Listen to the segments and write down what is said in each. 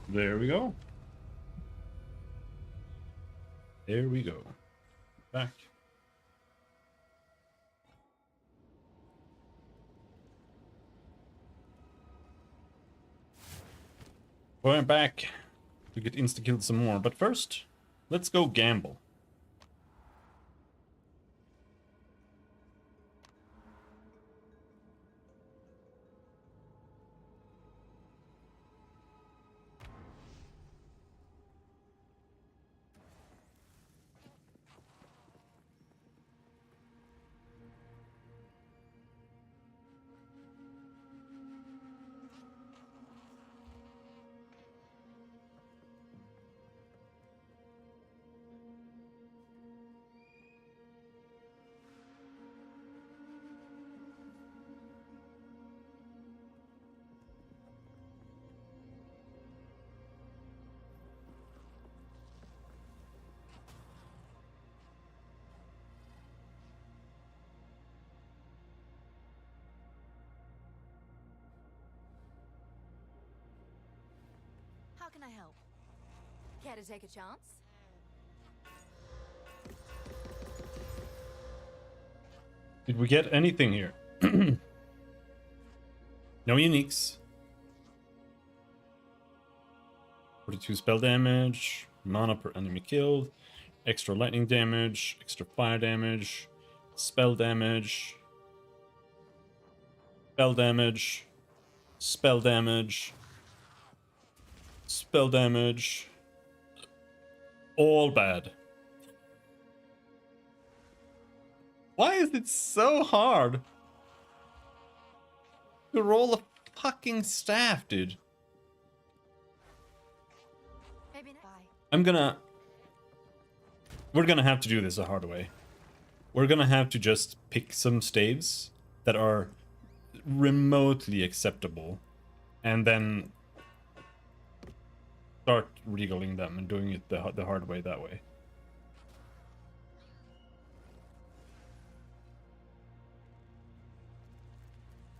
There we go. There we go. Back. Going back to get insta-killed some more. But first, let's go gamble. How can I help? Care to take a chance? Did we get anything here? No uniques. 42 spell damage, mana per enemy killed, extra lightning damage, extra fire damage, spell damage, spell damage, spell damage, spell damage. All bad. Why is it so hard to roll a fucking staff, dude? Maybe not. Bye. We're gonna have to do this a hard way. We're gonna have to just pick some staves that are remotely acceptable and then start regaling them and doing it the hard way that way.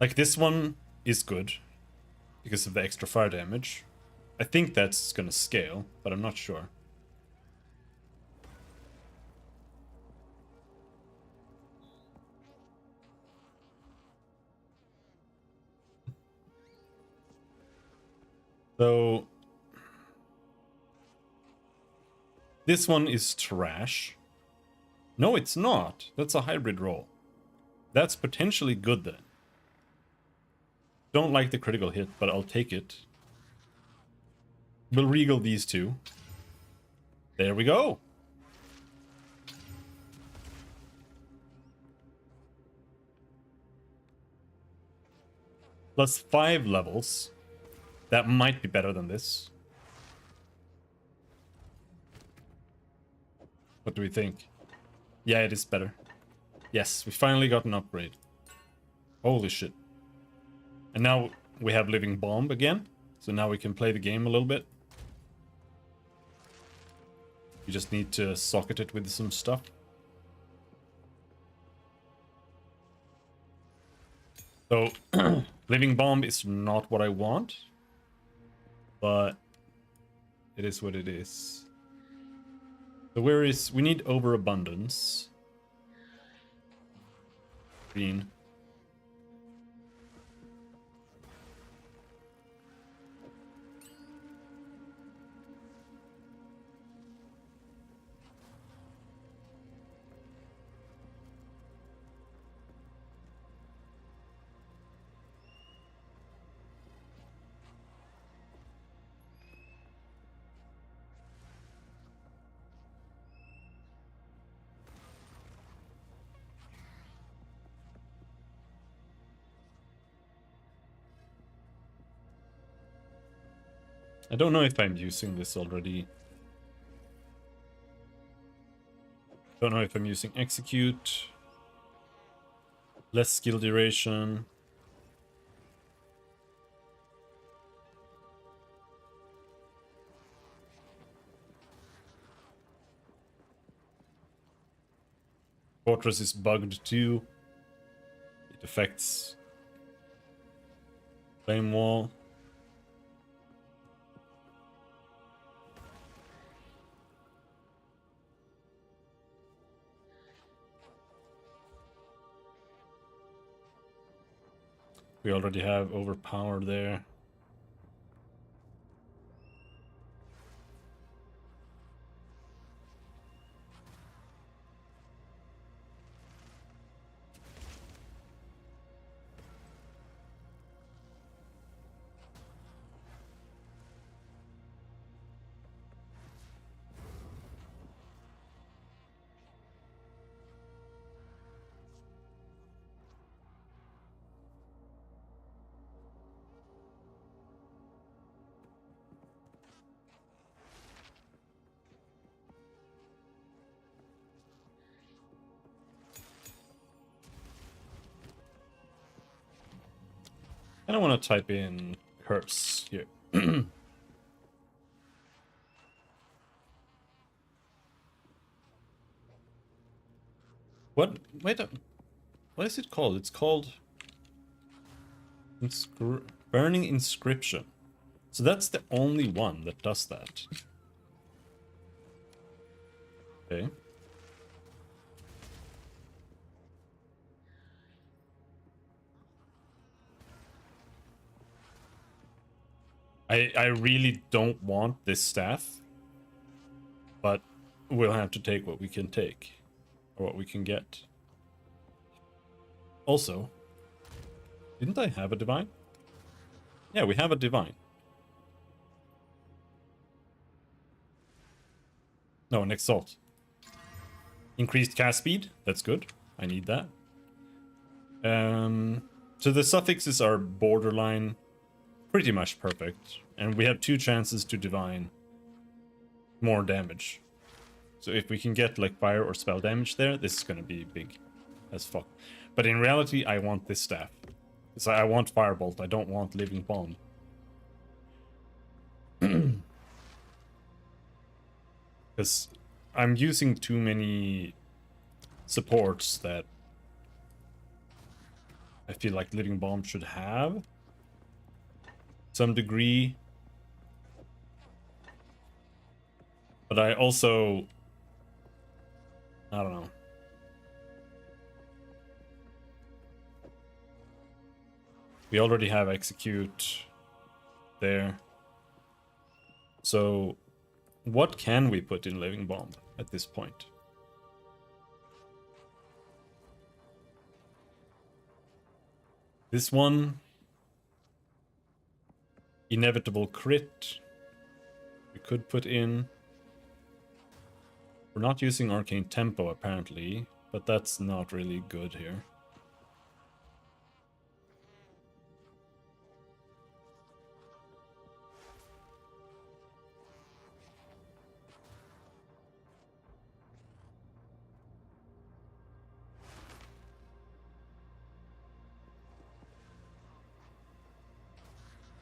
Like this one is good because of the extra fire damage. I think that's gonna scale, but I'm not sure. So this one is trash. No, it's not. That's a hybrid roll. That's potentially good then. Don't like the critical hit, but I'll take it. We'll regal these two. There we go. Plus 5 levels. That might be better than this. What do we think? Yeah, it is better. Yes, we finally got an upgrade. Holy shit. And now we have Living Bomb again. So now we can play the game a little bit. You just need to socket it with some stuff. So, Living Bomb is not what I want. But it is what it is. So we need overabundance. Green. I don't know if I'm using this already. Don't know if I'm using execute. Less skill duration. Fortress is bugged too. It affects Flame Wall. We already have overpower there. I don't want to type in curse here. What? Wait, what is it called? It's called Burning Inscription. So that's the only one that does that. Okay. I really don't want this staff, but we'll have to take what we can take, or what we can get. Also, didn't I have a divine? Yeah, we have a divine. No, an exalt. Increased cast speed, that's good. I need that. So the suffixes are borderline pretty much perfect. And we have 2 chances to divine more damage. So if we can get like fire or spell damage there, this is gonna be big as fuck. But in reality, I want this staff. So I want firebolt, I don't want living bomb. Because I'm using too many supports that I feel like living bomb should have some degree. But I also, I don't know. We already have execute there. So what can we put in living bomb at this point? This one, inevitable crit. We could put in. We're not using arcane tempo apparently, but that's not really good here.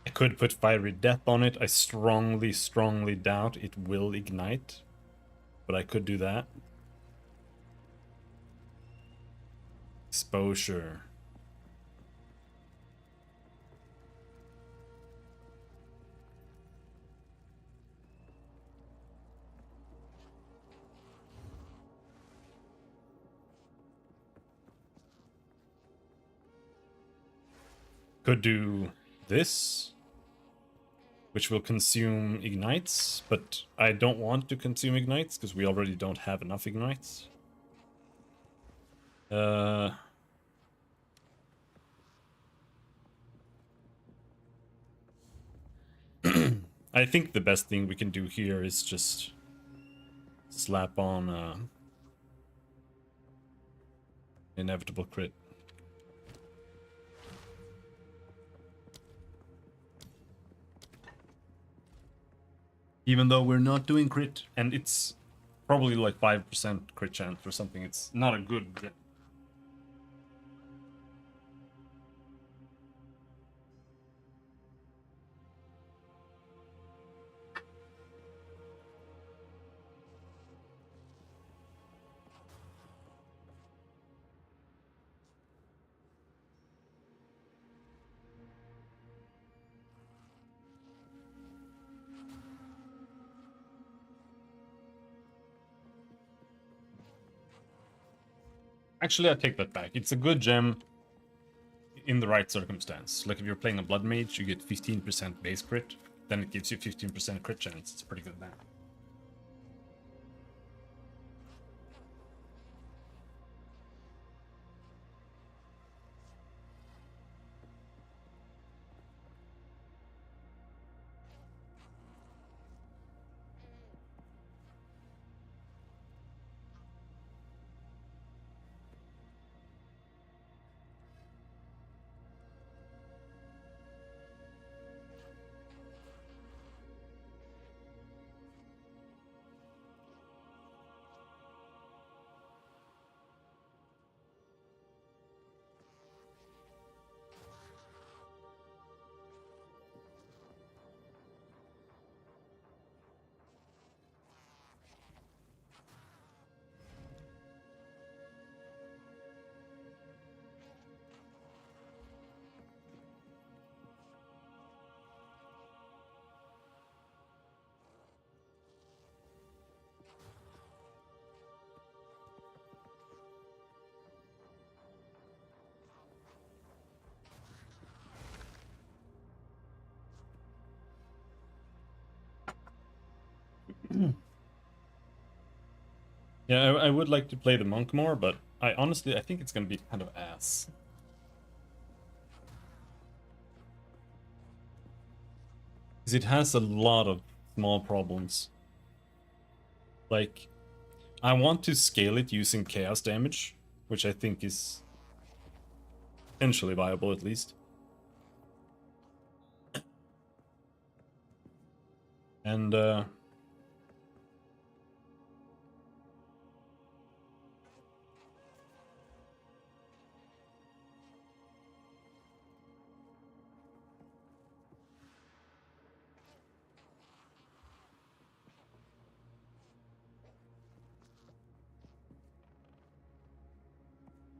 I could put fiery death on it. I strongly, strongly doubt it will ignite, but I could do that. Exposure. Could do this, which will consume ignites, but I don't want to consume ignites because we already don't have enough ignites. I think the best thing we can do here is just slap on inevitable crit. Even though we're not doing crit, and it's probably like 5% crit chance or something, it's not a good. Actually, I take that back. It's a good gem. in the right circumstance. Like if you're playing a blood mage, you get 15% base crit, then it gives you 15% crit chance. It's pretty good now. Yeah, I would like to play the monk more, but I think it's gonna be kind of ass. Because it has a lot of small problems. Like, I want to scale it using chaos damage, which I think is potentially viable at least. And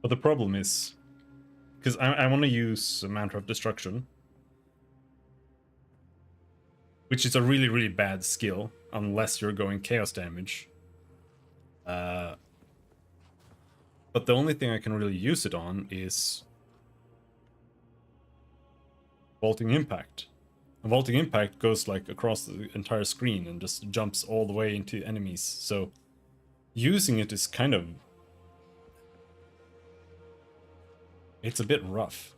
but the problem is, because I want to use a Mantra of Destruction, which is a really, really bad skill, unless you're going chaos damage. But the only thing I can really use it on is Vaulting Impact. And Vaulting Impact goes like across the entire screen and just jumps all the way into enemies. So using it is kind of... it's a bit rough.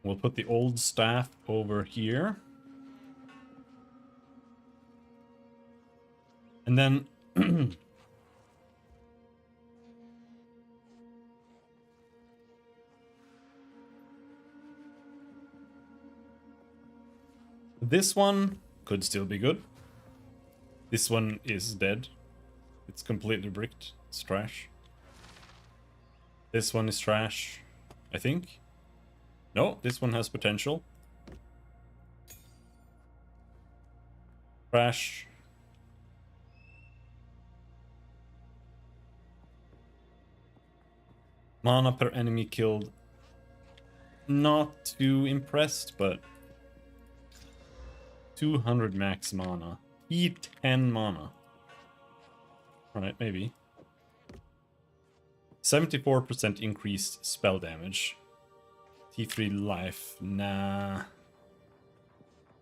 We'll put the old staff over here. And then... this one could still be good. This one is dead. It's completely bricked. It's trash. This one is trash, I think. No, this one has potential. Trash. Mana per enemy killed. Not too impressed, but 200 max mana. E10 mana. Alright, maybe. 74% increased spell damage. T3 life. Nah.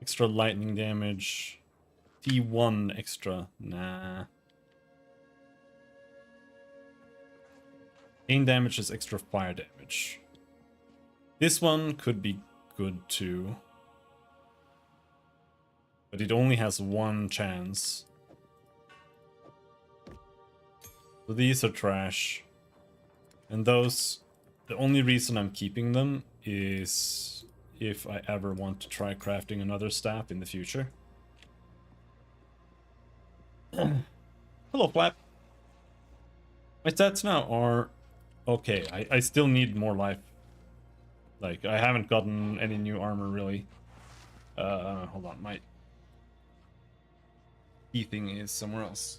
Extra lightning damage. T1 extra. Nah. Gain damage is extra fire damage. This one could be good too. But it only has one chance. So these are trash. And those, the only reason I'm keeping them is if I ever want to try crafting another staff in the future. Hello, Flap. My stats now are okay. I still need more life. Like, I haven't gotten any new armor, really. Hold on, my key thing is somewhere else.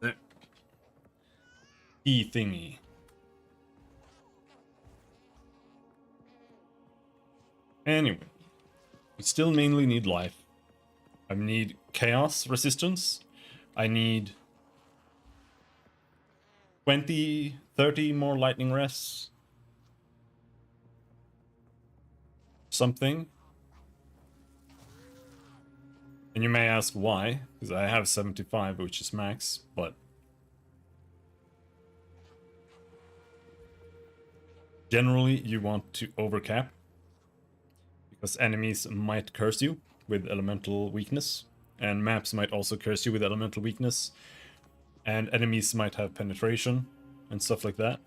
There. Key thingy. Anyway, we still mainly need life. I need chaos resistance. I need 20, 30 more lightning rests. Something. And you may ask why, because I have 75, which is max, but generally you want to overcap, because enemies might curse you with elemental weakness, and maps might also curse you with elemental weakness, and enemies might have penetration and stuff like that.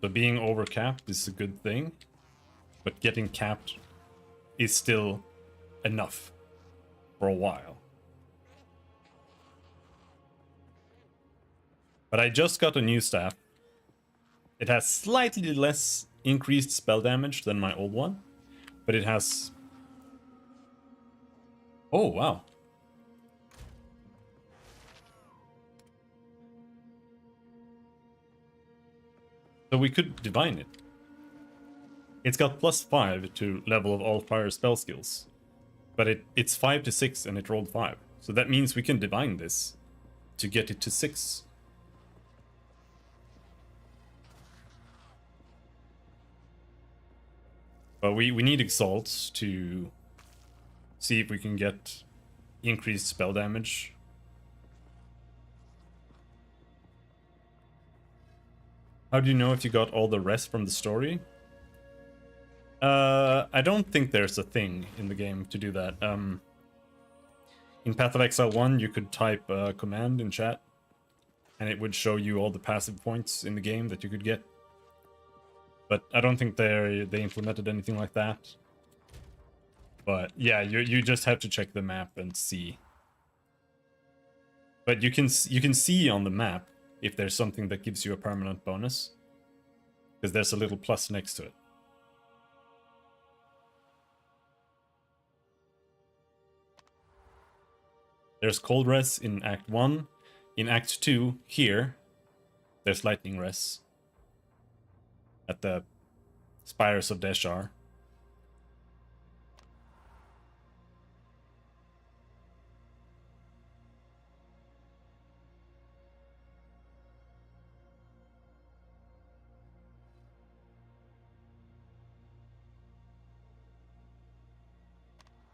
So being overcapped is a good thing, but getting capped is still enough for a while. But I just got a new staff. It has slightly less increased spell damage than my old one, but it has... Oh, wow. So we could divine it. It's got +5 to level of all fire spell skills. But it's 5 to 6 and it rolled 5. So that means we can divine this to get it to 6. But we need Exalt to see if we can get increased spell damage. How do you know if you got all the rest from the story? I don't think there's a thing in the game to do that. In Path of Exile 1, you could type a command in chat, and it would show you all the passive points in the game that you could get. But I don't think they implemented anything like that. But yeah, you just have to check the map and see. But you can see on the map if there's something that gives you a permanent bonus, because there's a little plus next to it. There's cold res in Act 1. In Act 2, here, there's lightning res at the Spires of Deshar.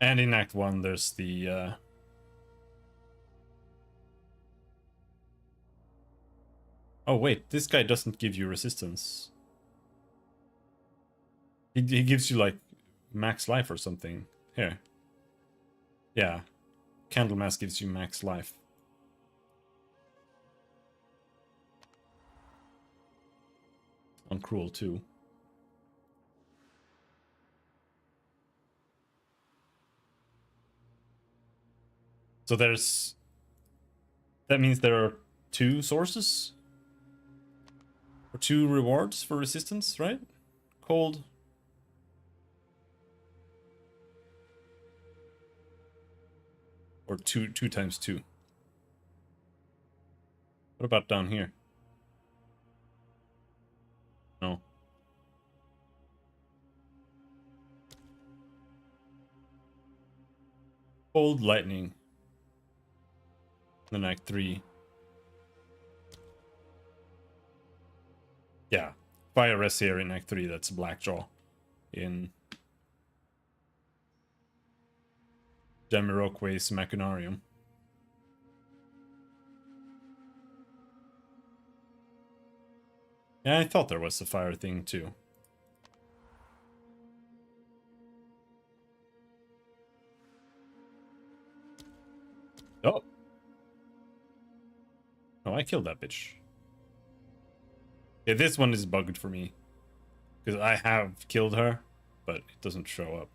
And in Act 1, there's the... Oh wait, this guy doesn't give you resistance. He gives you like max life or something. Here. Yeah. Candlemass gives you max life. On Cruel too. So there's... That means there are 2 sources? Or 2 rewards for resistance, right? Cold. Or 2 times 2. What about down here? No. Cold lightning. Then Act 3. Yeah. Fire res here in Act 3, that's Blackjaw. In Jamiroquai's Machinarium. Yeah, I thought there was a fire thing too. Oh. Oh, I killed that bitch. Yeah, this one is bugged for me. Because I have killed her, but it doesn't show up.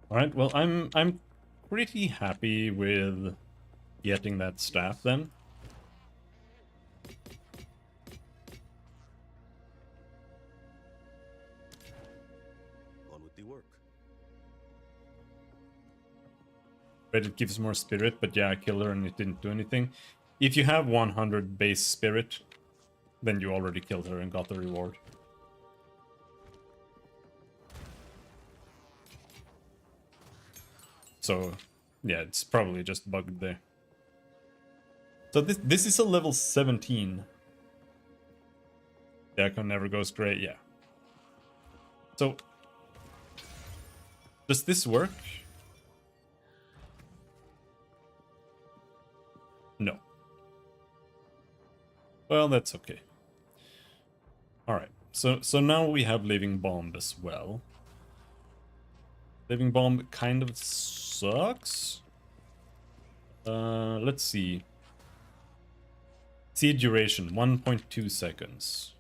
Alright, well, I'm pretty happy with getting that staff then. On with the work. But it gives more spirit, but yeah, I killed her and it didn't do anything. If you have 100 base spirit, then you already killed her and got the reward. So, yeah, it's probably just bugged there. So this is a level 17. The icon never goes gray, yeah. So, does this work? No. Well, that's okay. Alright, so now we have Living Bomb as well. Living Bomb kind of sucks. Let's see. Seed duration, 1.2 seconds.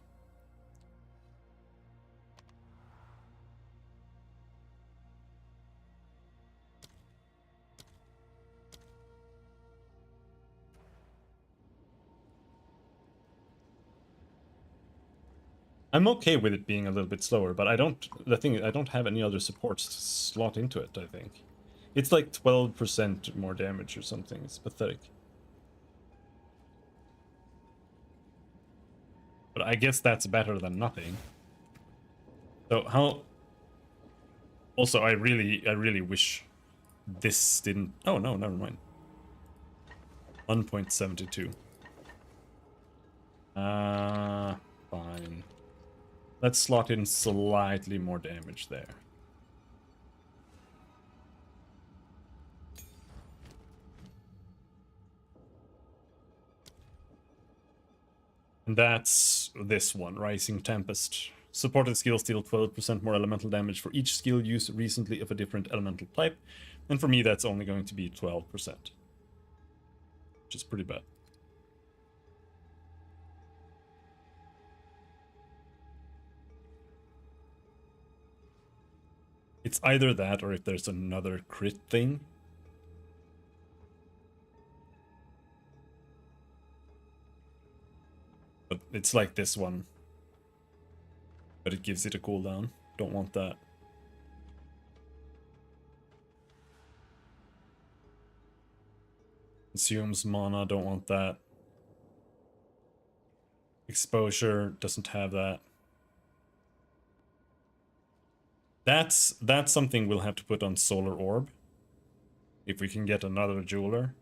I'm okay with it being a little bit slower, but I don't have any other supports to slot into it, I think. It's like 12% more damage or something. It's pathetic. But I guess that's better than nothing. So how... Also, I really wish this didn't... Oh, no, never mind. 1.72. Fine. Let's slot in slightly more damage there. And that's this one, Rising Tempest. Supported skills deal 12% more elemental damage for each skill used recently of a different elemental type. And for me, that's only going to be 12%. Which is pretty bad. It's either that or if there's another crit thing. But it's like this one. But it gives it a cooldown. Don't want that. Consumes mana, don't want that. Exposure doesn't have that. That's something we'll have to put on Solar Orb. If we can get another jeweler.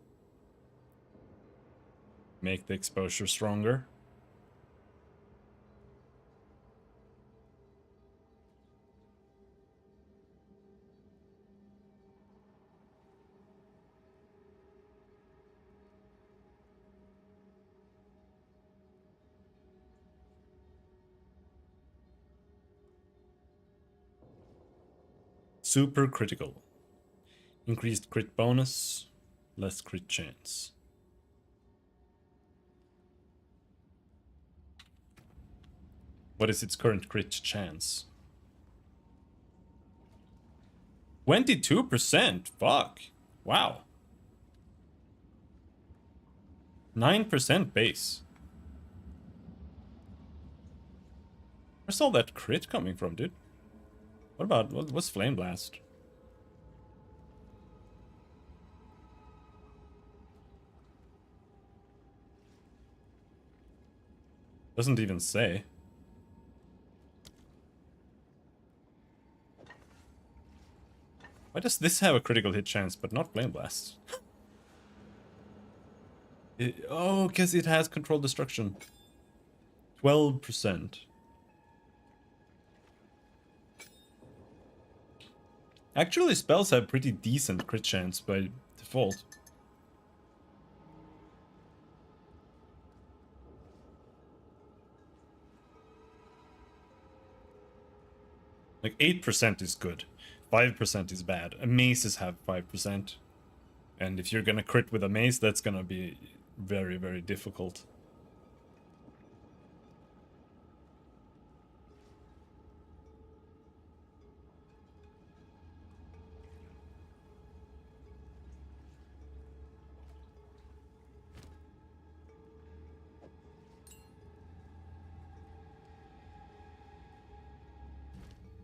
Make the exposure stronger. Super critical. Increased crit bonus, less crit chance. What is its current crit chance? 22%? Fuck. Wow. 9% base. Where's all that crit coming from, dude? What about, what's Flame Blast? Doesn't even say. Why does this have a critical hit chance, but not Flame Blast? Oh, because it has Controlled Destruction. 12%. Actually, spells have pretty decent crit chance by default. Like 8% is good. 5% is bad. Maces have 5%. And if you're gonna crit with a mace, that's gonna be very, very difficult.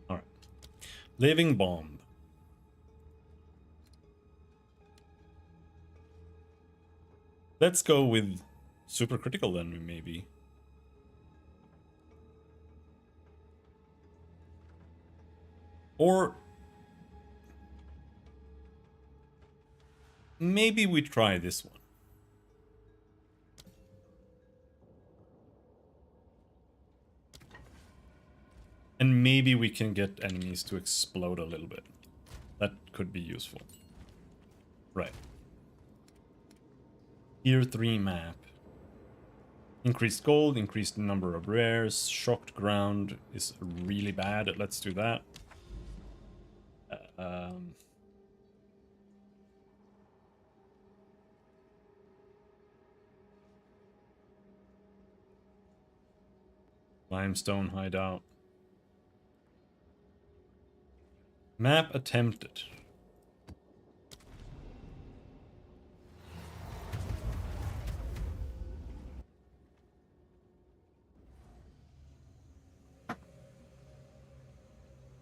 Alright. Living Bomb. Let's go with super critical then, maybe. Or maybe we try this one. And maybe we can get enemies to explode a little bit. That could be useful. Right. Tier 3 map. Increased gold, increased number of rares, shocked ground is really bad. Let's do that. Limestone hideout. Map attempted.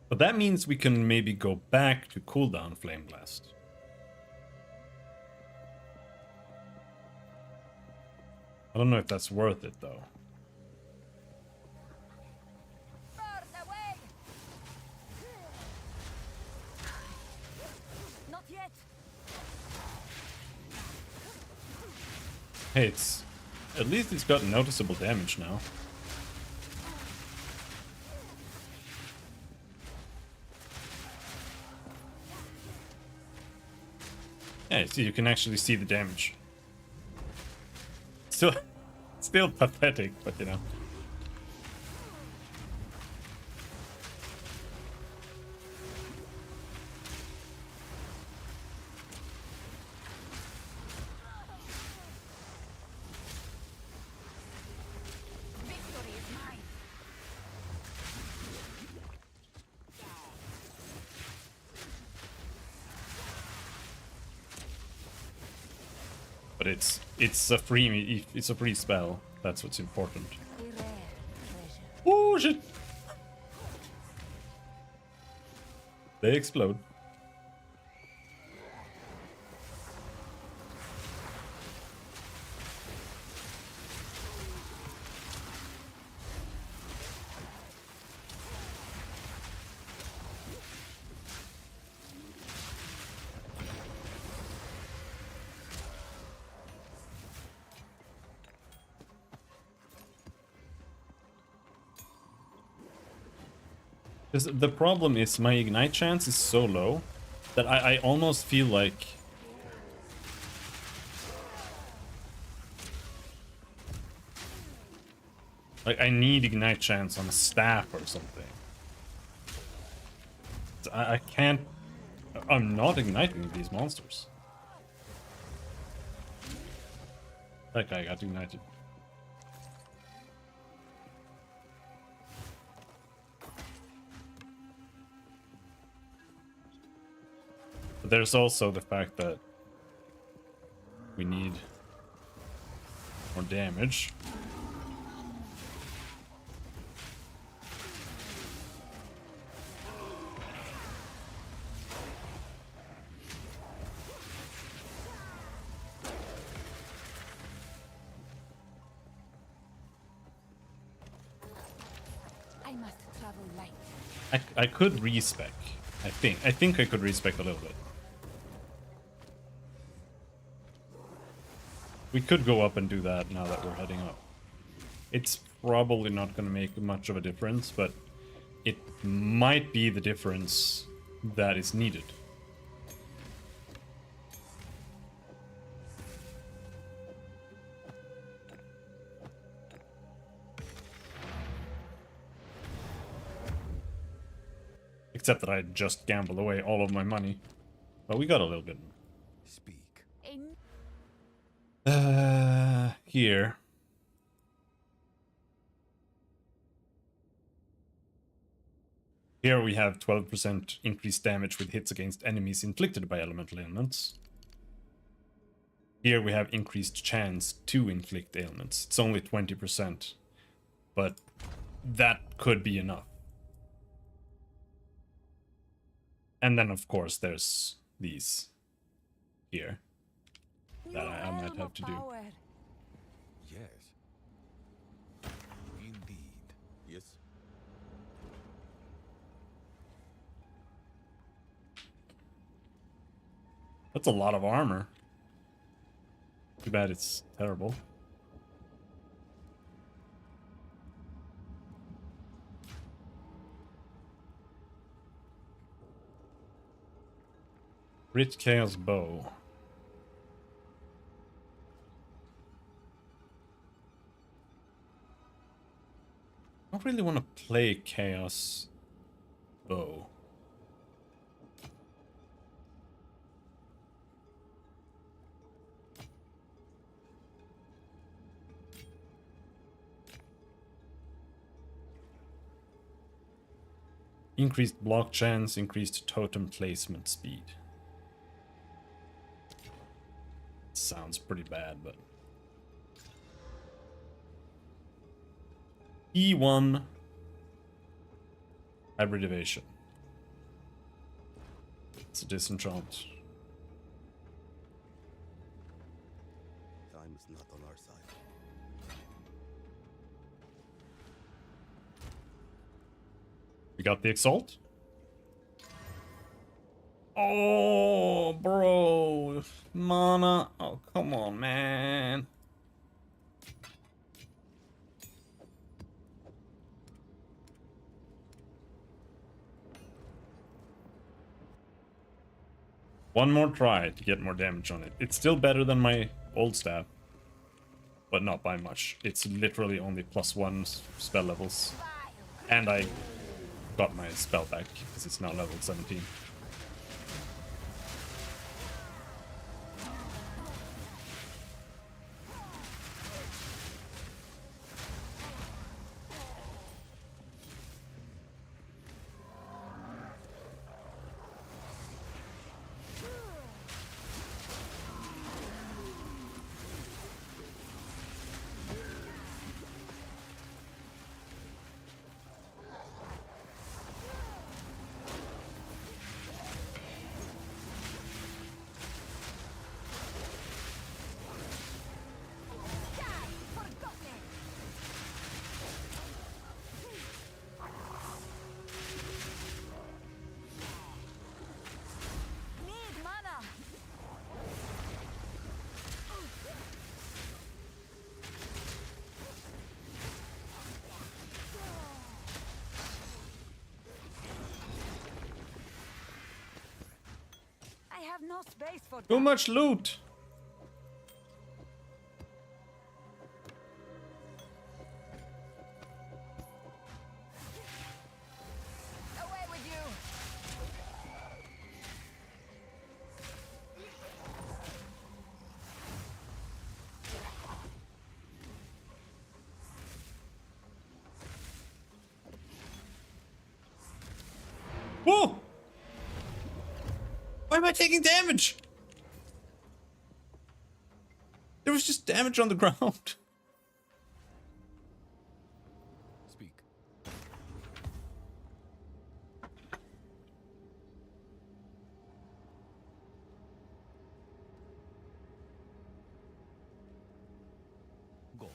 But that means we can maybe go back to cooldown Flame Blast. I don't know if that's worth it though. Not yet. Hey, at least it's got noticeable damage now. Yeah, see, you can actually see the damage. Still pathetic, but you know. Victory is mine. But it's a free spell. That's what's important. A rare treasure. Oh shit! They explode. Because the problem is my ignite chance is so low that I almost feel like I need ignite chance on a staff or something. I can't. I'm not igniting these monsters. That guy got ignited. But there's also the fact that we need more damage. I must travel light. I could respec. I think I could respec a little bit. We could go up and do that now that we're heading up. It's probably not going to make much of a difference, but it might be the difference that is needed. Except that I just gambled away all of my money. But we got a little bit. Speak. Here. Here we have 12% increased damage with hits against enemies inflicted by elemental ailments. Here we have increased chance to inflict ailments. It's only 20%, but that could be enough. And then, of course, there's these here that I might have to do. Yes. Indeed. Yes. That's a lot of armor. Too bad it's terrible. Rich Chaos Bow. I don't really want to play Chaos Bow. Increased block chance, increased totem placement speed. Sounds pretty bad, but... E1 Hybridization. It's a disenchant. Time is not on our side. We got the Exalt. Oh, bro. Mana. Oh, come on, man. One more try to get more damage on it. It's still better than my old staff, but not by much. It's literally only +1 spell levels. And I got my spell back because it's now level 17. I have no space for Too that. much loot! Away with you. Whoa! Why am I taking damage? There was just damage on the ground. Speak. Go.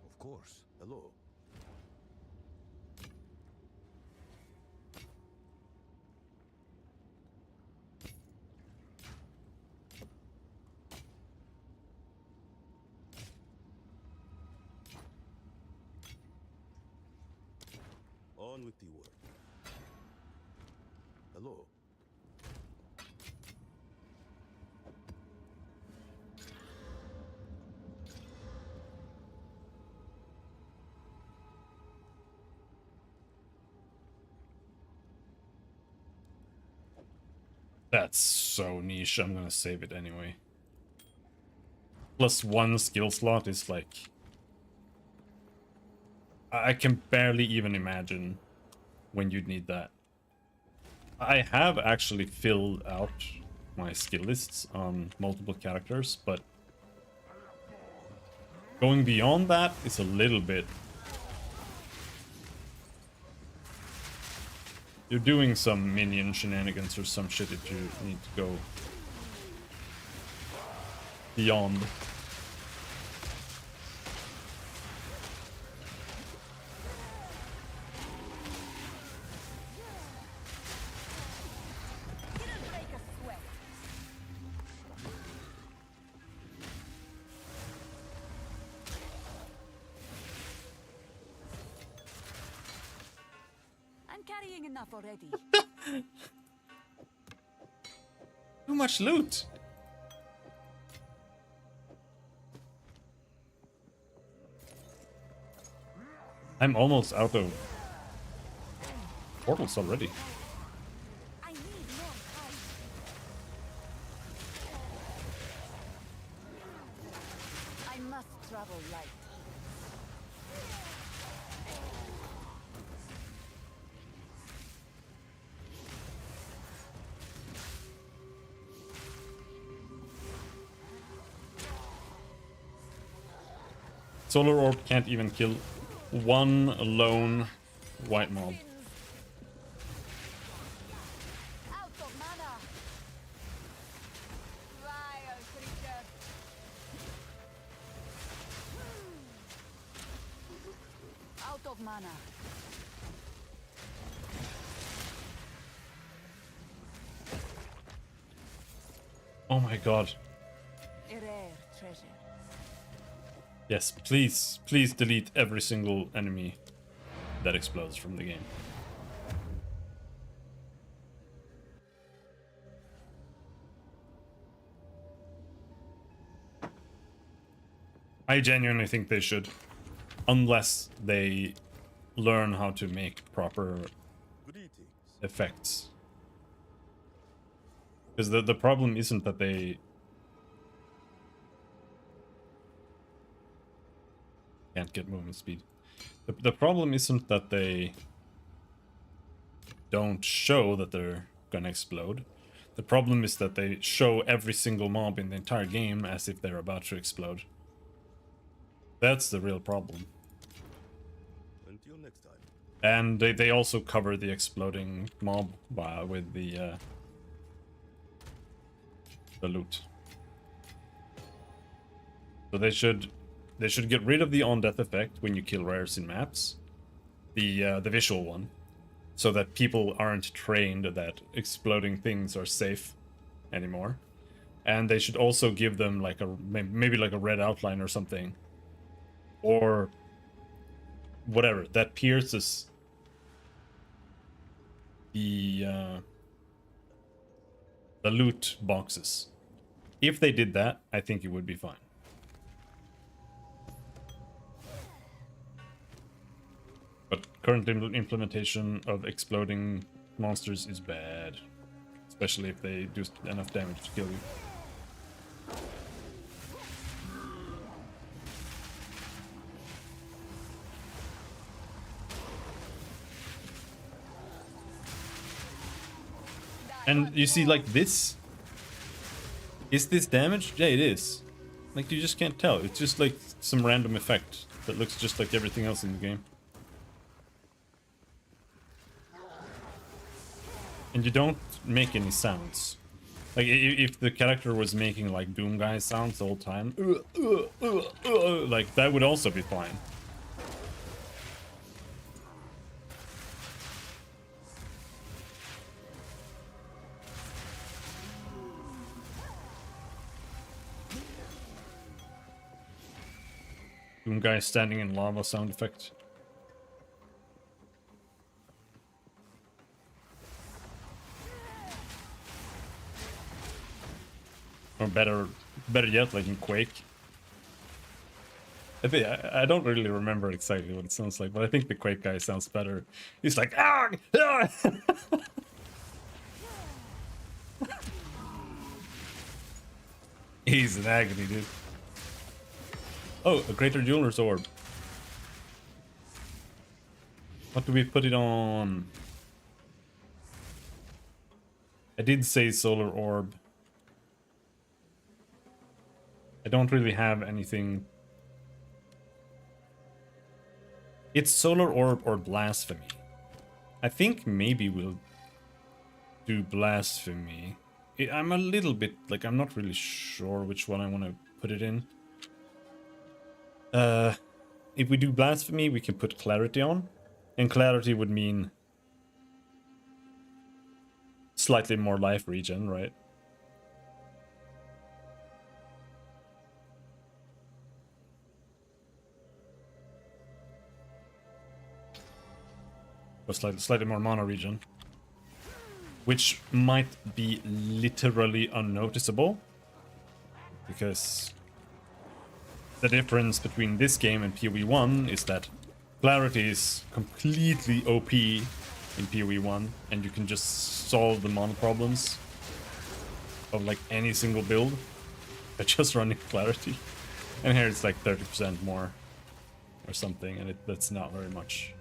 Of course. Hello. On with the work. Hello. That's so niche, I'm gonna save it anyway. +1 skill slot is like... I can barely even imagine when you'd need that. I have actually filled out my skill lists on multiple characters, but going beyond that is a little bit... You're doing some minion shenanigans or some shit that you need to go beyond. getting enough already. Too much loot. I'm almost out of portals already. I need more time. I must travel light. Solar Orb can't even kill one lone white mob. Out of mana. Vile creature. Out of mana. Oh my god. A rare treasure. Yes, please, please delete every single enemy that explodes from the game. I genuinely think they should, unless they learn how to make proper Greetings. effects. Because the problem isn't that they can't get movement speed. The problem isn't that they don't show that they're gonna explode. The problem is that they show every single mob in the entire game as if they're about to explode. That's the real problem. Until next time. And they also cover the exploding mob with the loot. So they should get rid of the on-death effect when you kill rares in maps, the visual one, so that people aren't trained that exploding things are safe anymore. And they should also give them like maybe like a red outline or something, or whatever that pierces the loot boxes. If they did that, I think it would be fine. But current implementation of exploding monsters is bad. Especially if they do enough damage to kill you. And you see, like this? Is this damage? Yeah, it is. Like, you just can't tell. It's just like some random effect that looks just like everything else in the game. And you don't make any sounds. Like, if the character was making, like, Doom Guy sounds the whole time, like, that would also be fine. Doom Guy standing in lava sound effect. Or better yet, like in Quake. I don't really remember exactly what it sounds like, but I think the Quake guy sounds better. He's like, ah! Ah! He's in agony, dude. Oh, a Greater Jeweler's Orb. What do we put it on? I did say Solar Orb. I don't really have anything. It's Solar Orb or Blasphemy. I think maybe we'll do Blasphemy. I'm a little bit, like, I'm not really sure which one I want to put it in. If we do Blasphemy, we can put Clarity on. And Clarity would mean slightly more life regen, right? or slightly more mono regen, which might be literally unnoticeable, because the difference between this game and PoE1 is that clarity is completely OP in PoE1, and you can just solve the mono problems of like any single build by just running clarity. And here it's like 30% more or something, and that's not very much.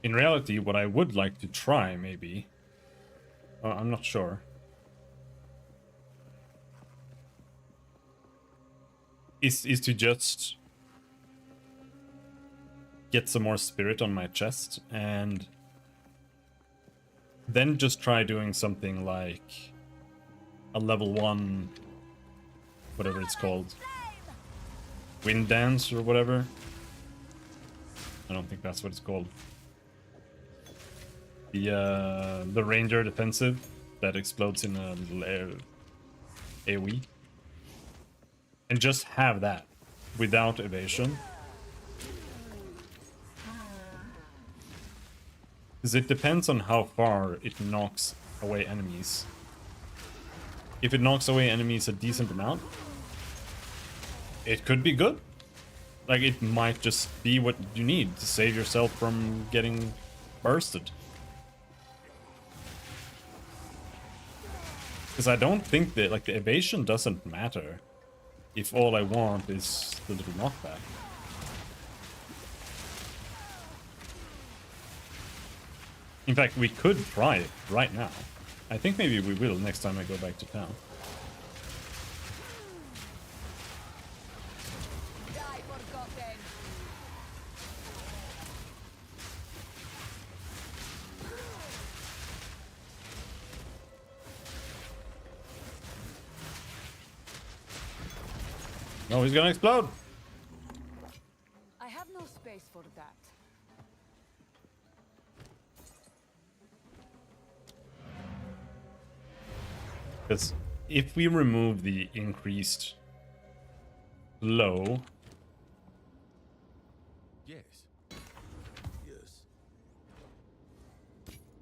In reality, what I would like to try, maybe, I'm not sure, is to just get some more spirit on my chest, and then just try doing something like a level 1, whatever it's called, wind dance or whatever. I don't think that's what it's called. The ranger defensive that explodes in a little air AoE, and just have that without evasion, because it depends on how far it knocks away enemies. If it knocks away enemies a decent amount, it could be good. Like, it might just be what you need to save yourself from getting bursted. Because I don't think that, like, the evasion doesn't matter if all I want is the little knockback. In fact, we could try it right now. I think maybe we will next time I go back to town. Die forgotten. No, he's gonna explode! I have no space for that. Because if we remove the increased low, Yes. Yes.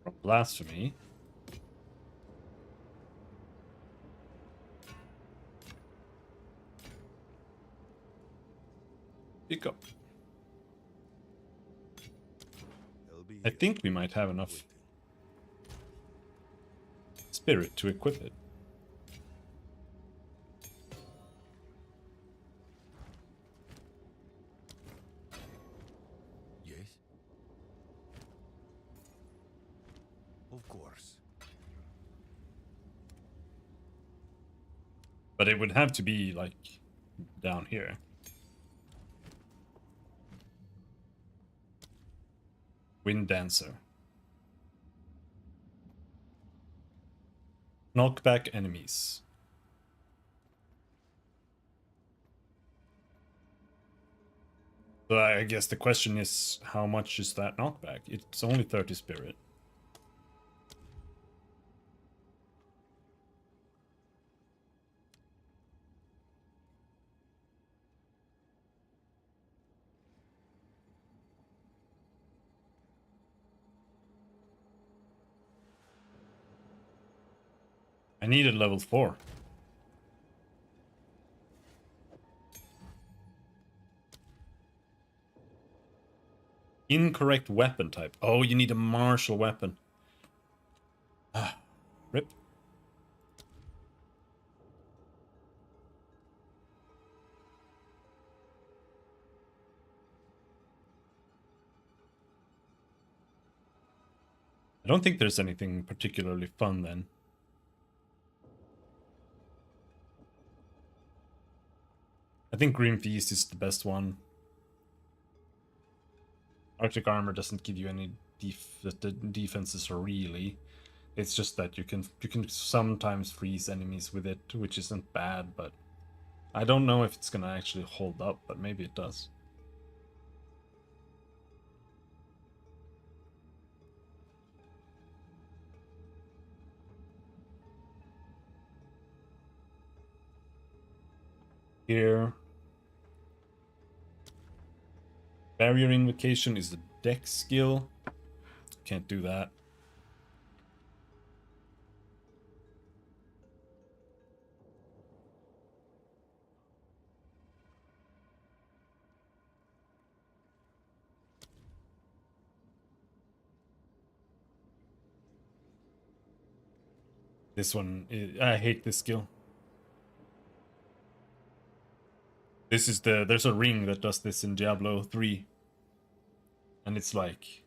from blasphemy, pick up. I'll be I here, think we might have enough waiting. spirit to equip it. Yes. Of course. But it would have to be, like, down here. Wind Dancer. Knock back enemies. So I guess the question is, how much is that knockback? It's only 30 spirit. I needed level 4. Incorrect weapon type. Oh, you need a martial weapon. Ah, rip. I don't think there's anything particularly fun then. I think Green Feast is the best one. Arctic armor doesn't give you any the defenses really. It's just that you can sometimes freeze enemies with it, which isn't bad, but I don't know if it's gonna actually hold up, but maybe it does. Here. Barrier Invocation is a dex skill. Can't do that. This one, I hate this skill. This is there's a ring that does this in Diablo 3. And it's like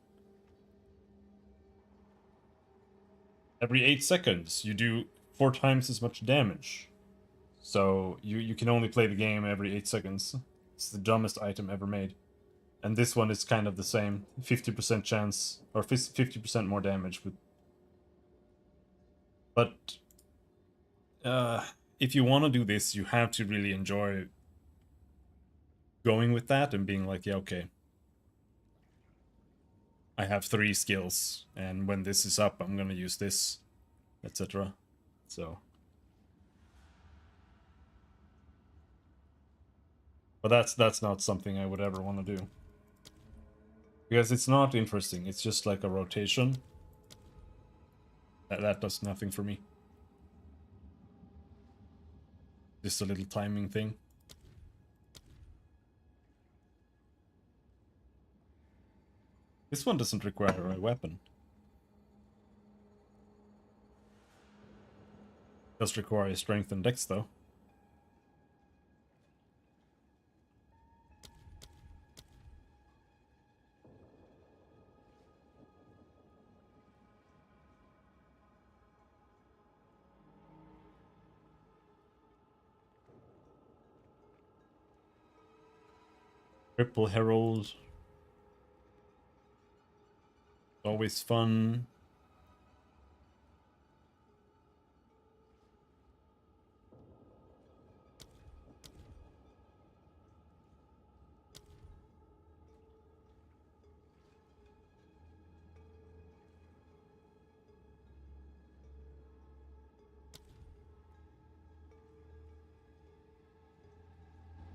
every 8 seconds you do 4 times as much damage. So you can only play the game every 8 seconds. It's the dumbest item ever made. And this one is kind of the same. 50% chance, or 50% more damage with. But if you want to do this, you have to really enjoy going with that and being like, yeah, okay. I have 3 skills, and when this is up, I'm gonna use this, etc. So. But that's not something I would ever want to do. Because it's not interesting, it's just like a rotation. That does nothing for me. Just a little timing thing. This one doesn't require a weapon. Does require strength and dex though. Triple Herald. Always fun.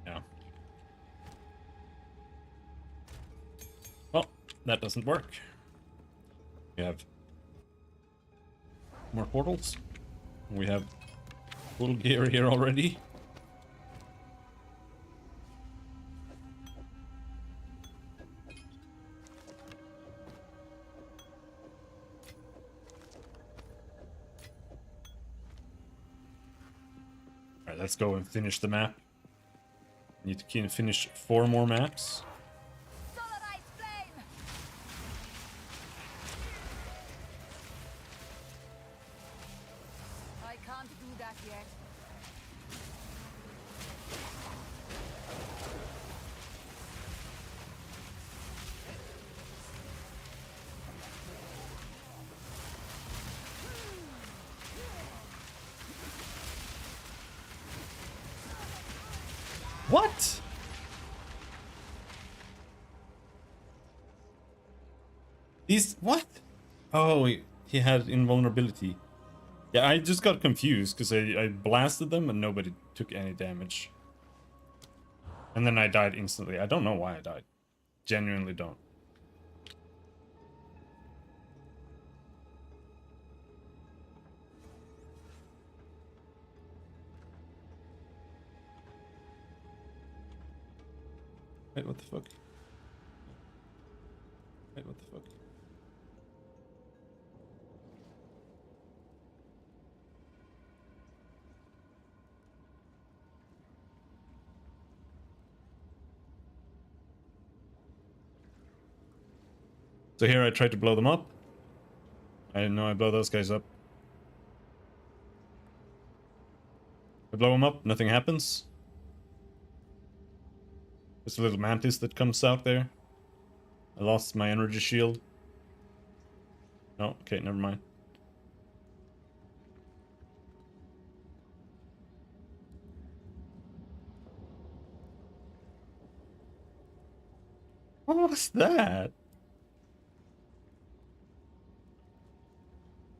Yeah. Well, that doesn't work. We have more portals. We have full gear here already. Alright, let's go and finish the map. Need to finish 4 more maps. Solarite flame! I can't do that yet. What? These what? Oh, he had invulnerability. Yeah, I just got confused because I blasted them and nobody took any damage. And then I died instantly. I don't know why I died. Genuinely don't. Wait, what the fuck? Wait, what the fuck? So here I tried to blow them up. I didn't know I blow those guys up. I blow them up, nothing happens. There's a little mantis that comes out there. I lost my energy shield. No, okay, never mind. What was that?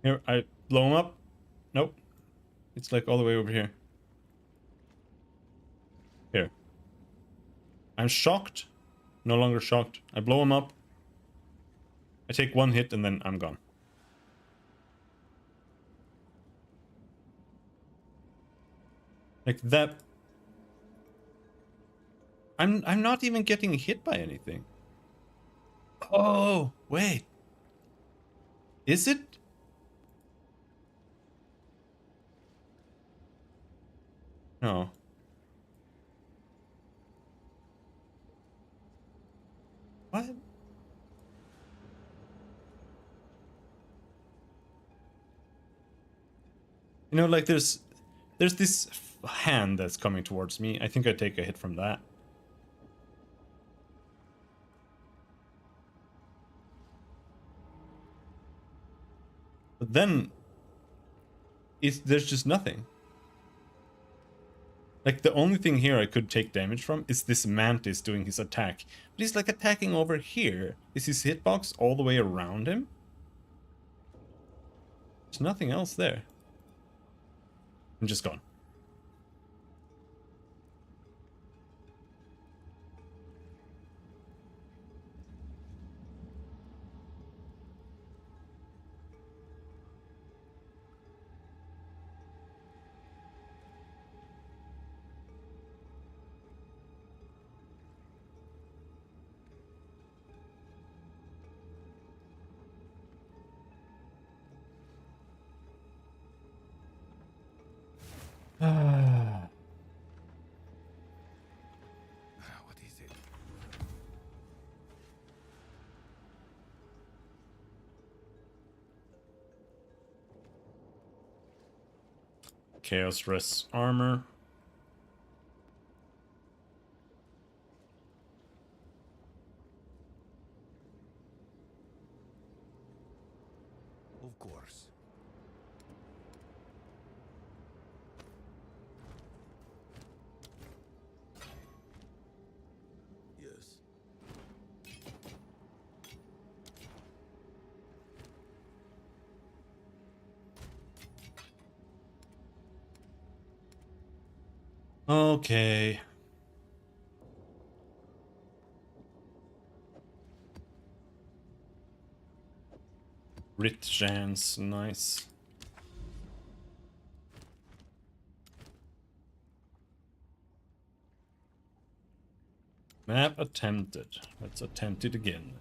Here, I blow him up. Nope. It's like all the way over here. Here. I'm shocked. No longer shocked. I blow him up. I take one hit and then I'm gone. Like that. I'm not even getting hit by anything. Oh, wait. Is it? No. What? You know, like there's this hand that's coming towards me. I think I take a hit from that. But then there's just nothing. Like the only thing here I could take damage from is this mantis doing his attack. But he's like attacking over here. Is his hitbox all the way around him? There's nothing else there. I'm just gone. What is it? Chaos Rest armor. Of course. Yes. Okay. Rit chance, nice. Map attempted. Let's attempt it again.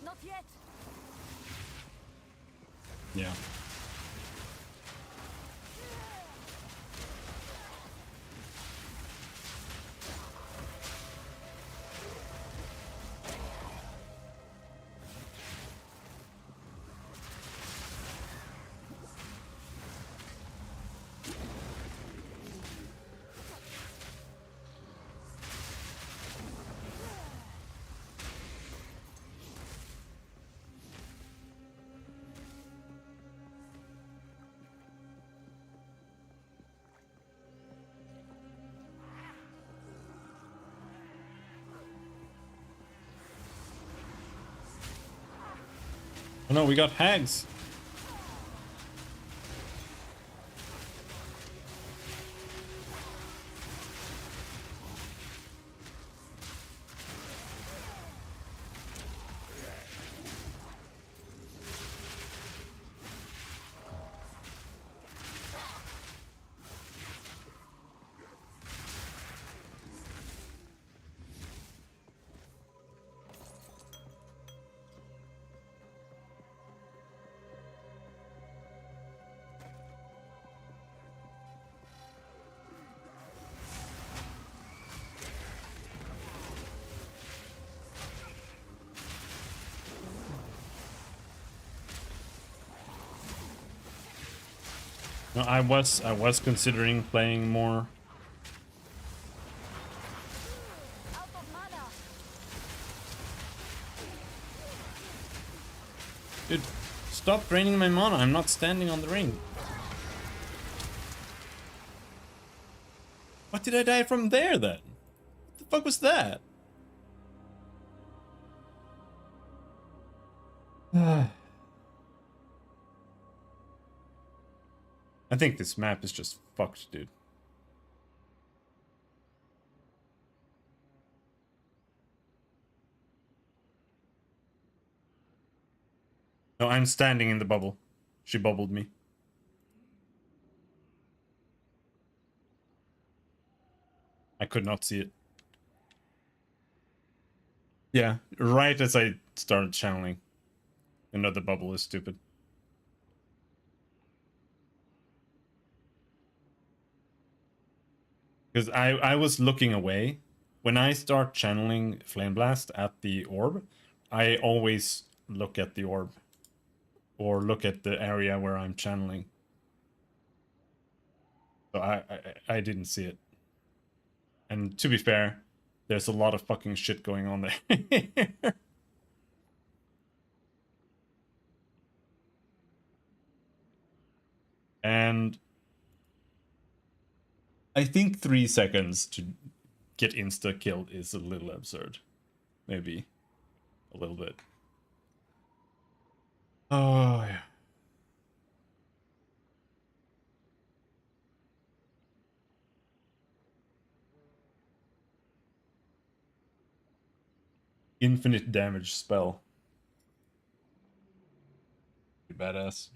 Not yet. Yeah. Oh no, we got hags. No, I was considering playing more. Out of mana. Dude, stop draining my mana. I'm not standing on the ring. What did I die from there then? What the fuck was that? I think this map is just fucked, dude. No, I'm standing in the bubble. She bubbled me. I could not see it. Yeah, right as I started channeling. Another bubble is stupid. Because I was looking away. When I start channeling Flame Blast at the orb, I always look at the orb. Or look at the area where I'm channeling. So I didn't see it. And to be fair, there's a lot of fucking shit going on there. And I think 3 seconds to get insta-killed is a little absurd. Maybe a little bit. Oh, yeah. Infinite damage spell. Badass.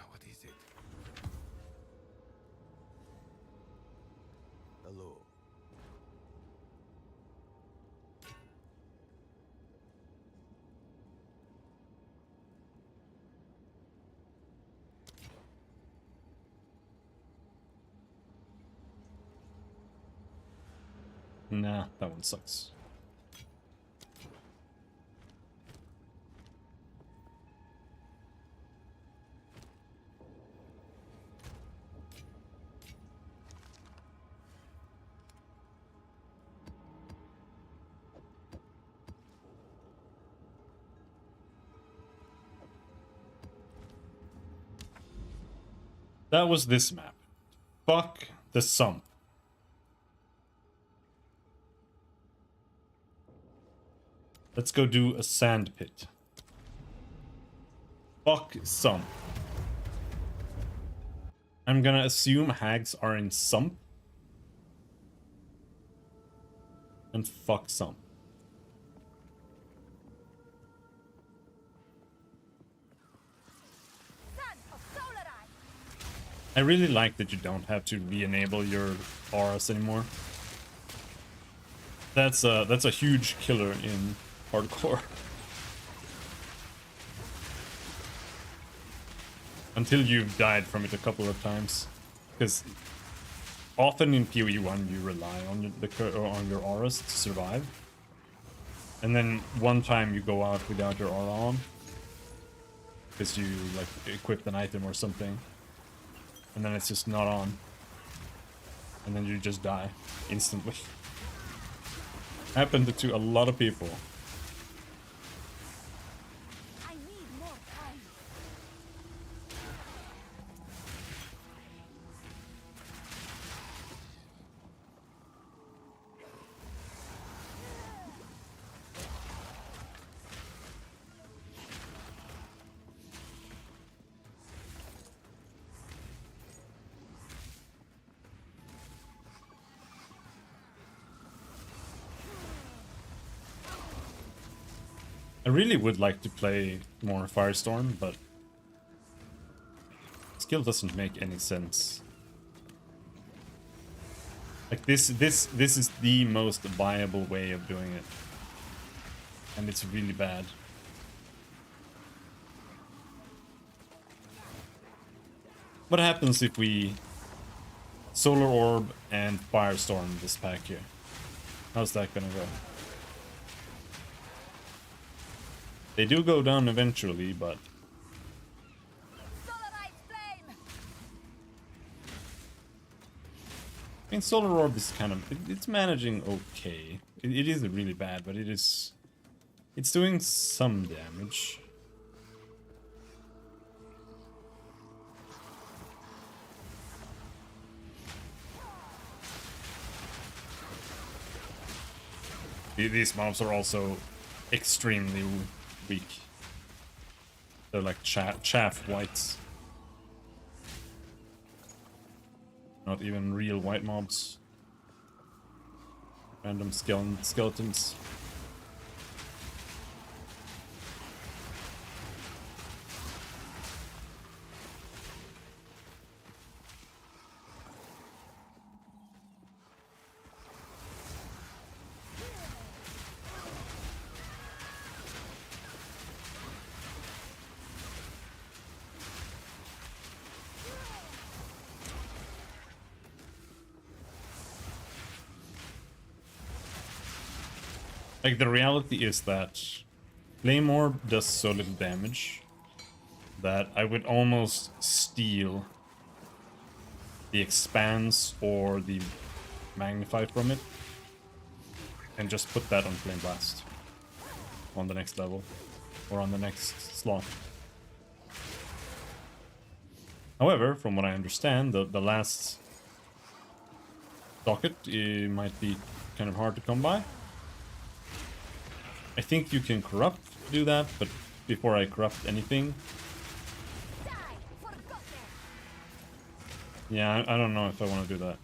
What is it? Hello. Nah, that one sucks. That was this map. Fuck the sump. Let's go do a sand pit. Fuck sump. I'm gonna assume hags are in sump. And fuck sump. Son of Solarai. I really like that you don't have to re-enable your auras anymore. That's a huge killer in hardcore. Until you've died from it a couple of times, because often in PoE1 you rely on on your auras to survive, and then one time you go out without your aura on, because you like equipped an item or something, and then it's just not on, and then you just die instantly. Happened to a lot of people. I need more time. I really would like to play more Firestorm, but skill doesn't make any sense. Like this is the most viable way of doing it. And it's really bad. What happens if we Solar Orb and Firestorm this pack here? How's that gonna go? They do go down eventually, but I mean, Solar Orb is kind of it's managing okay. It isn't really bad, but it's doing some damage. These mobs are also extremely weak. They're like chaff whites. Not even real white mobs. Random skeletons. Like, the reality is that Flame Orb does so little damage that I would almost steal the Expanse or the Magnify from it and just put that on Flame Blast on the next level or on the next slot. However, from what I understand, the last docket might be kind of hard to come by. I think you can corrupt to do that, but before I corrupt anything... Yeah, I don't know if I want to do that.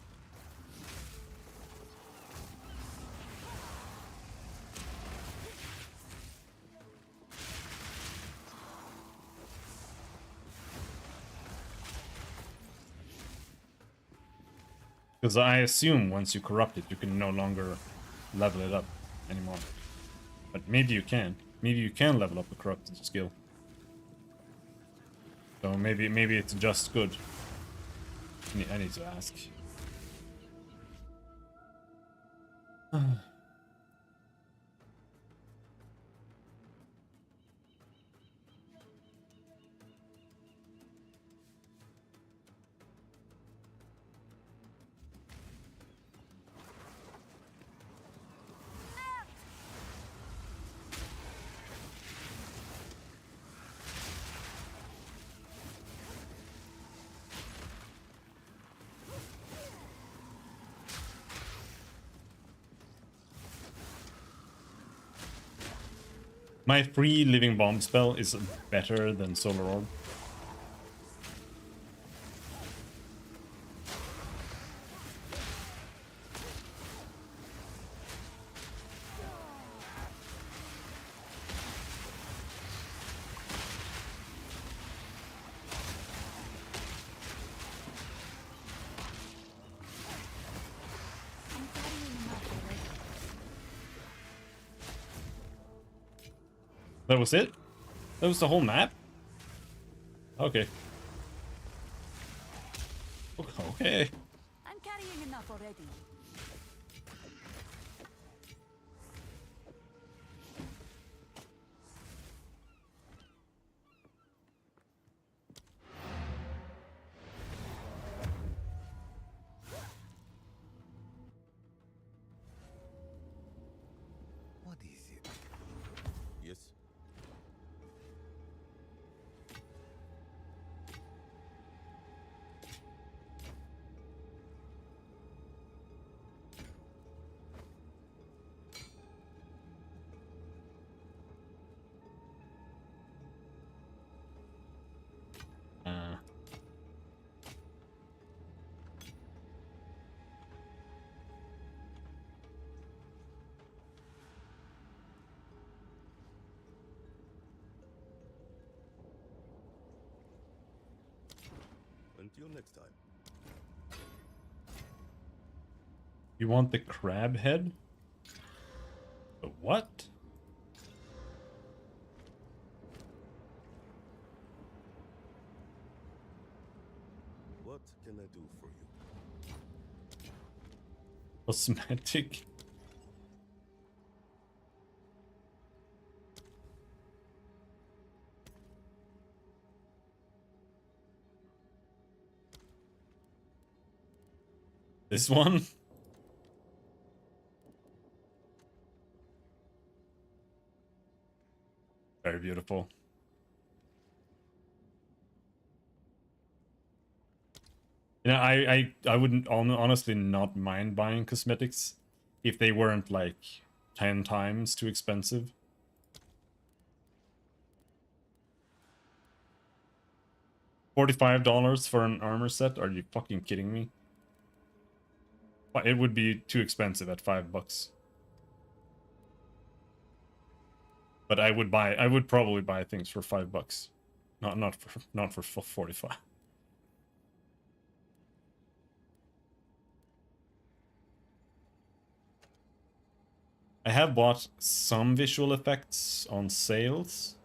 Because I assume once you corrupt it, you can no longer level it up anymore. But maybe you can. Maybe you can level up a corrupted skill. So maybe it's just good. I need to ask. My free Living Bomb spell is better than Solar Orb. That was it? That was the whole map? Okay. Okay. I'm carrying enough already. What is it? Yes. Until next time. You want the crab head? The what? What can I do for you? Cosmetic? This one? Very beautiful. You know, I wouldn't honestly not mind buying cosmetics if they weren't like 10 times too expensive. $45 for an armor set? Are you fucking kidding me? It would be too expensive at $5. But I would probably buy things for $5. Not for 45. I have bought some visual effects on sales.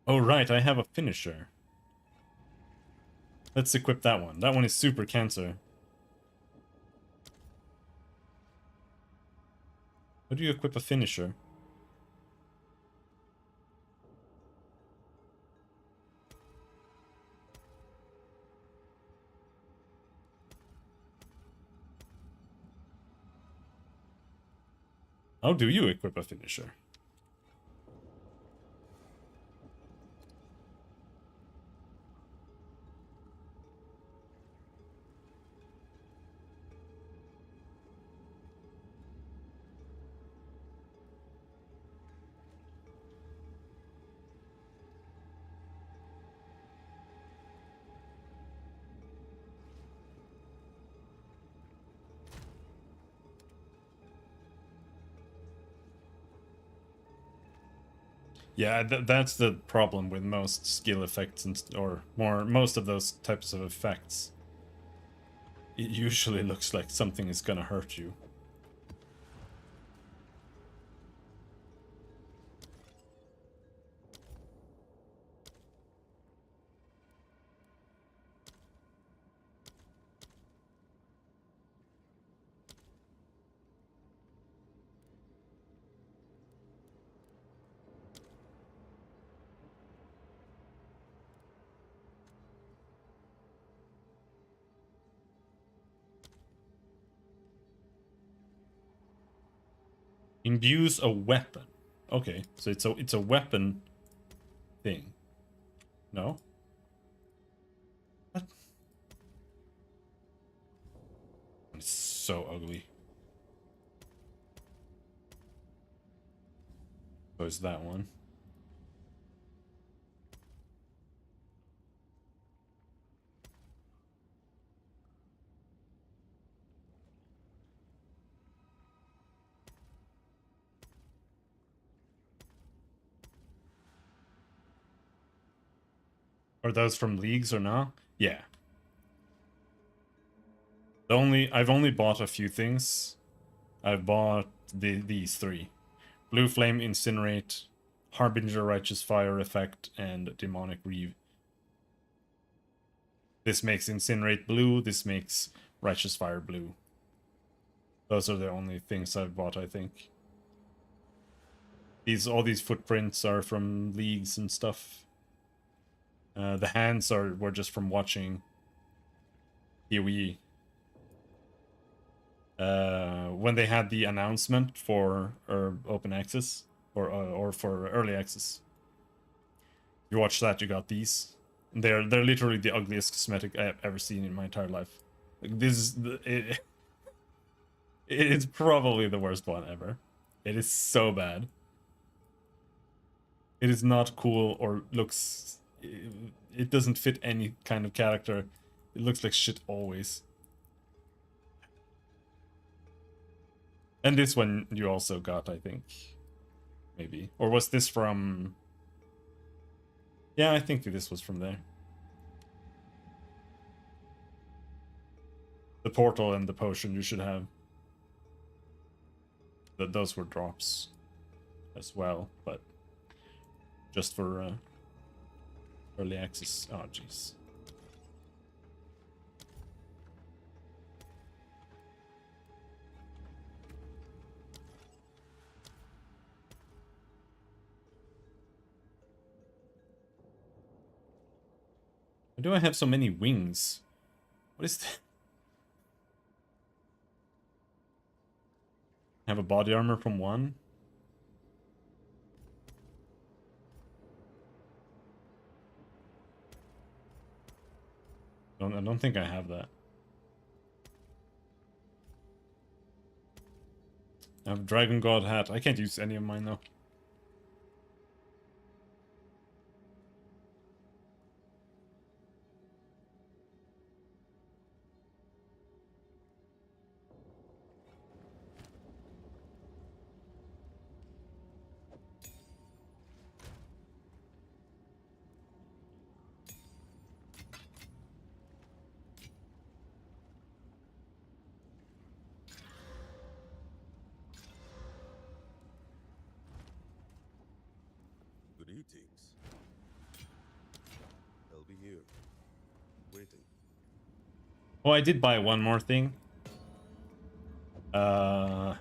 Oh right, I have a finisher. Let's equip that one. That one is super cancer. How do you equip a finisher? How do you equip a finisher? Yeah, that's the problem with most skill effects or most of those types of effects. It usually looks like something is gonna hurt you. Imbues a weapon. Okay, so it's a weapon thing. No? What? It's so ugly. So is that one. Are those from leagues or not? Yeah. I've only bought a few things. I've bought these three. Blue Flame Incinerate, Harbinger Righteous Fire Effect, and Demonic Reeve. This makes Incinerate blue, this makes Righteous Fire blue. Those are the only things I've bought, I think. All these footprints are from leagues and stuff. The hands were just from watching PoE. When they had the announcement for open access or for early access. You watch that, you got these. They're literally the ugliest cosmetic I've ever seen in my entire life. Like, this is it's probably the worst one ever. It is so bad. It is not cool or looks. It doesn't fit any kind of character. It looks like shit always. And this one you also got, I think. Maybe. Or was this from... Yeah, I think this was from there. The portal and the potion you should have. Those were drops as well, but just for early access. Oh, jeez. Why do I have so many wings? What is that? I have a body armor from one. I don't think I have that. I have Dragon God hat. I can't use any of mine though. Greetings. I'll be here, waiting. Oh, I did buy one more thing. I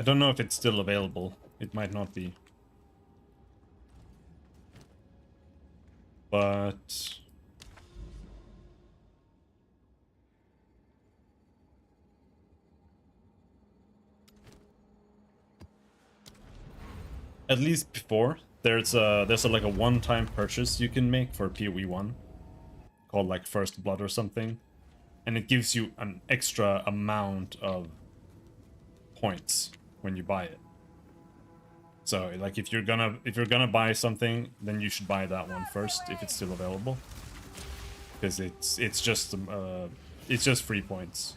don't know if it's still available. It might not be. But at least before, there's like a one-time purchase you can make for PoE 1 called like First Blood or something, and it gives you an extra amount of points when you buy it. So like if you're gonna buy something, then you should buy that one first if it's still available, because it's just free points,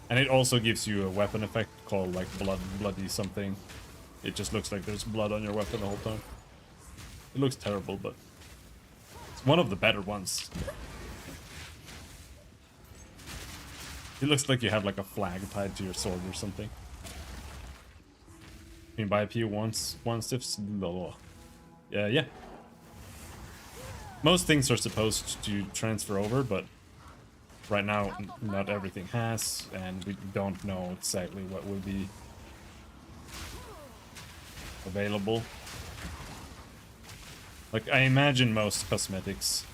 and it also gives you a weapon effect called like bloody something. It just looks like there's blood on your weapon the whole time. It looks terrible, but it's one of the better ones. It looks like you have like a flag tied to your sword or something. You can buy a PO once if yeah. Most things are supposed to transfer over, but right now not everything has, and we don't know exactly what will be available. Like I imagine most cosmetics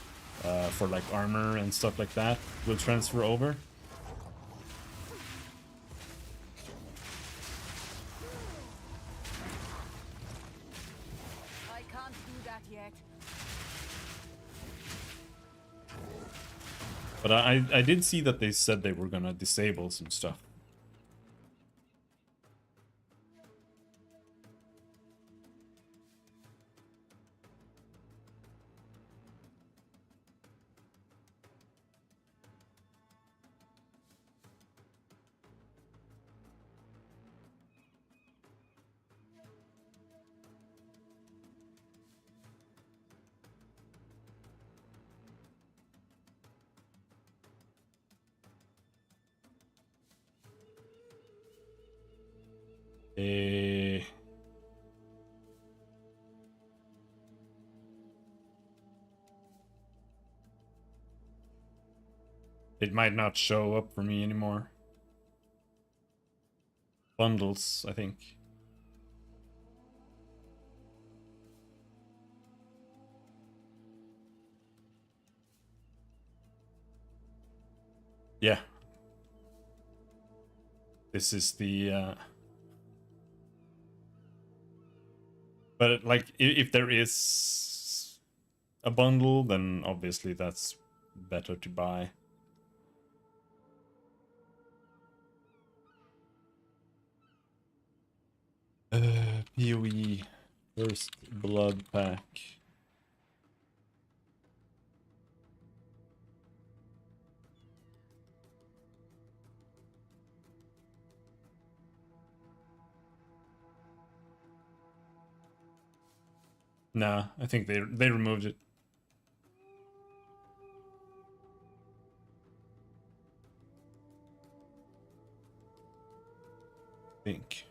for like armor and stuff like that will transfer over. But I did see that they said they were gonna disable some stuff. Eh, it might not show up for me anymore. Bundles, I think. Yeah. This is the but like if there is a bundle, then obviously that's better to buy. PoE First Blood pack. Nah, I think they removed it. think.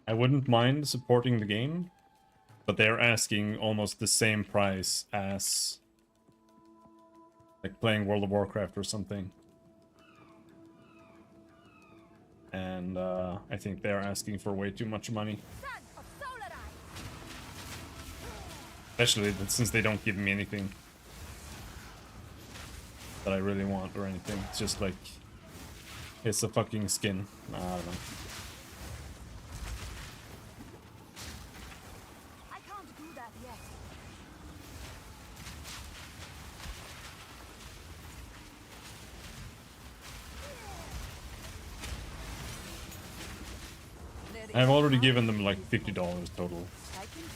I wouldn't mind supporting the game, but they're asking almost the same price as like playing World of Warcraft or something. And I think they're asking for way too much money. Especially since they don't give me anything that I really want or anything. It's just like, it's a fucking skin. I don't know. I can't do that yet. I've already given them like $50 total. I can see.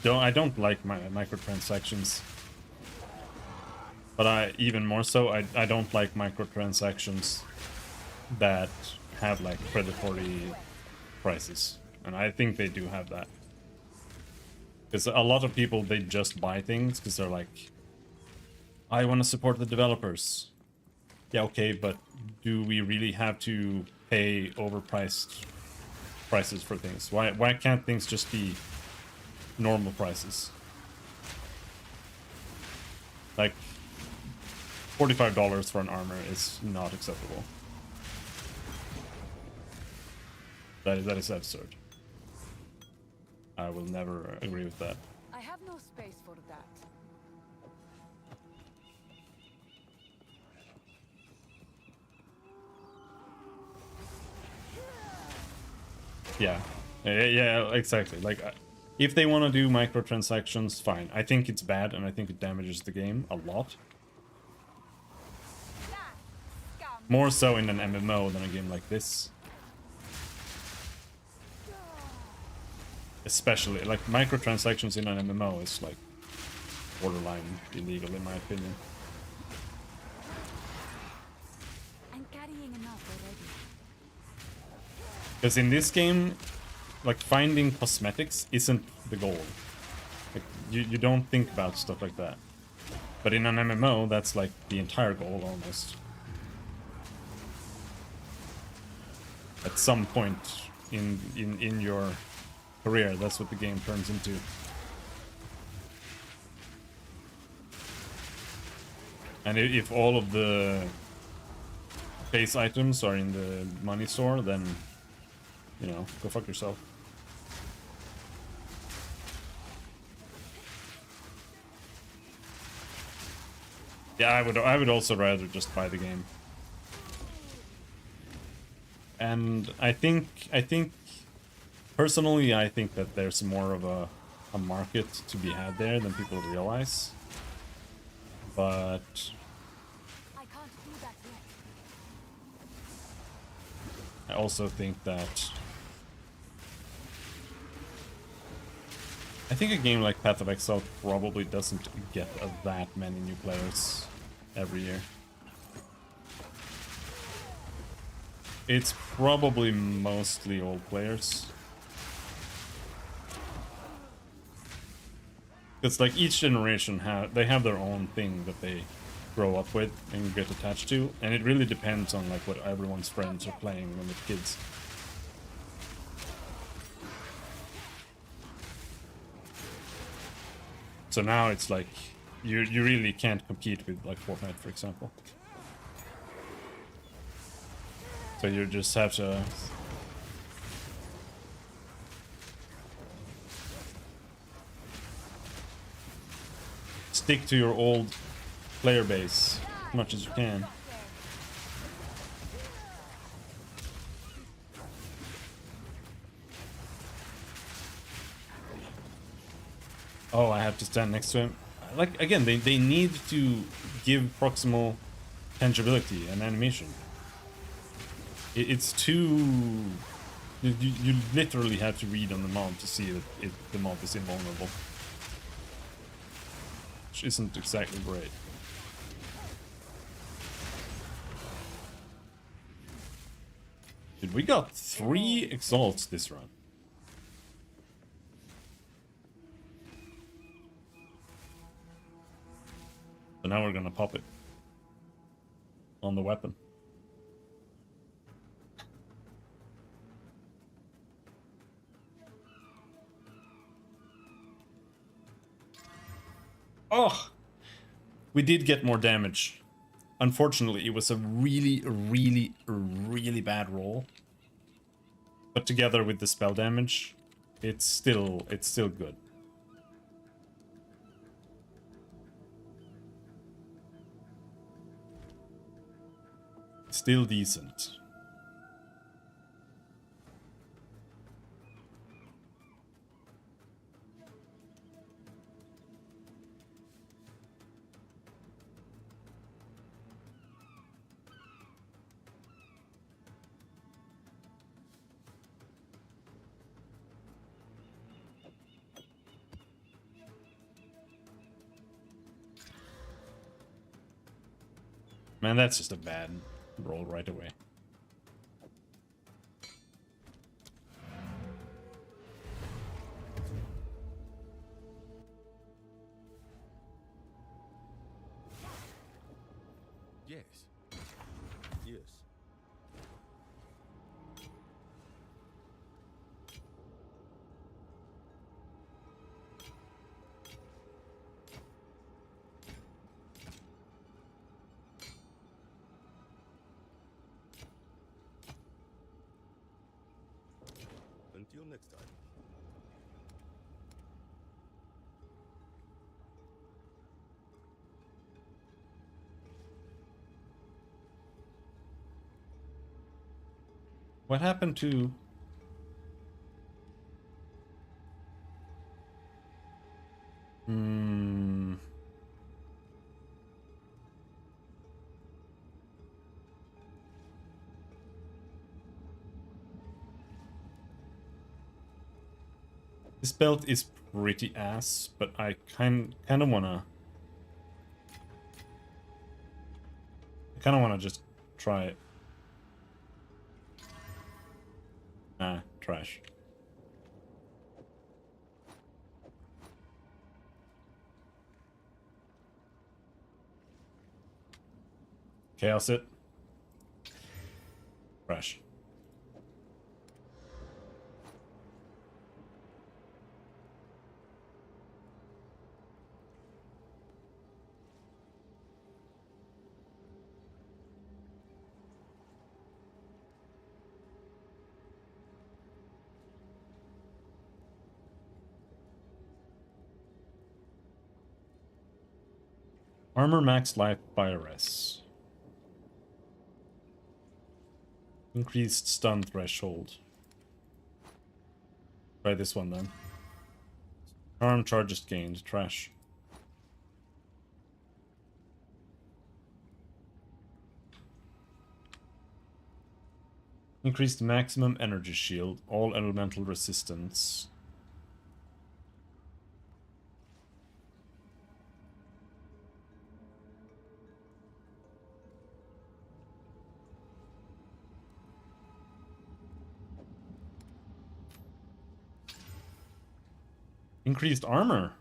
I don't like my microtransactions. But even more so, I don't like microtransactions that have like predatory prices. And I think they do have that. Because a lot of people, they just buy things because they're like, I want to support the developers. Yeah, okay, but do we really have to pay overpriced prices for things? Why can't things just be normal prices? Like, $45 for an armor is not acceptable. That is absurd. I will never agree with that. I have no space for that. Yeah, yeah, exactly. Like, if they want to do microtransactions, fine. I think it's bad, and I think it damages the game a lot. More so in an MMO than a game like this. Especially, like, microtransactions in an MMO is, like, borderline illegal, in my opinion. I'm carrying enough already. Because in this game, like, finding cosmetics isn't the goal. Like, you don't think about stuff like that. But in an MMO, that's, like, the entire goal, almost. At some point in your career, that's what the game turns into. And if all of the base items are in the money store, then, you know, go fuck yourself. Yeah, I would also rather just buy the game. And I think personally, I think that there's more of a market to be had there than people realize. But I can't do that yet. I also think that I think a game like Path of Exile probably doesn't get that many new players every year. It's probably mostly old players. It's like each generation have their own thing that they grow up with and get attached to, and it really depends on like what everyone's friends are playing when they're kids. So now it's like you really can't compete with like Fortnite, for example. So you just have to stick to your old player base as much as you can. Oh, I have to stand next to him. Like, again, they need to give proximal tangibility and animation. It's too... You literally have to read on the mob to see that the mob is invulnerable. Which isn't exactly great. Dude, we got 3 exalts this run. So now we're gonna pop it on the weapon. Oh! We did get more damage. Unfortunately, it was a really, really, really bad roll. But together with the spell damage, it's still good. Still decent. Man, that's just a bad roll right away. Yes. Yes. Until next time. What happened to... This belt is pretty ass, but I kind of wanna... I kind of wanna just try it. Nah, trash. Chaos it. Trash. Armor max life by RS. Increased stun threshold. Try this one then. Arm charges gained. Trash. Increased maximum energy shield. All elemental resistance. Increased armor.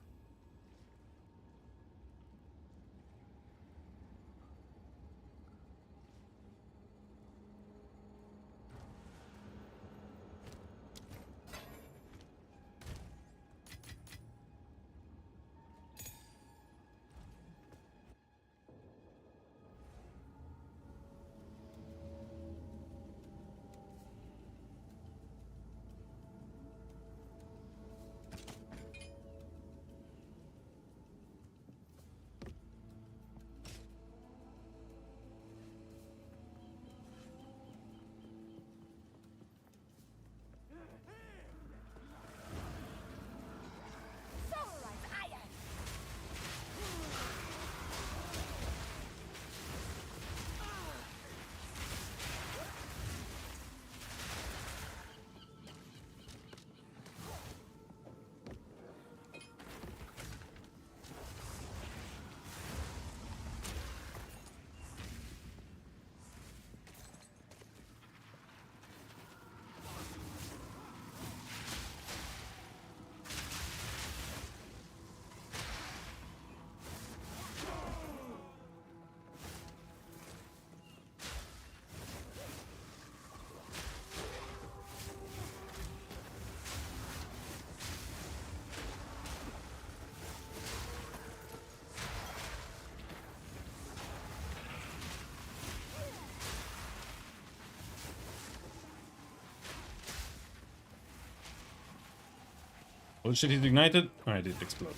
Oh shit, he's ignited. Alright, it exploded.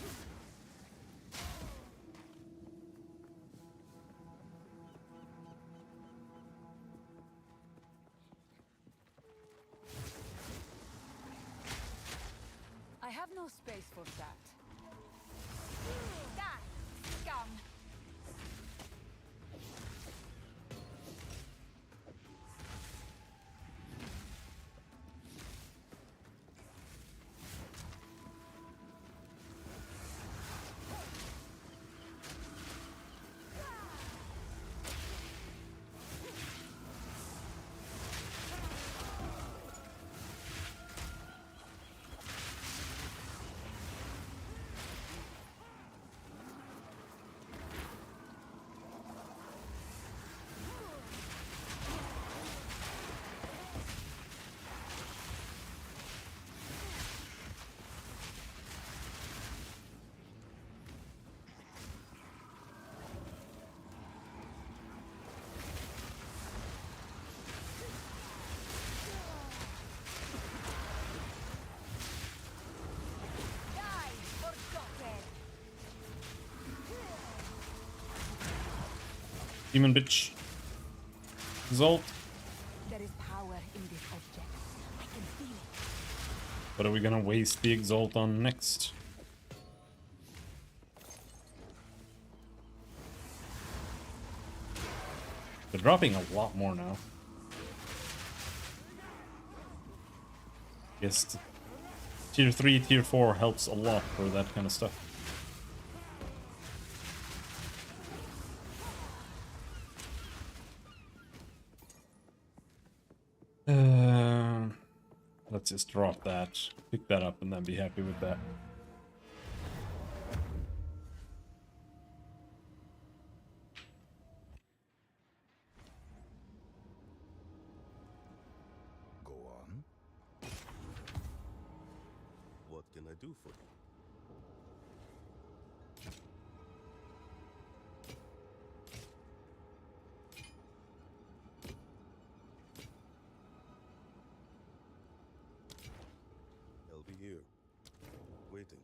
I have no space for that. Die, scum! Demon bitch. Exalt. There is power in this object. I can feel it. What are we gonna waste the Exalt on next? They're dropping a lot more now. Yes, tier 3, tier 4 helps a lot for that kind of stuff. Let's just drop that, pick that up, and then be happy with that. Go on. What can I do for you? I'll be here, waiting.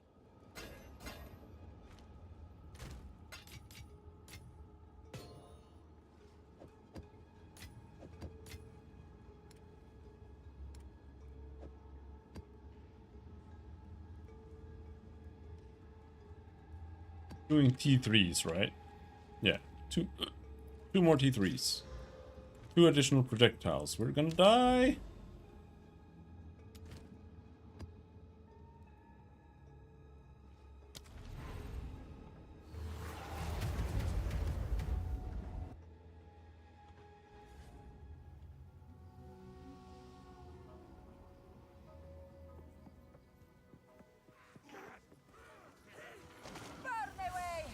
Doing T3s, right? Yeah, two more T3s. 2 additional projectiles. We're gonna die. Burn away!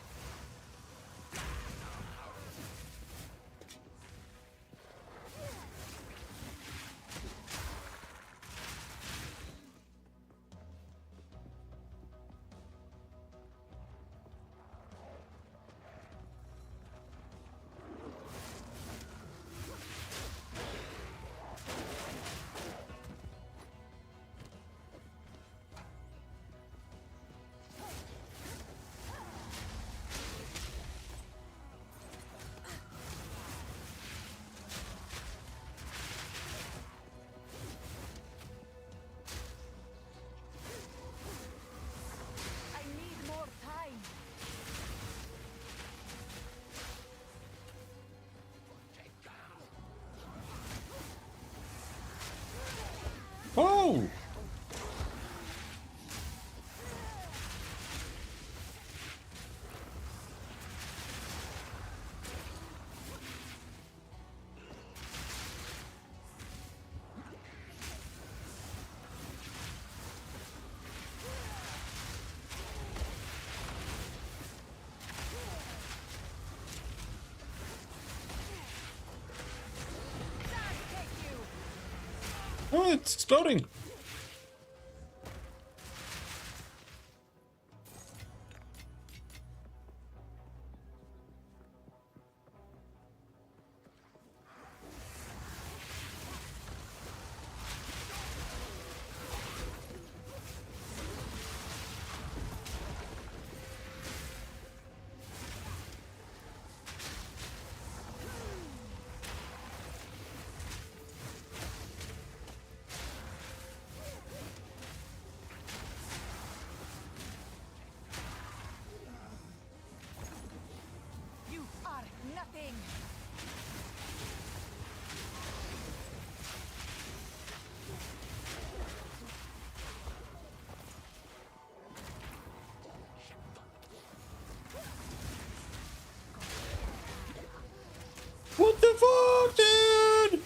I need more time. Oh! Oh, it's exploding! nothing. What the fuck, dude?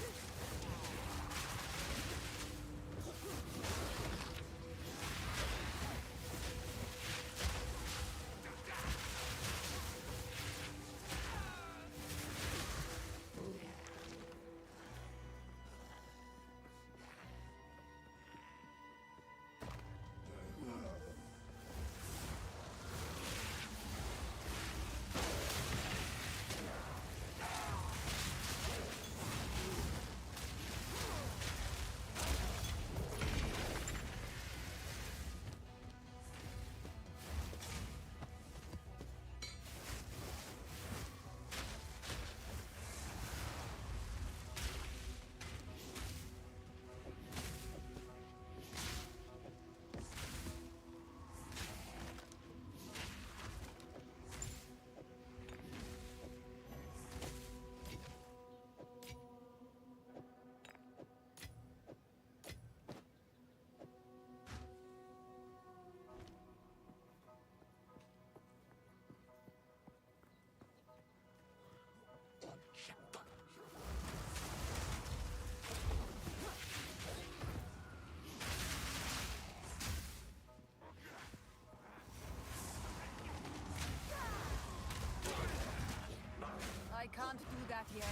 I can't do that yet.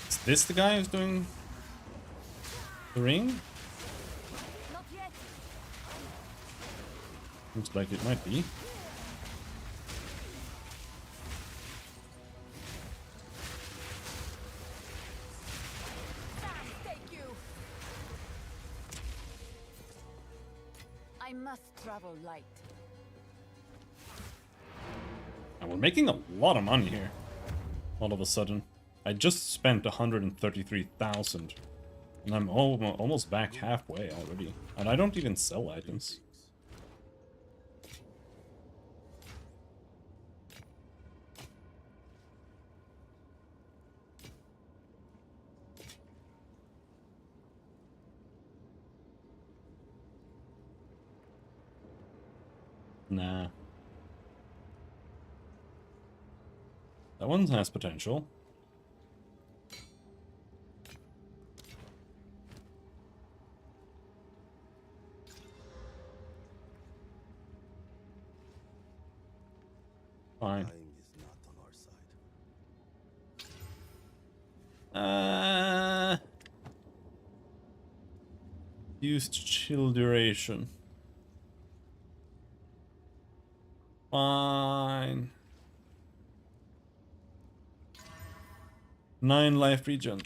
Is this the guy who's doing the ring? Not yet. Looks like it might be. Thank you. I must travel light. And we're making a lot of money here. All of a sudden. I just spent 133,000. And I'm almost back halfway already. And I don't even sell items. Nah. That one has potential. Fine. Time is not on our side. Used chill duration. Fine. 9 life regen.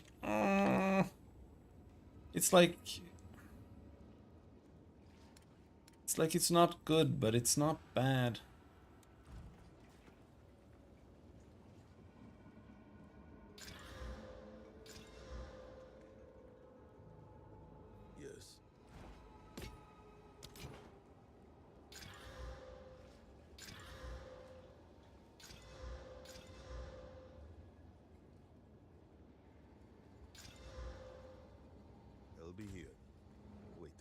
It's like it's not good, but it's not bad. Yes. I'll be here, waiting.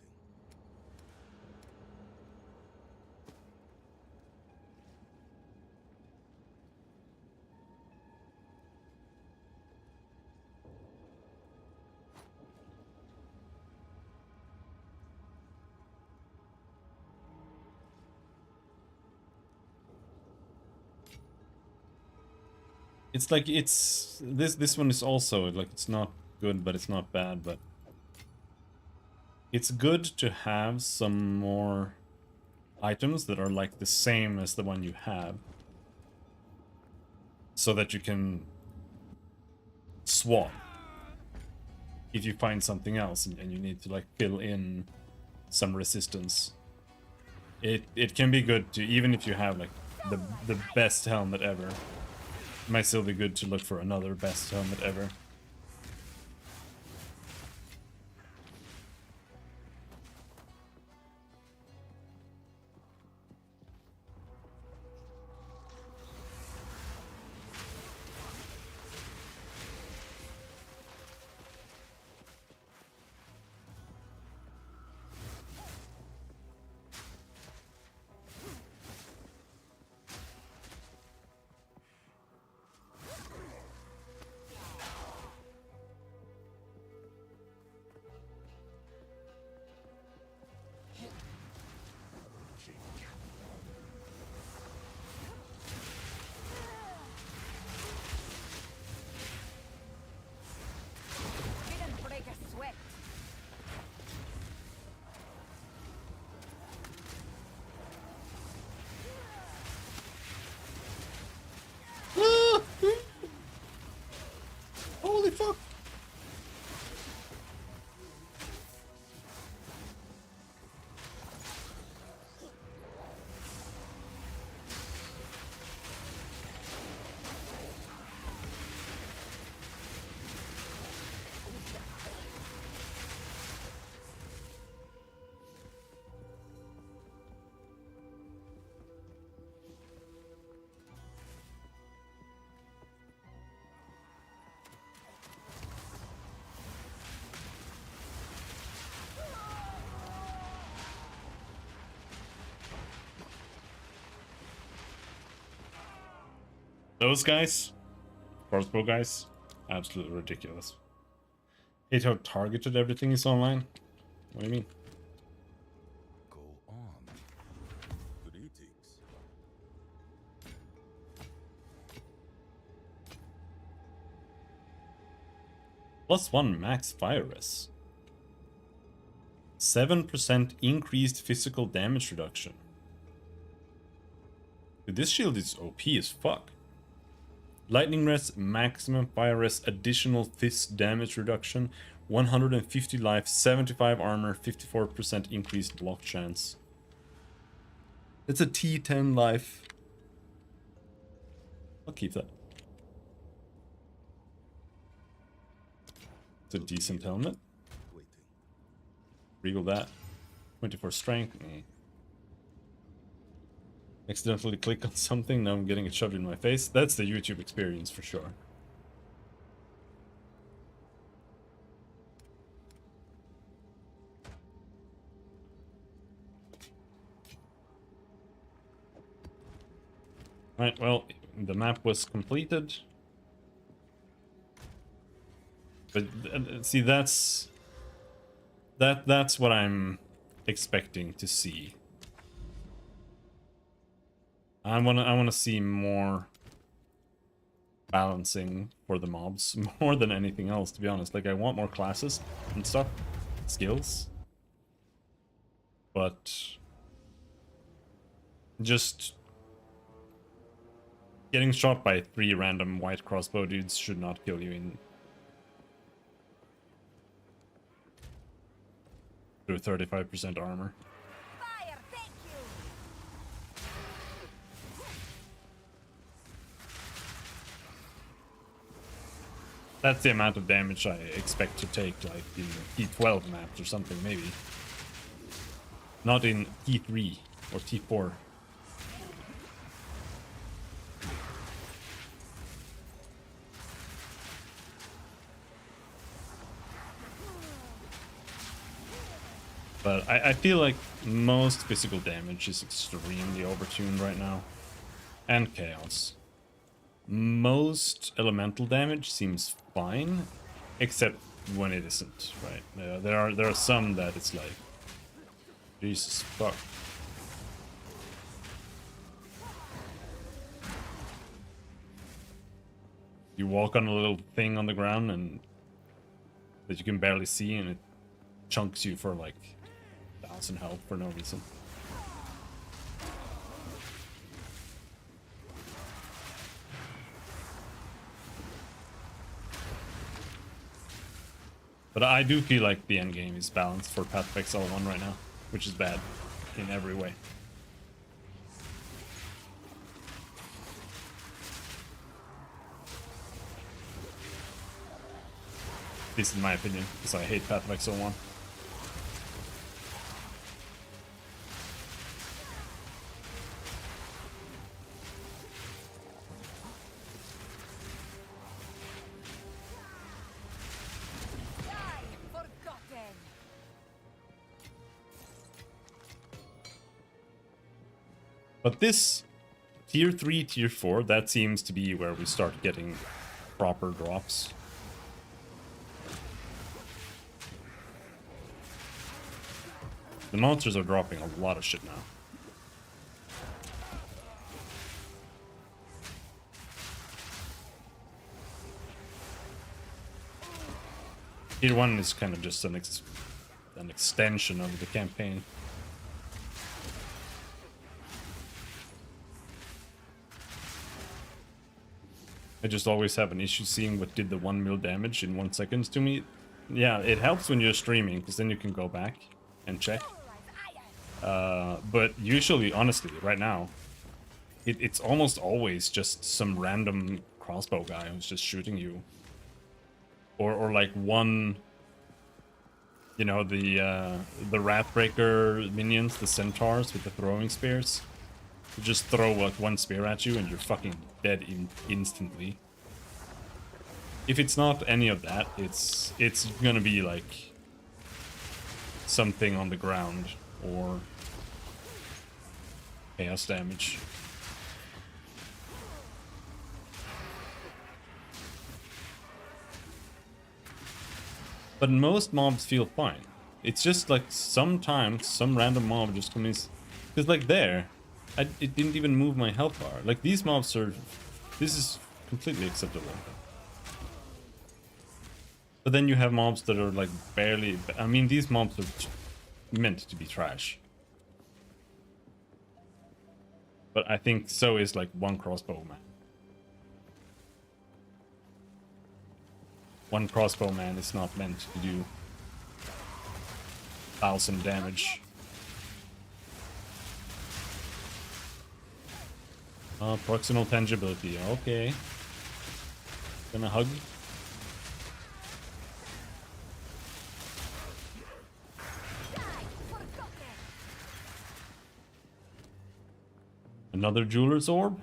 It's like this one is also like it's not good, but it's not bad, but it's good to have some more items that are like the same as the one you have, so that you can swap if you find something else and you need to like fill in some resistance. It can be good to, even if you have like the best helmet ever, it might still be good to look for another best helmet ever. Those guys, crossbow guys, absolutely ridiculous. Hate how targeted everything is online. What do you mean? Go on. Greetings. +1 max fire res. 7% increased physical damage reduction. Dude, this shield is OP as fuck. Lightning res, maximum fire res, additional fist damage reduction, 150 life, 75 armor, 54% increased block chance. It's a T10 life. I'll keep that. It's a decent helmet. Waiting. Regal that. 24 strength. Accidentally click on something, now I'm getting it shoved in my face. That's the YouTube experience for sure. Right, well, the map was completed. But see, that's what I'm expecting to see. I wanna see more balancing for the mobs more than anything else, to be honest. Like, I want more classes and stuff, skills, but just getting shot by 3 random white crossbow dudes should not kill you in through 35% armor. Fire, thank you. That's the amount of damage I expect to take, like, in T12 maps or something, maybe. Not in T3 or T4. But I feel like most physical damage is extremely overtuned right now. And chaos. Most elemental damage seems fine, except when it isn't, right? There are some that it's like, Jesus fuck. You walk on a little thing on the ground and that you can barely see, and it chunks you for like 1,000 health for no reason. But I do feel like the end game is balanced for Path of Exile 1 right now, which is bad in every way. This is my opinion, because I hate Path of Exile 1. Forgotten. But this tier 3, tier 4, that seems to be where we start getting proper drops. The monsters are dropping a lot of shit now. Tier 1 is kind of just an extension of the campaign. I just always have an issue seeing what did the 1 mil damage in 1 second to me. Yeah, it helps when you're streaming, because then you can go back and check. But usually, honestly, right now, it's almost always just some random crossbow guy who's just shooting you. Or like one, you know, the Wrathbreaker minions, the centaurs with the throwing spears. You just throw like 1 spear at you and you're fucking dead instantly. If it's not any of that, it's gonna be like something on the ground or chaos damage. But most mobs feel fine. It's just like sometimes some random mob just comes. Because like there, it didn't even move my health bar. Like these mobs are. This is completely acceptable. But then you have mobs that are like barely. I mean, these mobs are meant to be trash. But I think so is like one crossbow man. One crossbow man is not meant to do 1,000 damage. Proximal tangibility. Okay. Gonna hug. Another jeweler's orb.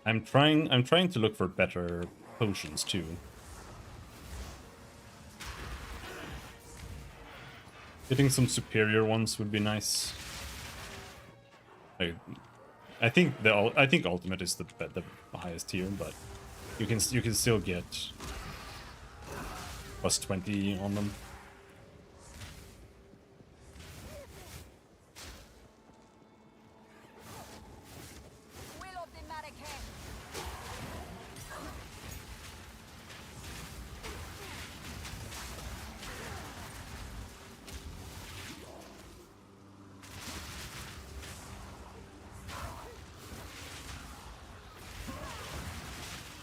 I'm trying to look for better potions too. Getting some superior ones would be nice. I think ultimate is the highest tier, but you can still get plus 20 on them.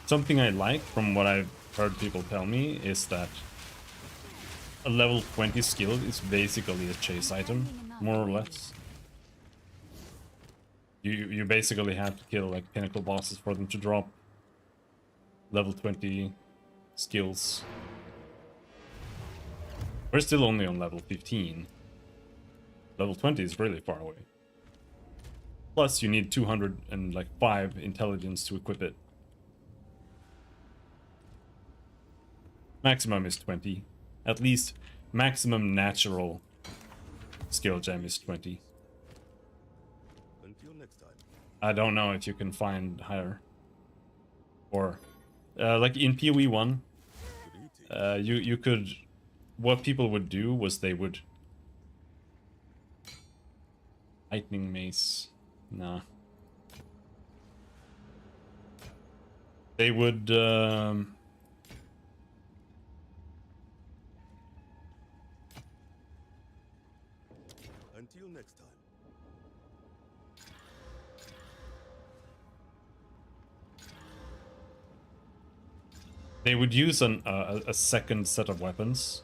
Something I like from what I've heard people tell me is that a level 20 skill is basically a chase item, more or less. You basically have to kill like pinnacle bosses for them to drop level 20 skills. We're still only on level 15. Level 20 is really far away. Plus you need 205 intelligence to equip it. Maximum is 20. At least maximum natural skill gem is 20. Until next time. I don't know if you can find higher. Or like in PoE 1, you could, what people would do was they would lightning mace. Nah. They would Until next time. they would use a second set of weapons.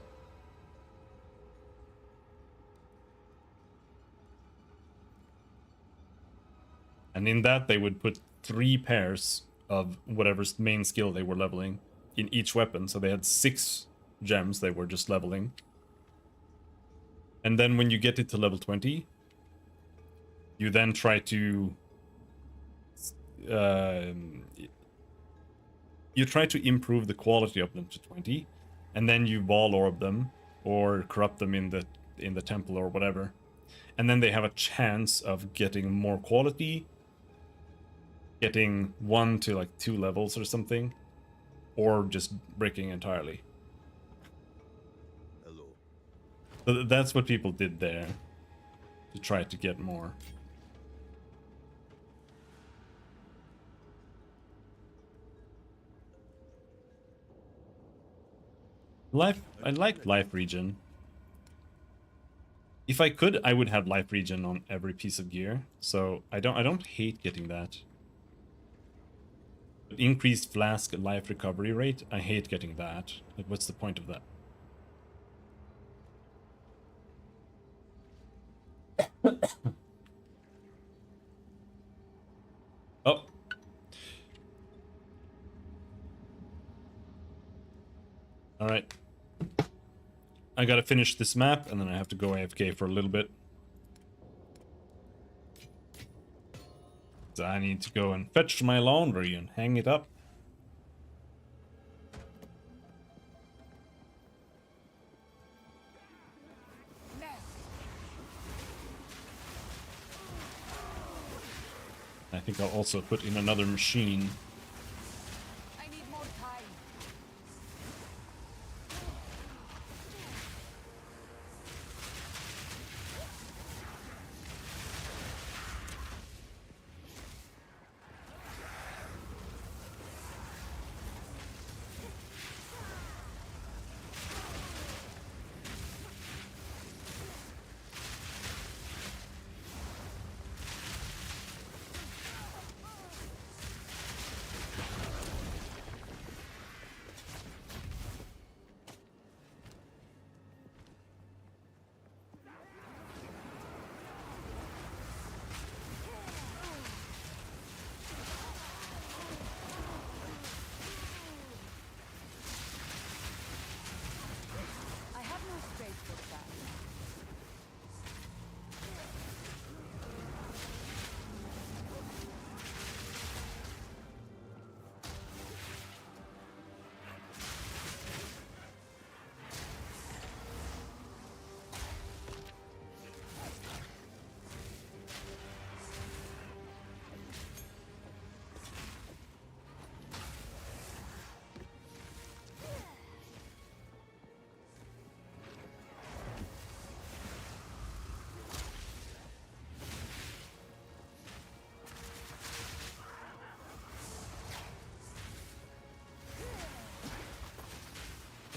And in that they would put 3 pairs of whatever's main skill they were leveling in each weapon. So they had 6 gems they were just leveling. And then when you get it to level 20, you then try to improve the quality of them to 20, and then you wall orb them or corrupt them in the temple or whatever. And then they have a chance of getting more quality, getting 1 to like 2 levels or something, or just breaking entirely. Hello. So that's what people did there to try to get more. I like life regen. If I could, I would have life regen on every piece of gear. So I don't hate getting that. But increased flask life recovery rate, I hate getting that. Like, what's the point of that? Oh. All right. I gotta finish this map, and then I have to go AFK for a little bit. So I need to go and fetch my laundry and hang it up. I think I'll also put in another machine. I need more time. I have no space for that.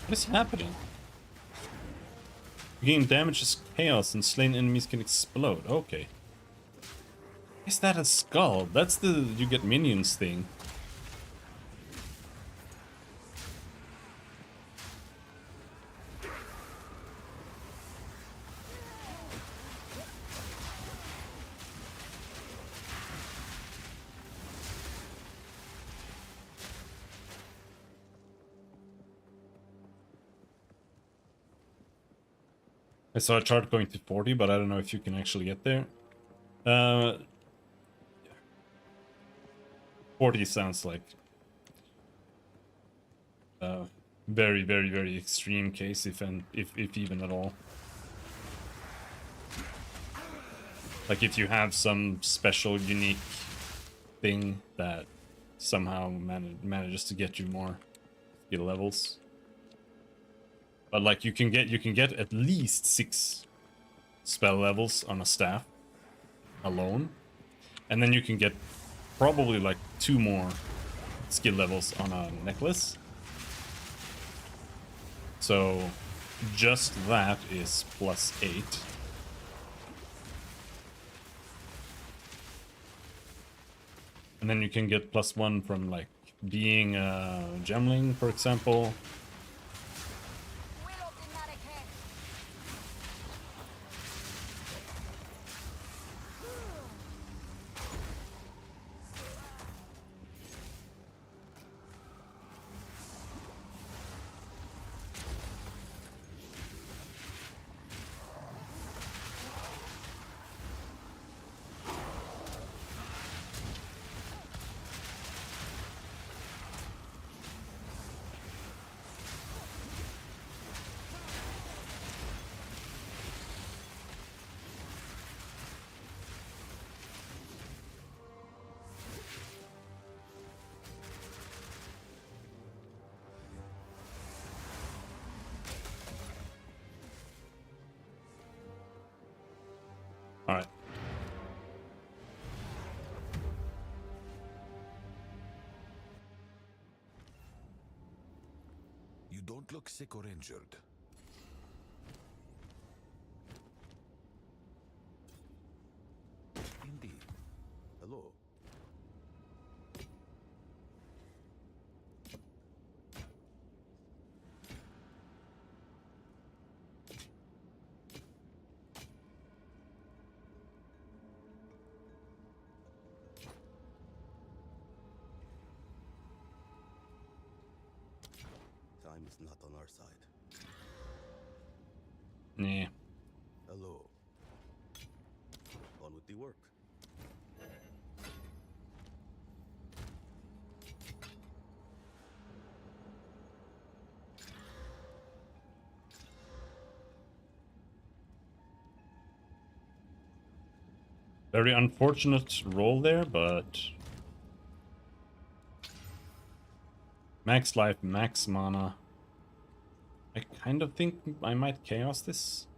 What is happening? You gain damage as chaos and slain enemies can explode. Okay. Is that a skull? That's the you get minions thing. I saw a chart going to 40, but I don't know if you can actually get there. 40 sounds like very, very, very extreme case, if even at all. Like if you have some special, unique thing that somehow manages to get you more skill levels. But like you can get at least 6 spell levels on a staff alone, and then you can get probably like 2 more skill levels on a necklace. So just that is +8. And then you can get +1 from like being a gemling, for example. All right. You don't look sick or injured. Indeed. Hello. Time is not on our side. Nah. Hello. On with the work. Very unfortunate roll there, but max life, max mana. I kind of think I might chaos this.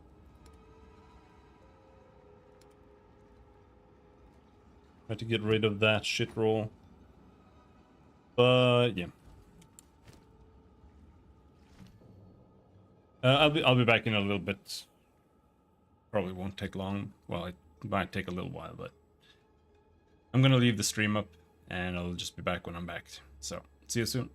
Try to get rid of that shit roll. But yeah. I'll be back in a little bit. Probably won't take long. Well, it might take a little while, but I'm gonna leave the stream up and I'll just be back when I'm back. So, see you soon.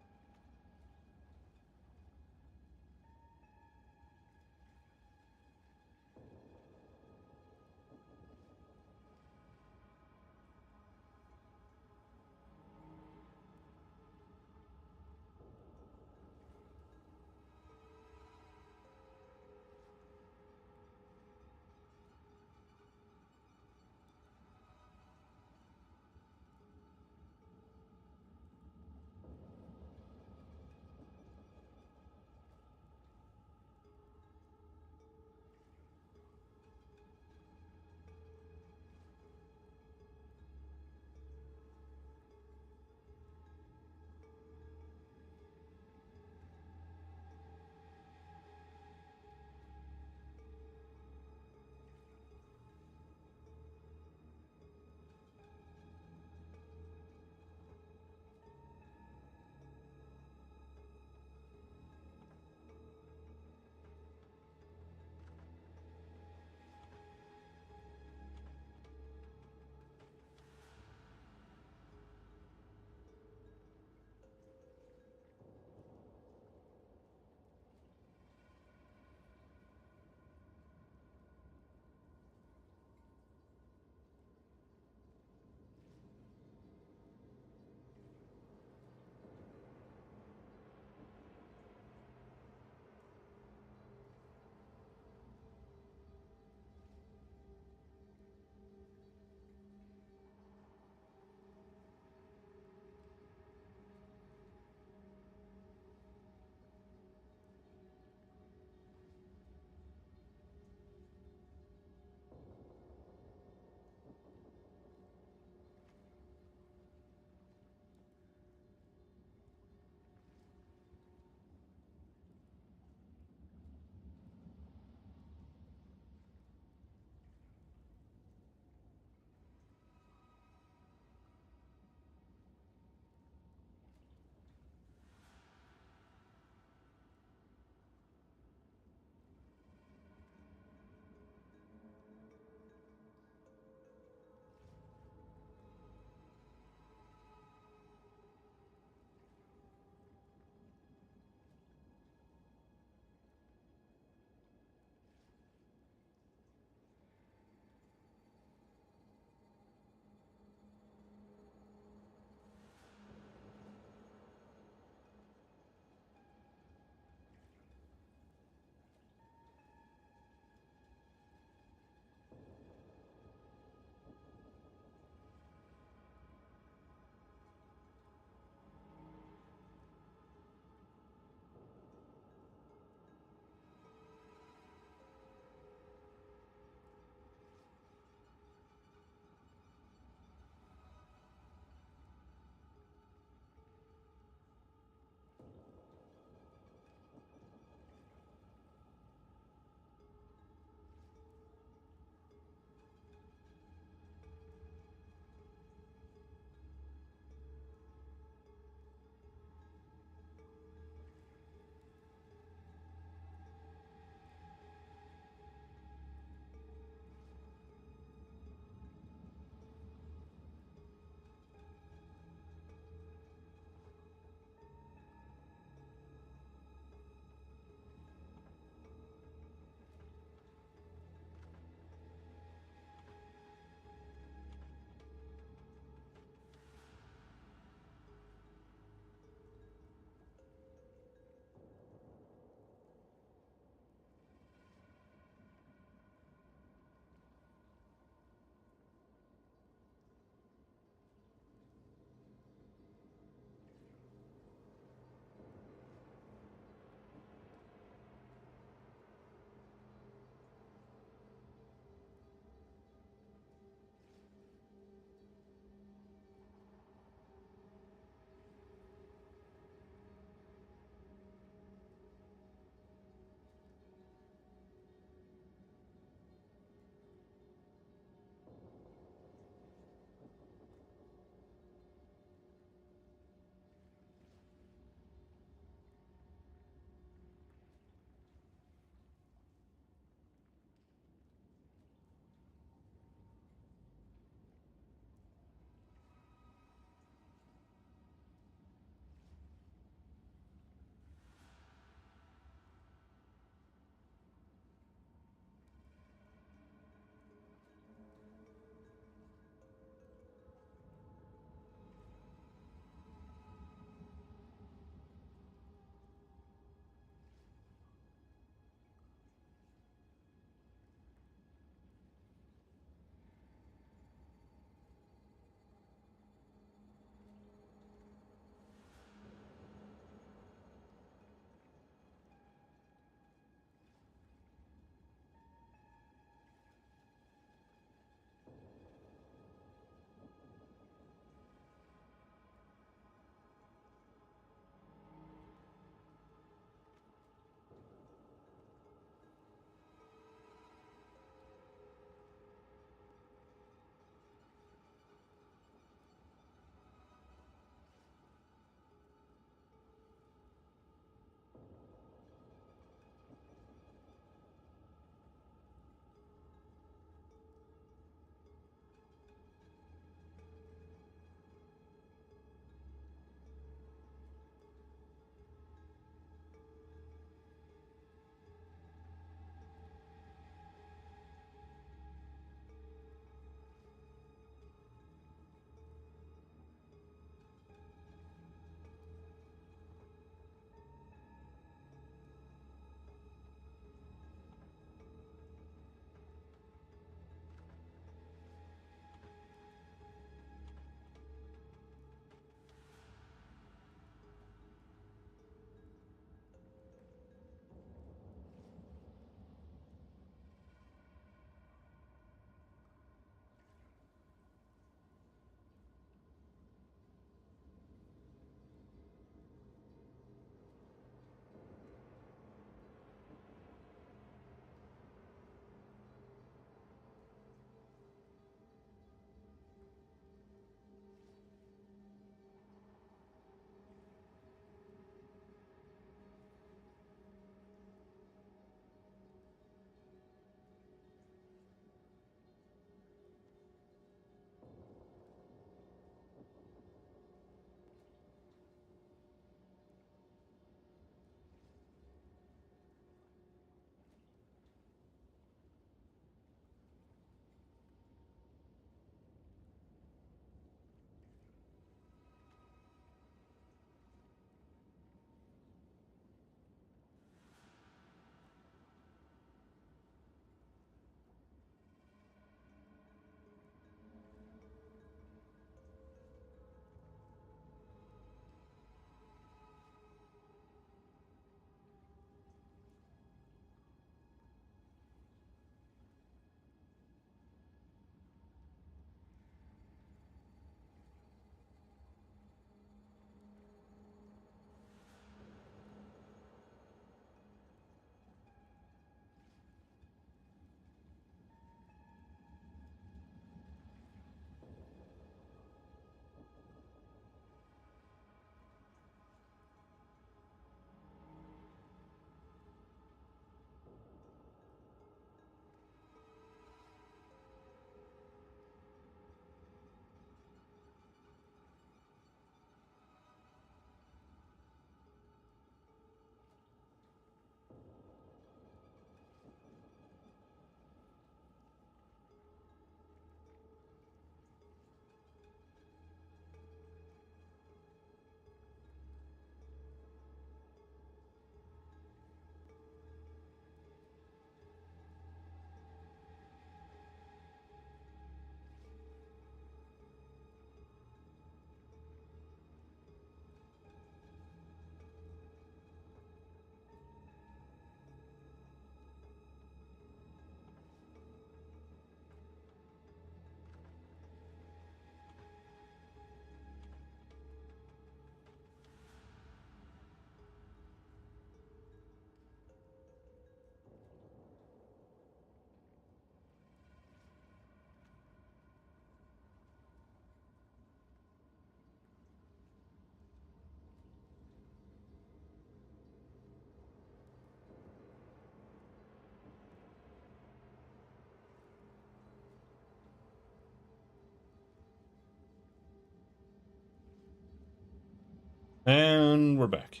And we're back.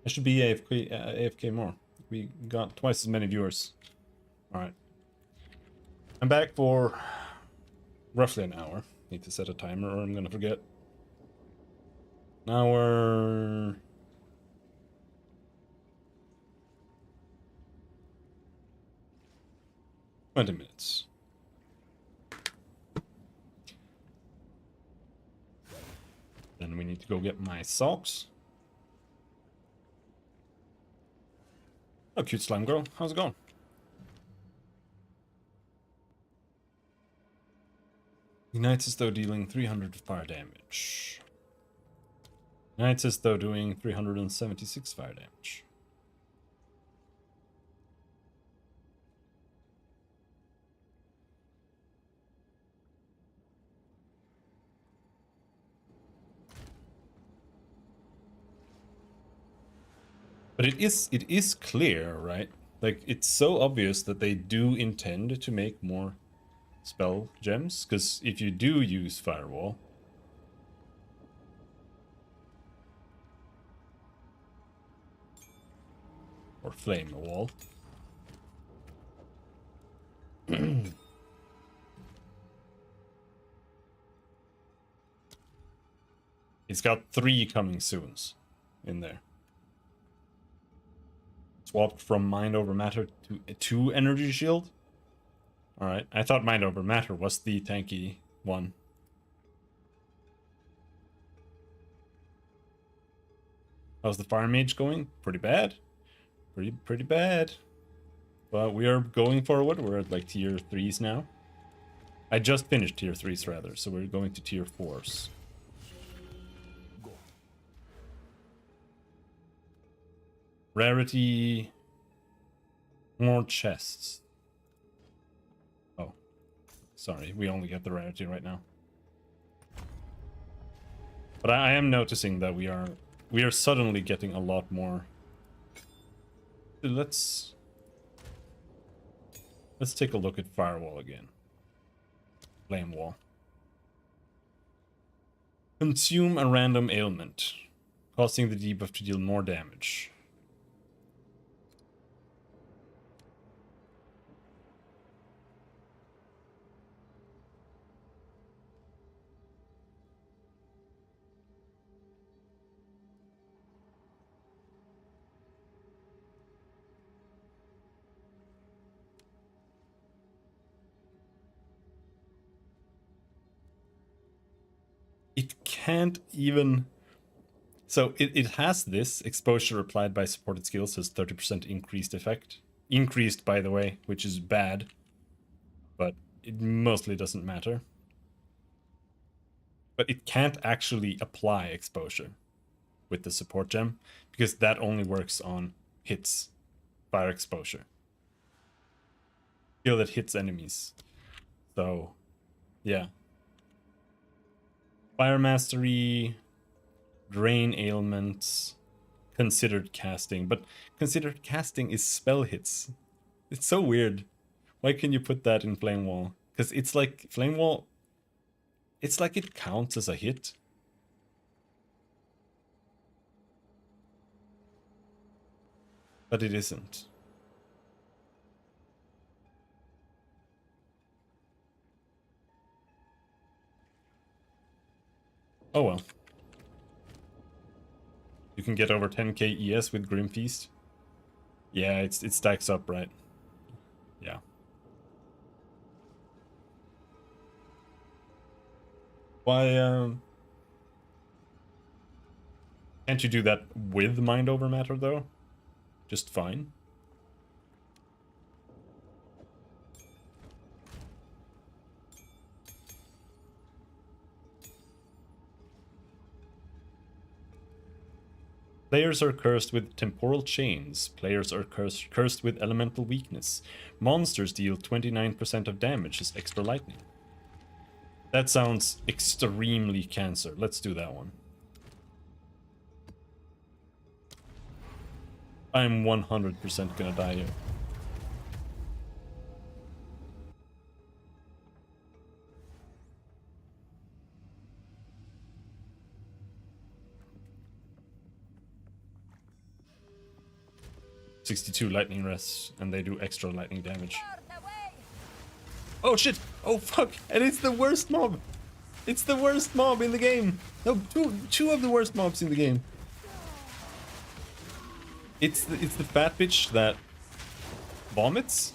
I should be AFK more. We got twice as many viewers. Alright. I'm back for roughly an hour. Need to set a timer or I'm gonna forget. An hour. $20. Then we need to go get my socks. Oh, cute slime girl. How's it going? Ignites as though dealing 300 fire damage. Ignites as though doing 376 fire damage. But it is clear, right? Like, it's so obvious that they do intend to make more spell gems, because if you do use Firewall, or Flame Wall, it's got 3 coming soons in there. Swapped from Mind Over Matter to 2 Energy Shield. Alright, I thought Mind Over Matter was the tanky one. How's the Fire Mage going? Pretty bad. Pretty bad. But we are going forward. We're at like tier 3s now. I just finished tier 3s rather, so we're going to tier 4s. Rarity. More chests. Oh. Sorry, we only get the rarity right now. But I am noticing that we are suddenly getting a lot more. Let's take a look at Firewall again. Flame Wall. Consume a random ailment, causing the debuff to deal more damage. It can't even... So it has this. Exposure applied by supported skills has 30% increased effect. Increased, by the way, which is bad. But it mostly doesn't matter. But it can't actually apply exposure with the support gem, because that only works on hits, fire exposure. Skill that hits enemies. So, yeah. Fire Mastery, Drain Ailments, Considered Casting. But Considered Casting is spell hits. It's so weird. Why can you put that in Flame Wall? Because it's like, Flame Wall, it's like it counts as a hit. But it isn't. Oh well. You can get over 10k ES with Grim Feast. Yeah, it stacks up, right? Yeah. Why, can't you do that with Mind Over Matter, though? Just fine. Players are cursed with temporal chains. Players are cursed with elemental weakness. Monsters deal 29% of damage as extra lightning. That sounds extremely cancer. Let's do that one. I'm 100% gonna die here. 62 lightning rests, and they do extra lightning damage. Burn away! Oh shit! Oh fuck! And it's the worst mob! It's the worst mob in the game! No, two of the worst mobs in the game. It's the fat bitch that vomits.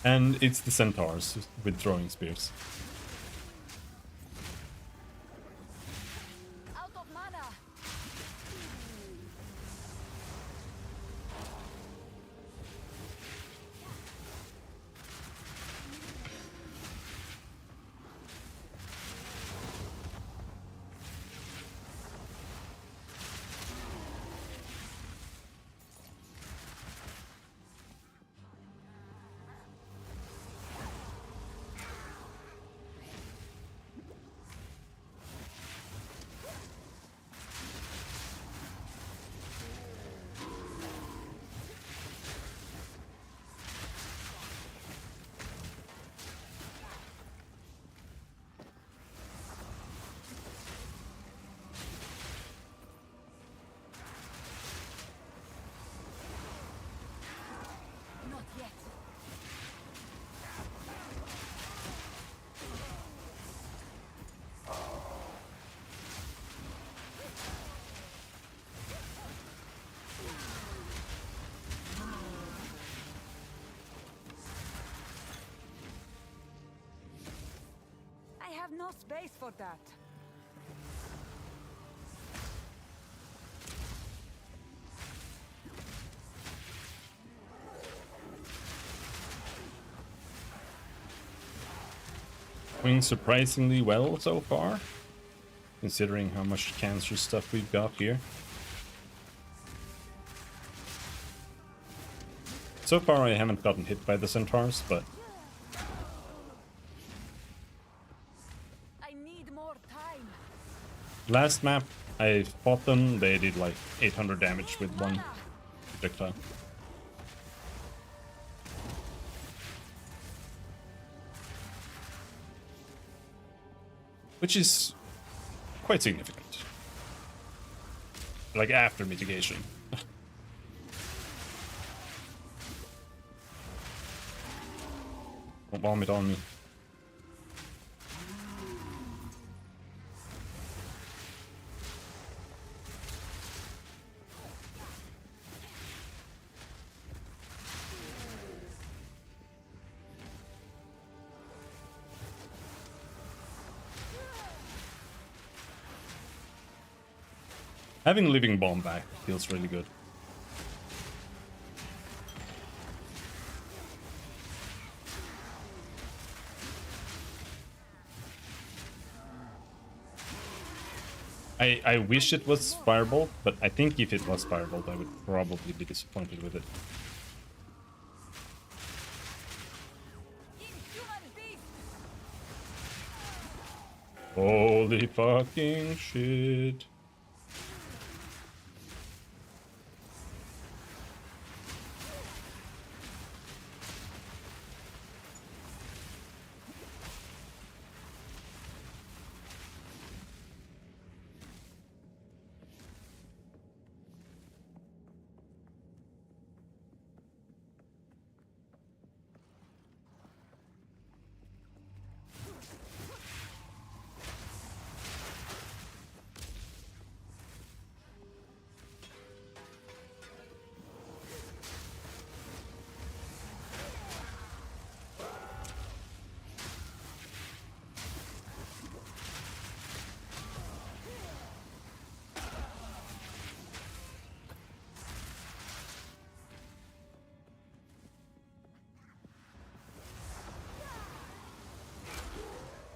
And it's the centaurs with throwing spears. Out of mana! Not yet. I have no space for that. Doing surprisingly well so far, considering how much cancer stuff we've got here. So far I haven't gotten hit by the centaurs, but I need more time. last map I fought them, they did like 800 damage with one projectile. Which is quite significant. Like after mitigation. Don't vomit on me. Having Living Bomb back feels really good. I wish it was Firebolt, but I think if it was Firebolt, I would probably be disappointed with it. Inhuman beast! Holy fucking shit.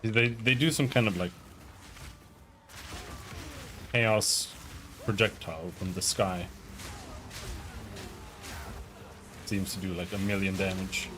They do some kind of like chaos projectile from the sky. Seems to do like 1,000,000 damage.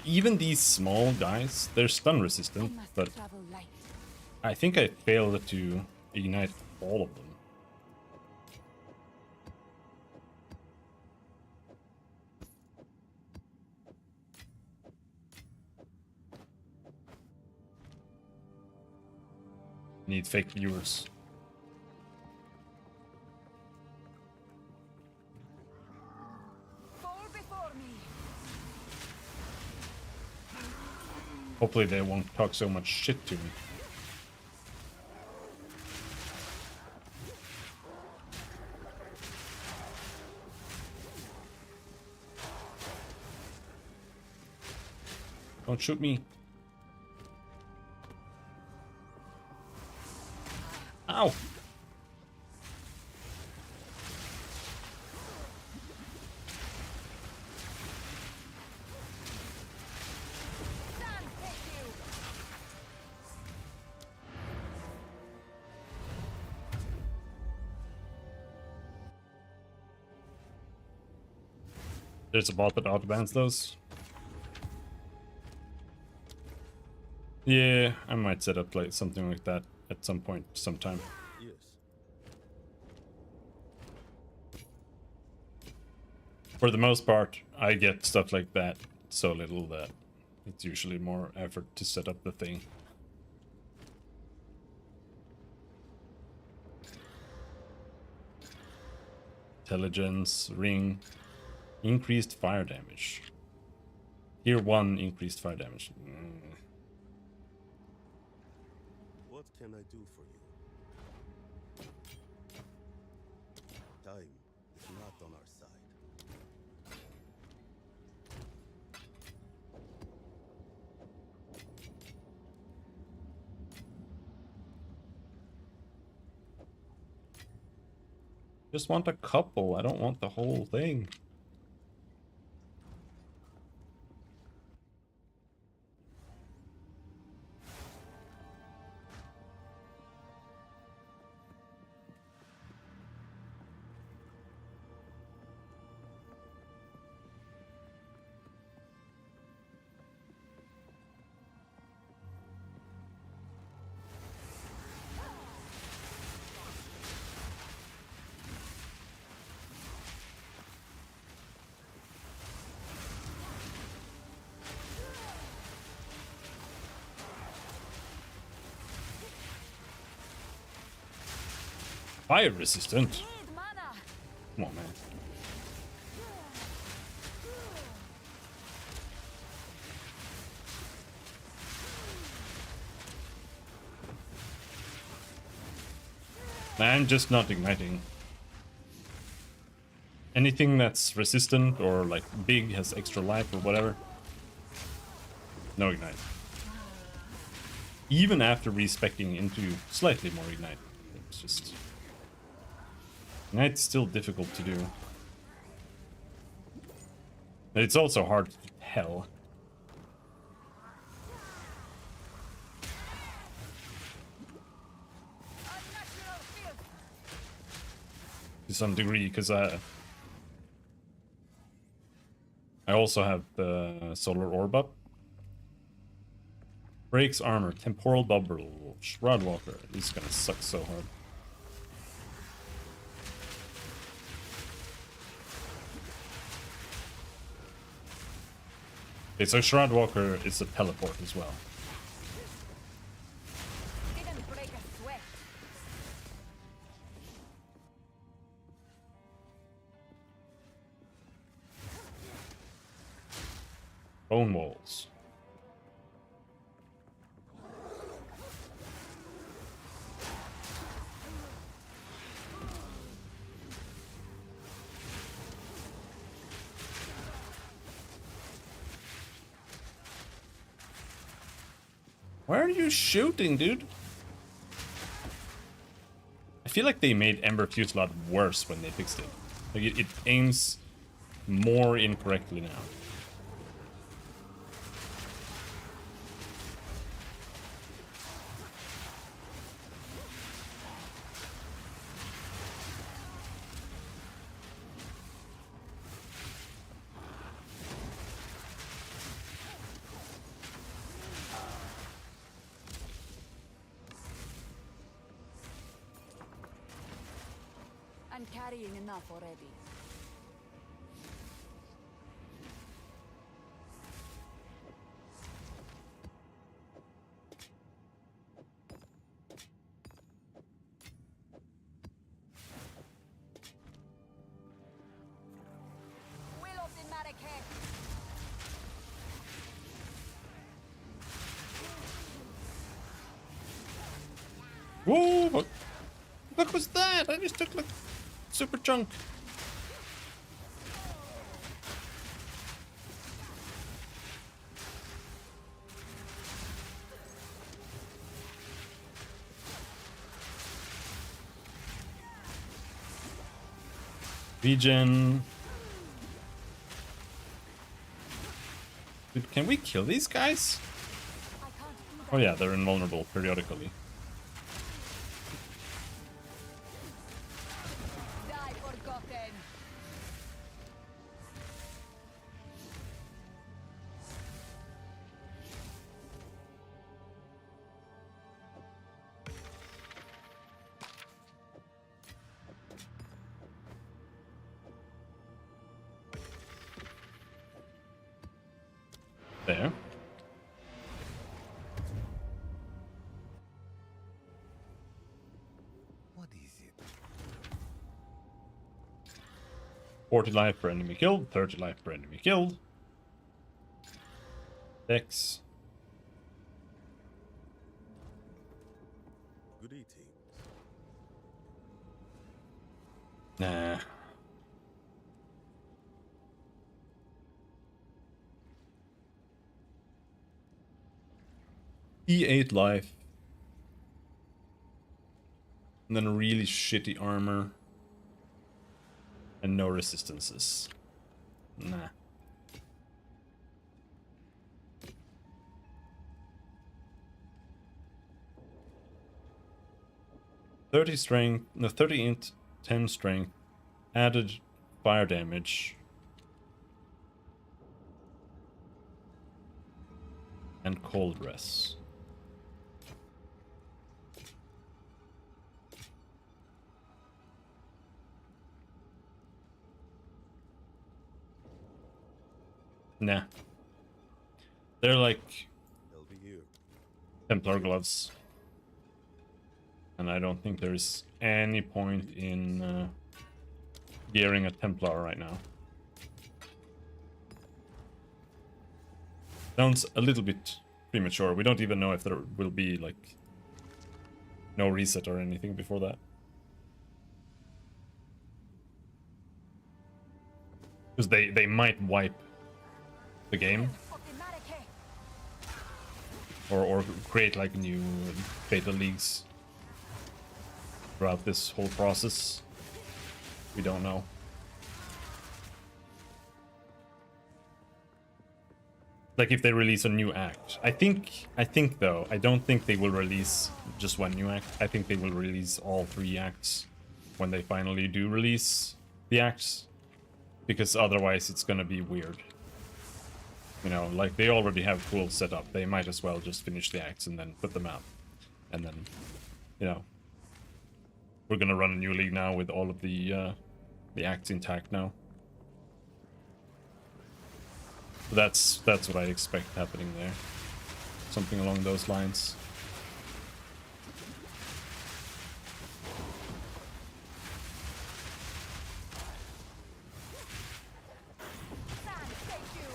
Even these small guys, they're stun resistant, I must but travel light. I think I failed to ignite all of them. Need fake viewers. Fall before me. Hopefully they won't talk so much shit to me. Don't shoot me. Ow! Stand, take you. There's a bot that autobans those. Yeah, I might set up like something like that at some point, sometime. Yes. For the most part, I get stuff like that so little that it's usually more effort to set up the thing. Intelligence, ring, increased fire damage. Tier 1 increased fire damage. What can I do for you? Time is not on our side. Just want a couple. I don't want the whole thing. Fire resistant? Need mana. Come on, man. I'm just not igniting. Anything that's resistant or like big has extra life or whatever. No ignite. Even after respecing into slightly more ignite. It's just... Ignite's still difficult to do. It's also hard to tell. Unnatural field. To some degree, because I also have the solar orb up. Breaks armor, temporal bubble, Shroud Walker. This is gonna suck so hard. Okay, so Shroud Walker is a teleport as well. Didn't break a sweat. Bone walls. Why are you shooting, dude? I feel like they made Ember Fuse a lot worse when they fixed it. Like it aims more incorrectly now. I'm carrying enough already. Willows in Marrakech. Whoa! What was that? I just took like super chunk. Regen. Dude, can we kill these guys? I can't do that. Oh yeah, they're invulnerable periodically. Die forgotten. There. What is it? 40 life per enemy killed, 30 life per enemy killed. Dex. Greetings. Nah. E8 life. And then really shitty armor. And no resistances. Nah. .30 strength, no 30 int, 10 strength, added fire damage. And cold res. Nah. They're like I'll be here. Templar gloves. And I don't think there's any point in gearing a Templar right now. Sounds a little bit premature. We don't even know if there will be, like, no reset or anything before that. Because they might wipe the game. Of the Marrakech. Or create, like, new Fatal Leagues throughout this whole process. We don't know. Like if they release a new act. I think though, I don't think they will release just one new act. I think they will release all 3 acts when they finally do release the acts. Because otherwise it's gonna be weird. You know, like they already have tools set up. They might as well just finish the acts and then put them out. And then, you know, we're gonna run a new league now with all of the acts intact now. So that's what I expect happening there. Something along those lines. Sand, thank you.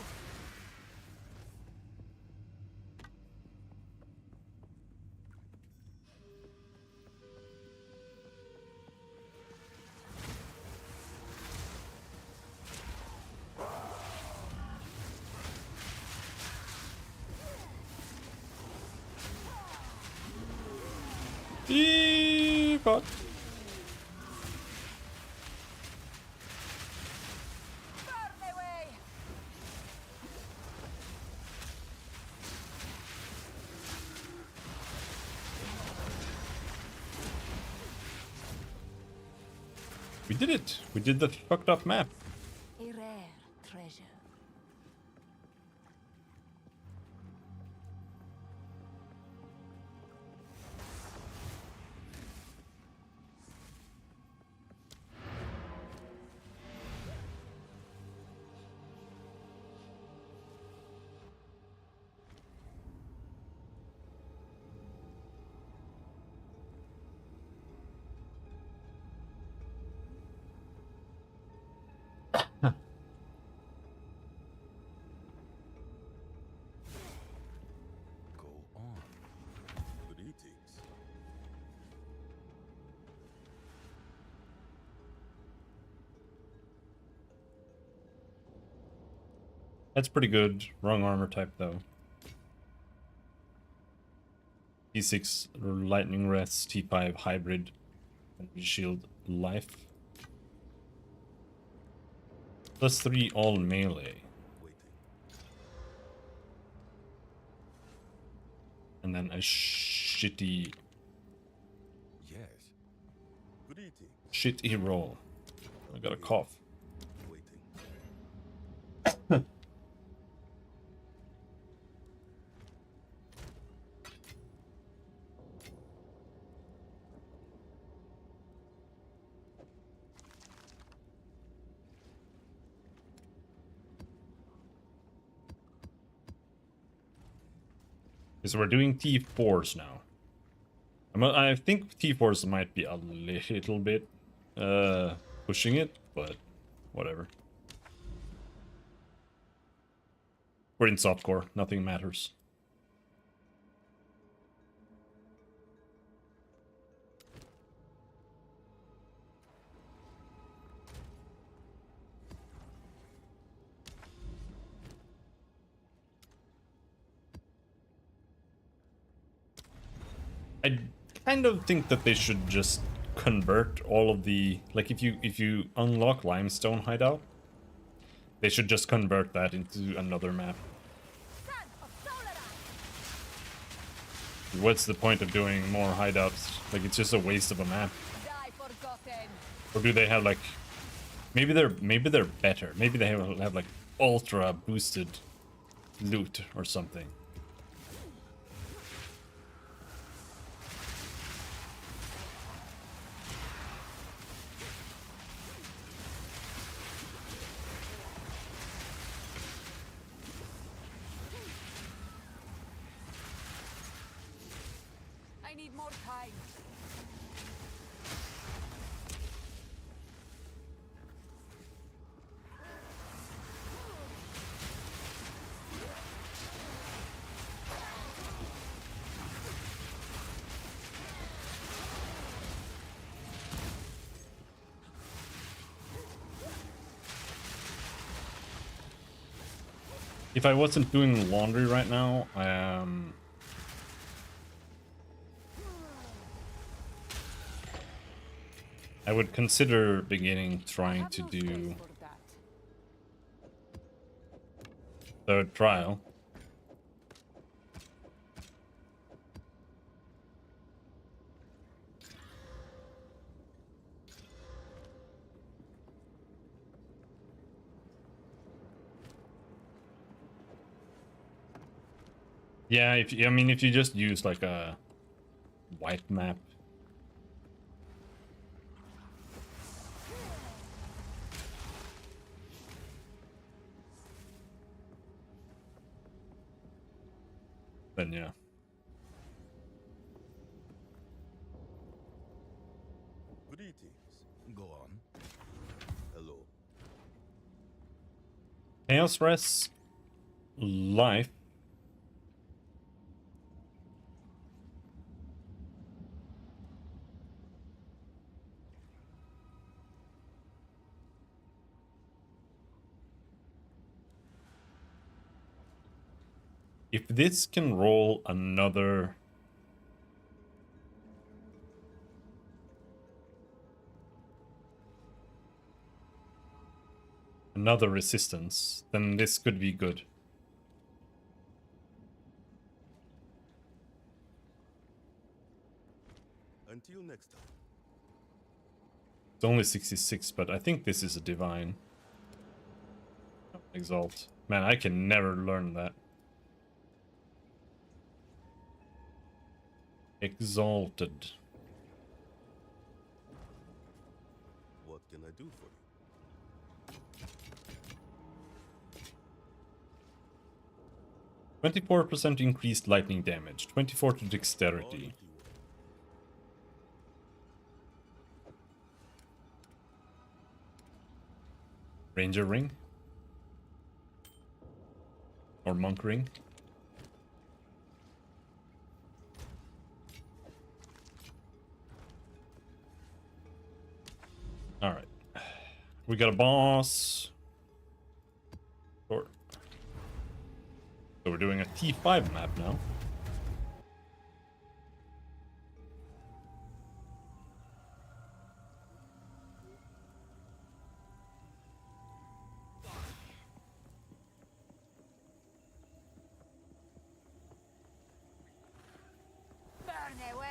Fuck. Burn away. We did it. We did the fucked up map. A rare treasure. That's pretty good. Wrong armor type though. T6 lightning rest, T5 hybrid, energy shield life. +3 all melee. Waiting. And then a shitty Yes. Greeting. roll. I got a cough. Waiting. So we're doing T4s now. I think T4s might be a little bit pushing it, but whatever. We're in softcore, nothing matters. I kind of think that they should just convert all of the, like, if you unlock limestone hideout, they should just convert that into another map. Son of Solara! What's the point of doing more hideouts? Like, it's just a waste of a map. Die forgotten. Or do they have like, maybe they're better. Maybe they have like ultra boosted loot or something. I need more time. If I wasn't doing laundry right now, I would consider trying to do third trial. Yeah, if you just use like a white map. Then yeah. Greetings. Go on. Hello. Chaos Rest life. If this can roll another resistance, then this could be good. Until next time. It's only 66, but I think this is a divine. Exalt. Man, I can never learn that. Exalted. What can I do for you? 24% increased lightning damage, 24 to dexterity. Ranger ring? Or monk ring? Alright. We got a boss. Or So we're doing a T5 map now. Burn away.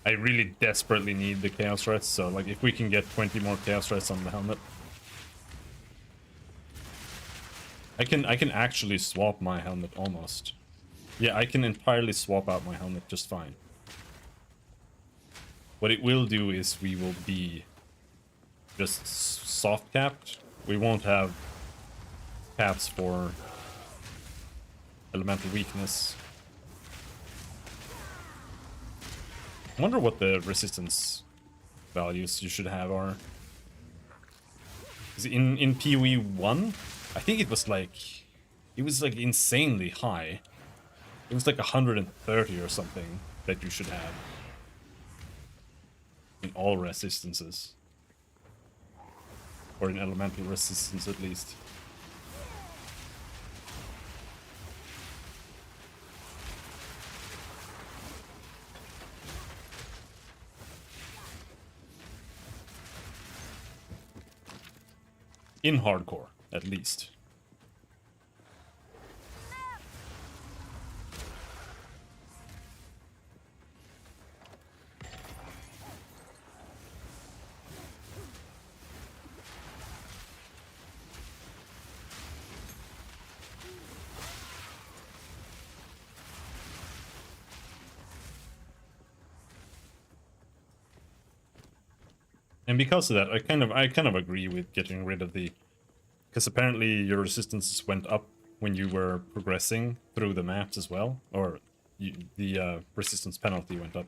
I really desperately need the Chaos Rest, so like if we can get 20 more Chaos Rests on the helmet. I can actually swap my helmet almost. Yeah, I can entirely swap out my helmet just fine. What it will do is we will be just soft capped. We won't have caps for elemental weakness. I wonder what the resistance values you should have are. Is in PoE 1, I think it was like insanely high. It was like 130 or something that you should have in all resistances, or in elemental resistance at least. In hardcore, at least. And because of that, I kind of agree with getting rid of the, because apparently your resistances went up when you were progressing through the maps as well, or the resistance penalty went up.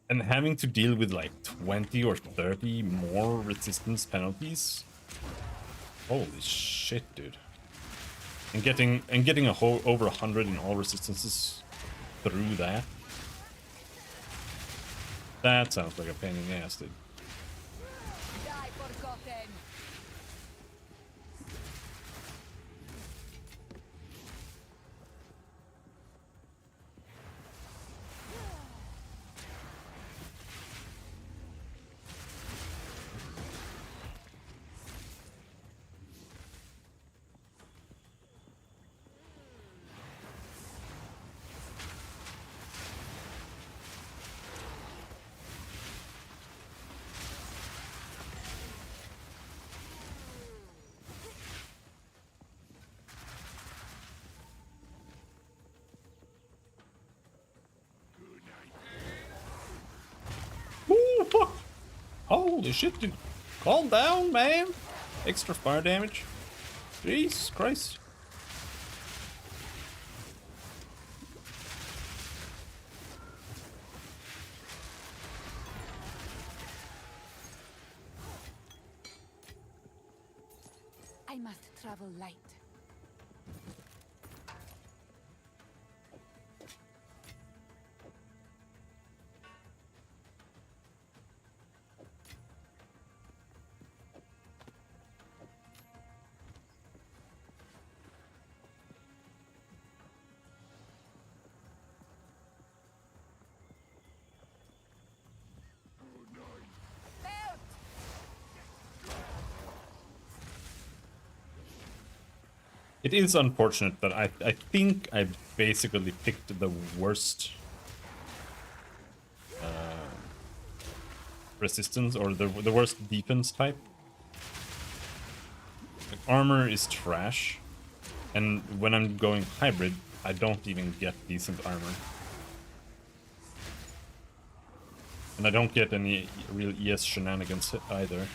And having to deal with like 20 or 30 more resistance penalties, holy shit, dude! And getting a whole over 100 in all resistances through that. That sounds like a pain in the ass, dude. Die forgotten. Ooh, fuck! Holy shit, dude! Calm down, man! Extra fire damage. Jesus Christ. I must travel light. It is unfortunate that I think I basically picked the worst resistance, or the worst defense type. Like, armor is trash, and when I'm going hybrid, I don't even get decent armor. And I don't get any real ES shenanigans either.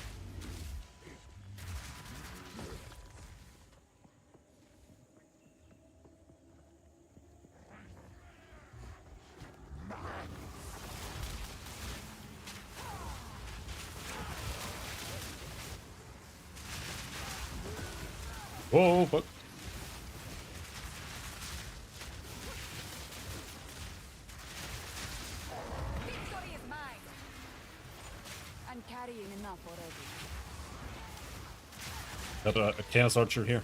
Whoa, fuck. Victory is mine. I'm carrying enough already. Got a Chaos Archer here.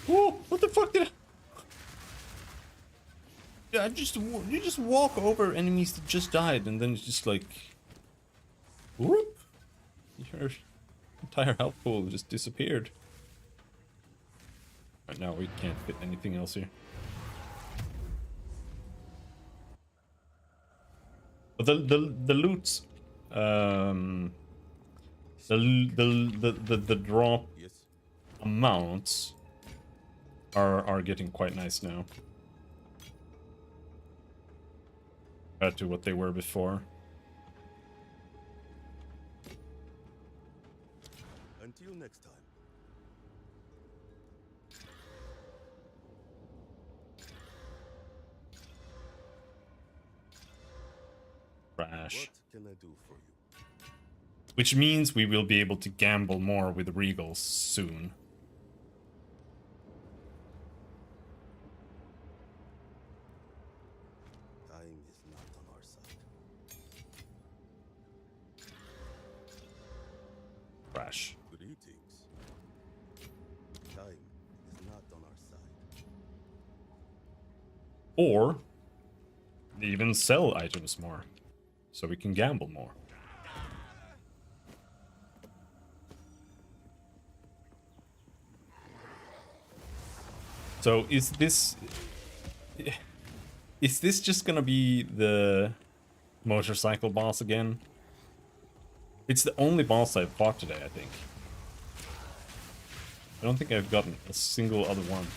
Whoa! What the fuck did I... Yeah, you just walk over enemies that just died, and then it's just like... Whoop! Your entire health pool just disappeared. Right now we can't fit anything else here. But the loot, the drop Yes. amounts are getting quite nice now compared to what they were before. Until next time. Crash. What can I do for you? Which means we will be able to gamble more with Regals soon. Time is not on our side. Crash. Greetings. Time is not on our side. Or even sell items more, so we can gamble more. So is this just gonna be the motorcycle boss again? It's the only boss I've fought today, I think. I don't think I've gotten a single other one.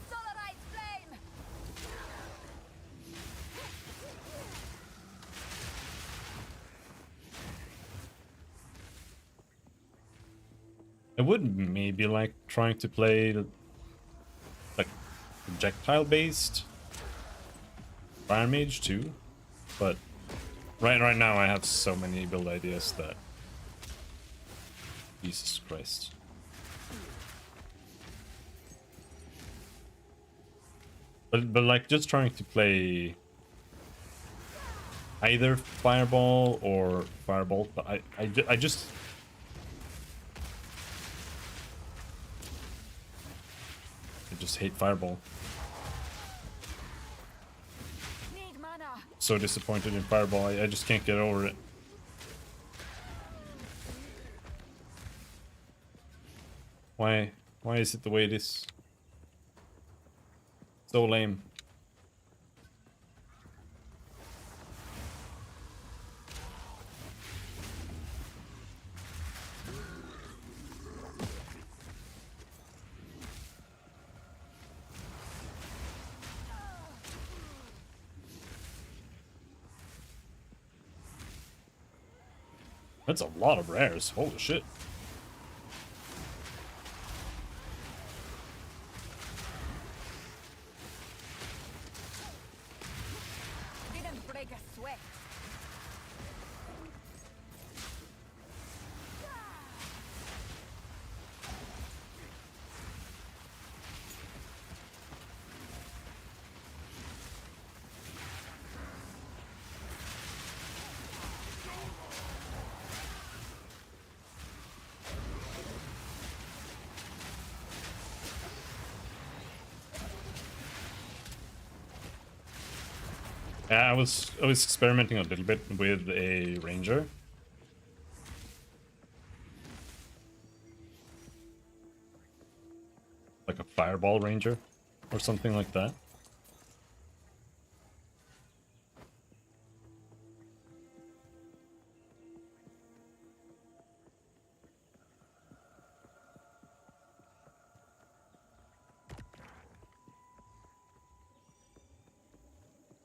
Solarite flame! I would maybe like trying to play like projectile based Fire Mage too, but right now I have so many build ideas that Jesus Christ. But like just trying to play either Fireball or Firebolt, but I just hate Fireball. Need mana! So disappointed in Fireball, I just can't get over it. Why is it the way it is? So lame. That's a lot of rares. Holy shit. Didn't break a sweat. Yeah, I was experimenting a little bit with a ranger. Like a fireball ranger or something like that.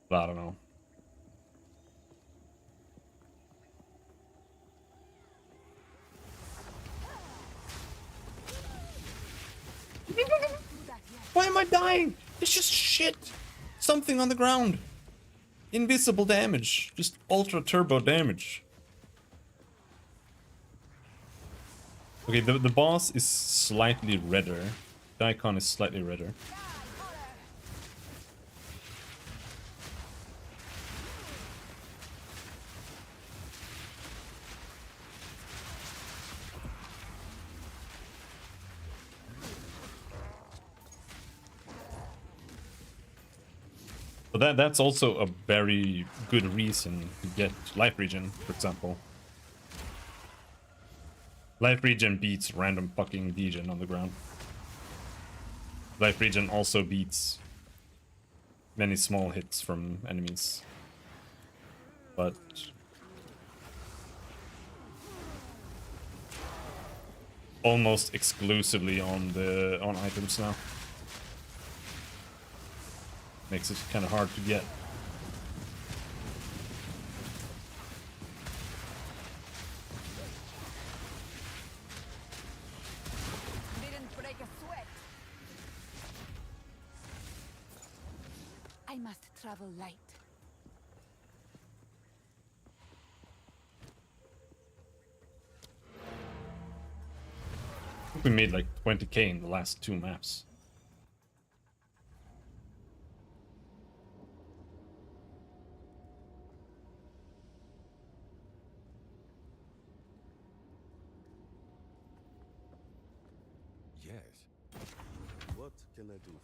But I don't know. I dying? It's just shit. Something on the ground. Invisible damage. Just ultra turbo damage. Okay, the boss is slightly redder. The icon is slightly redder. But that's also a very good reason to get life regen, for example. Life regen beats random fucking degen on the ground. Life regen also beats many small hits from enemies. But almost exclusively on items now. Makes it kind of hard to get. Didn't break a sweat. I must travel light. I think we made like 20k in the last 2 maps. Yes. What can I do for you?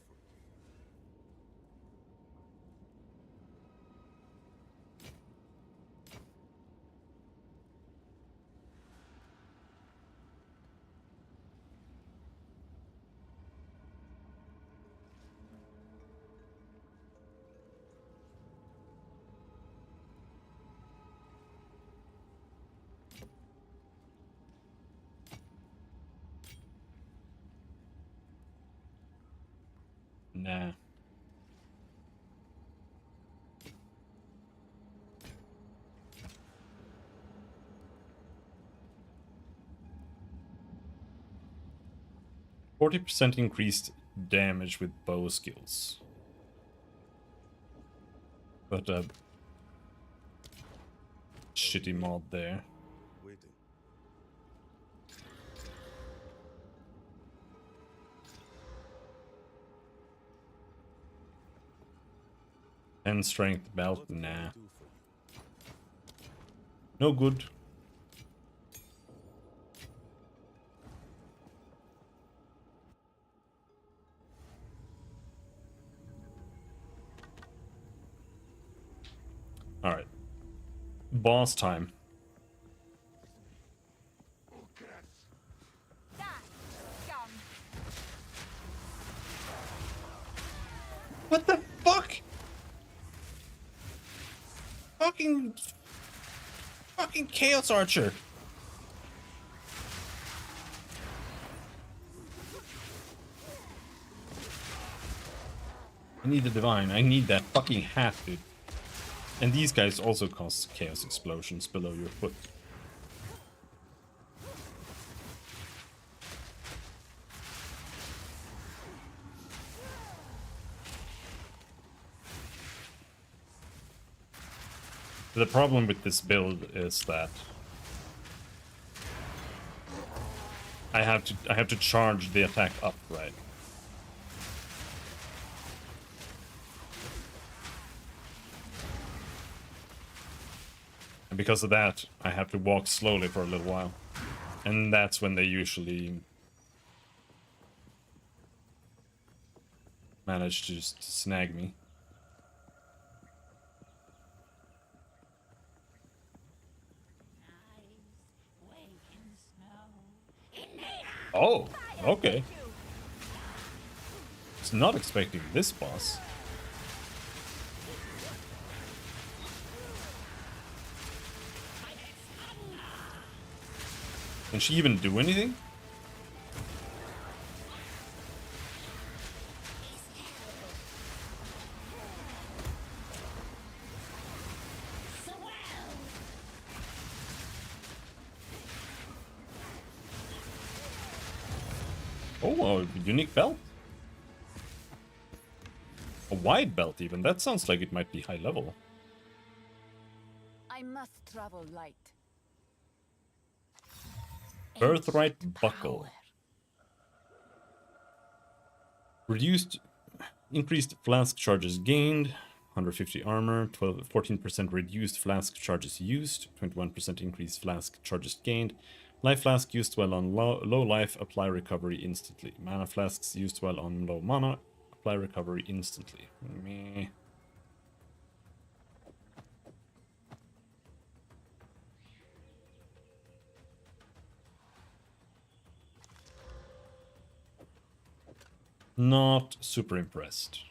Nah. %40 increased damage with bow skills. But shitty mod there. Waiting. And strength belt, What can I nah. do for you? No good. Alright. Boss time. Die, scum. What the fuck? Fucking Chaos Archer. I need the divine. I need that fucking hat, dude. And these guys also cause chaos explosions below your foot. The problem with this build is that I have to charge the attack up, right? And because of that, I have to walk slowly for a little while. And that's when they usually manage to just snag me. Oh, okay. Was not expecting this boss. Can she even do anything? Oh, a unique belt. wide belt even. That sounds like it might be high level. I must travel light. Birthright Ancient buckle. power. Reduced, increased flask charges gained, 150 armor, 14% reduced flask charges used, 21% increased flask charges gained. Life flask used while on low life, apply recovery instantly. Mana flasks used while on low mana, apply recovery instantly. Meh. Not super impressed.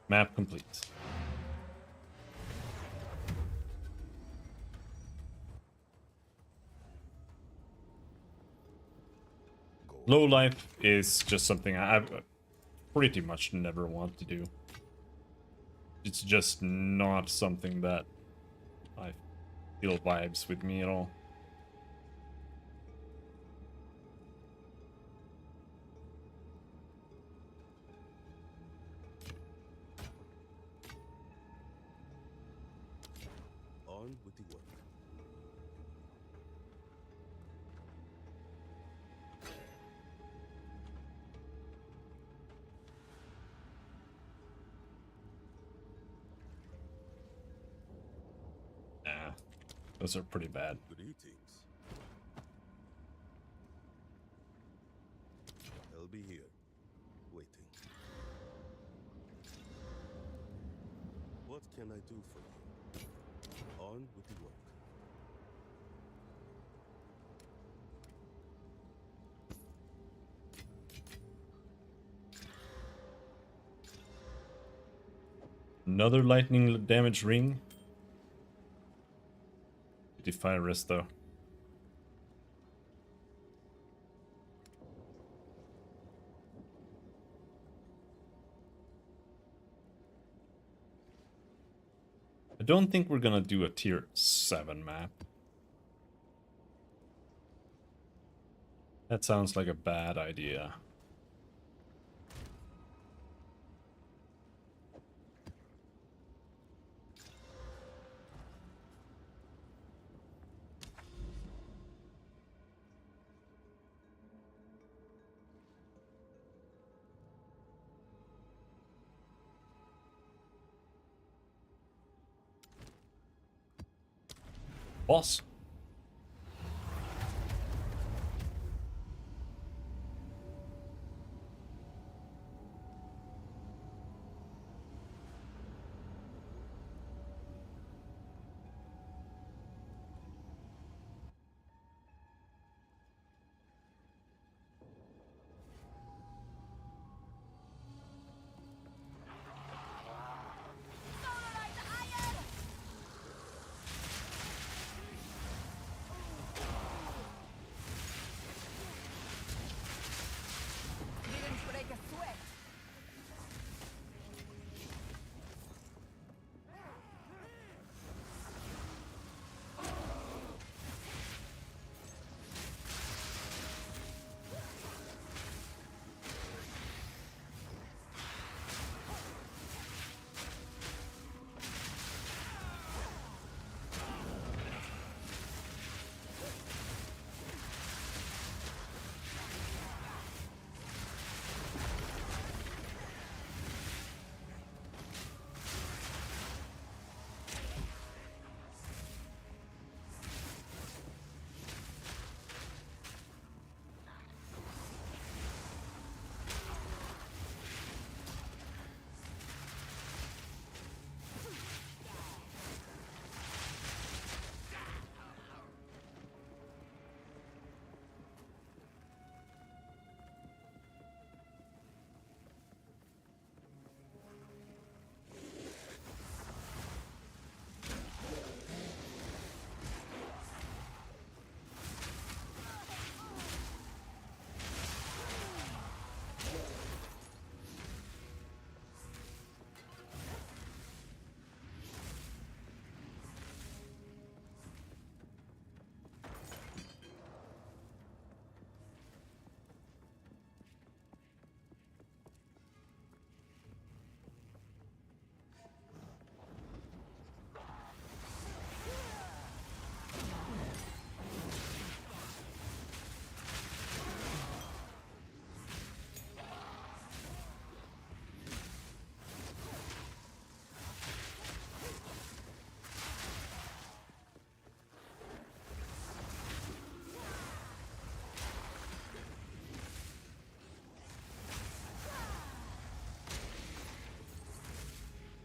Map complete. Low life is just something I pretty much never want to do. It's just not something that I feel vibes with me at all. On with the work. Nah, those are pretty bad. Greetings. I'll be here, waiting. What can I do for you? On with the work. Another lightning damage ring. 55 rest though. I don't think we're gonna do a tier 7 map. That sounds like a bad idea. Boss.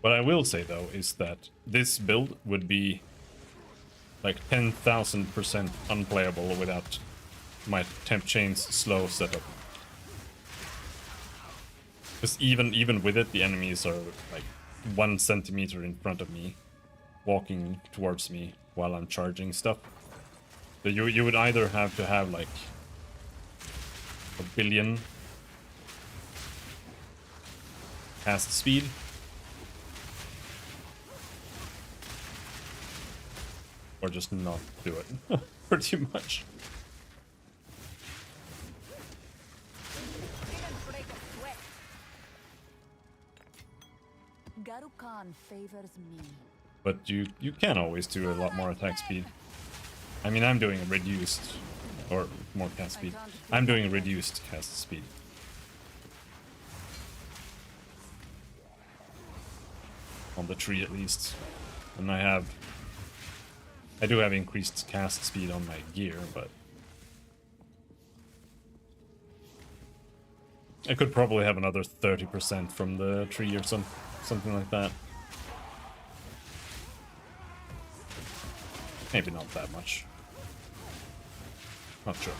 What I will say though is that this build would be like 10,000% unplayable without my temp chain's slow setup. Because even with it, the enemies are like 1 centimeter in front of me, walking towards me while I'm charging stuff. So you would either have to have like 1,000,000,000 cast speed, or just not do it, pretty much. Garukan favors me. But you can always do a lot more attack speed. I mean, I'm doing a reduced, or more cast speed. I'm doing a reduced cast speed. On the tree at least. And I do have increased cast speed on my gear, but I could probably have another 30% from the tree or something like that. Maybe not that much. Not sure.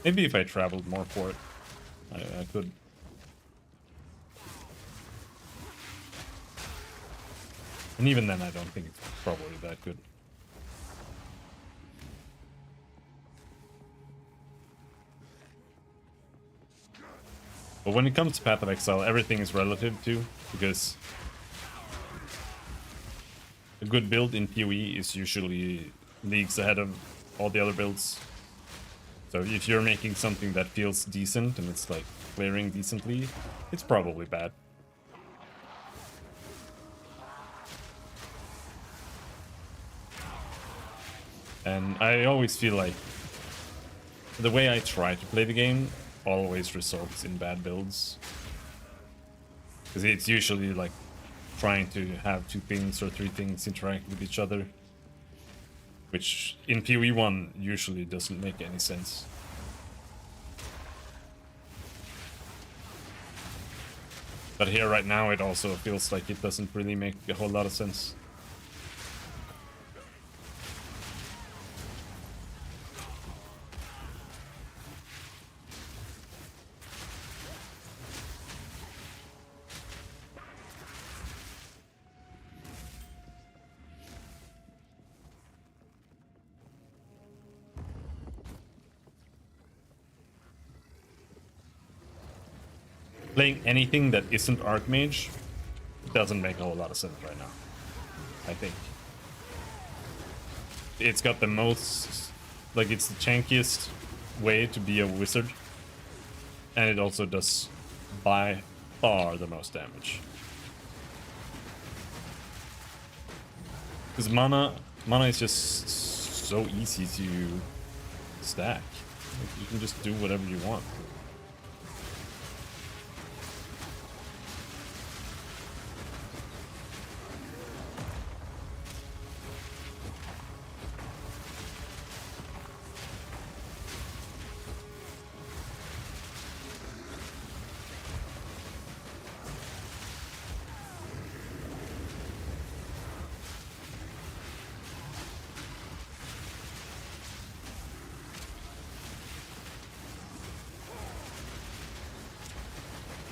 Maybe if I traveled more for it, I could. And even then, I don't think it's probably that good. But when it comes to Path of Exile, everything is relative too, because a good build in PoE is usually leagues ahead of all the other builds. So if you're making something that feels decent and it's like clearing decently, it's probably bad. And I always feel like the way I try to play the game always results in bad builds. Because it's usually like trying to have 2 things or 3 things interact with each other. Which in PoE 1 usually doesn't make any sense. But here right now it also feels like it doesn't really make a whole lot of sense. Playing anything that isn't Archmage doesn't make a whole lot of sense right now, I think. It's got the most, like, it's the chankiest way to be a wizard, and it also does by far the most damage. Because mana is just so easy to stack. Like, you can just do whatever you want.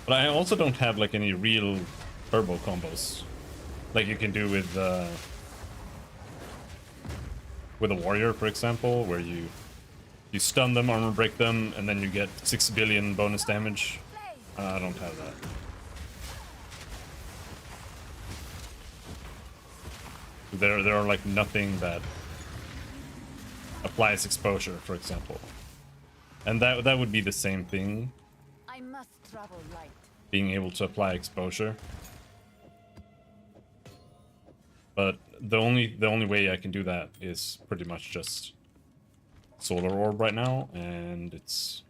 But I also don't have like any real turbo combos, like you can do with a warrior, for example, where you stun them, armor break them, and then you get 6 billion bonus damage. I don't have that. There are like nothing that applies exposure, for example, and that would be the same thing. I must travel light. Being able to apply exposure, but the only way I can do that is pretty much just solar orb right now, and it's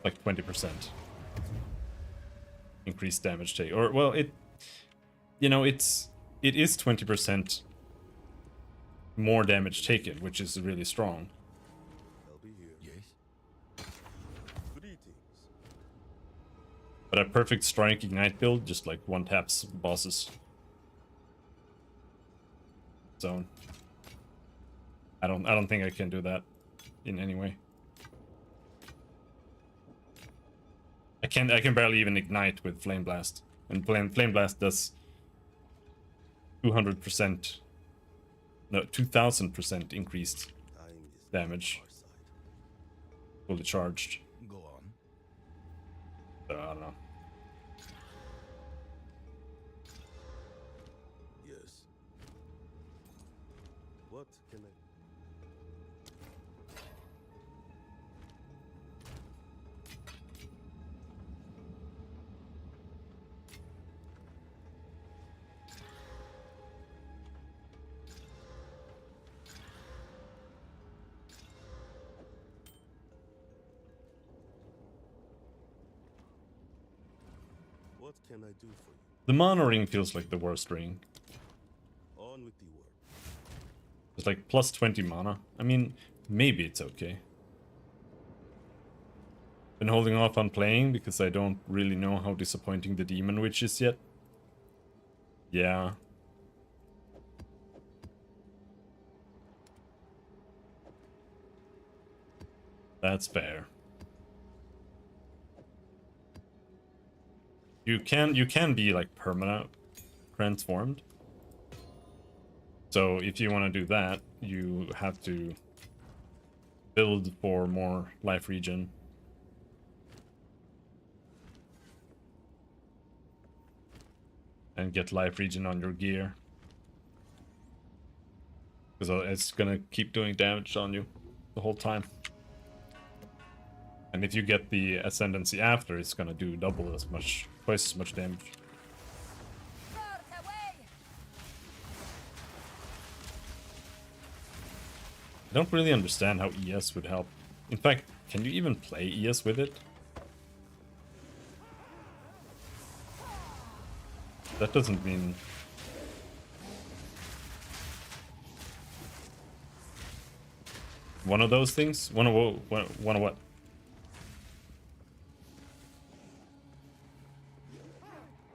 like 20% increased damage take, or well, it is 20% more damage taken, which is really strong. I'll be here. Yes. Greetings. But a perfect strike ignite build, just like one taps bosses. Zone. I don't think I can do that in any way. I can barely even ignite with Flame Blast. And Flame Blast does 200%, no, 2000% increased Time is damage, on our side. fully charged. Go on. So I don't know. Yes. What can I... What can I do for you? The mana ring feels like the worst ring. On with the work. It's like plus 20 mana. I mean, maybe it's okay. Been holding off on playing because I don't really know how disappointing the Demon Witch is yet. Yeah. That's fair. You can be like permanent transformed. So if you want to do that, you have to build for more life regen. And get life regen on your gear. Because it's gonna keep doing damage on you the whole time. And if you get the ascendancy after, it's gonna do double as much, twice as much damage. I don't really understand how ES would help. In fact, can you even play ES with it? That doesn't mean... One of those things? One of what?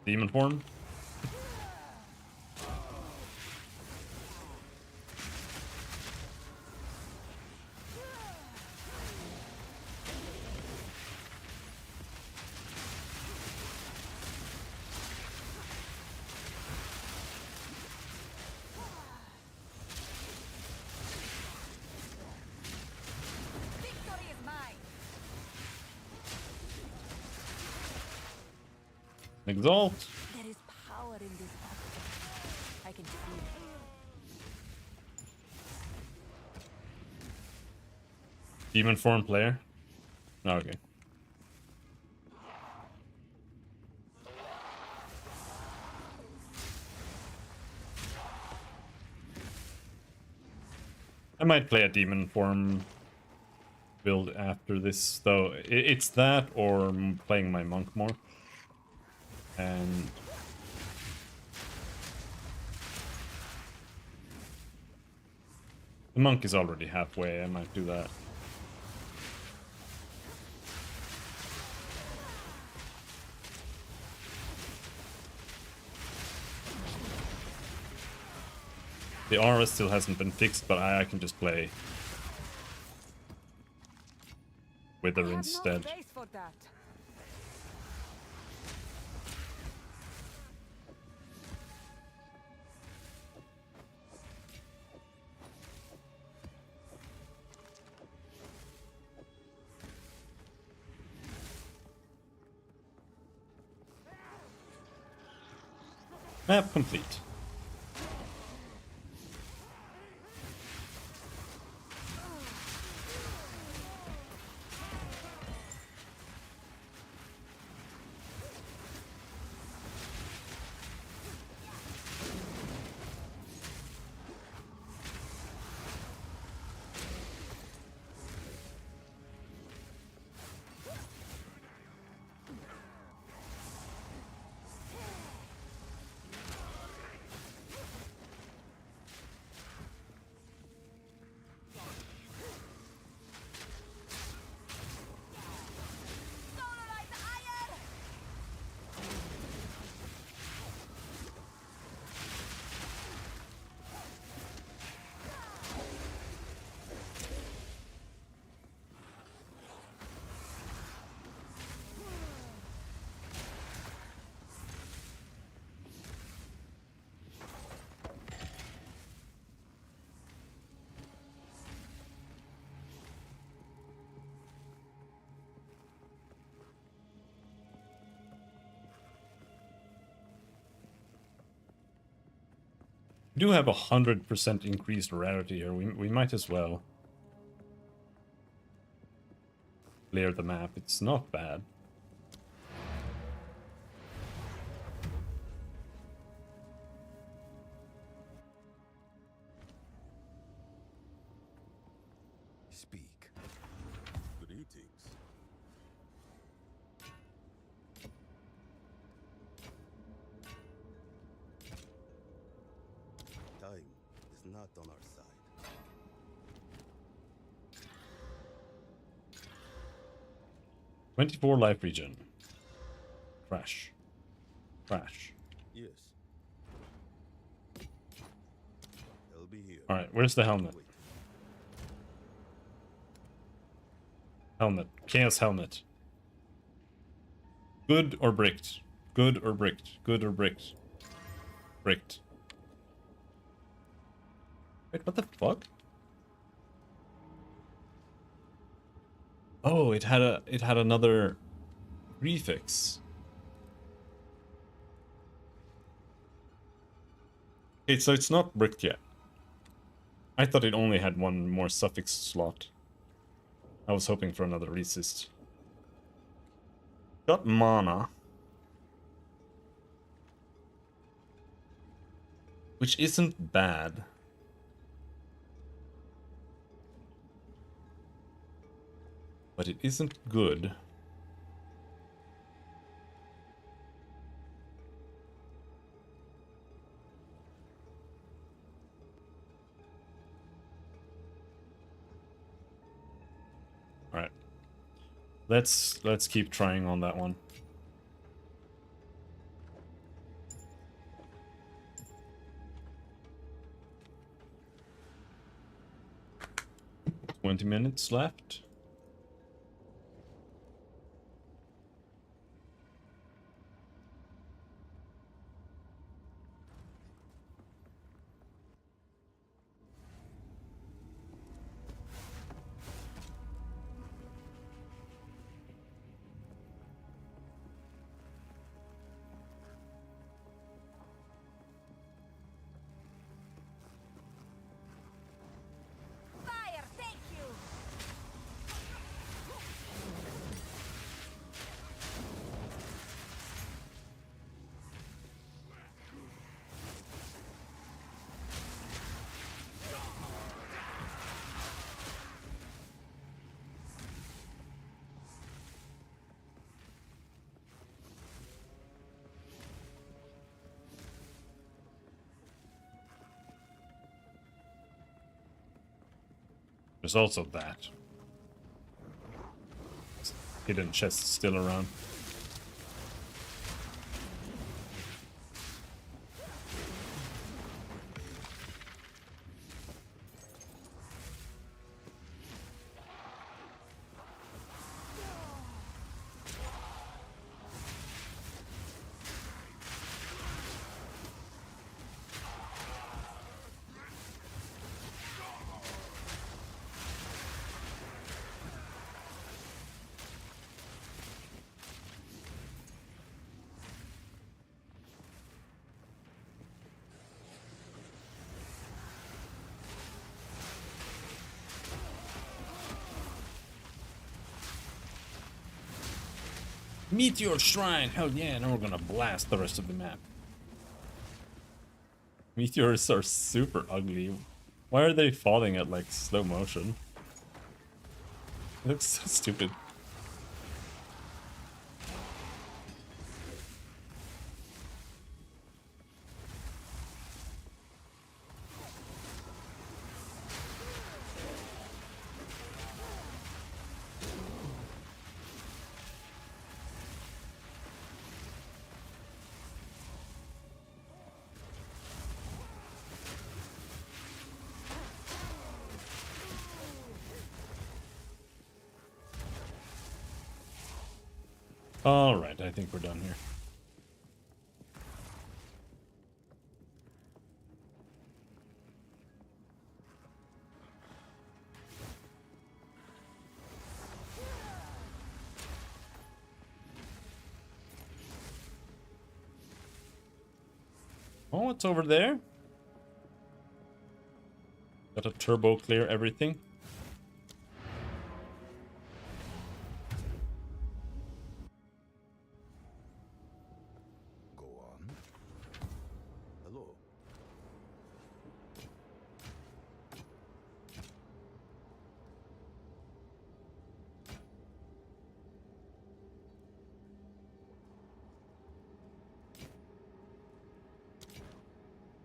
Demon form? Exalt. There is power in this battle. I can feel it. Demon form player? Okay. I might play a demon form build after this, though. It's that or playing my monk more. And the monk is already halfway. I might do that. The aura still hasn't been fixed, but I can just play Wither instead. No space for that. Map complete. We do have 100% increased rarity here. We might as well clear the map. It's not bad. Speak. Greetings. Time is not on our side. 24 life regen. Crash. Crash. Yes. I'll be here. Alright, where's the helmet? Wait. Helmet. Chaos helmet. Good or bricked? Good or bricked? Good or bricked? Bricked. Wait, what the fuck? Oh, it had another prefix. Okay, so it's not bricked yet. I thought it only had one more suffix slot. I was hoping for another resist. Got mana. Which isn't bad. But it isn't good. Alright. Let's keep trying on that one. "20 minutes left. Fire, thank you. There's also that. Hidden chest still around. Meteor Shrine! Hell yeah, now we're gonna blast the rest of the map. Meteors are super ugly. Why are they falling at like slow motion? It looks so stupid. Alright, I think we're done here. Oh, what's over there? Gotta turbo clear everything. Go on. Hello.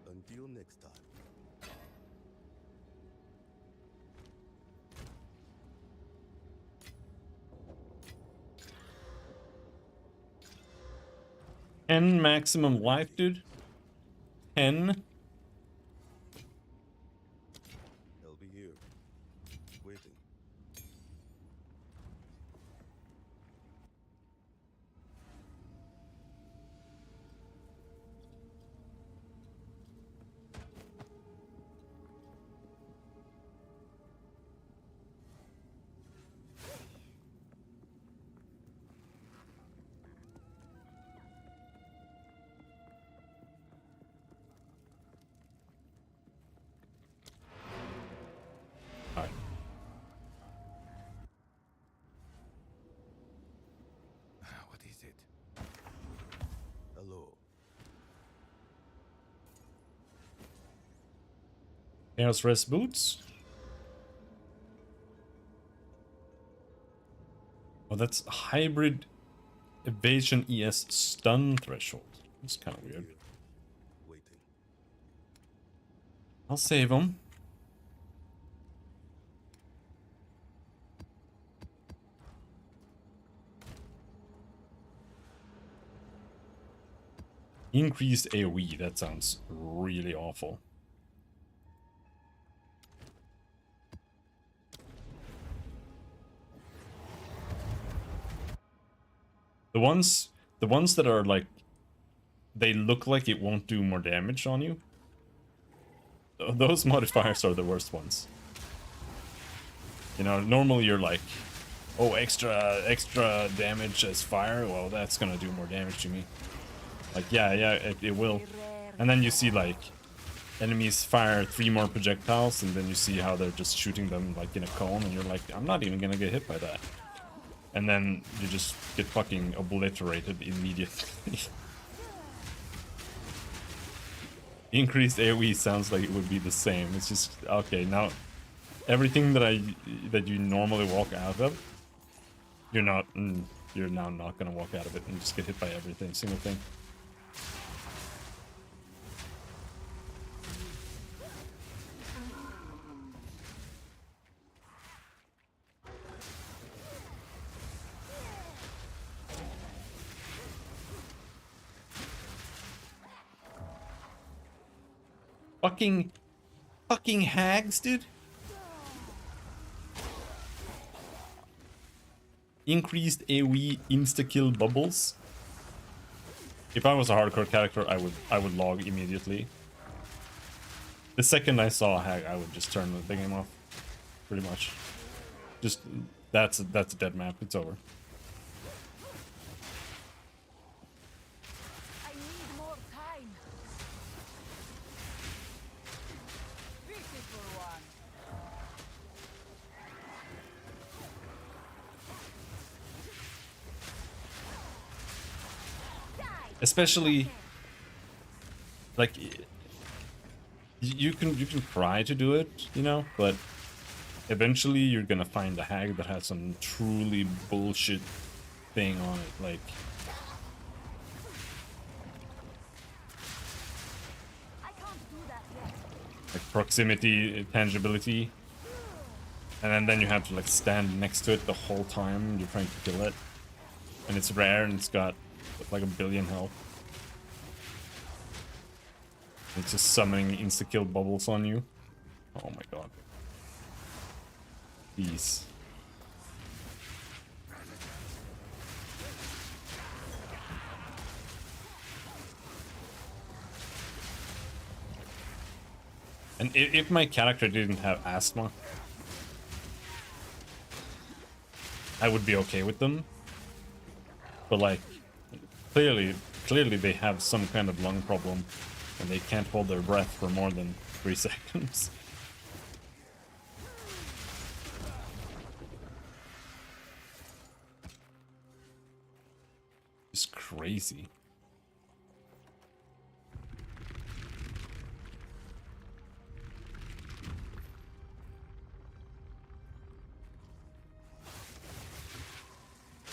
Until next time. Ten maximum life, dude. 10. I'll be here. Waiting. Alright. What is it? Hello. Chaos Rest Boots. Oh, that's hybrid evasion ES stun threshold. That's kind of weird. Here. Waiting. I'll save them. Increased AoE. That sounds really awful. The ones that are like, they look like it won't do more damage on you. Those modifiers are the worst ones. You know, normally you're like, oh, extra damage as fire. Well, that's gonna do more damage to me. Like, yeah, it will. And then you see like enemies fire 3 more projectiles, and then you see how they're just shooting them like in a cone, and you're like, I'm not even gonna get hit by that. And then you just get fucking obliterated immediately. Increased AoE sounds like it would be the same. It's just, okay, now everything that you normally walk out of, you're now not gonna walk out of it and just get hit by everything, single thing. Fucking hags, dude. Increased AoE insta-kill bubbles. If I was a hardcore character, I would log immediately. The second I saw a hag, I would just turn the game off. Pretty much. Just that's a dead map. It's over. I need more time. Beautiful one. Especially like you can try to do it, you know, but eventually you're gonna find a hag that has some truly bullshit thing on it, like I can't do that yet. proximity tangibility, and then you have to like stand next to it the whole time you're trying to kill it, and it's rare and it's got like 1 billion health. It's just summoning insta-kill bubbles on you. Oh my god. Please. And if my character didn't have asthma, I would be okay with them. But like, clearly they have some kind of lung problem, and they can't hold their breath for more than 3 seconds. crazy.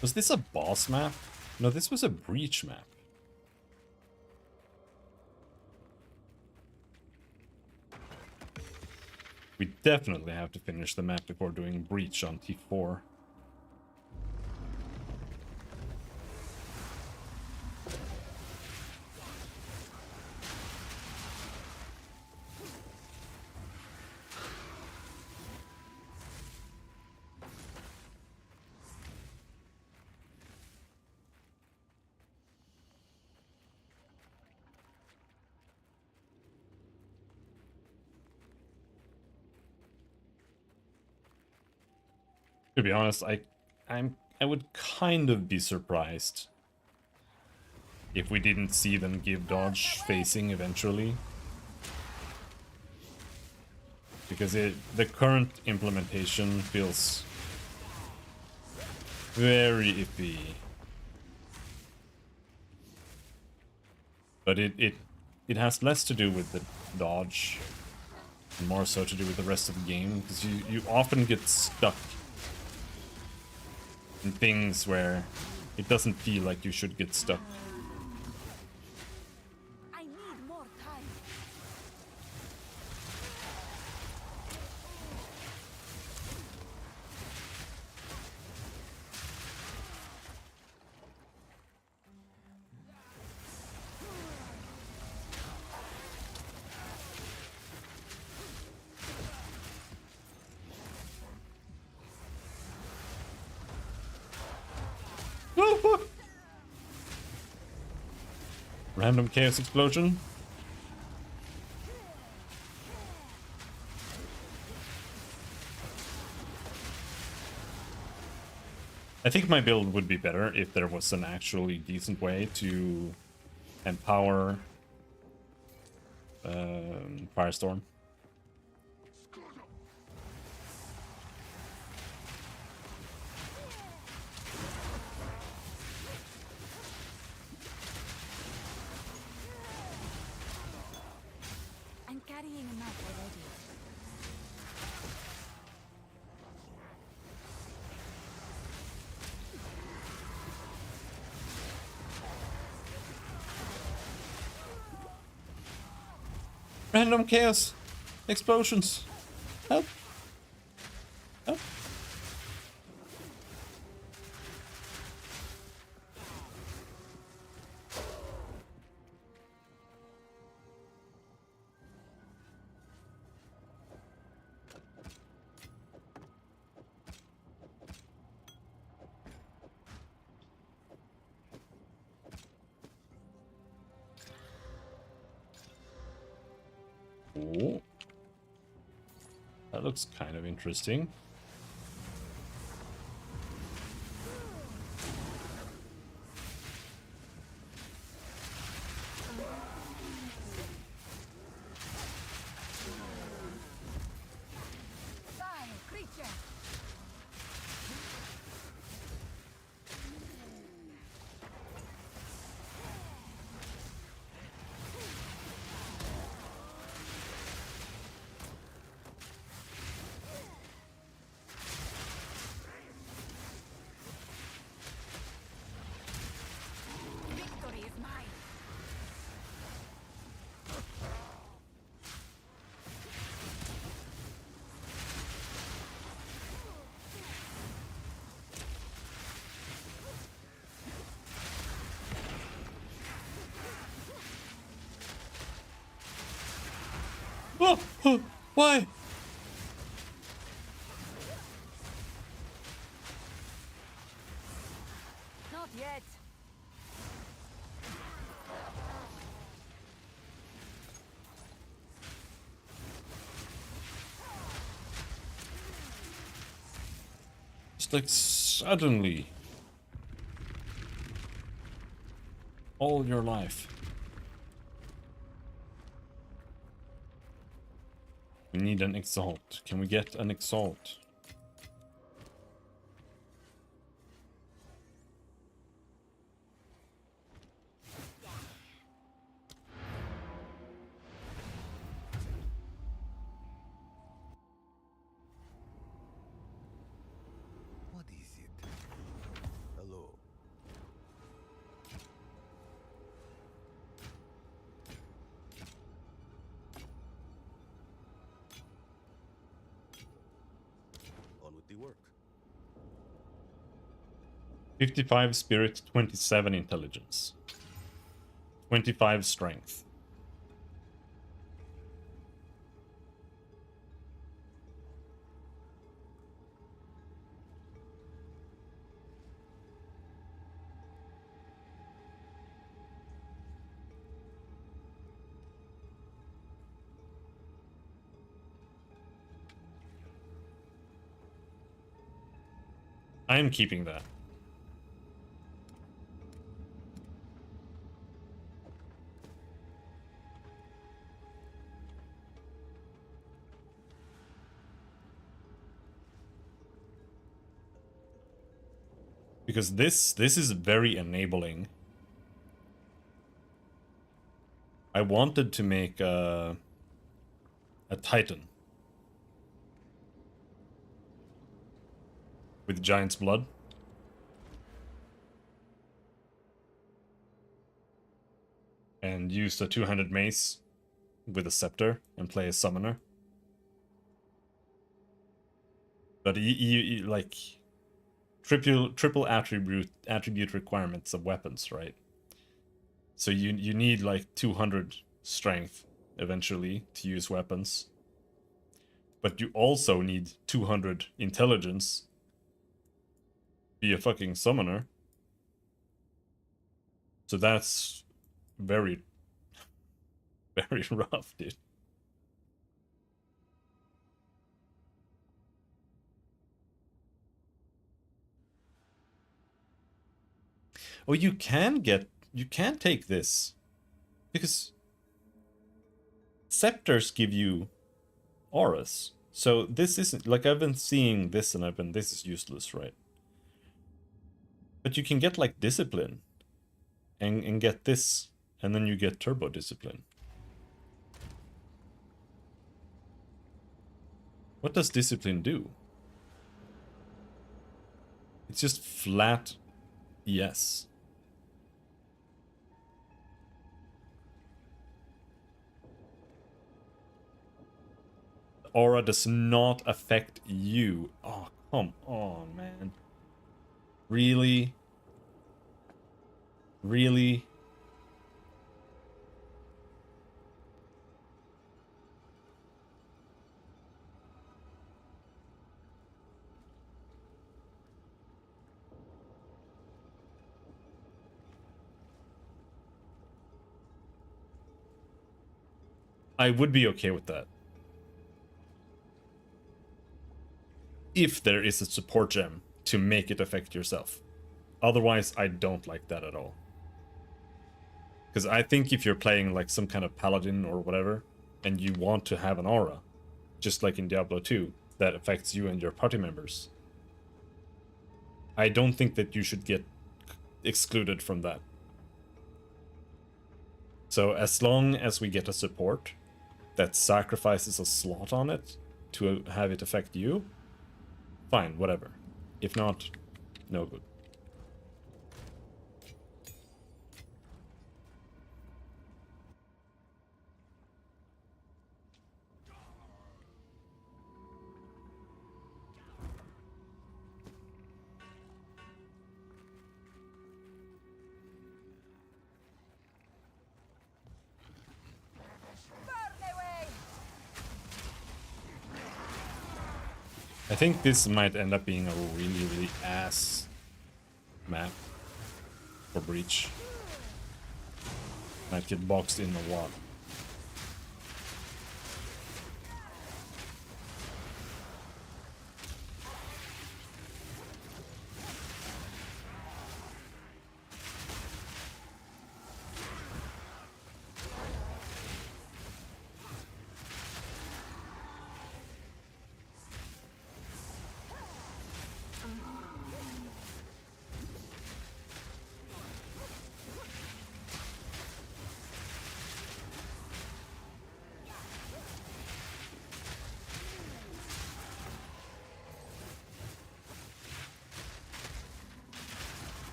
Was this a boss map? No, this was a breach map. We definitely have to finish the map before doing breach on T4. To be honest, I would kind of be surprised if we didn't see them give dodge facing eventually. Because the current implementation feels very iffy. But it has less to do with the dodge and more so to do with the rest of the game, because you often get stuck in things where it doesn't feel like you should get stuck. I need more time. Random chaos explosion. I think my build would be better if there was an actually decent way to empower Firestorm. I'm carrying a map already. Random chaos explosions. Help. Help. Oh. That looks kind of interesting. Fire, creature. Victory is mine. Oh, oh, why? Not yet. It's like suddenly. All your life. We need an exalt. Can we get an exalt? work? 55 spirit, 27 intelligence, 25 strength. I am keeping that. Because this is very enabling. I wanted to make a Titan with Giant's Blood. And use the 200 mace with a scepter and play a summoner. But like triple attribute requirements of weapons, right? So you need like 200 strength eventually to use weapons. But you also need 200 intelligence. Be a fucking summoner. So that's very, very rough, dude. Oh, you can take this. Because scepters give you auras. So this isn't, like, I've been seeing this and this is useless, right? But you can get like discipline and get this, and then you get turbo discipline. What does discipline do? It's just flat yes. Aura does not affect you. Oh, come on, man. Really? Really? I would be okay with that. If there is a support gem to make it affect yourself. Otherwise, I don't like that at all. Because I think if you're playing like some kind of paladin or whatever, and you want to have an aura, just like in Diablo 2, that affects you and your party members, I don't think that you should get excluded from that. So as long as we get a support that sacrifices a slot on it to have it affect you, fine, whatever. If not, no good. I think this might end up being a really, really ass map for Breach. Might get boxed in a lot.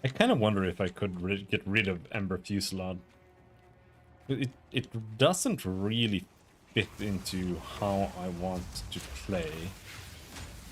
I kind of wonder if I could get rid of Ember Fusillade. It doesn't really fit into how I want to play.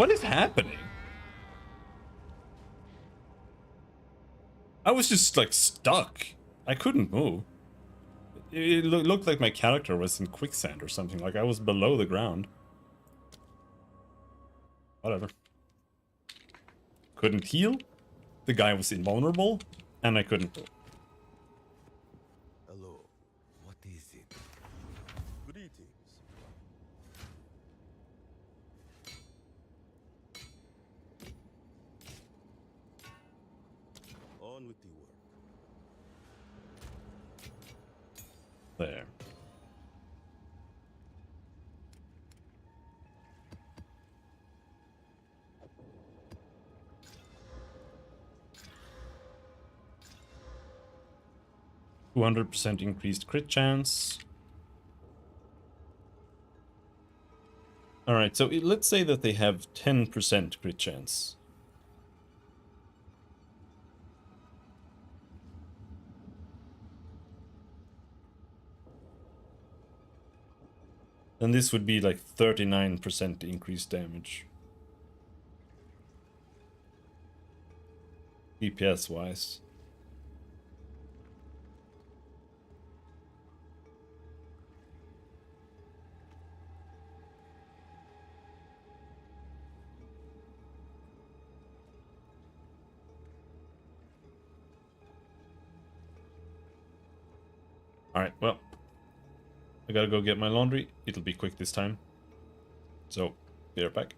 What is happening? I was just like stuck. I couldn't move. It looked like my character was in quicksand or something. Like I was below the ground. Whatever. Couldn't heal. The guy was invulnerable. And I couldn't move. Hello. What is it? Greetings. On with the work. There. %200 increased crit chance. Alright, so let's say that they have 10% crit chance. Then this would be like 39% increased damage. DPS wise. Alright, well. I gotta go get my laundry. It'll be quick this time. So, be right back.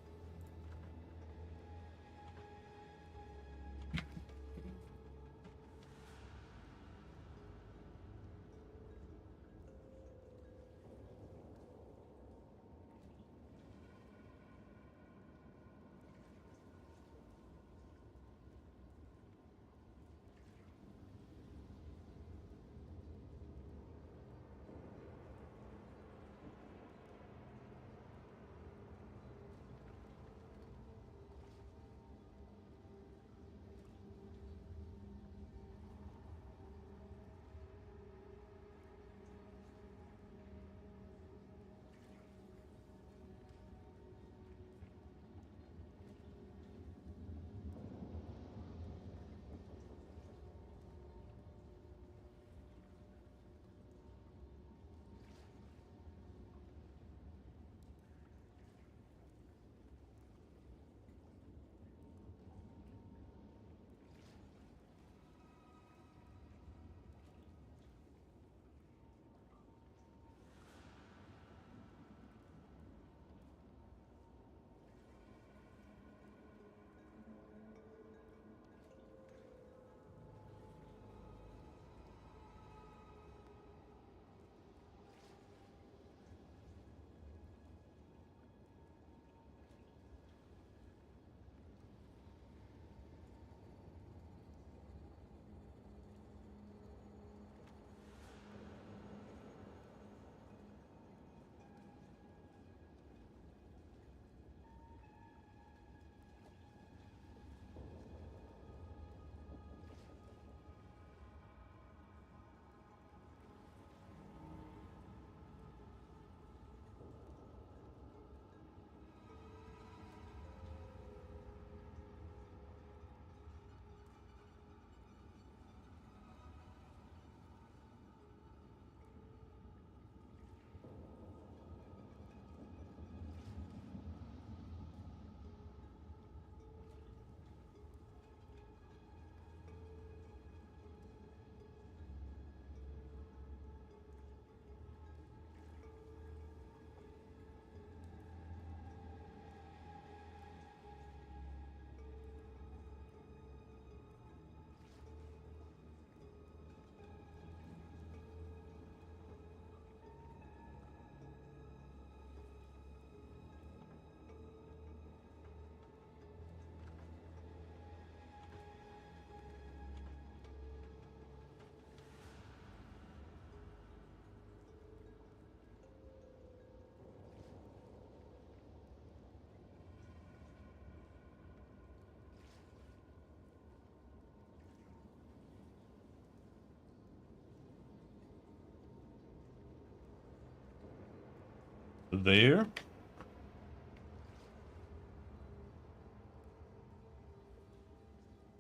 There.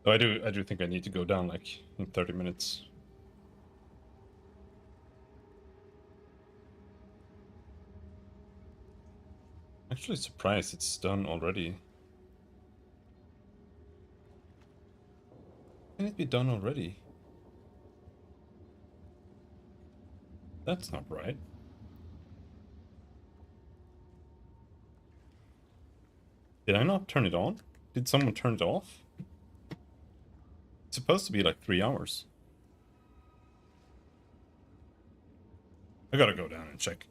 So I do think I need to go down like in 30 minutes. Actually surprised it's done already. Can it be done already? That's not right. Did I not turn it on? Did someone turn it off? It's supposed to be like 3 hours. I gotta go down and check.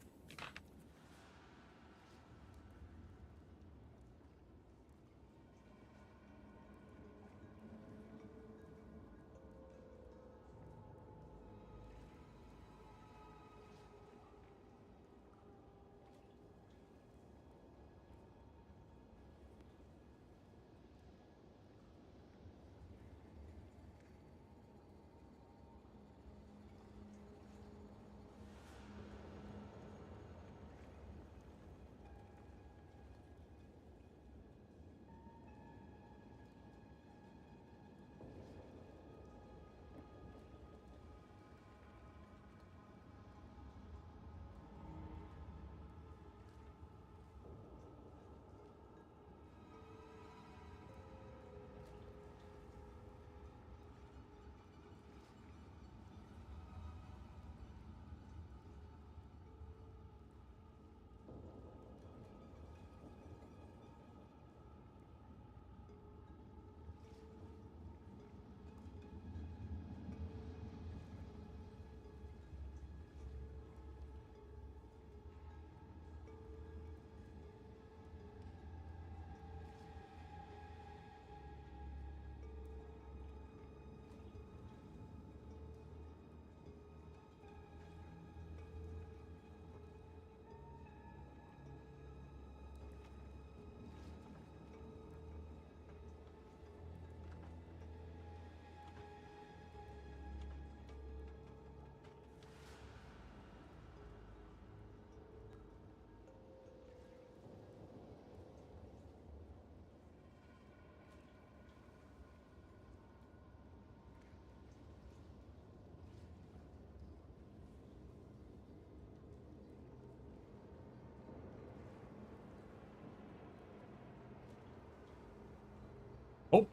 Oh,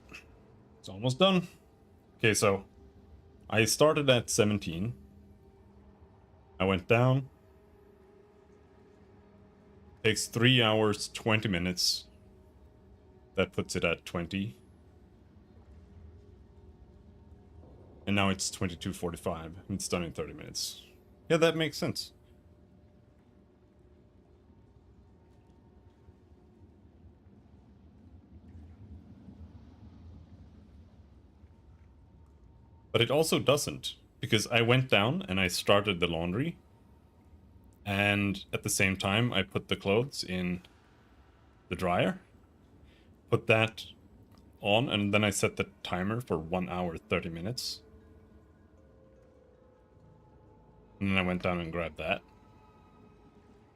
it's almost done. Okay, so I started at 17. I went down. Takes 3 hours, 20 minutes. That puts it at 20. And now it's 22:45. It's done in 30 minutes. Yeah, that makes sense. But it also doesn't, because I went down and I started the laundry. And at the same time, I put the clothes in the dryer. Put that on, and then I set the timer for 1 hour, 30 minutes. And then I went down and grabbed that.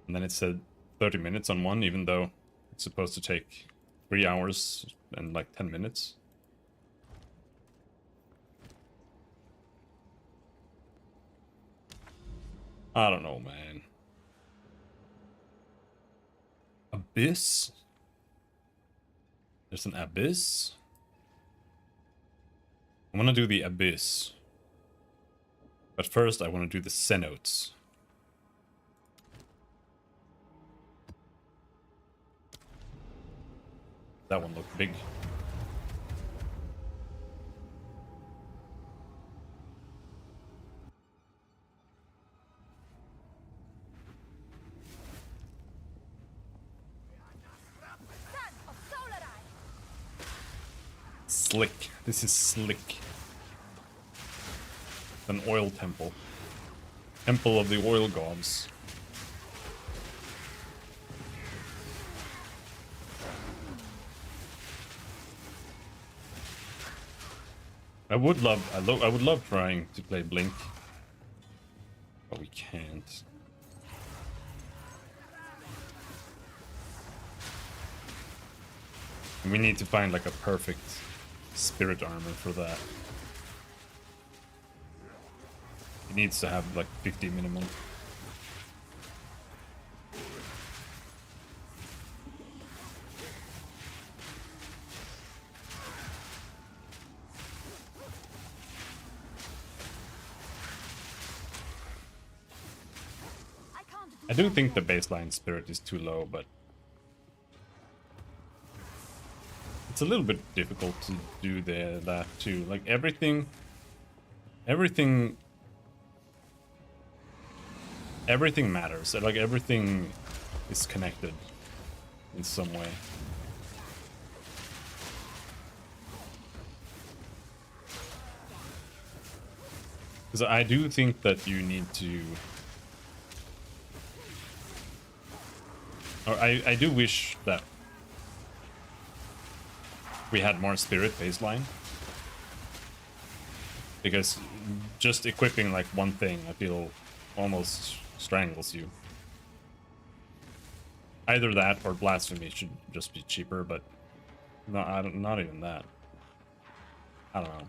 And then it said 30 minutes on one, even though it's supposed to take 3 hours and like 10 minutes. I don't know, man. Abyss? There's an abyss? I want to do the abyss. But first I want to do the cenotes. That one looked big. Slick. This is slick. An oil temple. Temple of the oil gods. I would love trying to play Blink, but we can't. We need to find like a perfect spirit armor for that. It needs to have like 50 minimum. I do think the baseline spirit is too low, but it's a little bit difficult to do that too. Like everything matters. Like everything is connected in some way. Because I do think that you need to... Or I do wish that we had more spirit baseline. Because just equipping like one thing, I feel almost strangles you. Either that or blasphemy should just be cheaper, but no, not even that. I don't know.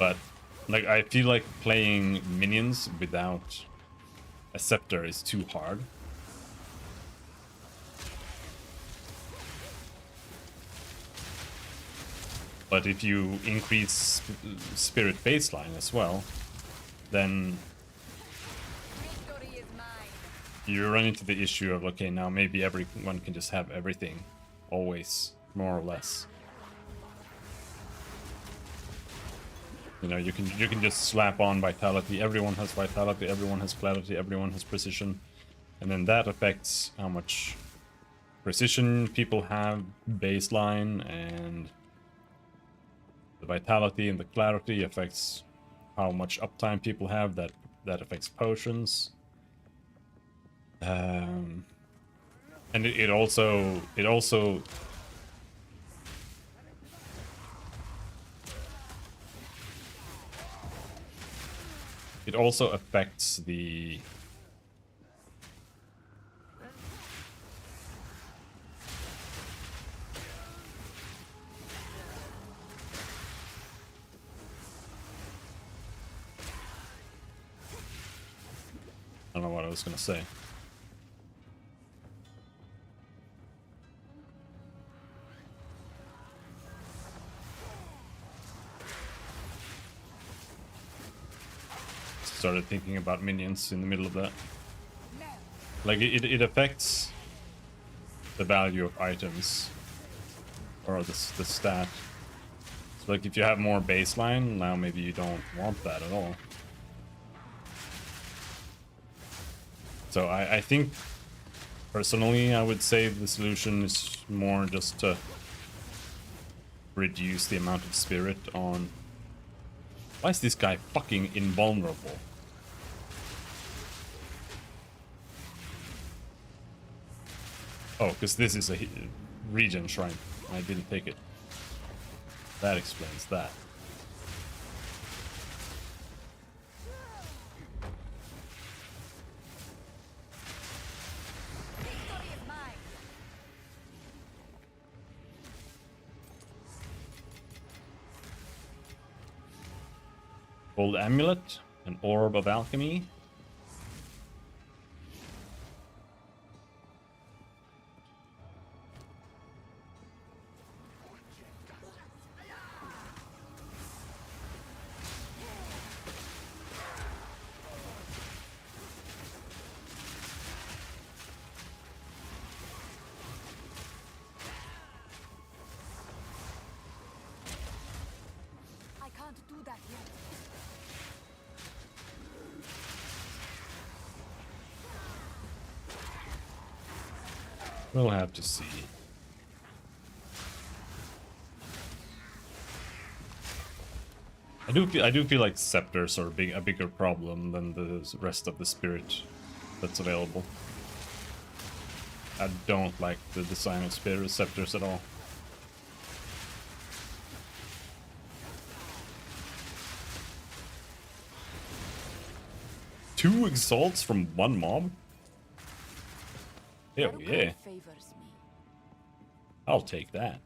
But like I feel like playing minions without a scepter is too hard. But if you increase spirit baseline as well, then you run into the issue of, okay, now maybe everyone can just have everything, always, more or less. You know, you can just slap on vitality. Everyone has vitality, everyone has clarity, everyone has precision, and then that affects how much precision people have baseline, and the vitality and the clarity affects how much uptime people have. That affects potions. And it also affects the I don't know what I was gonna say. Started thinking about minions in the middle of that. Like it affects the value of items or the stat. So like if you have more baseline, now maybe you don't want that at all. So I think personally I would say the solution is more just to reduce the amount of spirit on... Why is this guy fucking invulnerable? Oh, because this is a regen shrine. I didn't take it. That explains that. Gold amulet, an orb of alchemy. I can't do that yet. We'll have to see. I do feel like scepters are a bigger problem than the rest of the spirit that's available. I don't like the design of spirit scepters at all. Two exalts from one mob? Hell yeah. Favors me. I'll take that.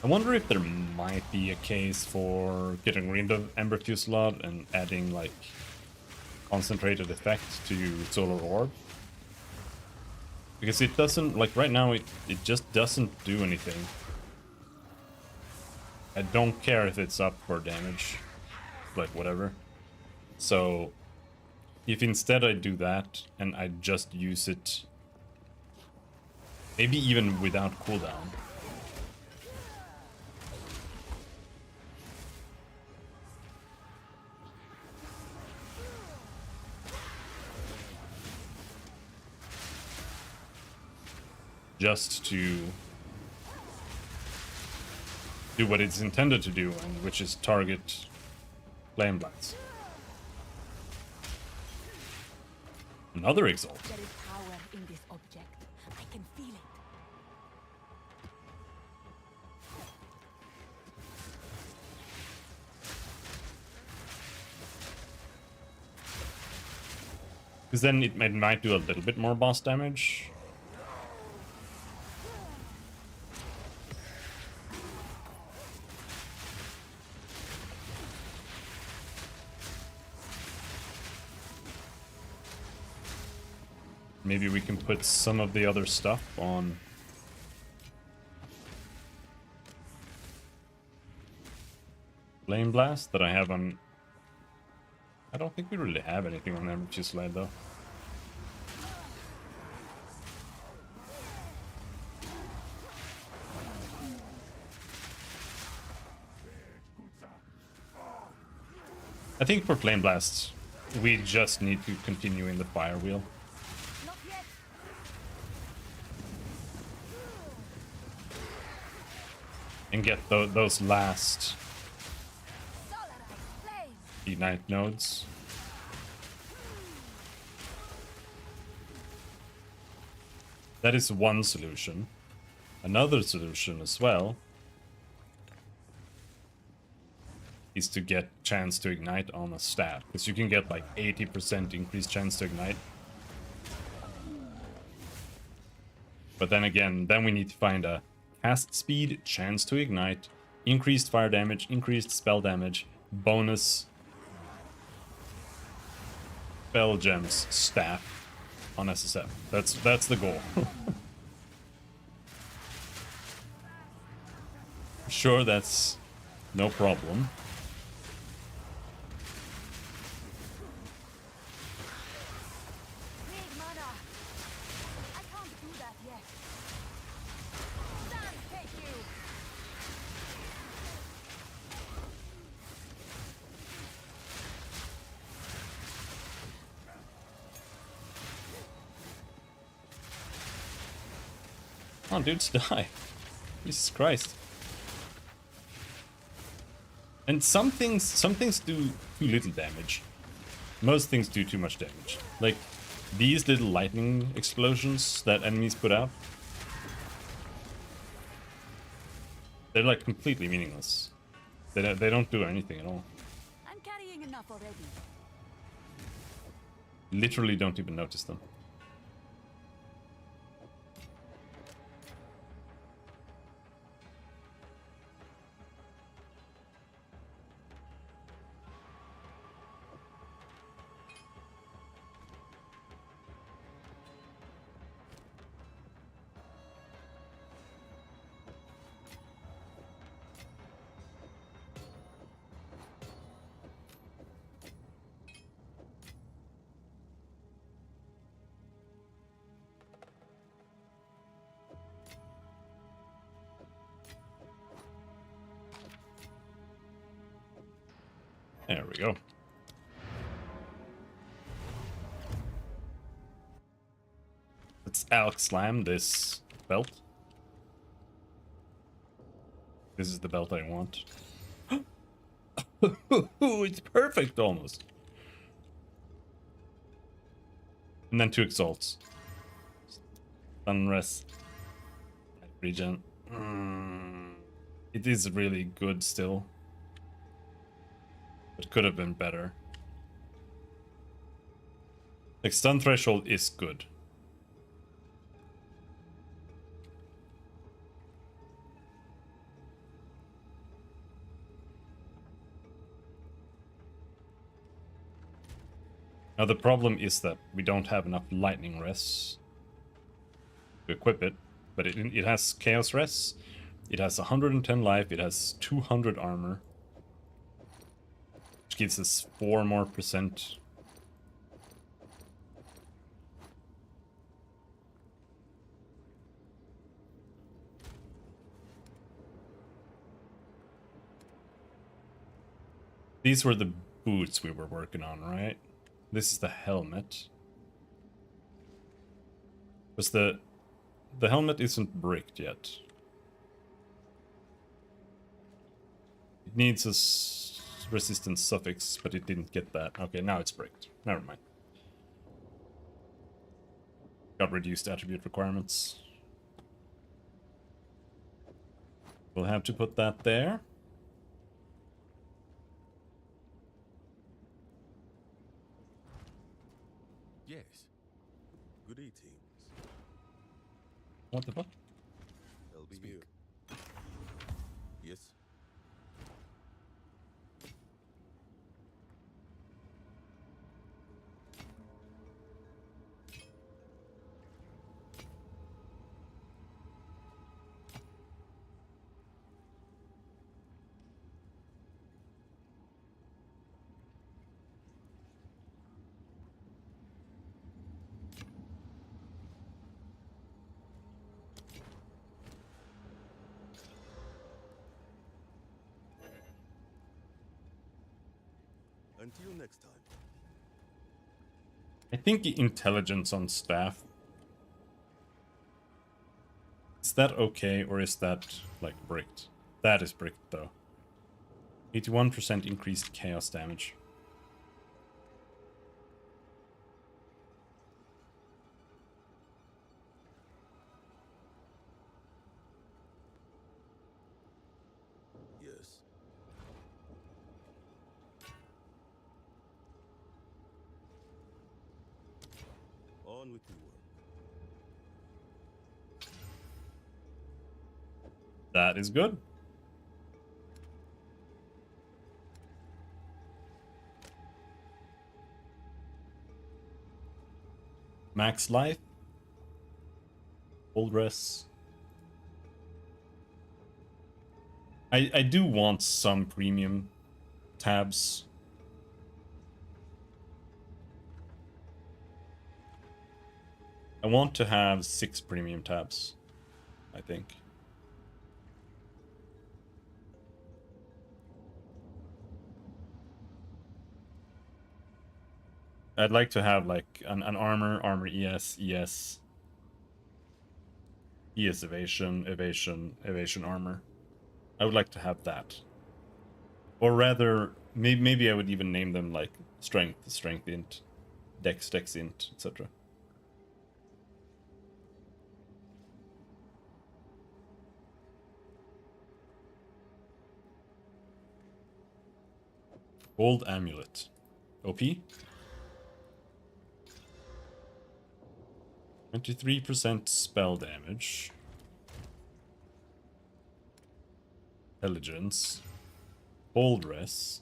I wonder if there might be a case for getting rid of Ember Fusillade and adding like concentrated effect to Solar Orb. Because it doesn't, like right now, it just doesn't do anything. I don't care if it's up for damage, like whatever. So if instead I do that and I just use it, maybe even without cooldown. Just to do what it's intended to do, and which is target Flame Blast. Another Exalt. There is power in this object. I can feel it. Because then it might do a little bit more boss damage. Maybe we can put some of the other stuff on Flame Blast that I have on... I don't think we really have anything on Ember Fusillade though. I think for Flame Blast, we just need to continue in the Fire Wheel. Not yet. And get those last Solarized flame. Ignite nodes. That is one solution. Another solution as well is to get chance to ignite on a staff, because you can get like 80% increased chance to ignite. But then again, then we need to find a cast speed, chance to ignite, increased fire damage, increased spell damage, bonus spell gems staff on SSF. That's the goal. Sure, that's no problem. Need mana. I can't do that yet. Stand, take you. Come on, dudes, die. Jesus Christ. And some things do too little damage. Most things do too much damage. Like these little lightning explosions that enemies put out. They're like completely meaningless. They don't do anything at all. I'm carrying enough already. Literally don't even notice them. There we go. Let's Alex slam this belt. This is the belt I want. It's perfect almost. And then 2 exalts. Unrest. Regen. It is really good still. It could have been better. Like, stun threshold is good. Now the problem is that we don't have enough lightning rests to equip it, but it has chaos rests, it has 110 life, it has 200 armor, which gives us 4 more percent. These were the boots we were working on, right? This is the helmet. Because the helmet isn't bricked yet. It needs a resistance suffix, but it didn't get that. Okay, now it's bricked. Never mind. Got reduced attribute requirements. We'll have to put that there. Yes. Good evenings. What the fuck? LBU. Yes. Until next time. I think intelligence on staff. Is that okay, or is that, like, bricked? That is bricked, though. 81% increased chaos damage. Yes. On with the work. That is good. Max life. Full dress. I do want some premium tabs. I want to have 6 premium tabs, I think. I'd like to have like an armor ES, ES, ES evasion, evasion armor. I would like to have that. Or rather, maybe I would even name them like strength int, dex int, etc. Gold amulet. OP? 23% spell damage. Intelligence. Full dress.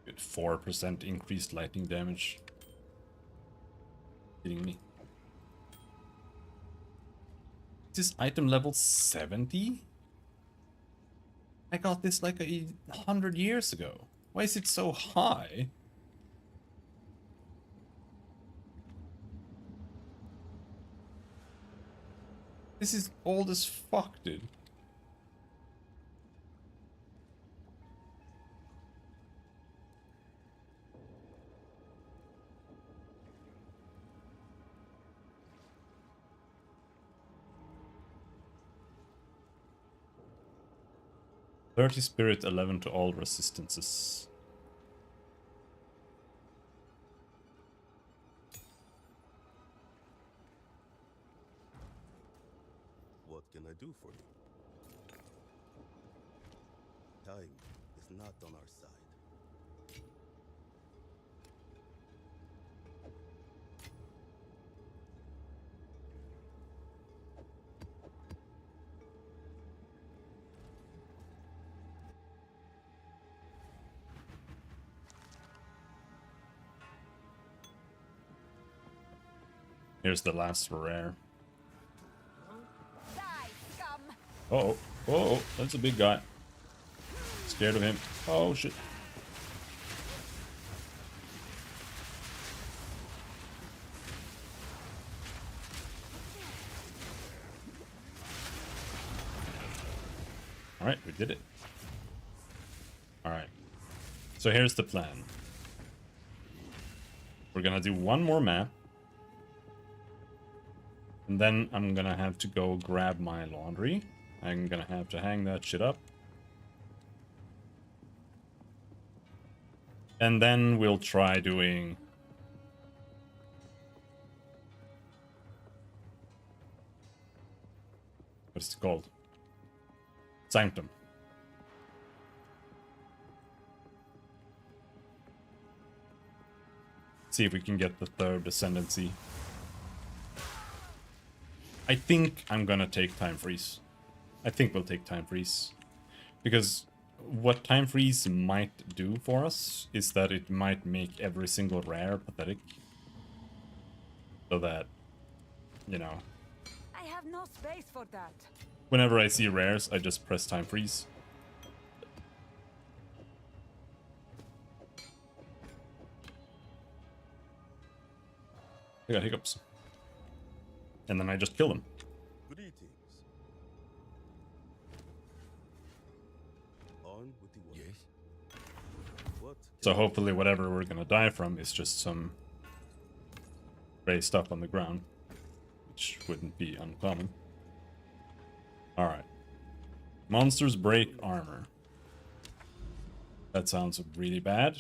Good 4% increased lightning damage. Kidding me. Is this item level 70? I got this like 100 years ago. Why is it so high? This is old as fuck, dude. "30 spirit, 11 to all resistances." What can I do for you? Time is not on our side. Here's the last rare. Die, scum! Oh, oh, that's a big guy. Scared of him. Oh shit. Alright, we did it. Alright. So here's the plan. We're gonna do one more map. And then I'm gonna have to go grab my laundry. I'm gonna have to hang that shit up. And then we'll try doing... what's it called? Sanctum. See if we can get the third ascendancy. I think I'm gonna take time freeze. I think we'll take time freeze. Because what time freeze might do for us is that it might make every single rare pathetic. So that, you know, I have no space for that. whenever I see rares, I just press time freeze. I got hiccups. And then I just kill them. Greetings. On with the work. Yes. What? So hopefully whatever we're gonna die from is just some gray stuff on the ground. Which wouldn't be uncommon. Alright. Monsters break armor. That sounds really bad.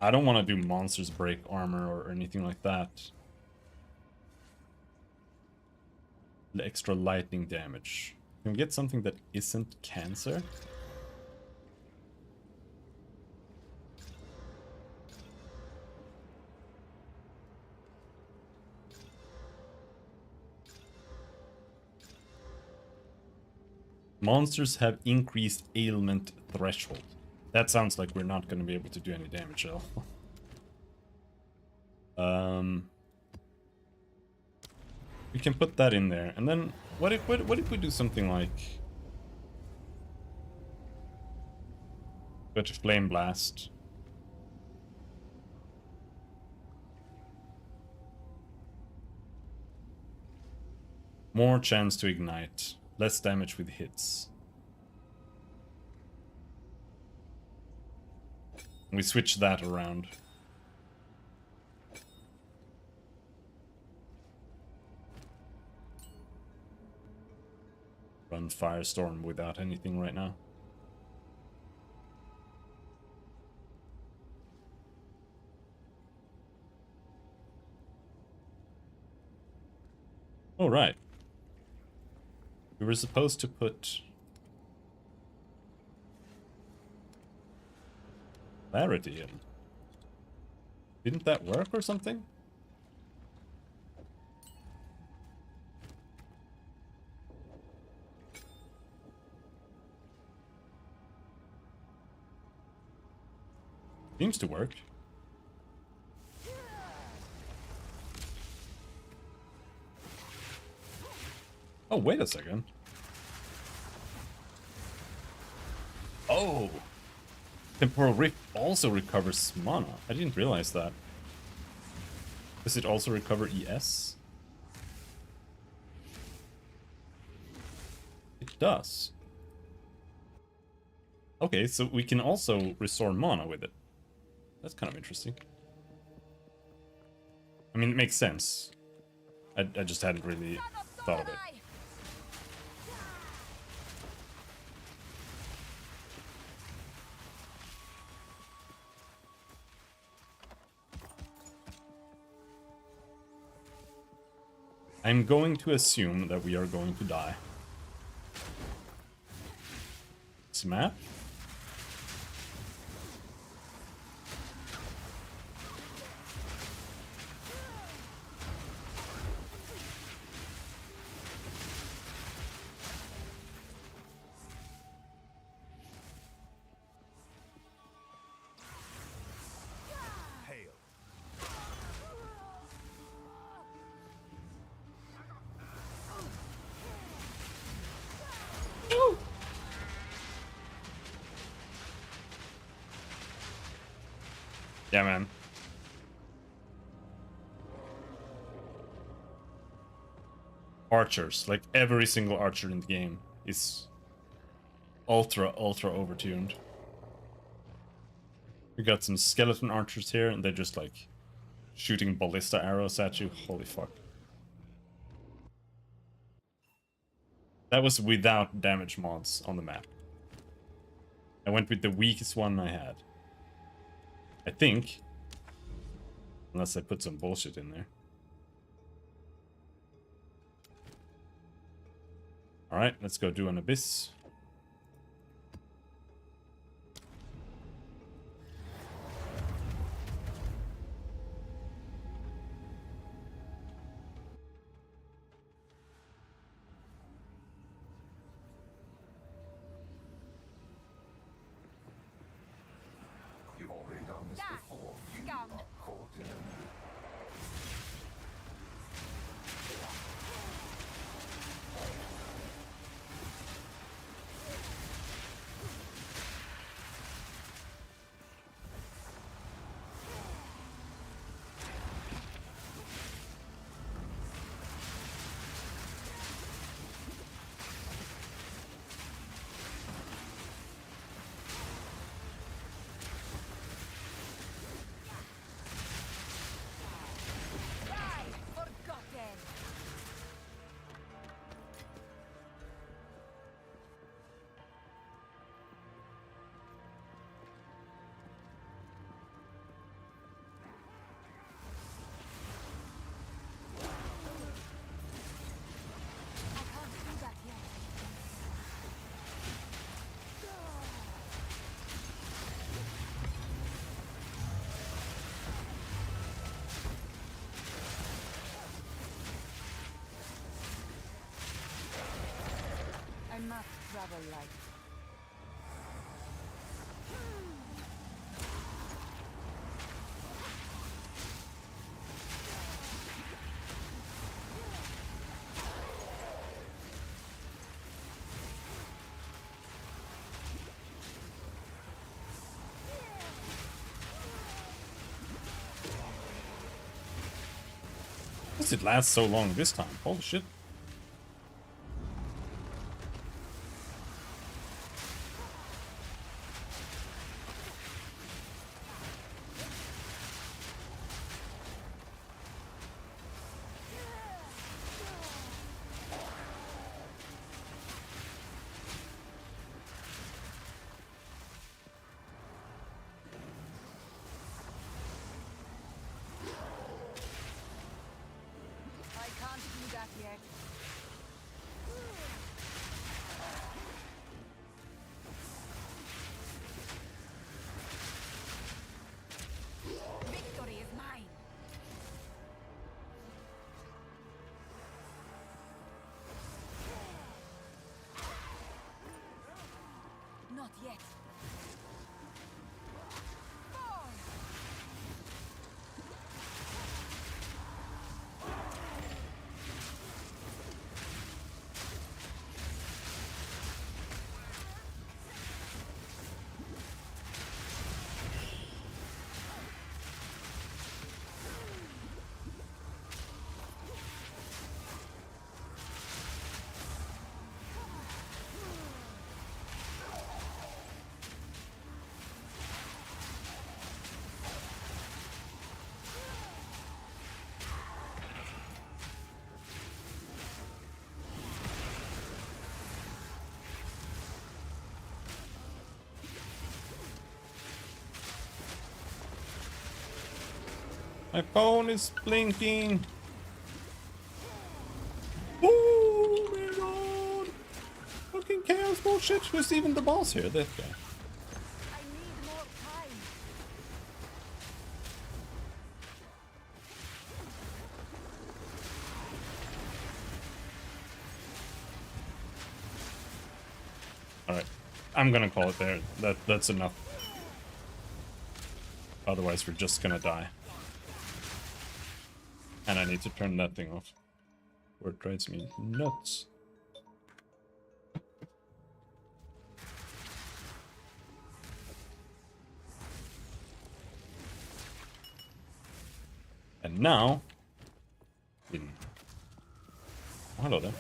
I don't want to do monsters break armor or anything like that. The extra lightning damage. Can we get something that isn't cancer? Monsters have increased ailment threshold. That sounds like we're not going to be able to do any damage at all. We can put that in there, and then what if we do something like go to flame blast? More chance to ignite, less damage with hits. We switch that around. Run Firestorm without anything right now. Oh, right. We were supposed to put clarity in. Didn't that work or something? Seems to work. Oh, wait a second. Oh! Temporal Rift also recovers mana. I didn't realize that. Does it also recover ES? It does. Okay, so we can also restore mana with it. That's kind of interesting. I mean, it makes sense. I just hadn't really thought of it. I'm going to assume that we are going to die. This map? Hail. Yeah, man. Archers, like every single archer in the game is ultra overtuned. We got some skeleton archers here and they're just like shooting ballista arrows at you. Holy fuck. That was without damage mods on the map. I went with the weakest one I had. I think. Unless I put some bullshit in there. Alright, let's go do an abyss. You've already done this before. You Scum. are caught in a Forgotten. I can't do that yet. I must travel light. How does it last so long this time? Holy shit. I can't do that yet. Victory is mine. Not yet. Fall. My phone is blinking. Oh my god! Fucking chaos bullshit. Who's even the boss here? That guy. I need more time. Alright. I'm gonna call it there. That's enough. Otherwise we're just gonna die. And I need to turn that thing off. Or it drives me nuts. And now... Oh, hello there.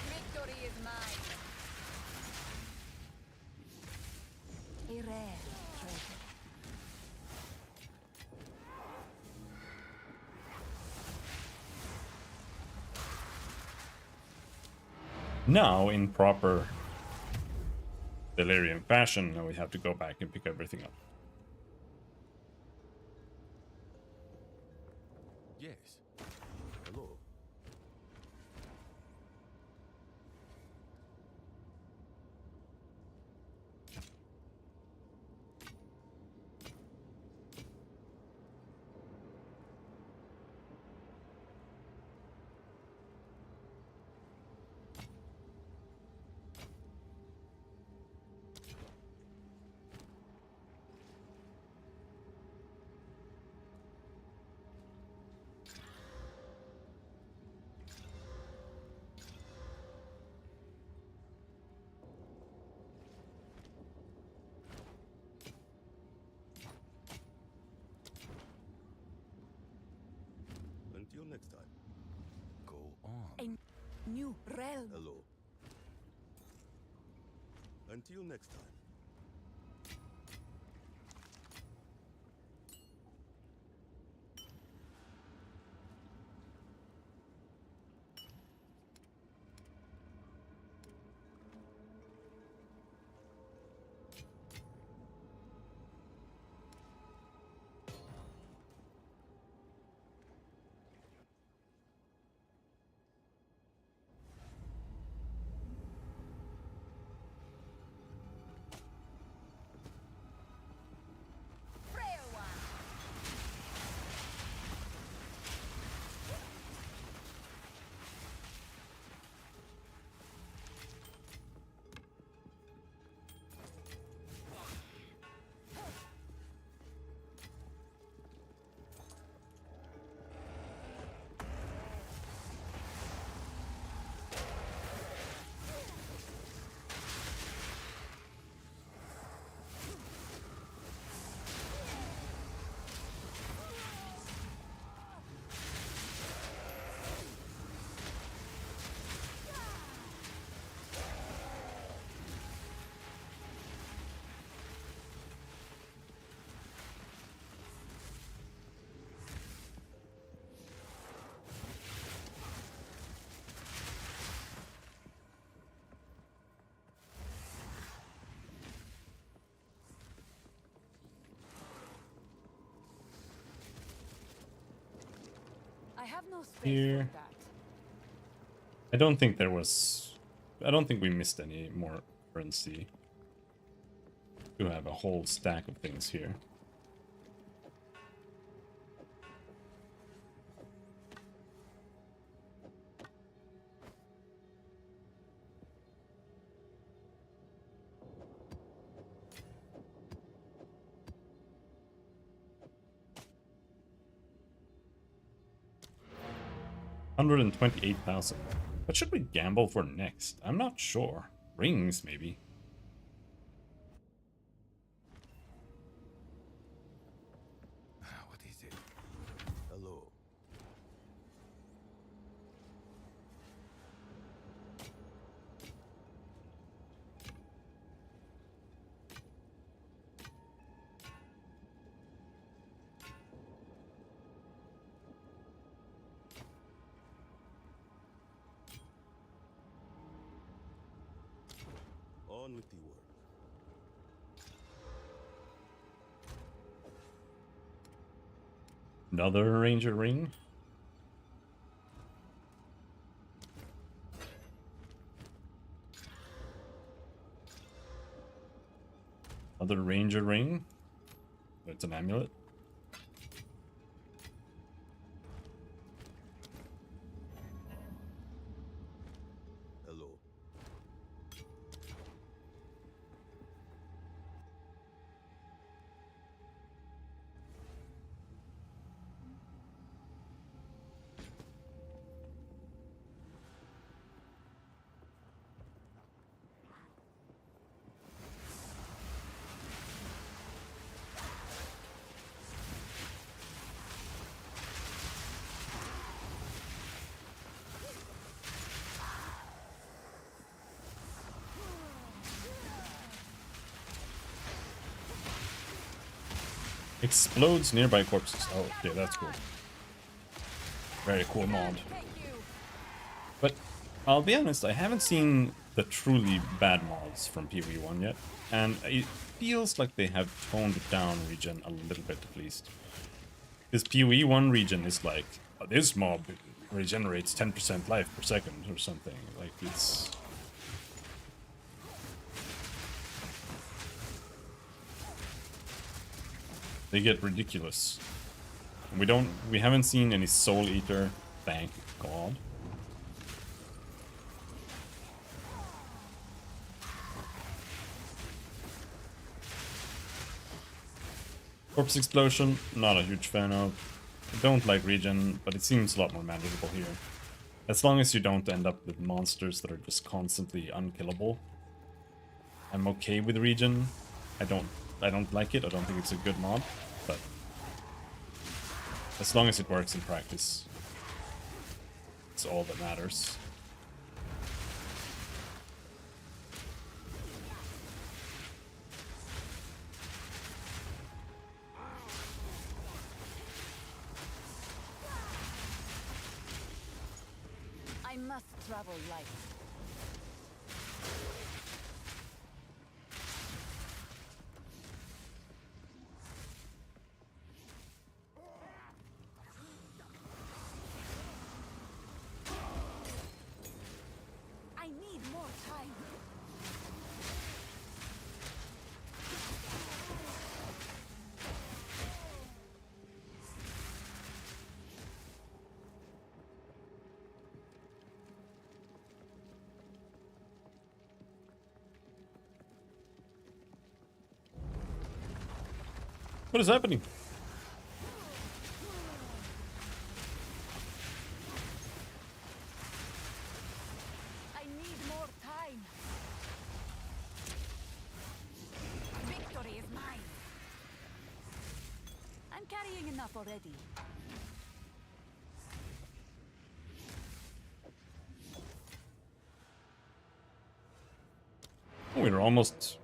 Victory is mine. A rare treasure. Now, in proper Delirium fashion, now we have to go back and pick everything up. Yes. Hello. Until next time. Go on. A new realm. Hello. Until next time. Frail one. I have no space Here. for that. I don't think there was... I don't think we missed any more currency. We have a whole stack of things here. $128,000. What should we gamble for next? I'm not sure. Rings, maybe. What is it? Hello. On with the work. Another ranger ring. Another ranger ring. It's an amulet. Hello. Explodes nearby corpses. Oh, okay, that's cool. Very cool mod. But I'll be honest, I haven't seen the truly bad mods from PvE1 yet, and it feels like they have toned down regen a little bit at least. This PvE1 regen is like, this mob regenerates 10% life per second or something. Like, it's... They get ridiculous. We haven't seen any Soul Eater, thank God. Corpse Explosion, not a huge fan of. I don't like regen, but it seems a lot more manageable here. As long as you don't end up with monsters that are just constantly unkillable. I'm okay with regen. I don't like it, I don't think it's a good mod, but as long as it works in practice, it's all that matters. I must travel light. I need more time. What is happening? I need more time. Victory is mine. I'm carrying enough already. Oh, we almost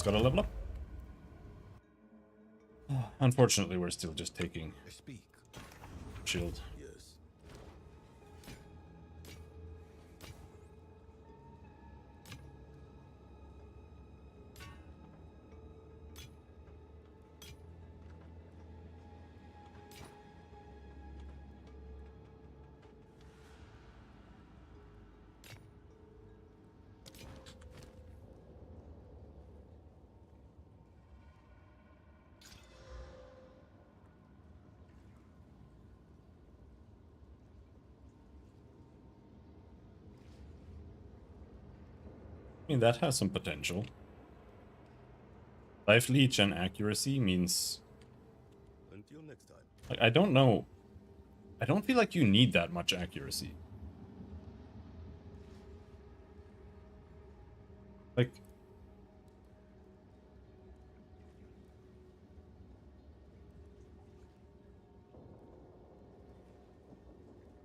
got a level up. Unfortunately, we're still just taking Speak. shield. Yes. I mean, that has some potential. Life leech and accuracy means... Until next time. Like, I don't know. I don't feel like you need that much accuracy. Like...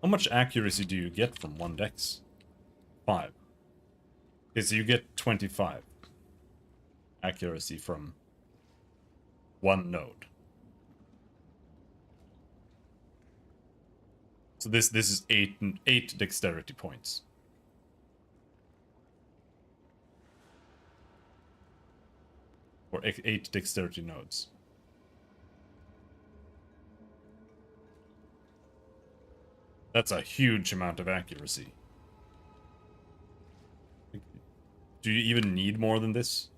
How much accuracy do you get from one dex? 5. Okay, so you get 25 accuracy from one node. So this is eight dexterity points. Or 8 dexterity nodes. That's a huge amount of accuracy. Do you even need more than this?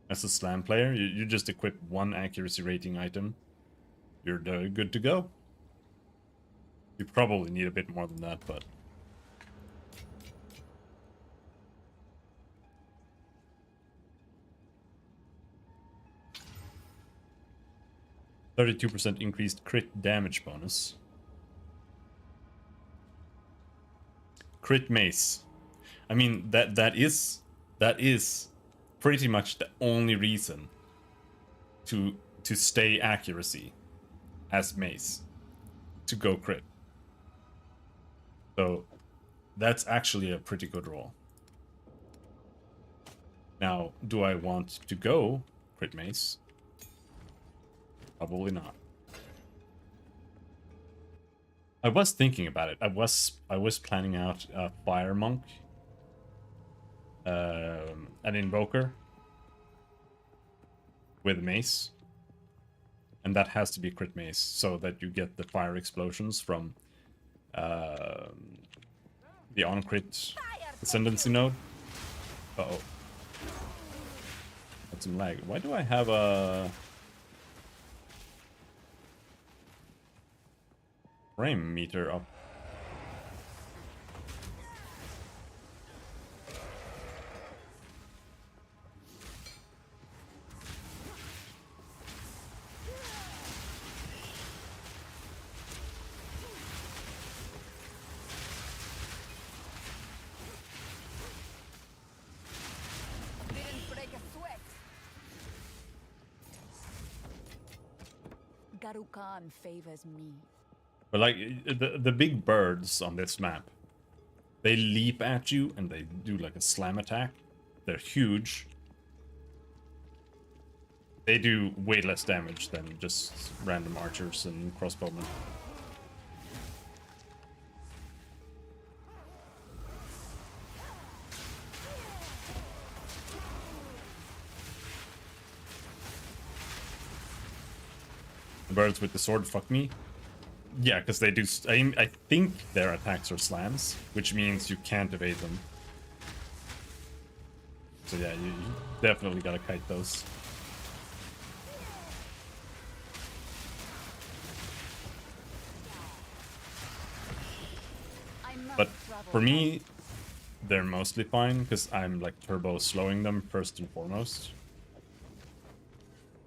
As a slam player, you just equip one accuracy rating item. You're good to go. You probably need a bit more than that, but... 32% increased crit damage bonus. Crit mace. I mean, that is pretty much the only reason to stay accuracy as mace, to go crit. So that's actually a pretty good roll. Now, do I want to go crit mace? Probably not. I was thinking about it. I was planning out a fire monk, an invoker with mace, and that has to be crit mace so that you get the fire explosions from the on crit ascendancy node. Uh-oh. That's some lag. Why do I have a frame meter up? Didn't break a sweat. Garukan favors me. But like the big birds on this map, they leap at you and they do like a slam attack. They're huge. They do way less damage than just random archers and crossbowmen. The birds with the sword fuck me. Yeah, because they do. I think their attacks are slams, which means you can't evade them. So yeah, you definitely gotta kite those. But for me, they're mostly fine because I'm like turbo slowing them first and foremost.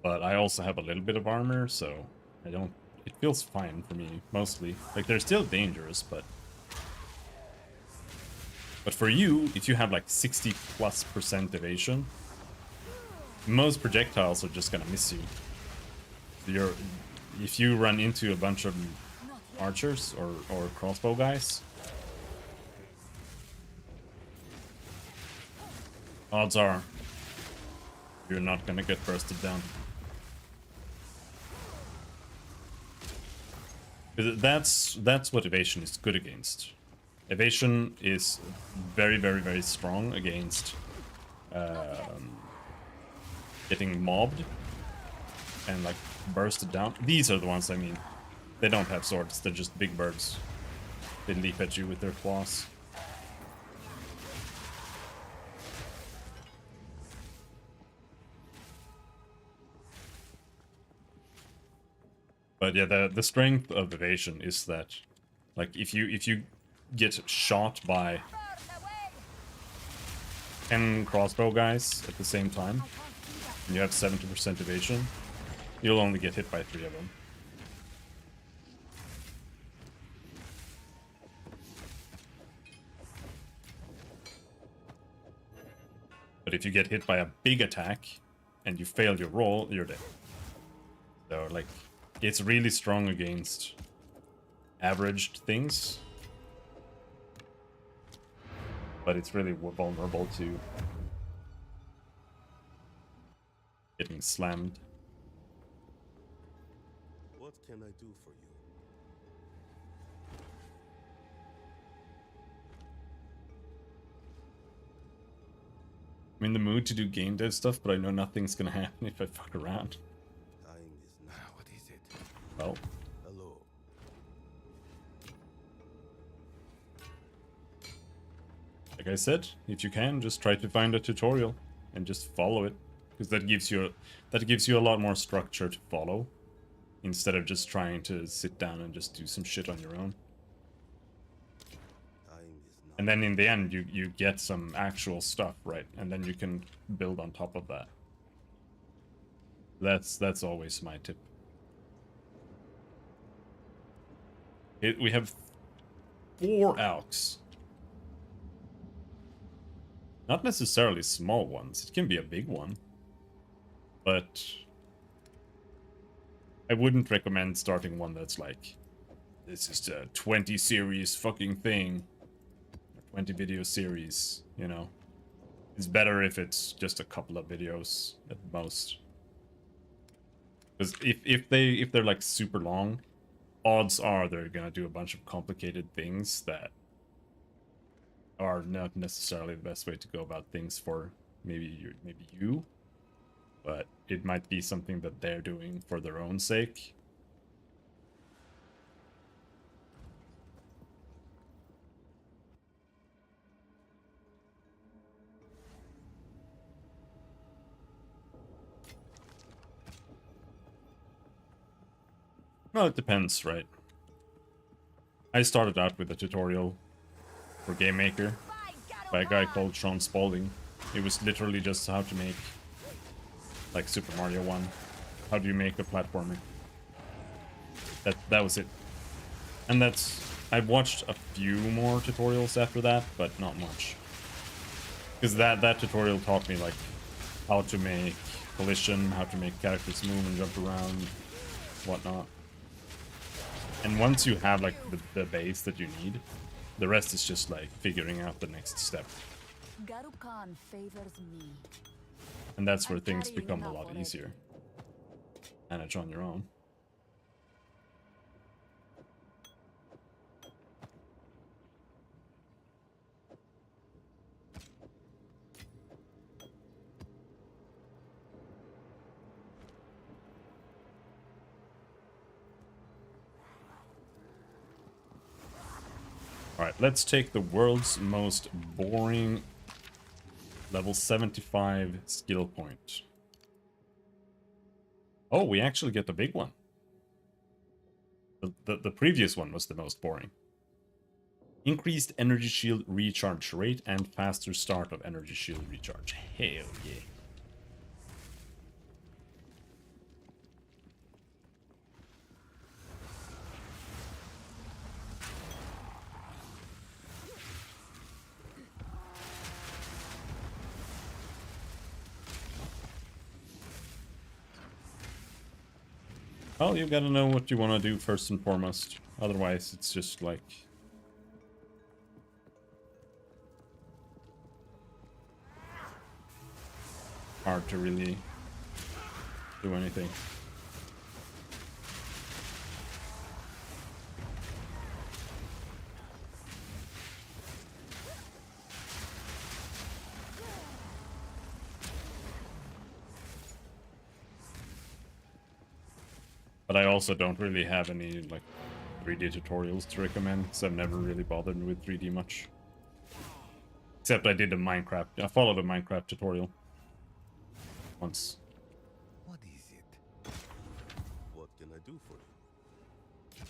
But I also have a little bit of armor, so I don't. It feels fine for me, mostly. Like, they're still dangerous, but... But for you, if you have, like, 60+% evasion, most projectiles are just gonna miss you. If you run into a bunch of archers or crossbow guys, odds are you're not gonna get bursted down. That's what evasion is good against. Evasion is very, very, very strong against getting mobbed and like bursted down. These are the ones I mean. They don't have swords, they're just big birds. They leap at you with their claws. But yeah, the strength of evasion is that, like, if you get shot by 10 crossbow guys at the same time, and you have 70% evasion, you'll only get hit by 3 of them. But if you get hit by a big attack and you fail your roll, you're dead. So, like, it's really strong against averaged things, but it's really vulnerable to getting slammed. What can I do for you? I'm in the mood to do game dev stuff, but I know nothing's gonna happen if I fuck around. Time is now. What is it? Well, Hello. Like I said, if you can, just try to find a tutorial and just follow it, because that gives you a lot more structure to follow, instead of just trying to sit down and just do some shit on your own. Time is not. And then in the end, you get some actual stuff, right? And then you can build on top of that. That's always my tip. We have 4 Alks. Not necessarily small ones. It can be a big one. But I wouldn't recommend starting one that's like, this is a 20 series fucking thing. Or 20 video series, you know. It's better if it's just a couple of videos at most. Because if they're like super long, odds are they're gonna do a bunch of complicated things that are not necessarily the best way to go about things for maybe you, but it might be something that they're doing for their own sake. Well, it depends, right? I started out with a tutorial for Game Maker by a guy called Sean Spalding. It was literally just how to make, like, Super Mario 1. How do you make a platformer? That was it. And I've watched a few more tutorials after that, but not much. Because that tutorial taught me, like, how to make collision, how to make characters move and jump around, whatnot. And once you have, like, the base that you need, the rest is just, like, figuring out the next step. Garukan favors me. And that's where things become a lot easier. Manage on your own. Alright, let's take the world's most boring level 75 skill point. Oh, we actually get the big one. The previous one was the most boring. Increased energy shield recharge rate and faster start of energy shield recharge. Hell yeah. Well, you gotta know what you want to do first and foremost. Otherwise, it's just like... hard to really do anything. But I also don't really have any, like, 3D tutorials to recommend, because I've never really bothered with 3D much. Except I did a Minecraft... I followed a Minecraft tutorial. Once. What is it? What can I do for you?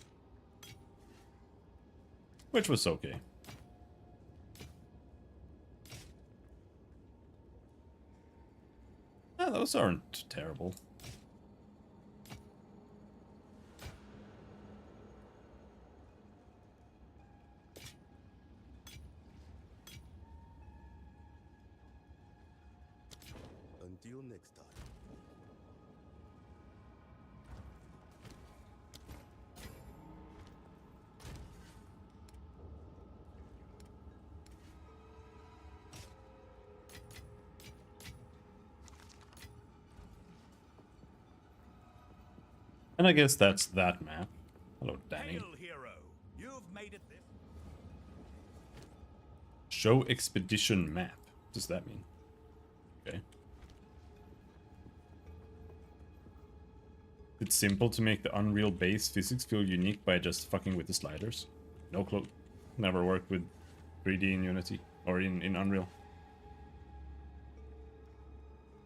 Which was okay. Yeah, those aren't terrible. Until next time. And I guess that's that map. Hello, Danny. Hail, hero. You've made it this. Show expedition map. What does that mean? Okay. It's simple to make the Unreal base physics feel unique by just fucking with the sliders. No clue. Never worked with 3D in Unity. or in Unreal.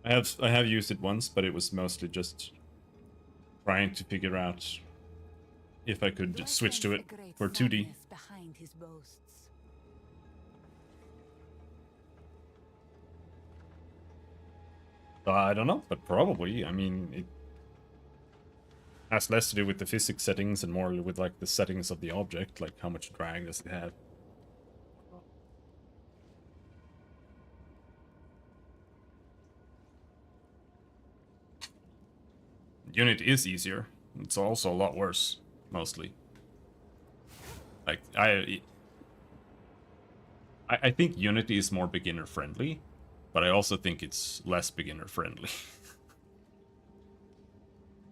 I have used it once, but it was mostly just trying to figure out if I could Do I switch to sense it a great for 2D. sadness behind his boasts? I don't know, but probably. I mean, it has less to do with the physics settings and more with like the settings of the object, like how much drag does it have. Unity is easier. It's also a lot worse, mostly. Like I think Unity is more beginner friendly, but I also think it's less beginner friendly.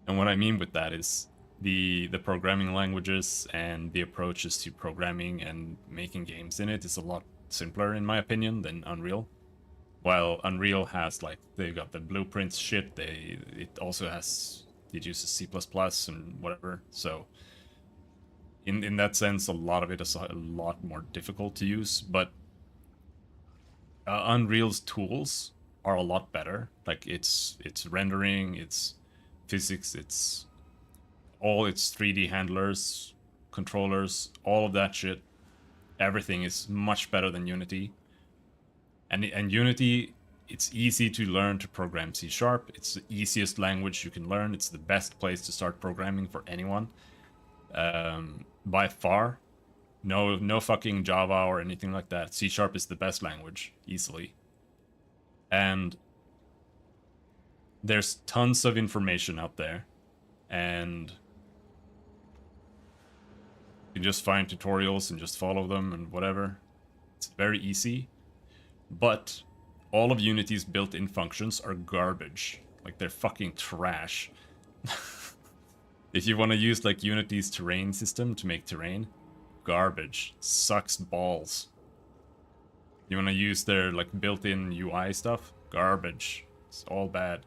And what I mean with that is the programming languages and the approaches to programming and making games in it is a lot simpler in my opinion than Unreal. While Unreal has like they got the blueprints shit, it also has it uses C++ and whatever. So in that sense, a lot of it is a lot more difficult to use. But Unreal's tools are a lot better. Like it's rendering, it's physics, it's all its 3D handlers, controllers, all of that shit. Everything is much better than Unity. And Unity, it's easy to learn to program C#. It's the easiest language you can learn. It's the best place to start programming for anyone. By far. No fucking Java or anything like that. C# is the best language, easily. And there's tons of information out there. And you just find tutorials and just follow them and whatever. It's very easy. But all of Unity's built-in functions are garbage. Like, they're fucking trash. If you want to use, like, Unity's terrain system to make terrain, garbage. Sucks balls. You want to use their, like, built-in UI stuff? Garbage. It's all bad.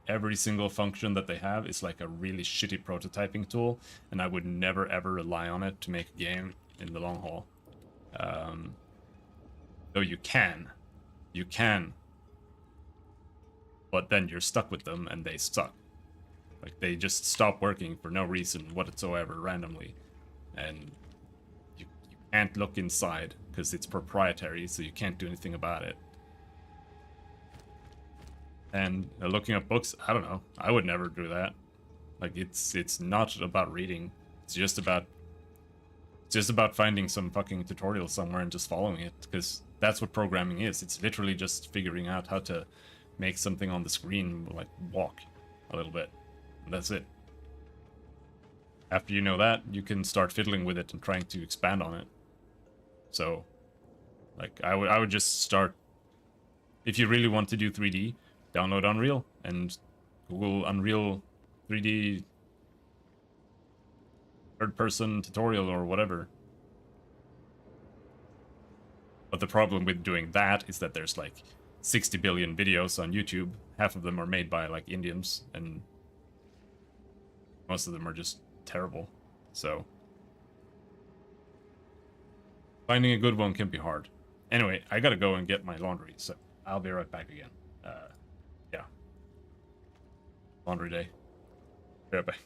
Every single function that they have is like a really shitty prototyping tool, and I would never ever rely on it to make a game in the long haul. Though you can. You can. But then you're stuck with them and they suck. Like, they just stop working for no reason whatsoever randomly. And you can't look inside because it's proprietary, so you can't do anything about it. And looking up books, I don't know. I would never do that. Like, it's not about reading. It's just about finding some fucking tutorial somewhere and just following it, because that's what programming is. It's literally just figuring out how to make something on the screen like walk a little bit. And that's it. After you know that, you can start fiddling with it and trying to expand on it. So, like, I would just start. If you really want to do 3D, download Unreal and Google Unreal 3D third-person tutorial or whatever. But the problem with doing that is that there's like 60 billion videos on YouTube. Half of them are made by like Indians, and most of them are just terrible. So finding a good one can be hard. Anyway, I gotta go and get my laundry, so I'll be right back again. Yeah. Laundry day. Be right back.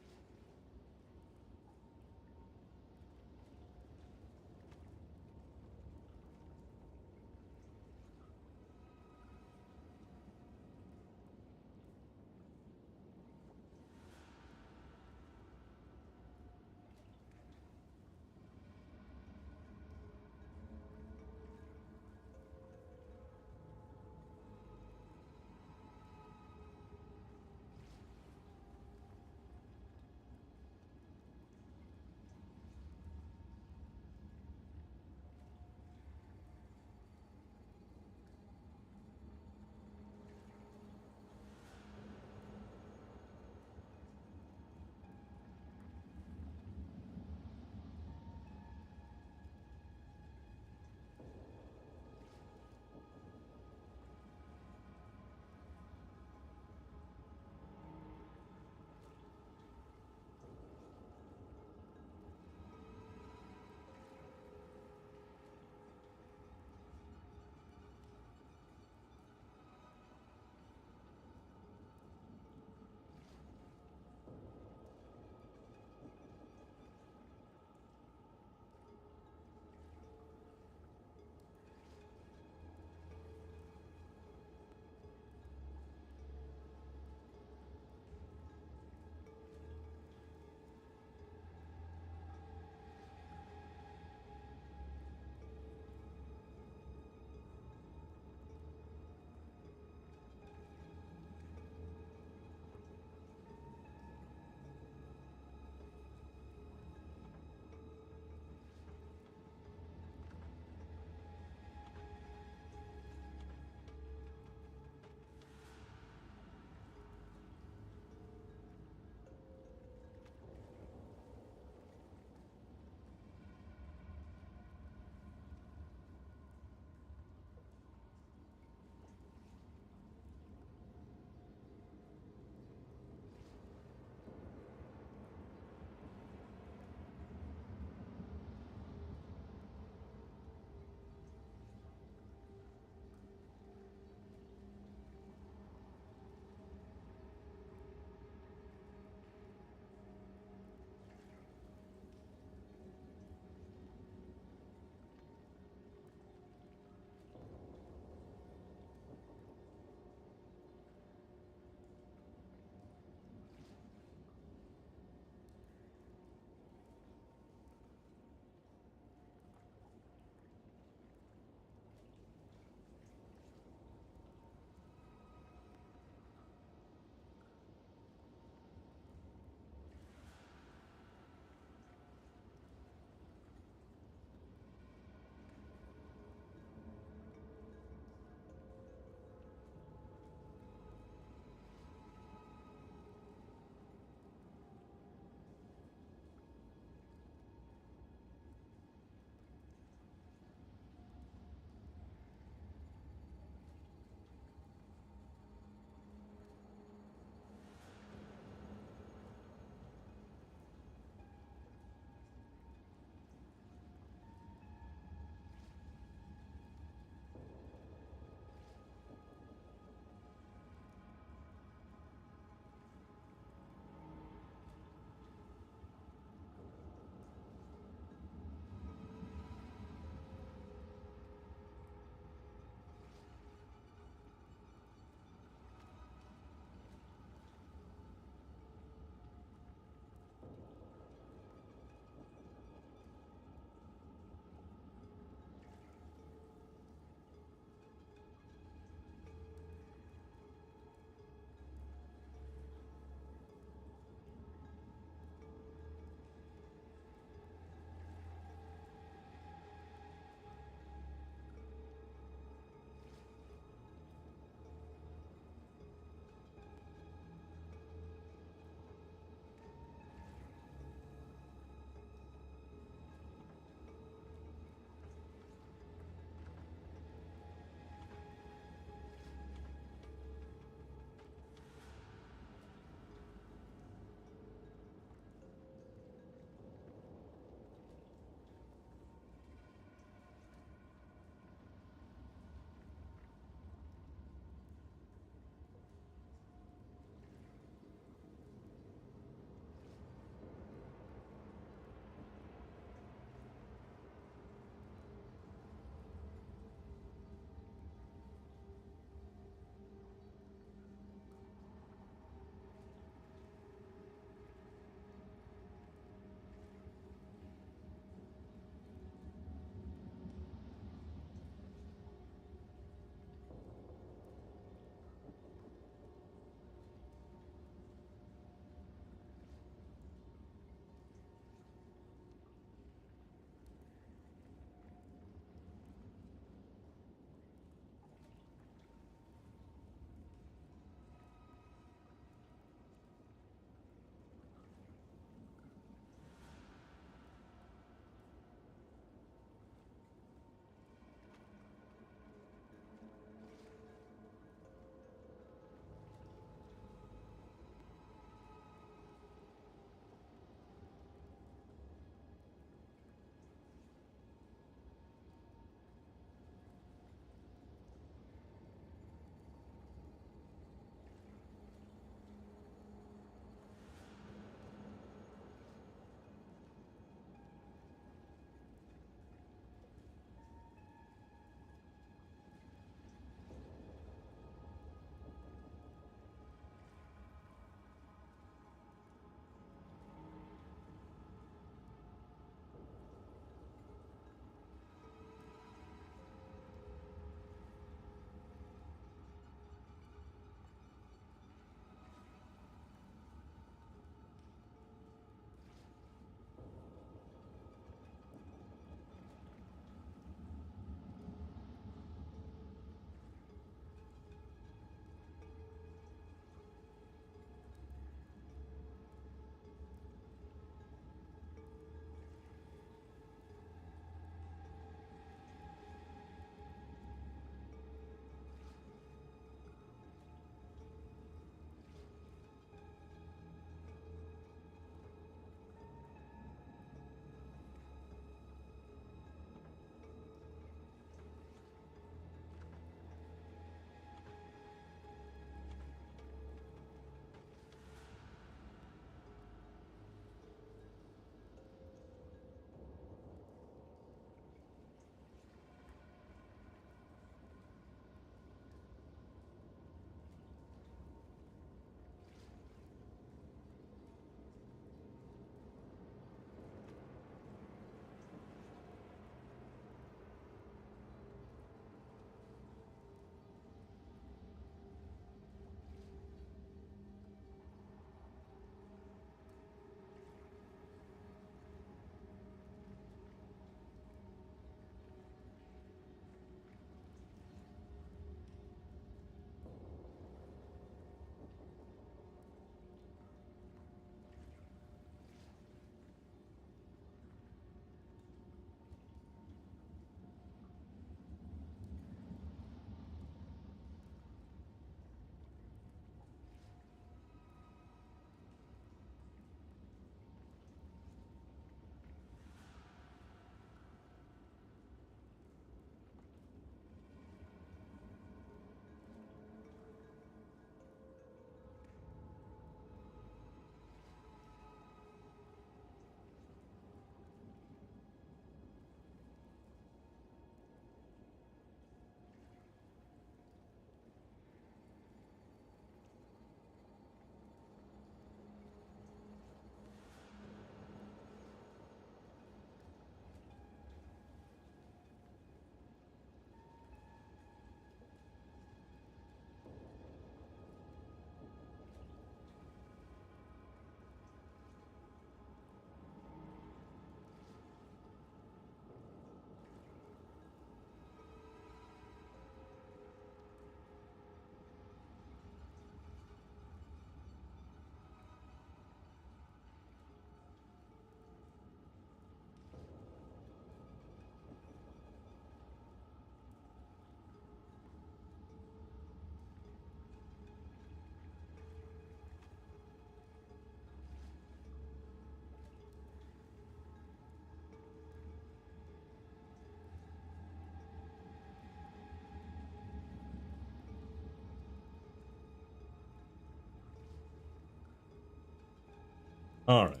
Alright.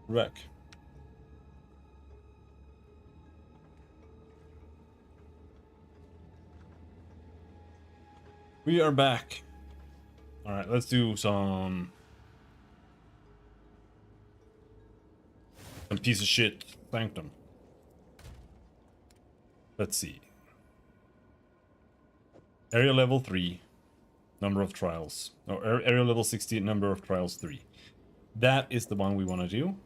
Wreck. We are back. Alright, let's do some piece of shit sanctum. Let's see. Area level 3, number of trials. No, area level 60, number of trials 3. That is the one we want to do.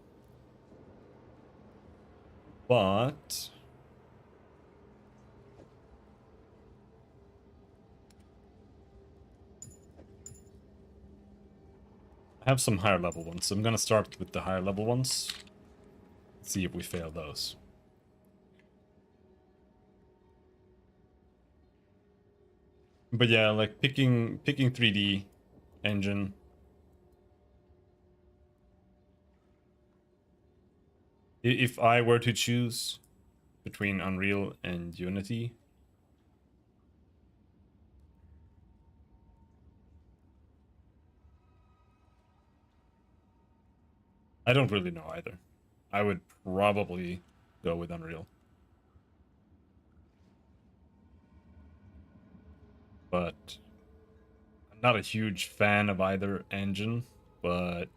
But I have some higher level ones, so I'm gonna start with the higher level ones. See if we fail those. But yeah, like picking 3D engine. If I were to choose between Unreal and Unity, I don't really know either. I would probably go with Unreal. But I'm not a huge fan of either engine, but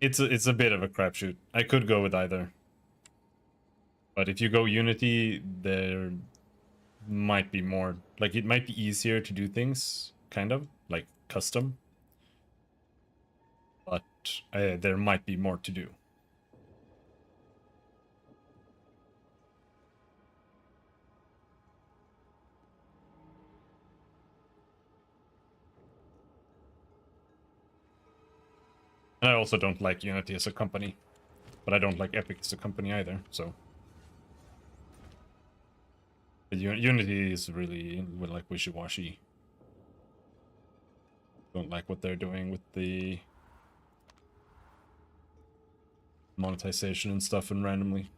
it's a bit of a crapshoot. I could go with either. But if you go Unity, there might be more, like it might be easier to do things, kind of, like custom. But there might be more to do. And I also don't like Unity as a company, but I don't like Epic as a company either, so. But Unity is really like wishy-washy. Don't like what they're doing with the monetization and stuff and randomly.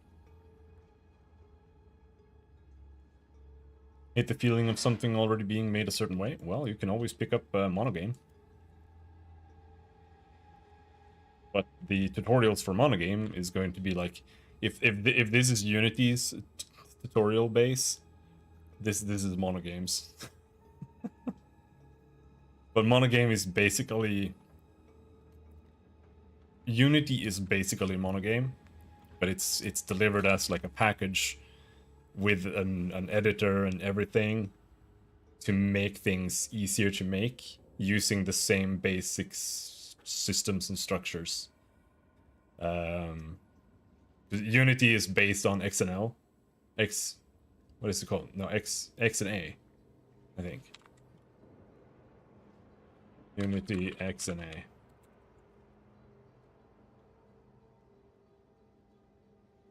Hate the feeling of something already being made a certain way? Well, you can always pick up a monogame. But the tutorials for monogame is going to be like, if this is Unity's tutorial base, this is monogames. But monogame is basically, Unity is basically monogame, but it's delivered as like a package with an editor and everything to make things easier to make using the same basic systems and structures. Unity is based on X and L. What is it called? No, X and A, I think. Unity, X and A.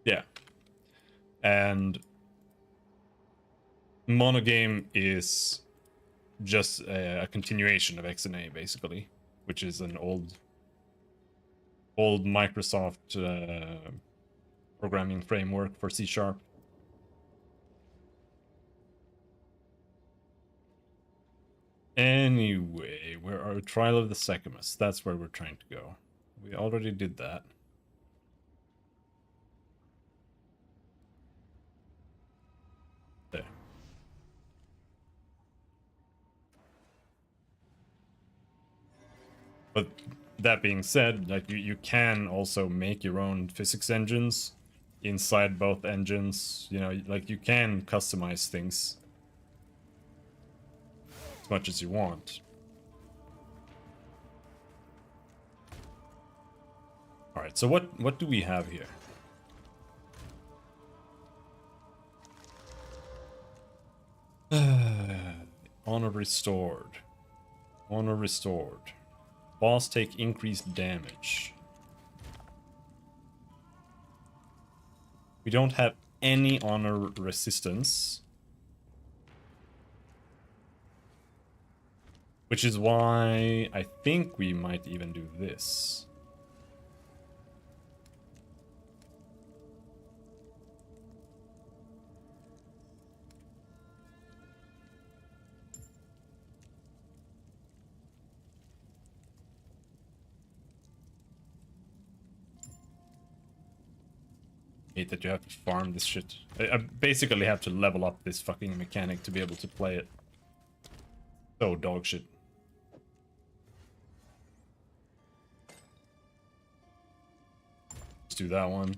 Yeah. And monogame is just a continuation of X and A, basically, which is an old Microsoft programming framework for C#. Anyway, where are Trial of the Secamus? That's where we're trying to go. We already did that. There. But that being said, like you can also make your own physics engines inside both engines. You know, like you can customize things as much as you want. All right, so what do we have here? Honor restored. Honor restored. Boss take increased damage. We don't have any honor resistance. Which is why I think we might even do this. Hate that you have to farm this shit. I basically have to level up this fucking mechanic to be able to play it. So dog shit. Let's do that one.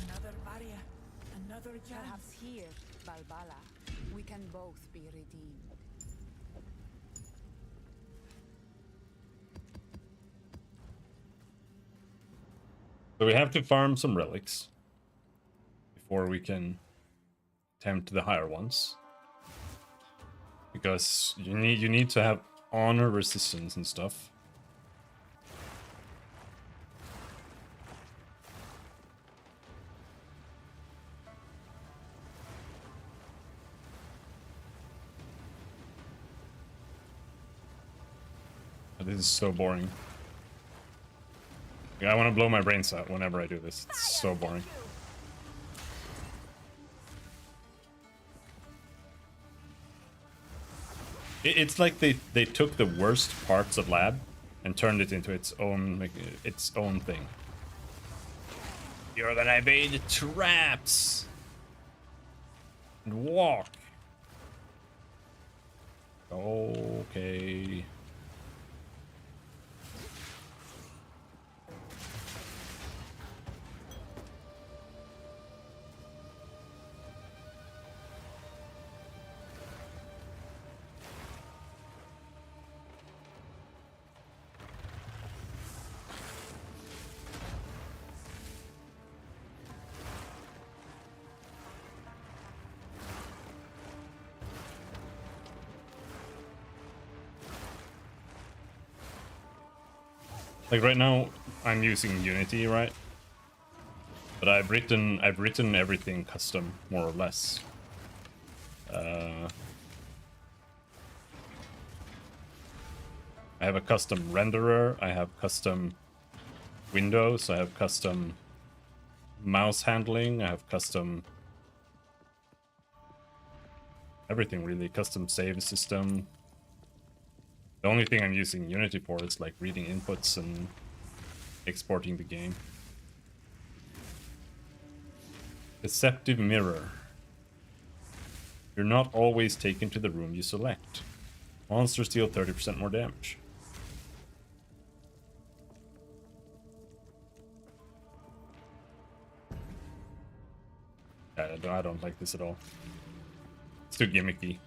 Another barrier, another chance. Perhaps here, Balbala, we can both be redeemed. So we have to farm some relics before we can attempt the higher ones. Because you need to have honor resistance and stuff. This is so boring. I want to blow my brains out whenever I do this. It's so boring. It's like they took the worst parts of Lab and turned it into its own thing. You're gonna evade the traps and walk. Okay. Like right now, I'm using Unity, right? But I've written everything custom, more or less. I have a custom renderer. I have custom windows. I have custom mouse handling. I have custom everything really. Custom save system. The only thing I'm using Unity for is like reading inputs and exporting the game. Deceptive mirror. You're not always taken to the room you select. Monsters deal 30% more damage. I don't like this at all. It's too gimmicky.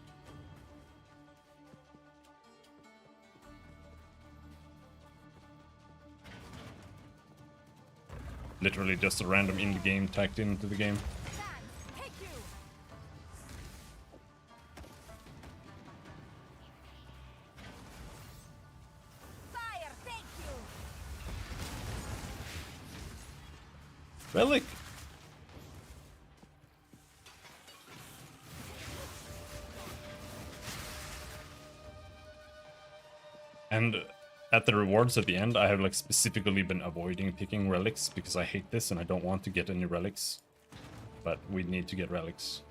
Literally just a random in the game tagged into the game. Fire, thank you. Relic. And at the rewards at the end, I have like specifically been avoiding picking relics because I hate this and I don't want to get any relics. But we need to get relics.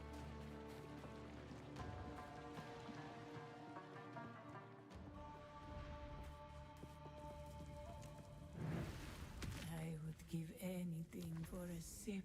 I would give anything for a sip.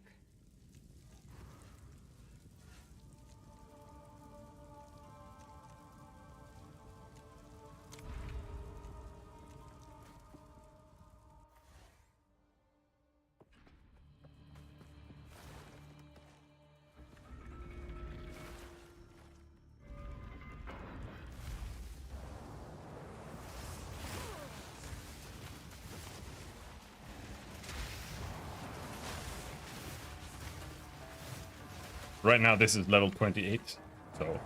Right now this is level 28, so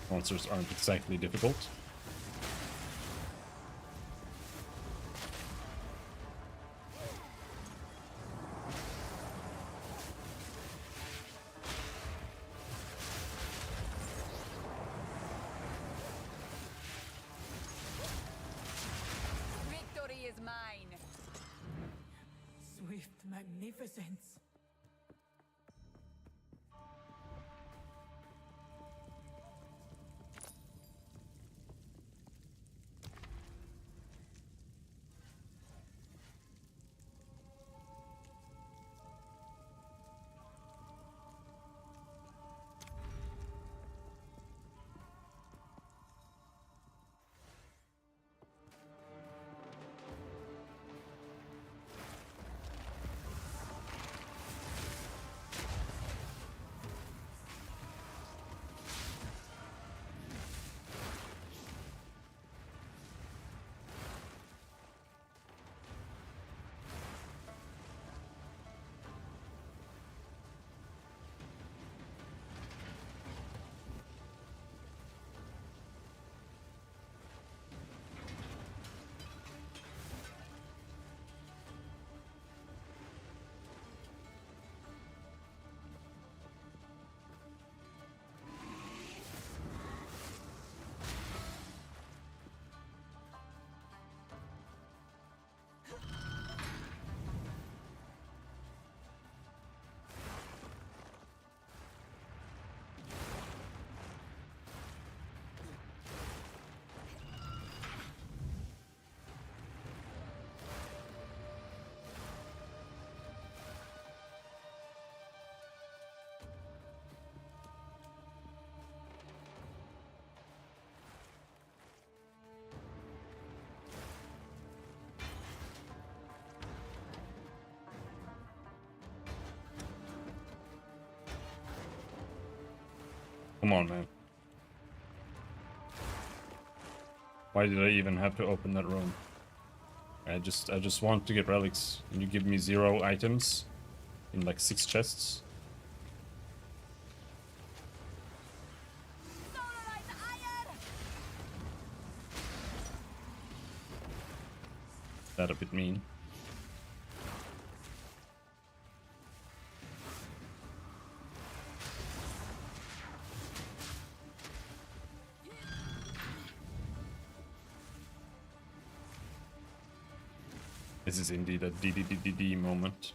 monsters aren't exactly difficult. Victory is mine. swift magnificence. Come on, man. Why did I even have to open that room? I just want to get relics, and you give me 0 items in like 6 chests. That a bit mean. This is indeed a DDDDD moment.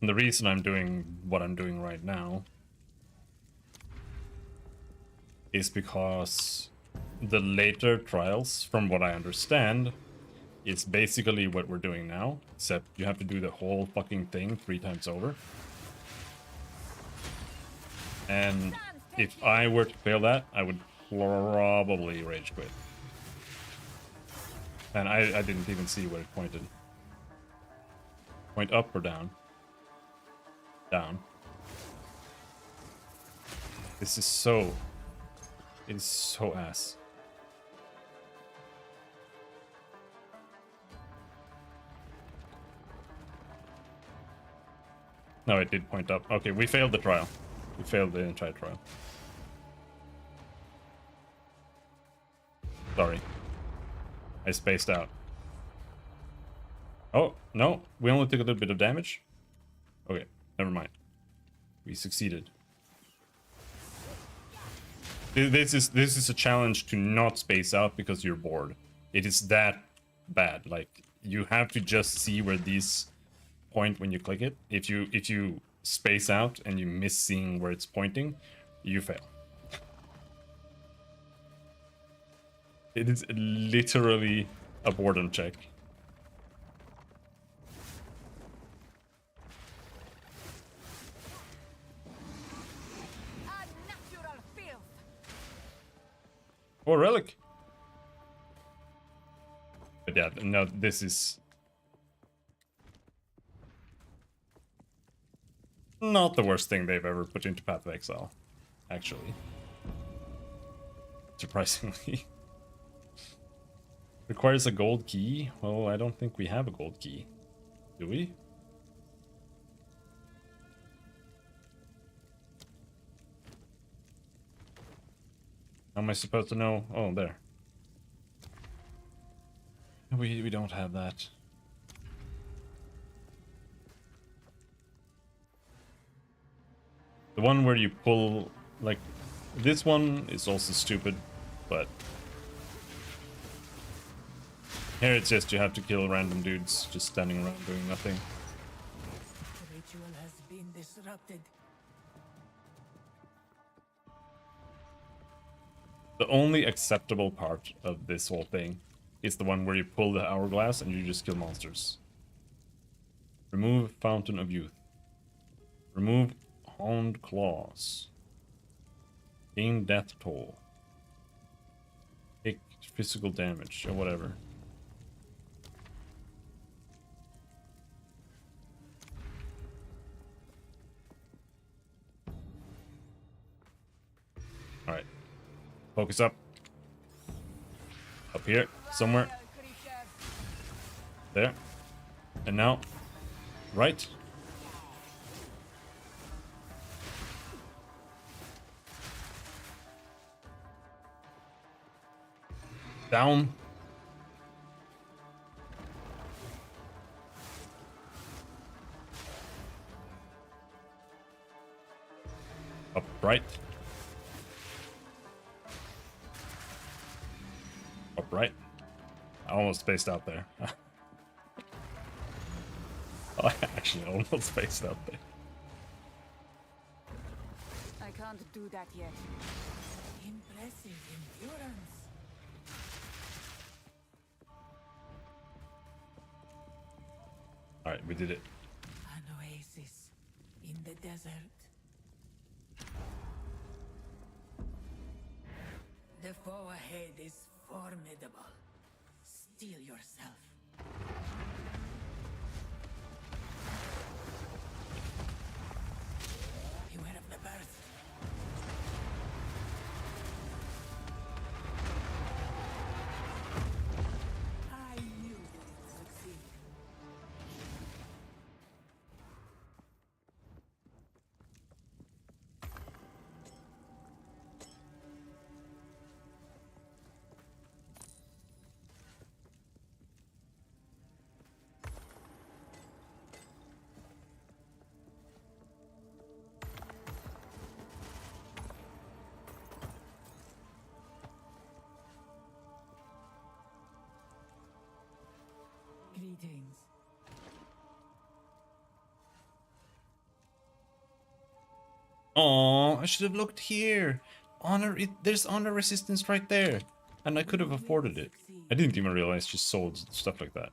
And the reason I'm doing what I'm doing right now is because the later trials, from what I understand, is basically what we're doing now, except you have to do the whole fucking thing 3 times over. And if I were to fail that, I would probably rage quit. And I didn't even see where it pointed. Point up or down? Down. This is so... It is so ass. No, it did point up. Okay, we failed the trial. We failed the entire trial. Sorry. I spaced out. Oh, no. We only took a little bit of damage. Okay, never mind. We succeeded. This is a challenge to not space out because you're bored. It is that bad. Like, you have to just see where these point when you click it. If you space out and you miss seeing where it's pointing, you fail. It is literally a boredom check. Oh, relic. But yeah, no, this is not the worst thing they've ever put into Path of Exile. actually. Surprisingly. Requires a gold key. Well, I don't think we have a gold key. Do we? How am I supposed to know? Oh, there. We don't have that. The one where you pull, like, this one is also stupid, but here it's just you have to kill random dudes just standing around doing nothing. The ritual has been disrupted. The only acceptable part of this whole thing is the one where you pull the hourglass and you just kill monsters. Remove Fountain of Youth. Remove Honed Claws. Gain Death Toll. Take physical damage or whatever. Alright. Focus up. Up here, somewhere. There. And now, right. Down. Up right. Up right. I almost spaced out there. I actually almost spaced out there. I can't do that yet. Impressive endurance. Alright, we did it. An oasis in the desert. The foe ahead is formidable. Steel yourself. Beware of the birds. I knew you would succeed. Greetings. Oh, I should have looked here. There's honor resistance right there. And I could have afforded it. I didn't even realize she sold stuff like that.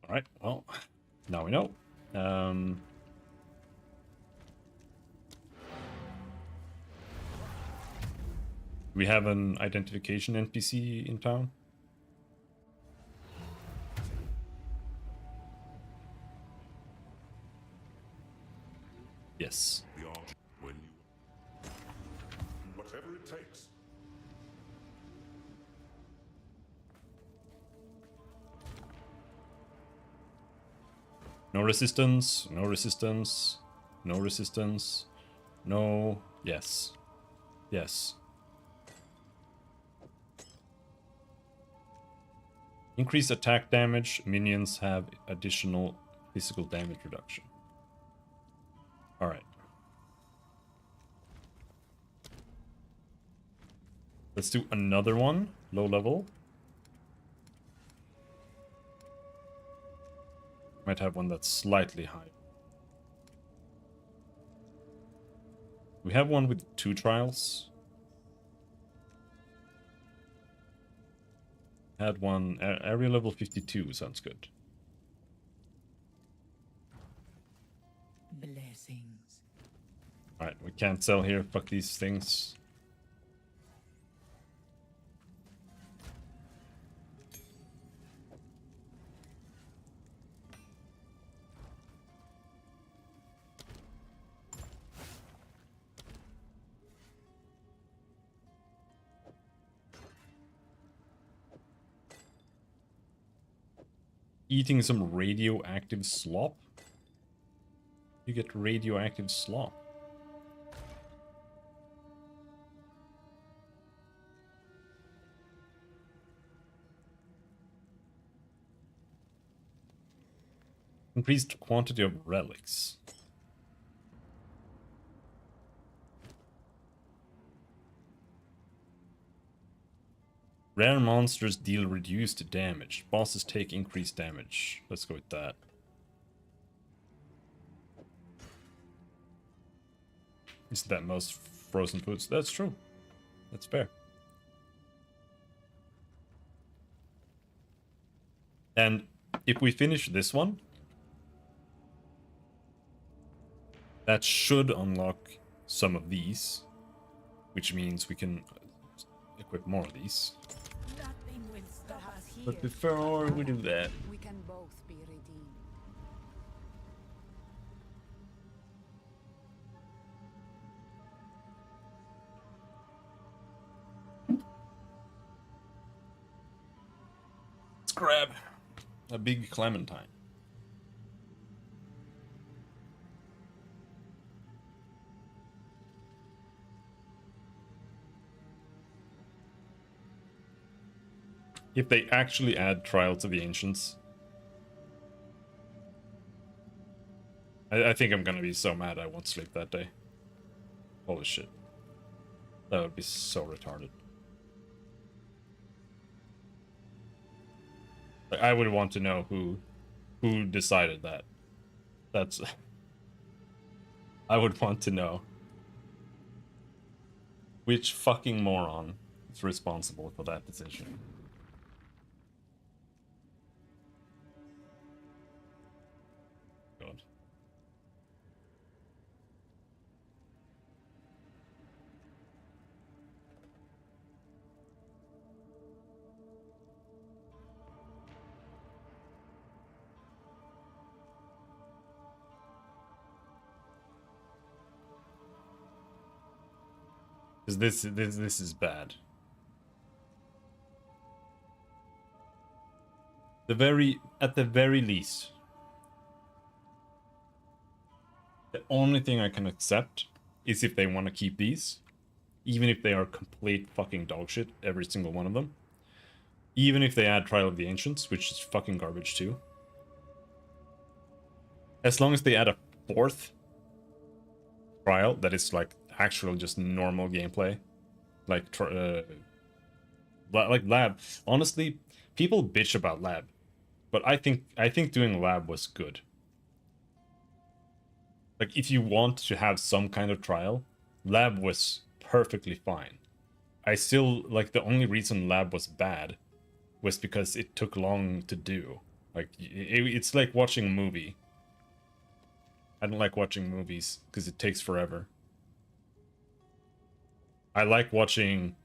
Alright, well, now we know. We have an identification NPC in town. Yes. When you... Whatever it takes. No resistance, no resistance, no resistance, no, yes, yes. Increased attack damage, minions have additional physical damage reduction. Alright. Let's do another one, low level. Might have one that's slightly higher. We have one with 2 trials. Had one, area level 52 sounds good. Blessings. Alright, we can't sell here, fuck these things. eating some radioactive slop. You get radioactive slop. Increased quantity of relics. Rare monsters deal reduced damage. Bosses take increased damage. Let's go with that. Isn't that most frozen foods? That's true. That's fair. And if we finish this one, that should unlock some of these, which means we can equip more of these. Nothing will stop us here. But before we do that, We can both be redeemed. let's grab a big clementine. If they actually add Trials of the Ancients, I think I'm gonna be so mad I won't sleep that day. Holy shit. That would be so retarded. Like, I would want to know who decided that. That's... I would want to know which fucking moron is responsible for that decision. God. Because this is bad. At the very least, the only thing I can accept is if they want to keep these, even if they are complete fucking dog shit, every single one of them. Even if they add Trial of the Ancients, which is fucking garbage too. As long as they add a fourth trial that is like actual just normal gameplay, like lab. Honestly, people bitch about lab, but I think doing lab was good. Like, if you want to have some kind of trial, lab was perfectly fine. I still, like, the only reason lab was bad was because it took long to do. Like, it's like watching a movie. I don't like watching movies because it takes forever. I like watching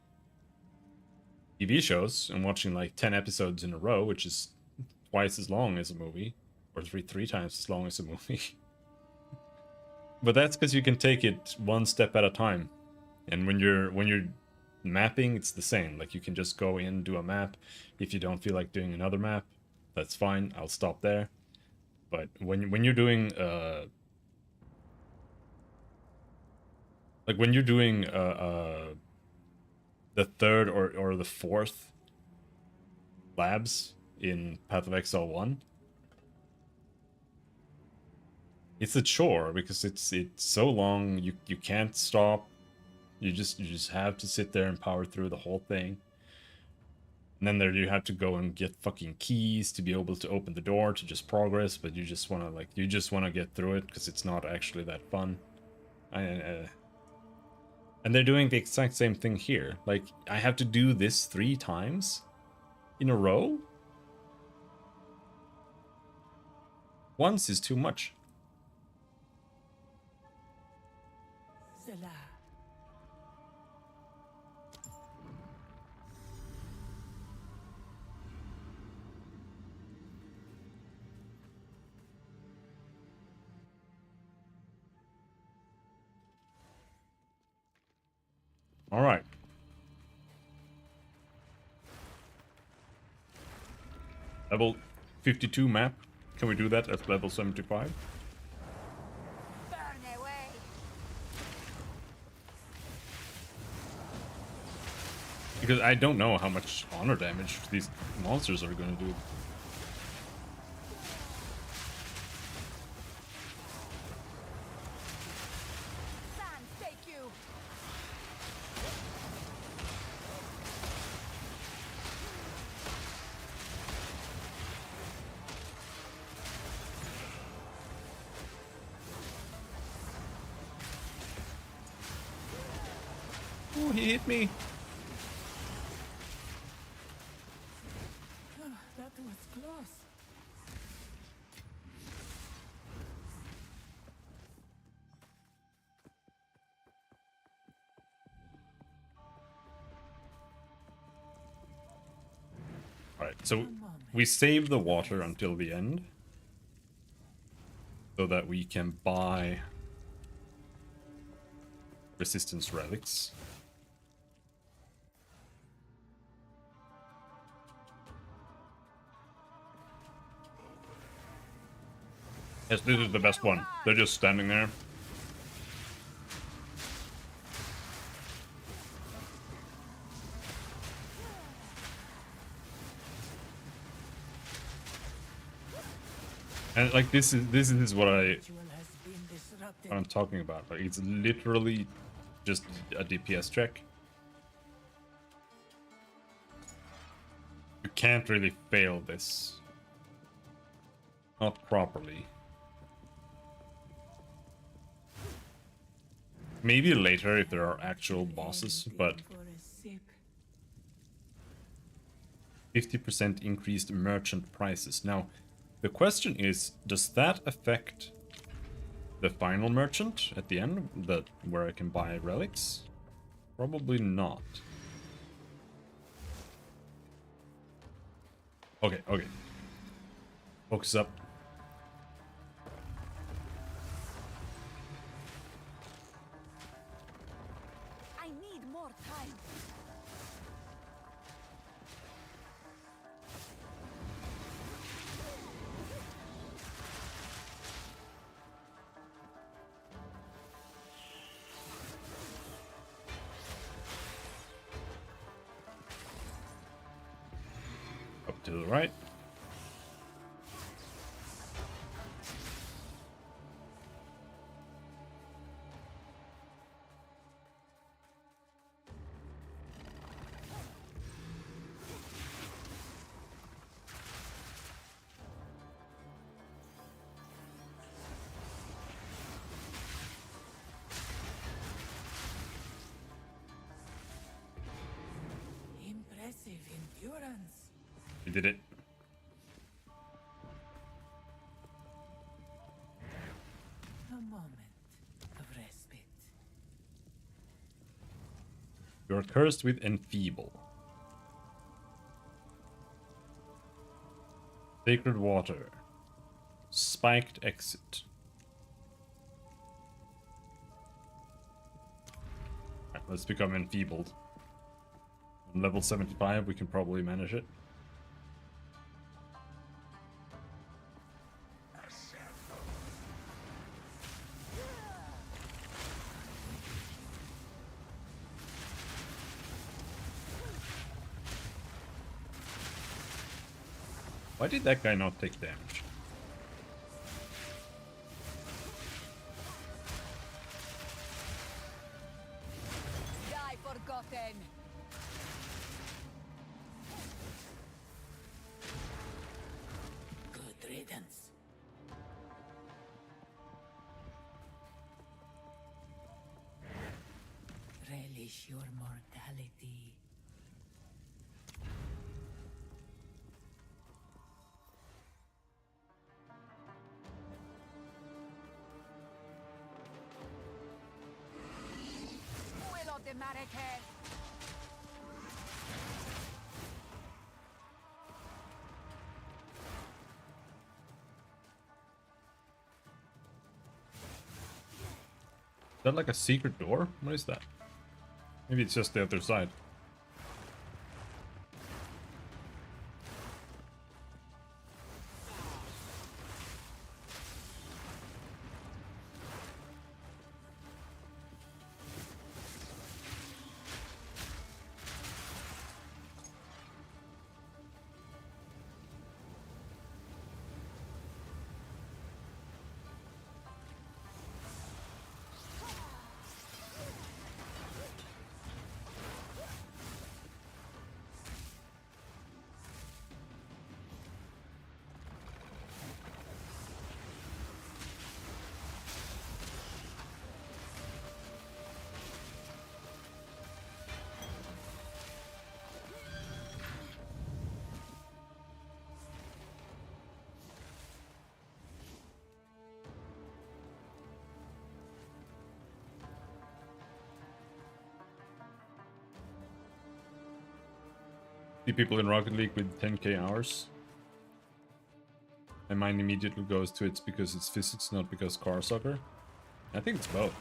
TV shows and watching like 10 episodes in a row, which is twice as long as a movie, or three times as long as a movie. But that's because you can take it one step at a time. And when you're mapping, it's the same. Like, you can just go in, do a map. If you don't feel like doing another map, that's fine. I'll stop there. But when you're doing like when you're doing the third or the fourth labs in Path of Exile 1, it's a chore because it's so long. You can't stop. You just have to sit there and power through the whole thing. And then there you have to go and get fucking keys to be able to open the door to just progress, but you just want to get through it because it's not actually that fun. And they're doing the exact same thing here. Like, I have to do this 3 times in a row? Once is too much. Selah. All right. Level 52 map. Can we do that at level 75? Burn away. Because I don't know how much honor damage these monsters are gonna do. Sand, take you. Oh, he hit me. That was close. Alright, so we save the water until the end. So that we can buy resistance relics. Yes, this is the best one. They're just standing there. And like this is what Ritual has been disrupted. I'm talking about. Like it's literally just a DPS check. You can't really fail this. Not properly. Maybe later if there are actual bosses, but For a sip. 50% increased merchant prices. Now, the question is, does that affect the final merchant at the end, where I can buy relics? Probably not. Okay, okay. Focus up. I need more time. Up to the right. Impressive endurance. We did it. A moment of respite. You are cursed with enfeeble. Sacred water. Spiked exit. Right, let's become enfeebled. On level 75, we can probably manage it. Why did that guy not take damage? Die forgotten. Good riddance. Relish your mortality. Vuelo de Marrakech. Is that like a secret door? What is that? Maybe it's just the other side. See people in Rocket League with 10k hours. My mind immediately goes to it's because it's physics, not because car soccer. I think it's both.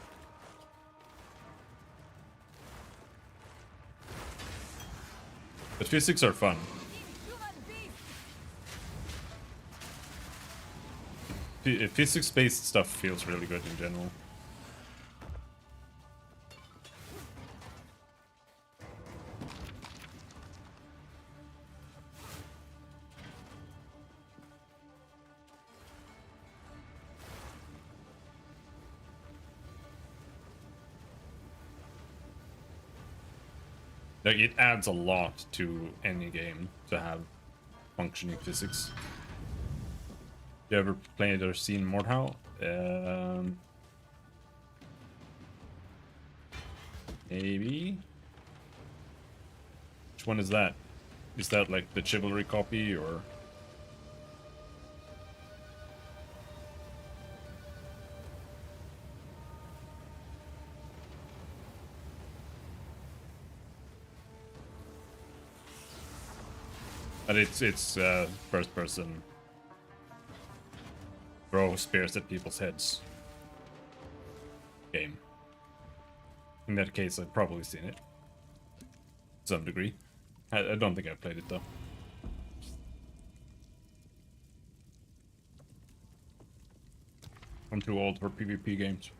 But physics are fun. Physics-based stuff feels really good in general. Like, it adds a lot to any game to have functioning physics. You ever played or seen Mordhau? Maybe? Which one is that? Is that like the Chivalry copy, or...? But it's first person. Throw spears at people's heads. Game. In that case, I've probably seen it. To some degree. I don't think I've played it though. I'm too old for PvP games.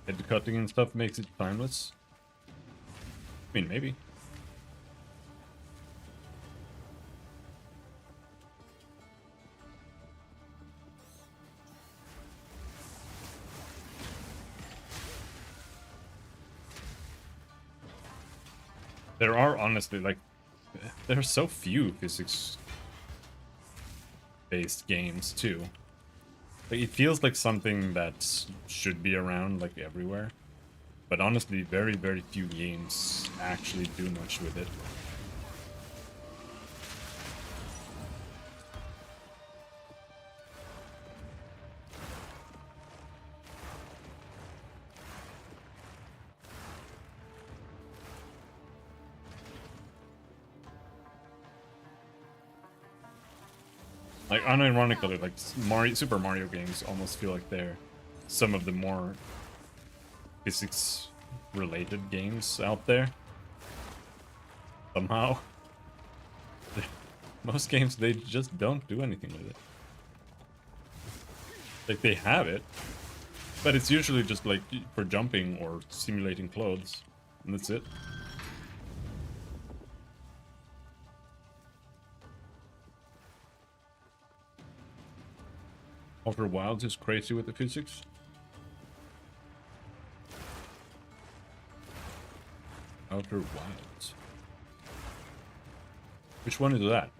Head cutting and stuff makes it timeless. I mean, maybe. There are honestly, like, there are so few physics-based games too. Like, it feels like something that should be around, like, everywhere. But honestly, very, very few games actually do much with it. Like, unironically, like, Super Mario games almost feel like they're some of the more physics-related games out there. Somehow. Most games, they just don't do anything with it. Like, they have it, but it's usually just, like, for jumping or simulating clothes, and that's it. Outer Wilds is crazy with the physics. Outer Wilds. Which one is that?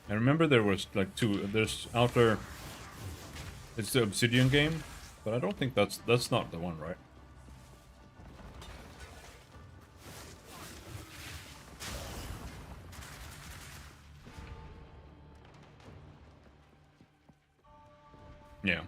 I remember there was like two. There's Outer. It's the Obsidian game, but I don't think that's not the one, right? Yeah.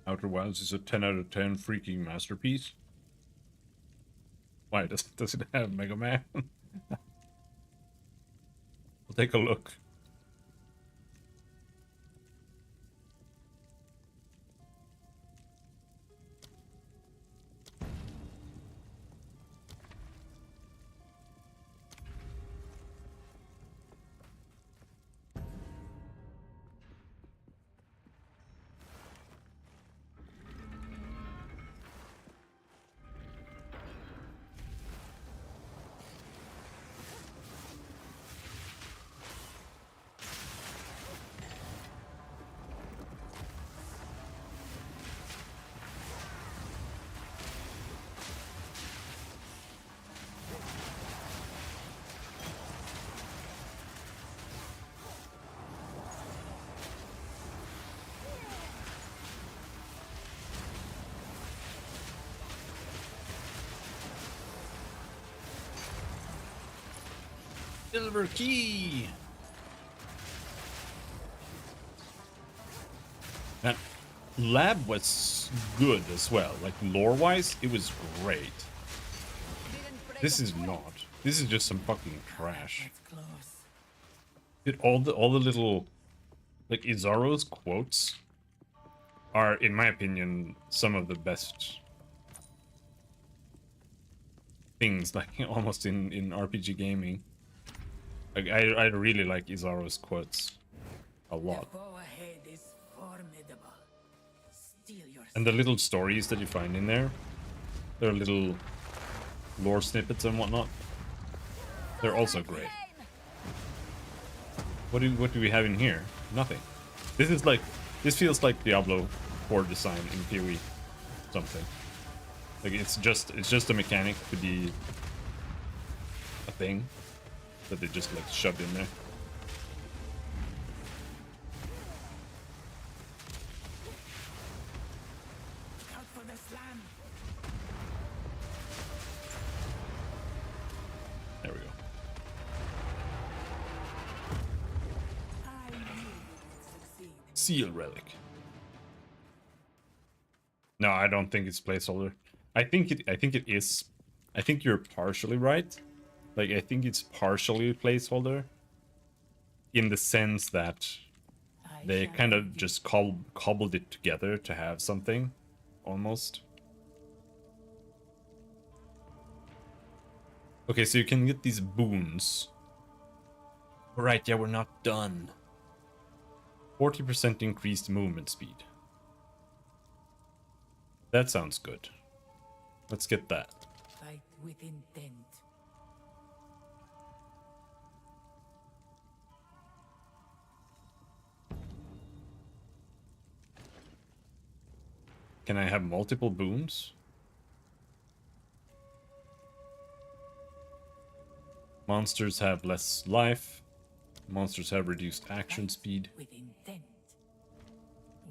Outer Wilds is a 10 out of 10 freaking masterpiece. Why does it have Mega Man? I'll take a look. Silver key. That lab was good as well. Like lore-wise, it was great. This is not. This is just some fucking trash. Dude, all the little like Izaro's quotes are, in my opinion, some of the best things, like almost in RPG gaming. Like I really like Izaro's quotes a lot. And the little stories that you find in there, they're little lore snippets and whatnot. They're also great. What do we have in here? Nothing. This feels like Diablo 4 design in PoE something. Like it's just a mechanic to be a thing that they just like shoved in there. There we go. Seal relic. No, I don't think it's placeholder. I think it is. I think you're partially right. Like I think it's partially a placeholder in the sense that they kind of just cobbled it together to have something almost. Okay, so you can get these boons. Alright, yeah, we're not done. 40% increased movement speed. That sounds good. Let's get that. Fight with intent. Can I have multiple boons? Monsters have less life. Monsters have reduced action speed. With intent,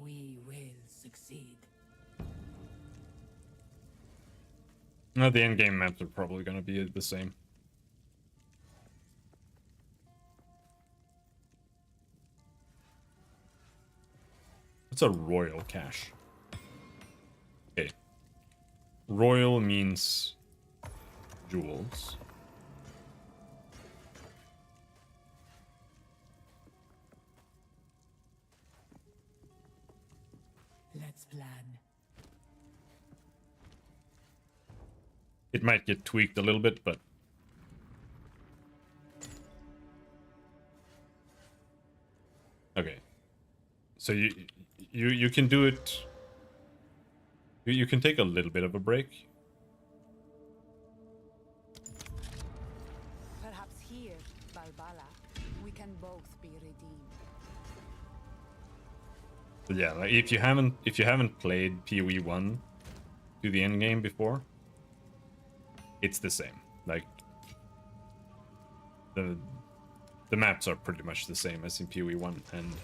we will succeed. No, the endgame maps are probably going to be the same. What's a royal cache? Okay. Royal means jewels. Let's plan. It might get tweaked a little bit, but okay. So you can do it. You can take a little bit of a break. Perhaps here, Balbala, we can both be redeemed. But yeah, like if you haven't played PoE 1 to the end game before, it's the same. Like the maps are pretty much the same as in PoE 1, and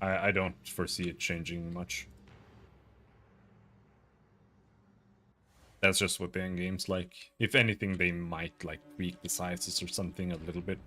I don't foresee it changing much. That's just what the end game's like. If anything, they might like tweak the sizes or something a little bit.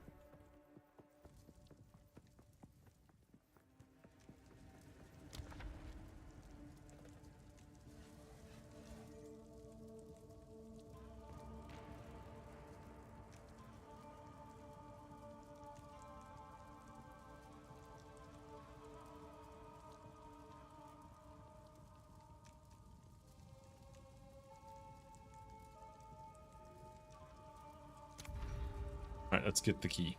Alright, let's get the key.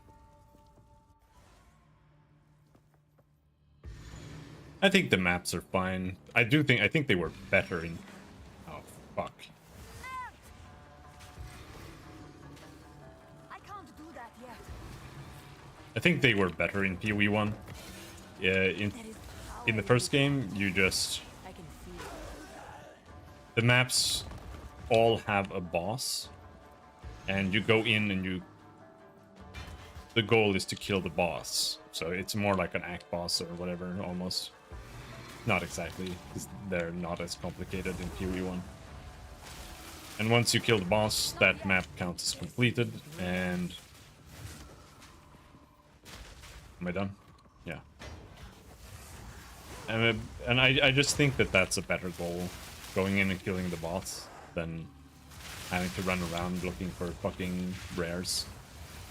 I think the maps are fine. I think they were better in... Oh, fuck. I can't do that yet. I think they were better in PoE 1. Yeah, in the first game, you just... I can feel it. The maps all have a boss. And you go in and you... The goal is to kill the boss. So it's more like an act boss or whatever, almost. Not exactly, because they're not as complicated in PoE 1. And once you kill the boss, that map counts as completed, and... Am I done? Yeah. And I just think that that's a better goal, going in and killing the boss, than having to run around looking for fucking rares.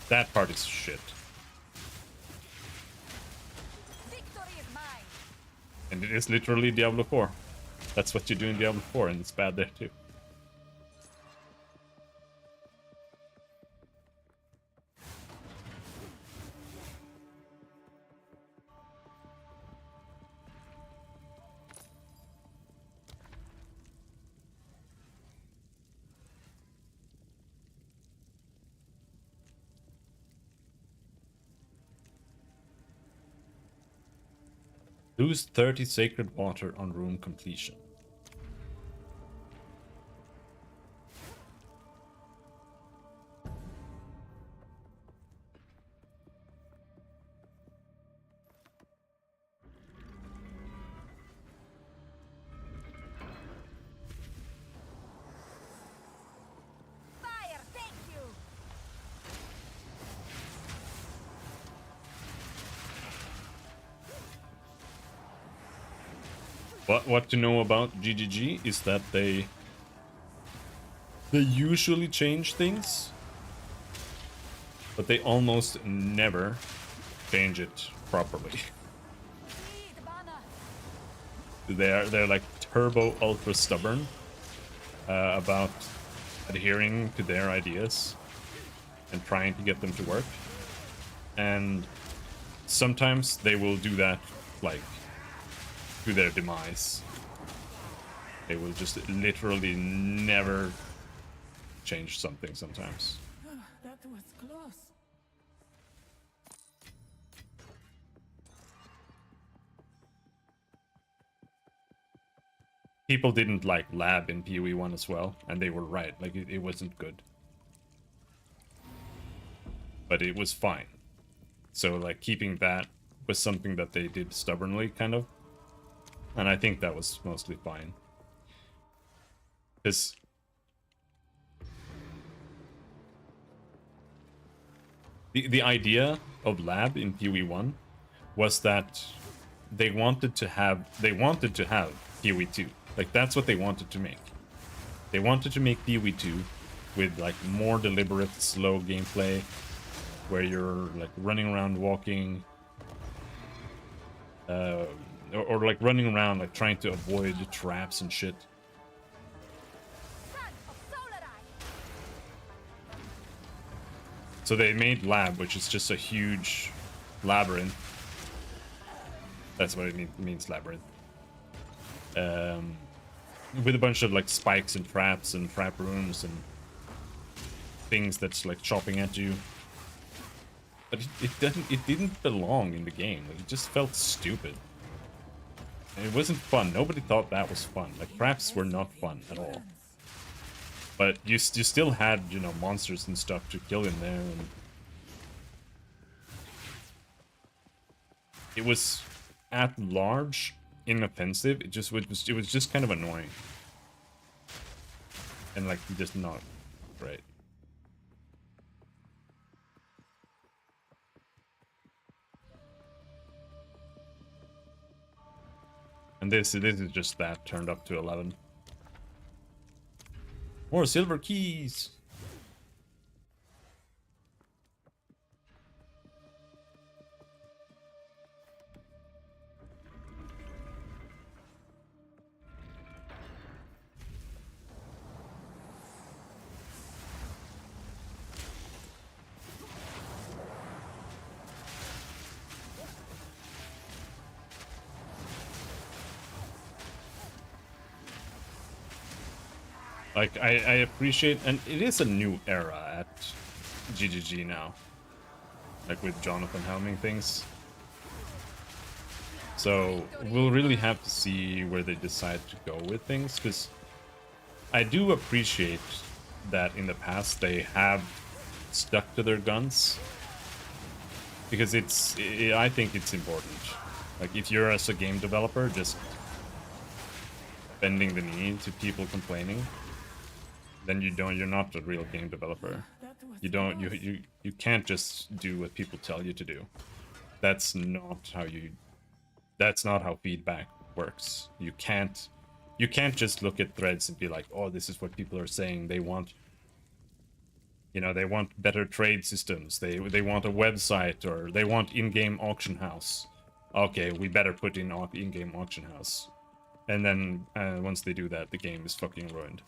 That part is shit. Victory is mine. And it is literally Diablo 4. That's what you do in Diablo 4, and it's bad there too. Lose 30 sacred water on room completion. Fire, thank you. What to know about GGG is that they usually change things, but they almost never change it properly. Lead, Bana. They're like turbo ultra stubborn about adhering to their ideas and trying to get them to work. And sometimes they will do that like to their demise. They will just literally never change something sometimes. That was close. People didn't like lab in PoE 1 as well, and they were right. Like, it wasn't good. But it was fine. So, like, keeping that was something that they did stubbornly, kind of. And I think that was mostly fine. Because... The idea of lab in PoE 1 was that they wanted to have PoE 2. Like, that's what they wanted to make. They wanted to make PoE 2 with, like, more deliberate, slow gameplay, where you're, like, running around walking, or like, running around, like, trying to avoid traps and shit. Son of Solarai. So they made lab, which is just a huge labyrinth. That's what it means, labyrinth. With a bunch of like spikes and traps and trap rooms and things that's like chopping at you. But it didn't belong in the game. Like, it just felt stupid. And it wasn't fun. Nobody thought that was fun. Like, traps were not fun at all. But you still had, you know, monsters and stuff to kill in there, and it was at large inoffensive. It was just kind of annoying, and like just not great. And this is just that turned up to 11. More silver keys. Like, I appreciate, and it is a new era at GGG now. Like, with Jonathan helming things. So, we'll really have to see where they decide to go with things, because I do appreciate that in the past they have stuck to their guns. Because I think it's important. Like, if you're as a game developer just bending the knee to people complaining, then you're not a real game developer. You can't just do what people tell you to do. That's not how feedback works. You can't just look at threads and be like, oh, this is what people are saying. They want, they want better trade systems. They want a website, or they want in-game auction house. Okay, we better put in in-game auction house. And then once they do that, the game is fucking ruined.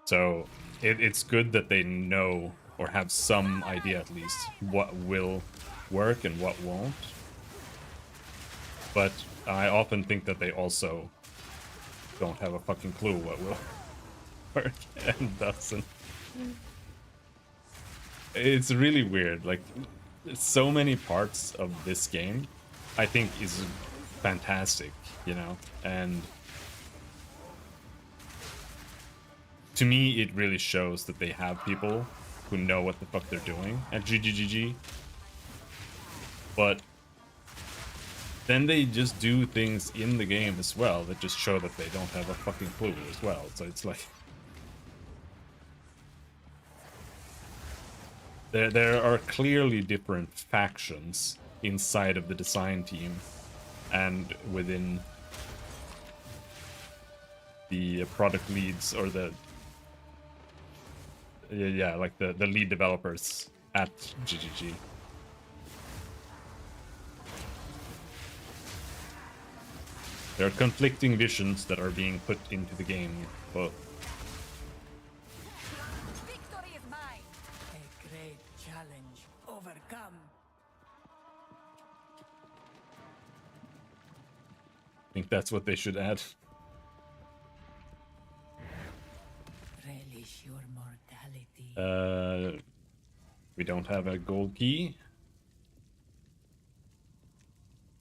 So it's good that they know, or have some idea at least, what will work and what won't. But I often think that they also don't have a fucking clue what will work and doesn't. It's really weird. Like, so many parts of this game I think is fantastic, and to me it really shows that they have people who know what the fuck they're doing at GGGG. But then they just do things in the game as well that just show that they don't have a fucking clue as well. So it's like there are clearly different factions inside of the design team and within the product leads, or the lead developers at GGG. There are conflicting visions that are being put into the game, both. Victory is mine. A great challenge overcome. I think that's what they should add. Relish your mortality. We don't have a gold key.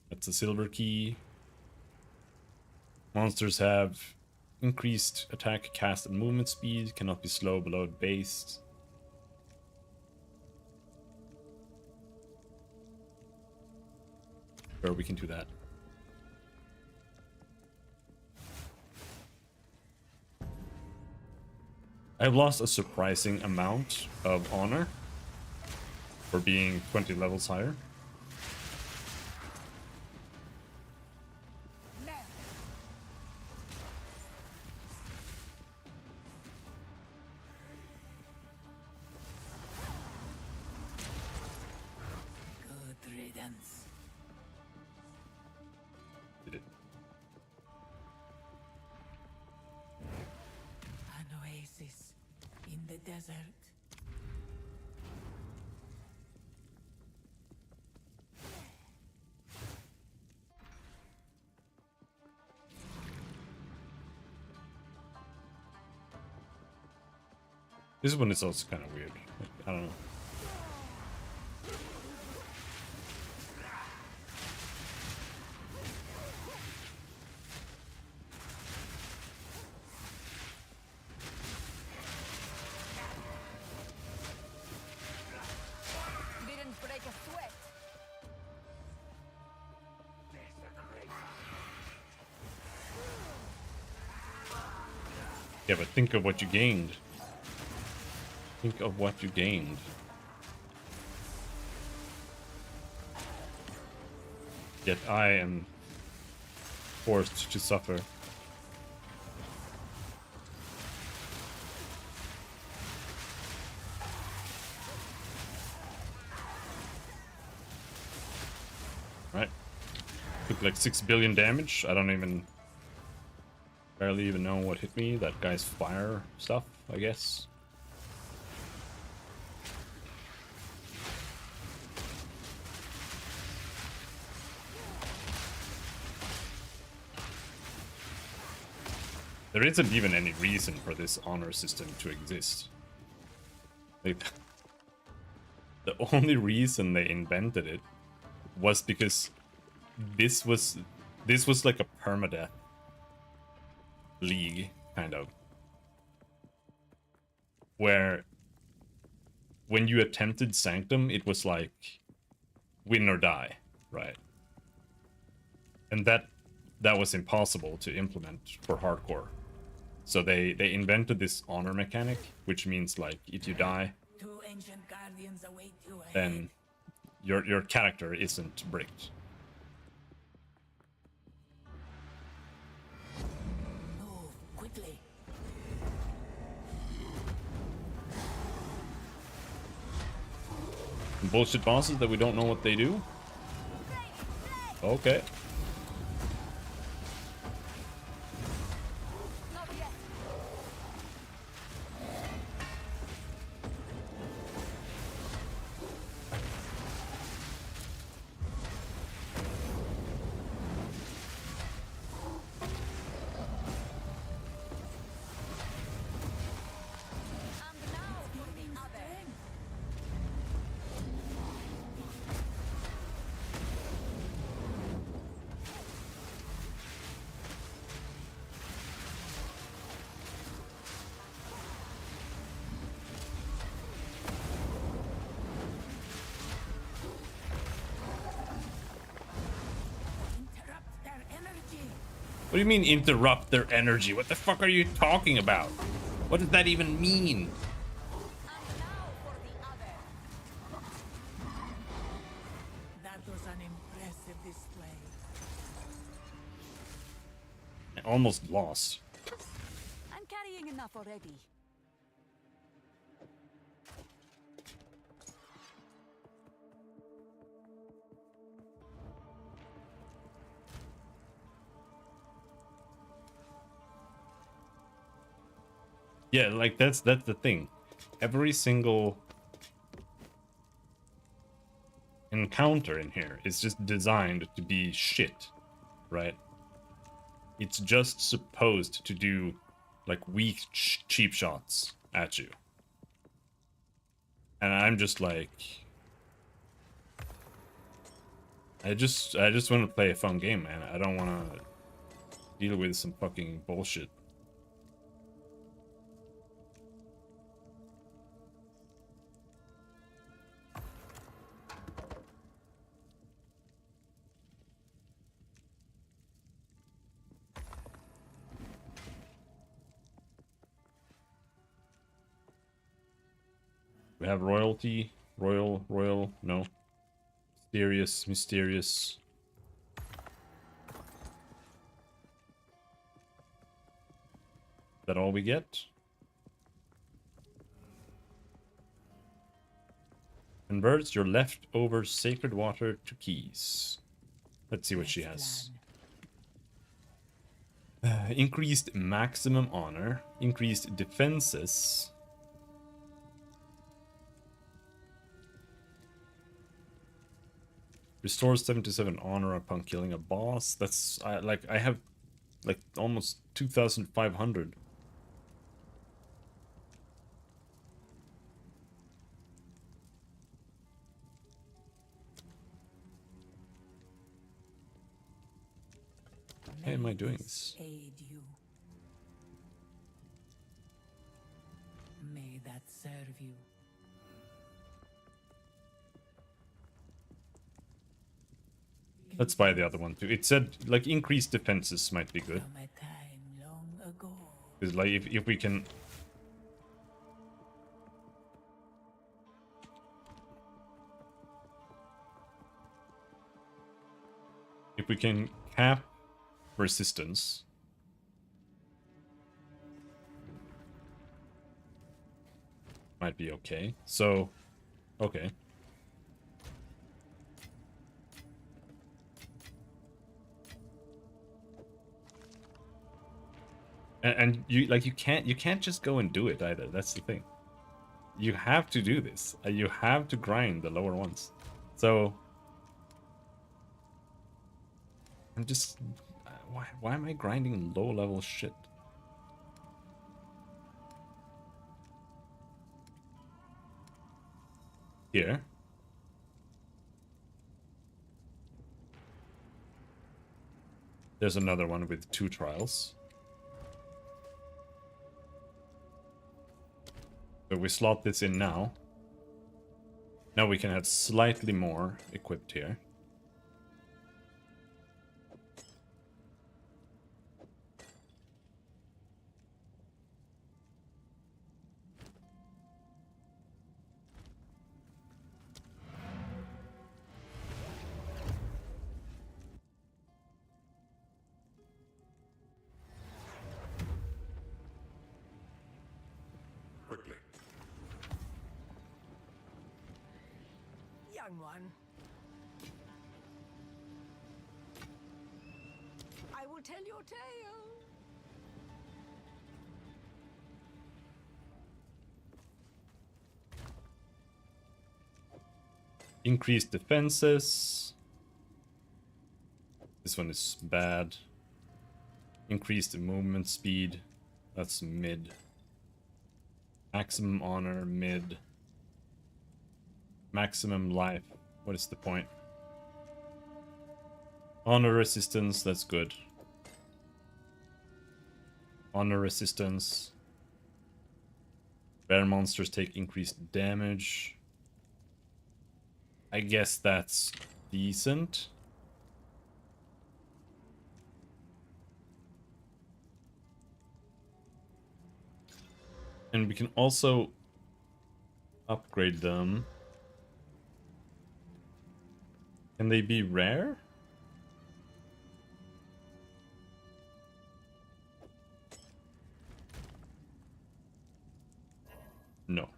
That's a silver key. Monsters have increased attack, cast, and movement speed. Cannot be slow below base. Sure, we can do that. I've lost a surprising amount of honor for being 20 levels higher. Good riddance. Did it? An oasis in the desert. This one is also kind of weird. I don't know. Didn't break a sweat. Yeah, but think of what you gained. Think of what you gained. Yet I am forced to suffer. Right. Took like 6 billion damage. I don't even... barely even know what hit me. That guy's fire stuff, I guess. There isn't even any reason for this honor system to exist. Like, the only reason they invented it was because this was like a permadeath league, kind of, where when you attempted Sanctum, it was like win or die, right? And that was impossible to implement for hardcore. So they invented this honor mechanic, which means like if you die, Two ancient guardians await you ahead. then your character isn't bricked. Move quickly. Bullshit bosses that we don't know what they do. Okay. Not yet. And now for the other. Interrupt their energy. What do you mean interrupt their energy? What the fuck are you talking about? What does that even mean? And now for the other. That was an impressive display. I almost lost. I'm carrying enough already. Yeah, like that's the thing. Every single encounter in here is just designed to be shit, right? It's just supposed to do like weak cheap shots at you. And I'm just like I just want to play a fun game, man. I don't want to deal with some fucking bullshit. We have royalty, royal, no. Mysterious. Is that all we get? Converts your leftover sacred water to keys. Let's see what she has. Increased maximum honor, increased defenses. Restores 77 honor upon killing a boss. That's I have like almost 2,500. Why am I doing this? Aid you. May that serve you. Let's buy the other one too. It said like increased defenses might be good. From a time long ago. Because like if we can cap resistance, might be okay. So okay. And you can't just go and do it either. That's the thing. You have to do this. You have to grind the lower ones. So I'm just why am I grinding low level shit? Here. There's another one with 2 trials. So we slot this in now. Now we can have slightly more equipped here. found one. I will tell your tale. Increased defenses. This one is bad. Increased movement speed. That's mid. Maximum honor, mid. Maximum life. What is the point? Honor resistance, that's good. Honor resistance. Bear monsters take increased damage. I guess that's decent. And we can also upgrade them. Can they be rare? No.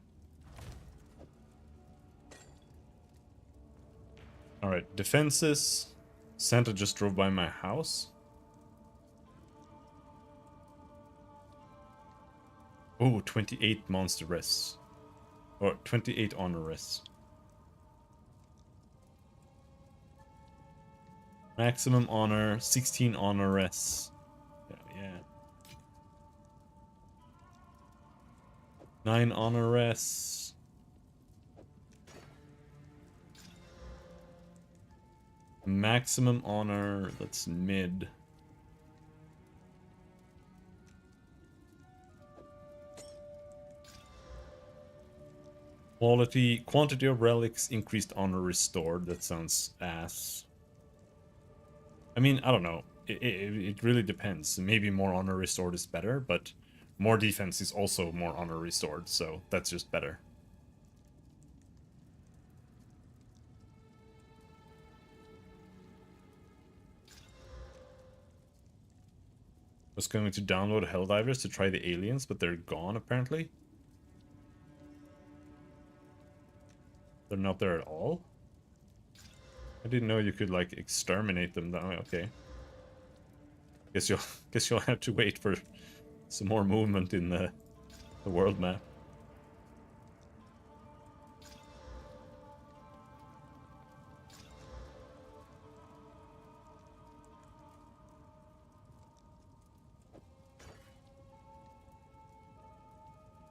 Alright, defenses. Santa just drove by my house. Oh, 28 monster rests. Or 28 honor rests. Maximum honor, 16 honor rests. Yeah. 9 honor rests. Maximum honor, that's mid. Quantity of relics, increased honor restored. That sounds ass. I mean, I don't know. It really depends. Maybe more honor restored is better, but more defense is also more honor restored, so that's just better. Was going to download Helldivers to try the aliens, but they're gone apparently. They're not there at all? I didn't know you could like exterminate them. Okay. Guess you'll have to wait for some more movement in the world map.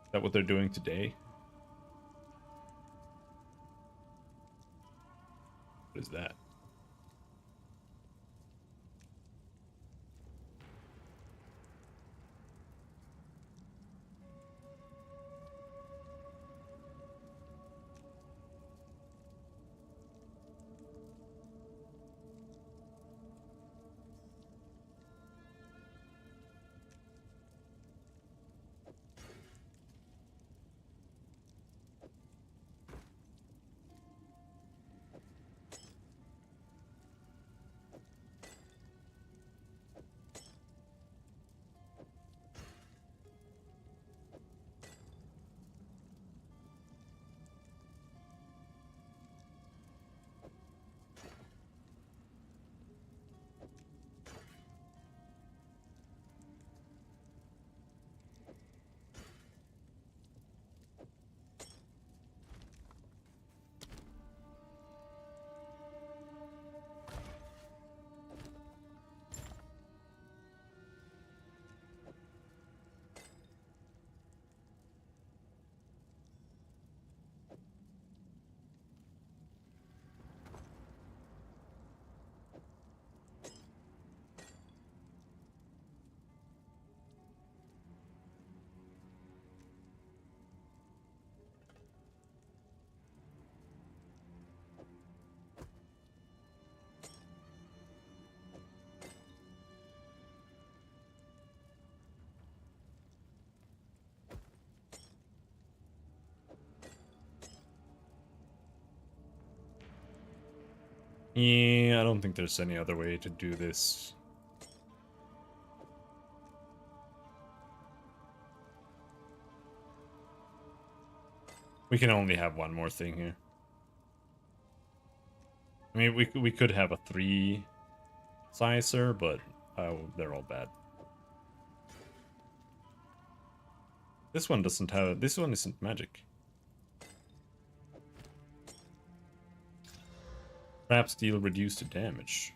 Is that what they're doing today? What is that? Yeah, I don't think there's any other way to do this. We can only have one more thing here. mean, we could have a 3 sizer, but they're all bad. This one doesn't have. This one isn't magic. Perhaps deal reduced damage.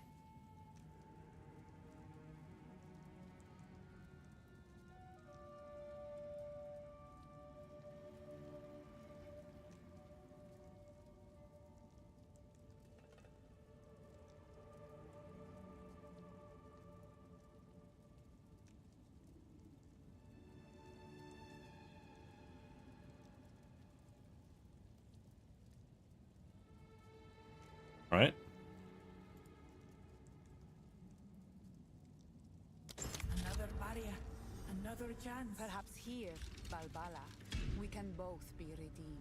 All right. Another barrier, another chance. Perhaps here, Balbala, we can both be redeemed.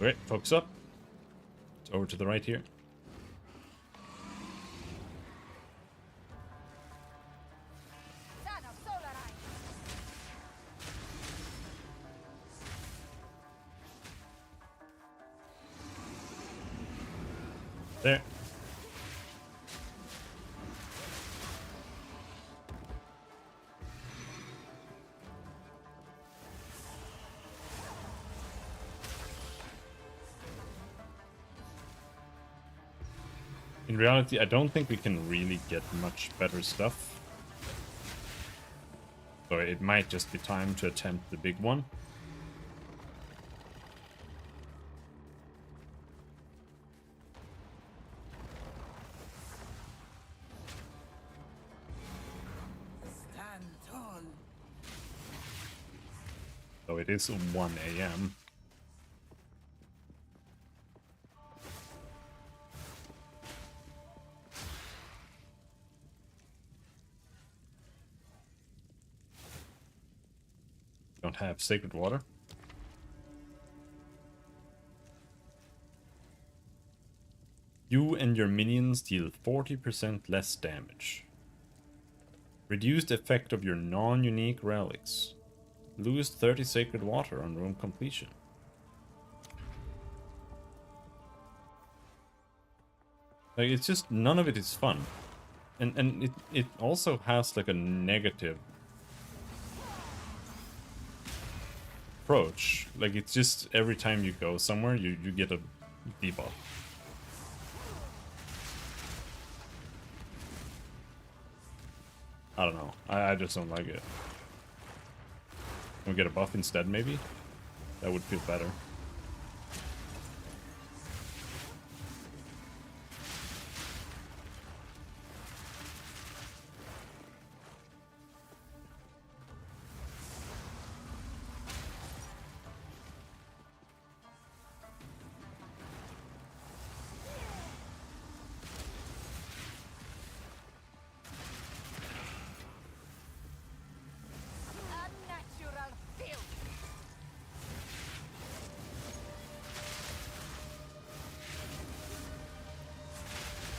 Alright, focus up. It's over to the right here. There. In reality, I don't think we can really get much better stuff. So it might just be time to attempt the big one. Stand tall. So it is 1 AM. Don't have sacred water. You and your minions deal 40% less damage. Reduced effect of your non-unique relics. Lose 30 sacred water on room completion. Like, it's just, none of it is fun. And it also has like a negative approach. Like, it's just every time you go somewhere, you get a debuff. I don't know. I just don't like it. Can we get a buff instead, maybe? That would feel better. Unnatural filth.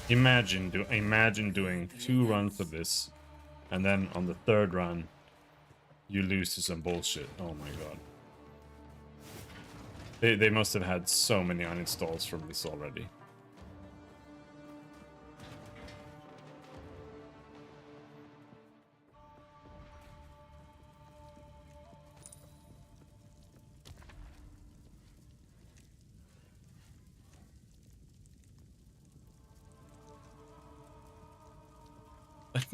Imagine doing 2 runs of this, and then on the 3rd run, you lose to some bullshit. Oh my god. They must have had so many uninstalls from this already. Like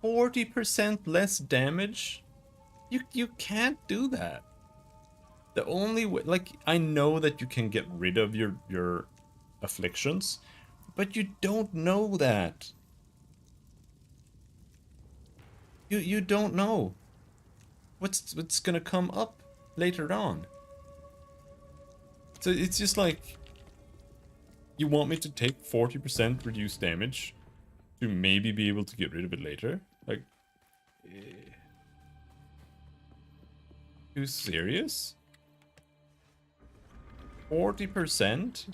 40% less damage? You can't do that. The only way, like, I know that you can get rid of your afflictions, but you don't know that. You don't know what's gonna come up later on. So it's just like, you want me to take 40% reduced damage to maybe be able to get rid of it later? Like, you serious? 40%?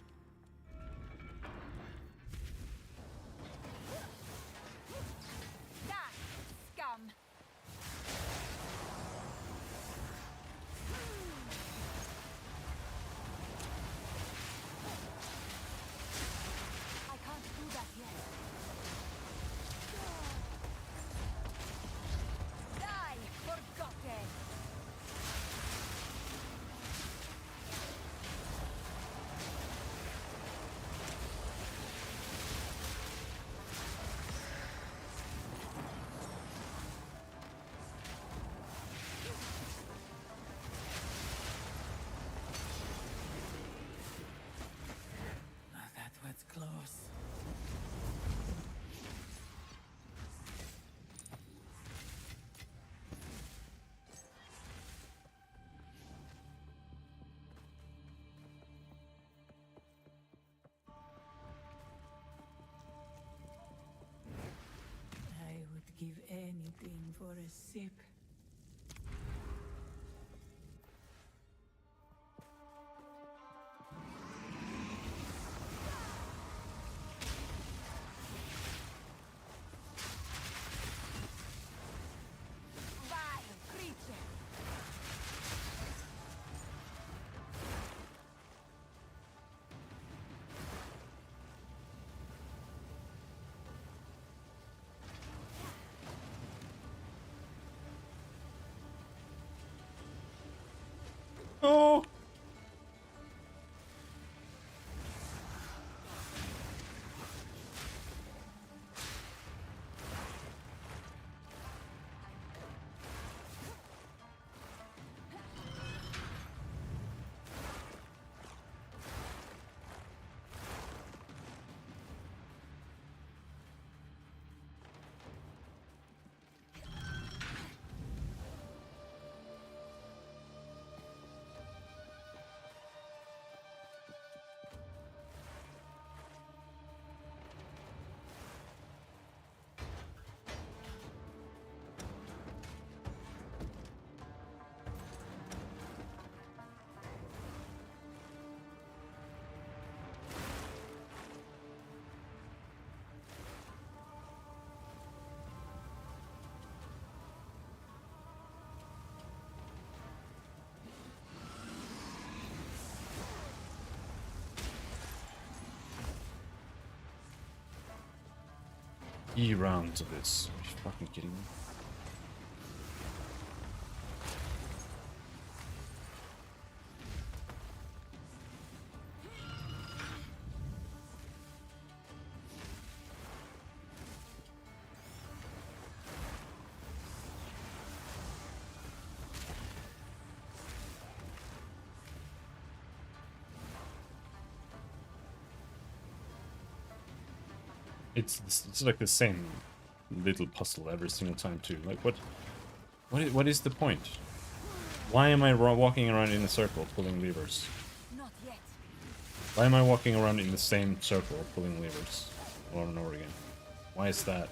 sip. Vile creature! Oh! Rounds of this. Are you fucking kidding me? It's like the same little puzzle every single time too. Like what is the point? Why am I walking around in a circle pulling levers? Not yet. Why am I walking around in the same circle pulling levers over and over again? Why is that?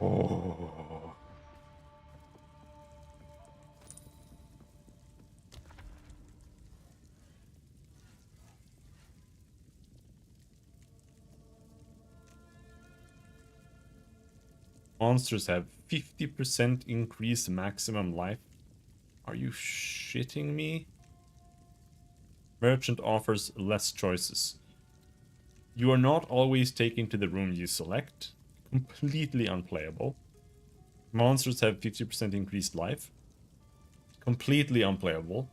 Oh. Monsters have 50% increased maximum life. Are you shitting me? Merchant offers less choices. You are not always taken to the room you select. Completely unplayable. Monsters have 50% increased life. Completely unplayable.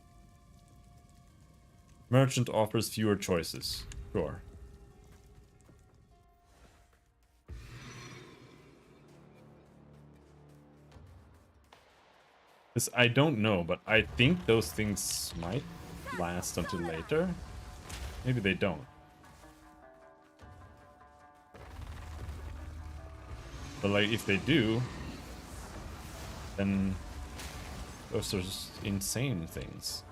Merchant offers fewer choices. Sure. This, I don't know, but I think those things might last until later. Maybe they don't. But like, if they do, then those are just insane things.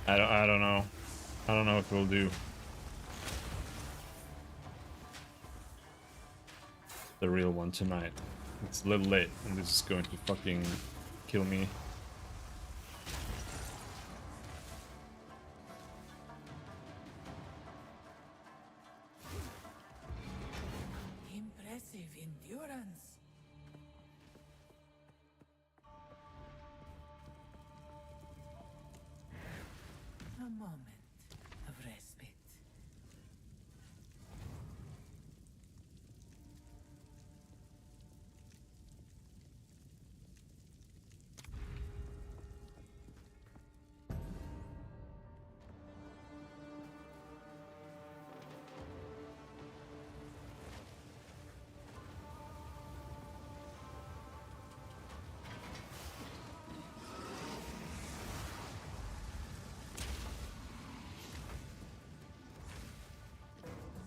I don't know. I don't know if we'll do the real one tonight. It's a little late, and this is going to fucking kill me. Impressive endurance. A moment of respite.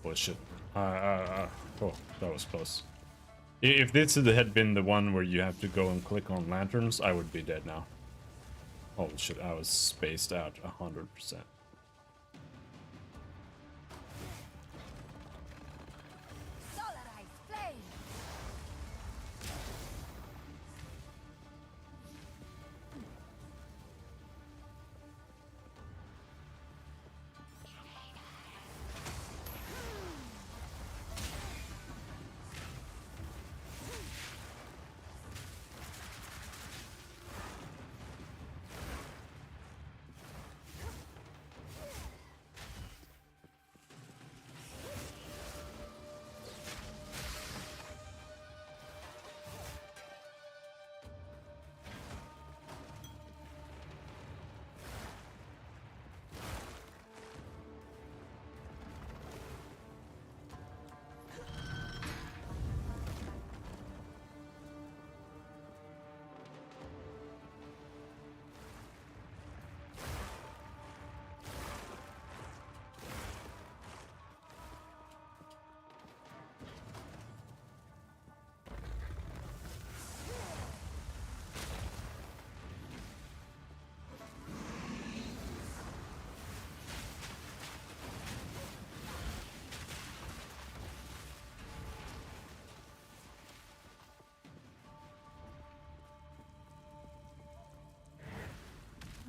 Holy shit. Oh, that was close. If this had been the one where you have to go and click on lanterns, I would be dead now. Holy shit, I was spaced out 100%. Solarized flame.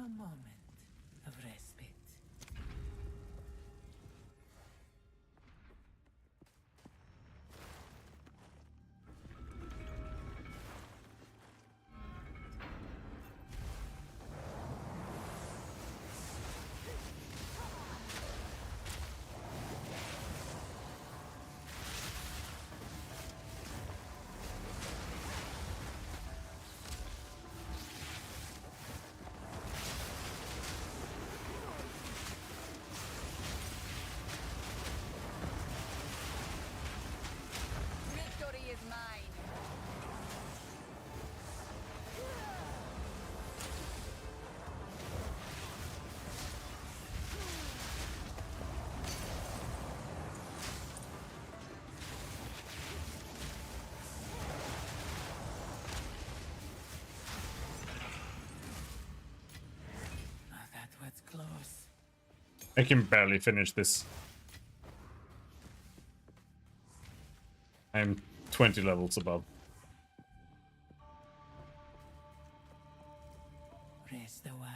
A moment of respite. Victory is mine. Oh, that was close. I can barely finish this. I'm 20 levels above. Rest a while.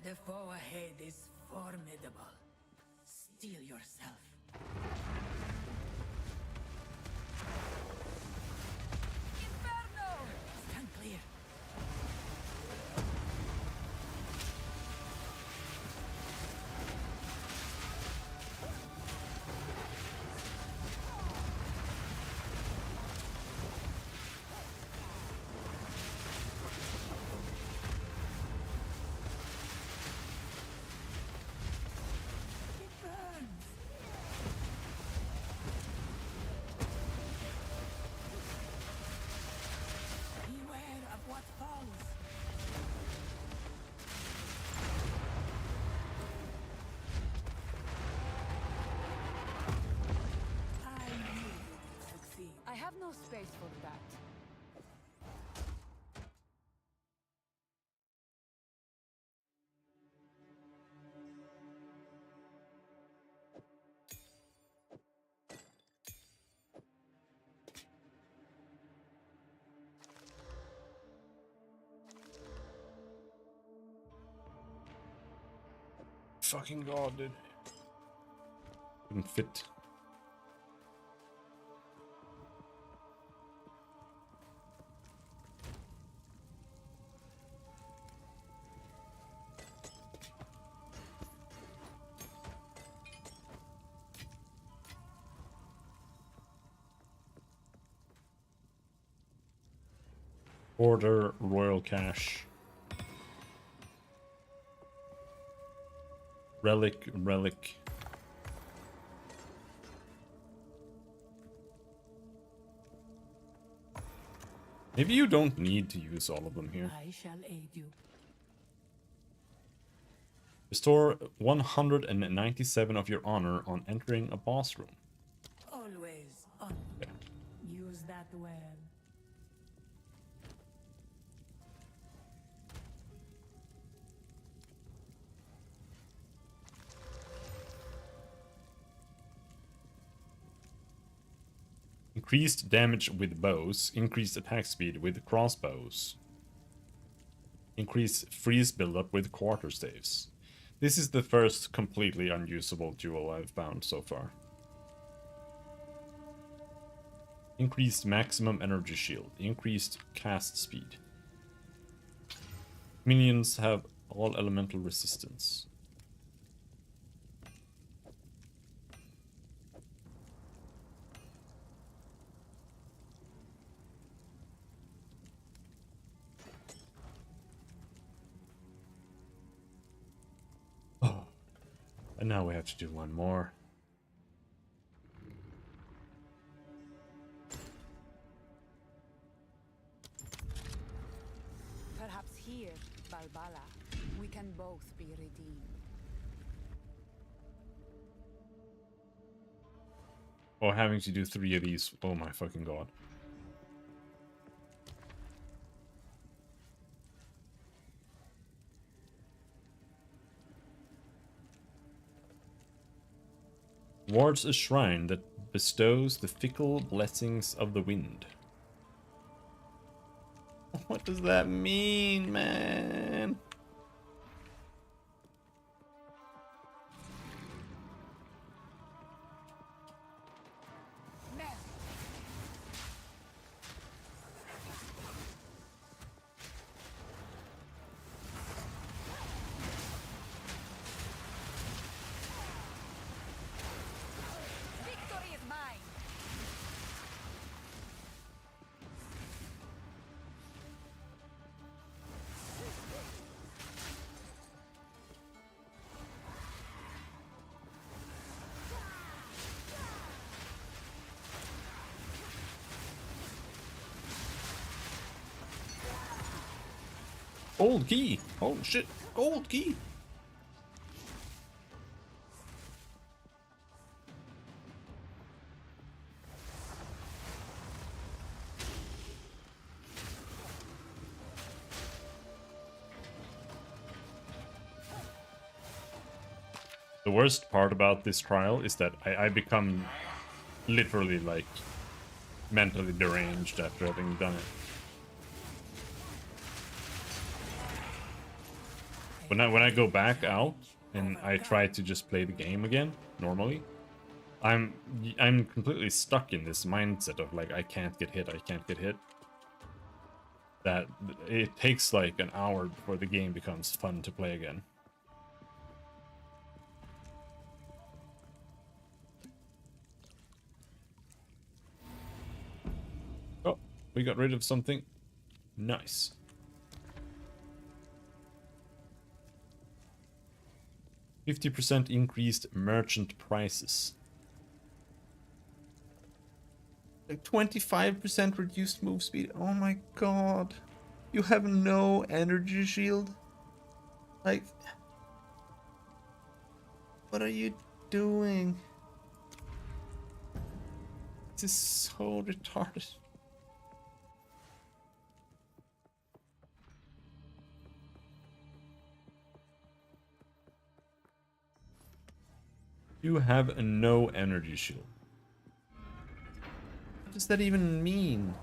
The foe ahead is formidable. Steel yourself. Inferno! Stand clear. It burns. Beware of what falls. I knew you would succeed. I have no space for that. Fucking god, dude. Couldn't fit. Order royal cache. Relic. Maybe you don't need to use all of them here. I shall aid you. Restore 197 of your honor on entering a boss room. Always on. Okay. Use that well. Increased damage with bows, increased attack speed with crossbows. Increased freeze buildup with quarterstaves. This is the first completely unusable duel I've found so far. Increased maximum energy shield. Increased cast speed. Minions have all elemental resistance. Oh. And now we have to do one more. Perhaps here, Balbala, we can both be redeemed. Oh, having to do 3 of these. Oh my fucking god. Wards a shrine that bestows the fickle blessings of the wind. What does that mean, man? Victory is mine! Gold key! Oh shit! Gold key! The worst part about this trial is that I become literally like mentally deranged after having done it. When I go back out and I try to just play the game again normally, I'm completely stuck in this mindset of like I can't get hit, that it takes like an hour before the game becomes fun to play again. Oh, we got rid of something. Nice. 50% increased merchant prices. Like 25% reduced move speed. Oh my god. You have no energy shield? Like, what are you doing? This is so retarded. You have no energy shield. What does that even mean?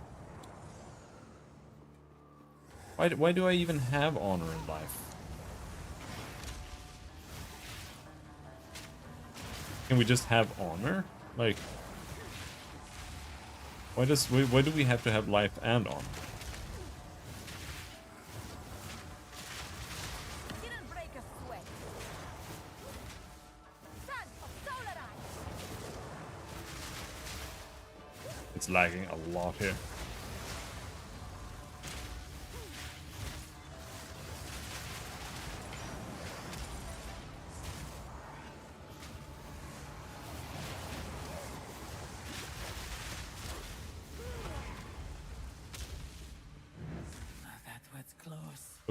Why do I even have honor in life? Can we just have honor? Like, why do we have to have life and honor? Didn't break a sweat. Son of Solarai! It's lagging a lot here.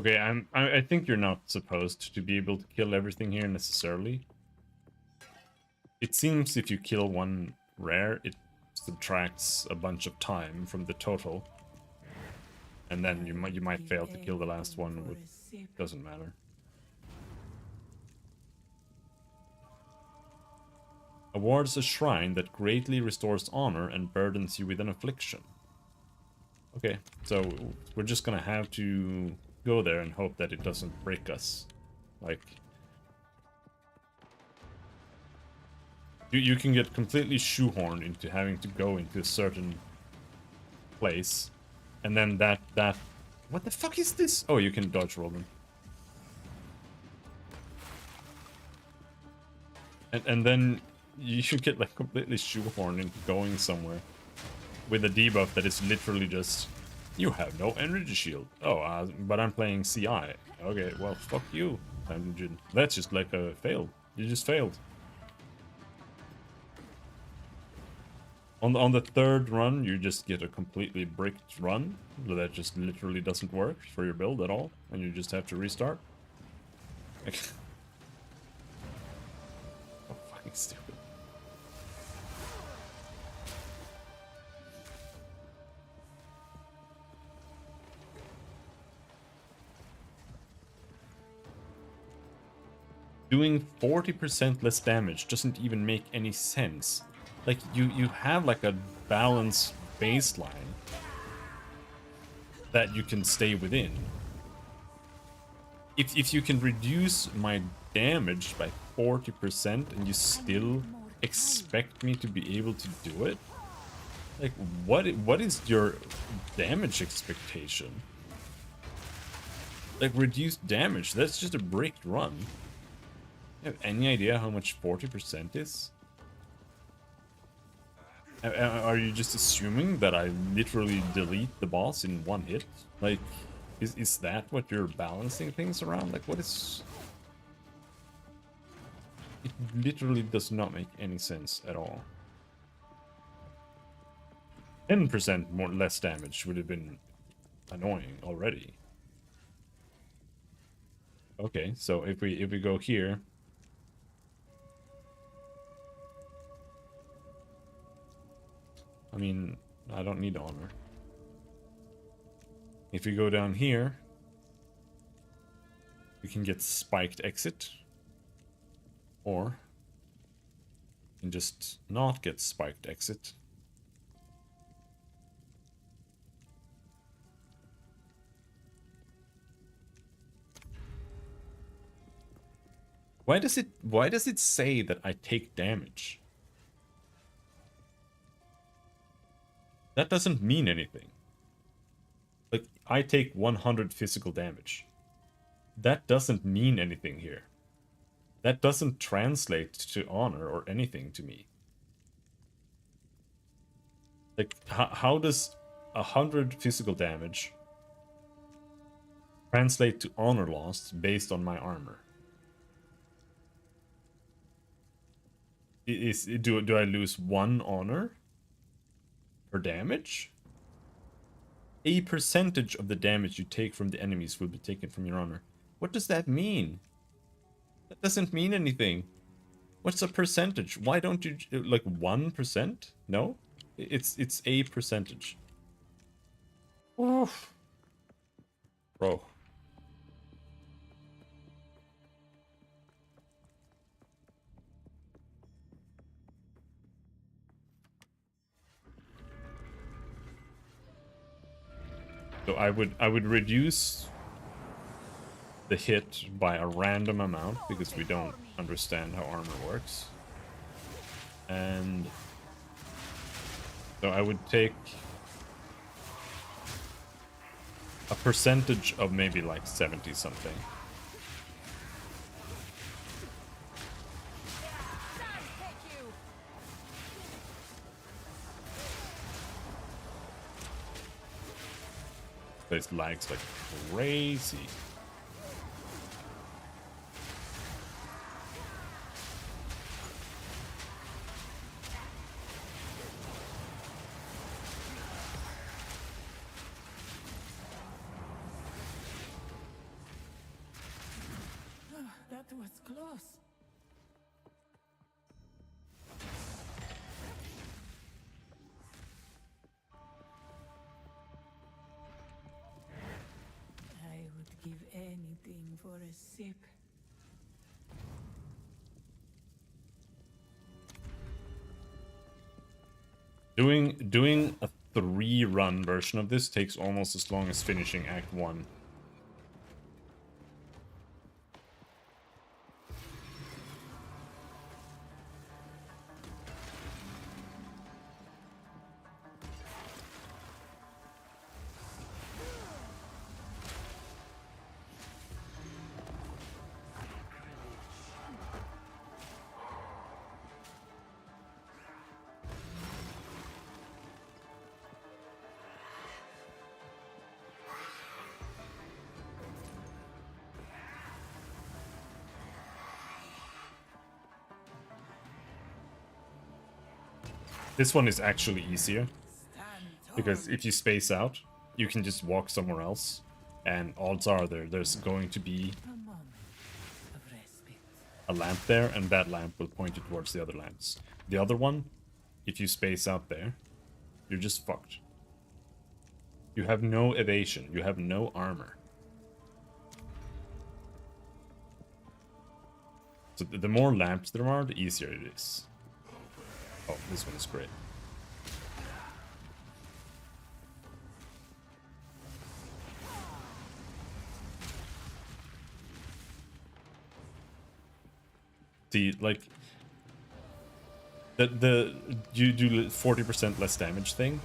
Okay, I think you're not supposed to be able to kill everything here necessarily. It seems if you kill one rare, it subtracts a bunch of time from the total. And then you might fail to kill the last one, which doesn't matter. Awards a shrine that greatly restores honor and burdens you with an affliction. Okay, so we're just gonna have to go there and hope that it doesn't break us. Like, you can get completely shoehorned into having to go into a certain place, and then that what the fuck is this? Oh, you can dodge roll them. And then you should get like completely shoehorned into going somewhere with a debuff that is literally just, you have no energy shield. Oh, but I'm playing CI. Okay, well, fuck you. That's just like a fail. You just failed. On the third run, you just get a completely bricked run that just literally doesn't work for your build at all, and you just have to restart. Like, so fucking stupid. Doing 40% less damage doesn't even make any sense. Like, you have like a balanced baseline that you can stay within. If you can reduce my damage by 40% and you still expect me to be able to do it, like, what is your damage expectation? Like, reduced damage, that's just a bricked run. You have any idea how much 40% is? Are you just assuming that I literally delete the boss in one hit? Like, is that what you're balancing things around? Like, what is... It literally does not make any sense at all. 10% more less damage would have been annoying already. Okay, so if we go here, I mean, I don't need honor. If we go down here, we can get spiked exit, or we can just not get spiked exit. Why does it say that I take damage? That doesn't mean anything. Like, I take 100 physical damage. That doesn't mean anything here. That doesn't translate to honor or anything to me. Like, how does 100 physical damage translate to honor lost based on my armor? Do I lose 1 honor per damage? A percentage of the damage you take from the enemies will be taken from your honor. What does that mean? That doesn't mean anything. What's a percentage? Why don't you, like, 1%? No? It's a percentage. Oof. Bro. So I would reduce the hit by a random amount because we don't understand how armor works. And so I would take a percentage of maybe like 70 something. This lags like crazy. Doing a 3-run version of this takes almost as long as finishing Act 1. This one is actually easier, because if you space out, you can just walk somewhere else, and odds are there's going to be a lamp there, and that lamp will point you towards the other lamps. The other one, if you space out there, you're just fucked. You have no evasion, you have no armor. So the more lamps there are, the easier it is. Oh, this one is great. See, like the you do 40% less damage thing.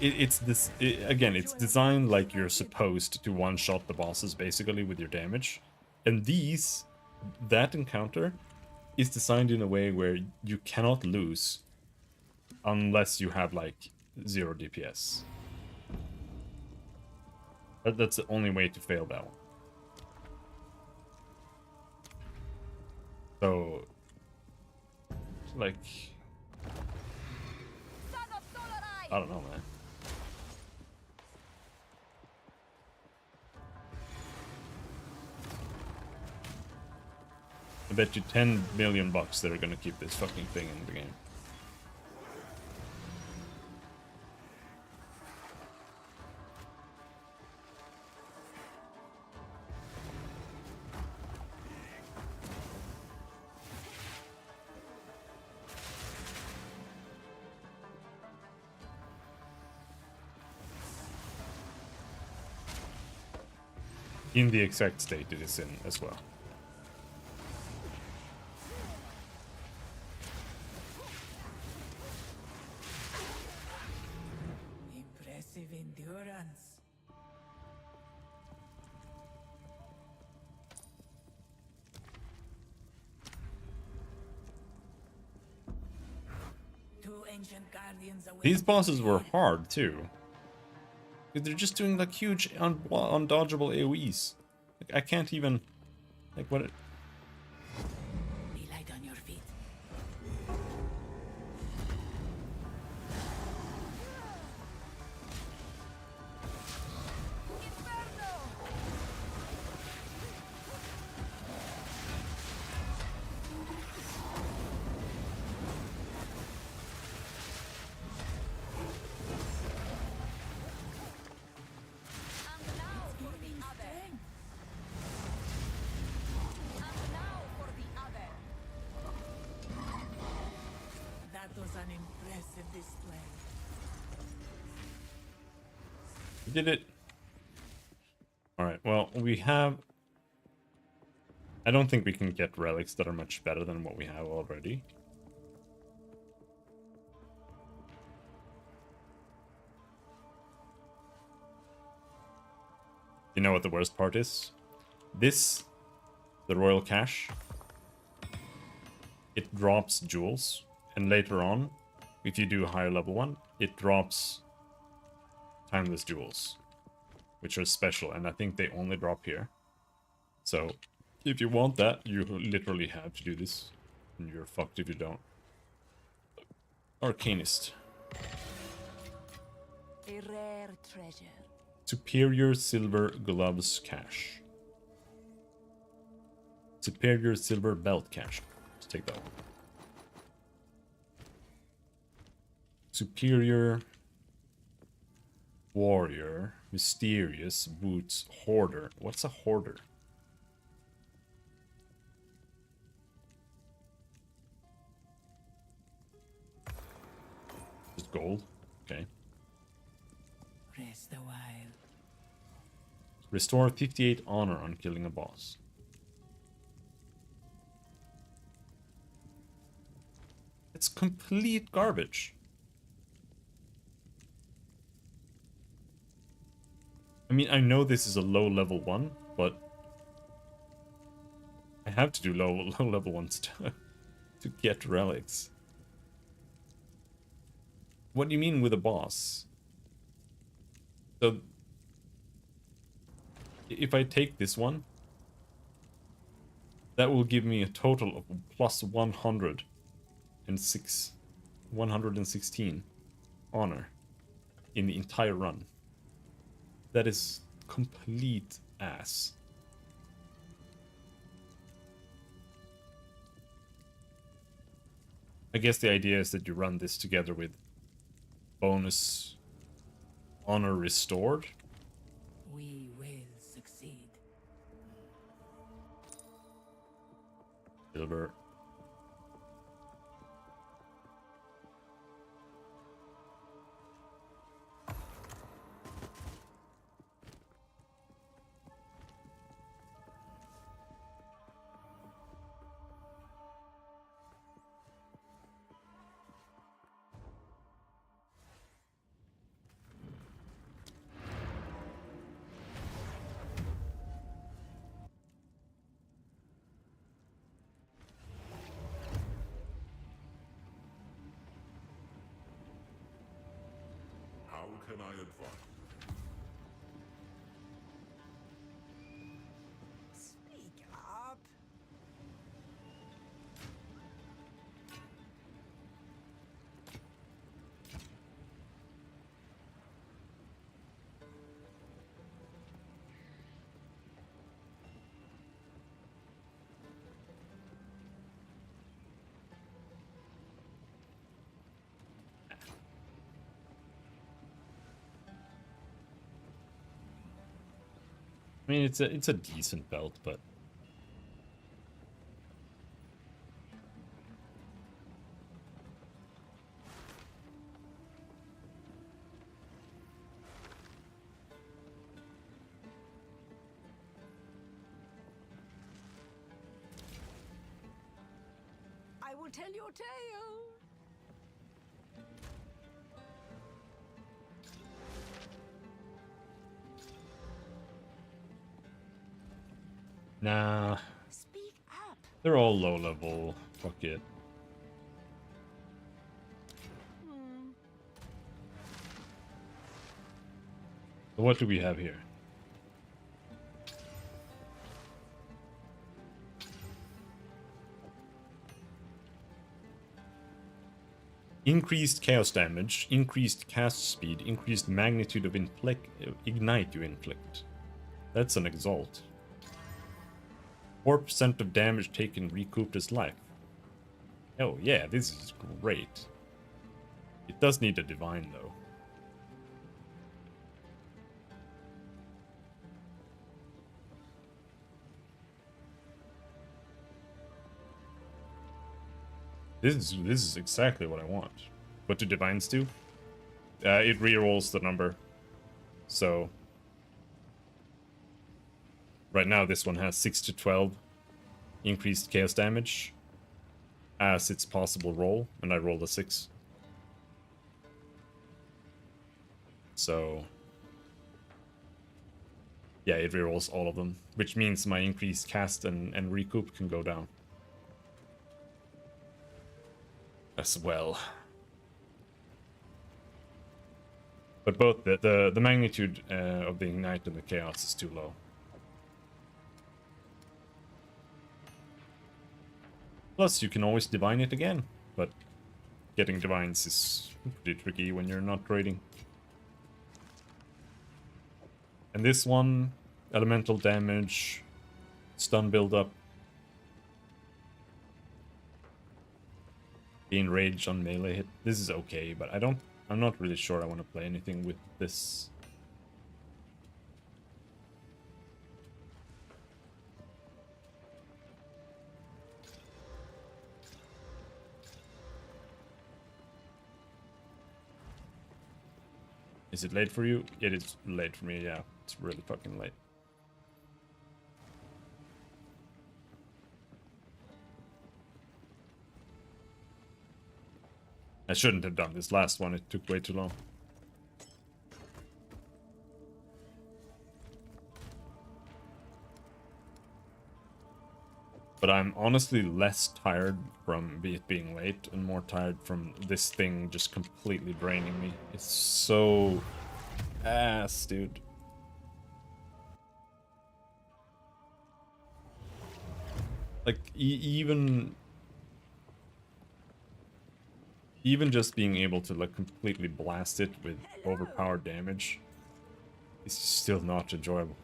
It's this again. It's designed like you're supposed to one-shot the bosses basically with your damage, and that encounter is designed in a way where you cannot lose unless you have like 0 DPS. That's the only way to fail that one. So, like, I don't know, man. I bet you 10 million bucks they're gonna keep this fucking thing in the game. In the exact state it is in as well. Impressive endurance. Two ancient guardians await. These bosses were hard too. They're just doing like huge undodgeable AoEs. Like, I can't even, like, what? Be light on your feet. That was an impressive display. We did it. Alright, well, we have... I don't think we can get relics that are much better than what we have already. You know what the worst part is? This, the Royal Cache, it drops jewels, and later on, if you do a higher level one, it drops timeless jewels, which are special, and I think they only drop here. So, if you want that, you literally have to do this, and you're fucked if you don't. Arcanist. A rare treasure. Superior Silver Gloves Cache. Superior Silver Belt Cache. Let's take that one. Superior Warrior Mysterious Boots Hoarder. What's a hoarder? gold. Okay. Rest a while. Restore 58 honor on killing a boss. It's complete garbage. I mean, I know this is a low level one, but I have to do low level ones to get relics. What do you mean with a boss? So if I take this one, that will give me a total of plus 116 honor in the entire run. That is complete ass. I guess the idea is that you run this together with bonus honor restored. We will succeed. Silver. How can I advise? Speak up. I mean, it's a decent belt, but I will tell your tale. nah, Speak up. they're all low level. Fuck it. So what do we have here? Increased chaos damage, increased cast speed, increased magnitude of ignite you inflict. That's an exalt. 4% of damage taken recouped as life. Oh yeah, this is great. It does need a divine though. This is exactly what I want. What do divines do? It rerolls the number. So right now this one has 6 to 12 increased chaos damage as its possible roll, and I rolled a 6. So yeah, it rerolls all of them, which means my increased cast and recoup can go down as well. But both the magnitude of the ignite and the chaos is too low. Plus, you can always divine it again, but getting divines is pretty tricky when you're not trading. And this one, elemental damage, stun buildup, gain rage on melee hit. This is okay, but I'm not really sure I want to play anything with this. Is it late for you? It is late for me, yeah. It's really fucking late. I shouldn't have done this last one, it took way too long. But I'm honestly less tired from it being late and more tired from this thing just completely draining me. It's so ass, dude. Like, even just being able to like completely blast it with overpowered damage is still not enjoyable.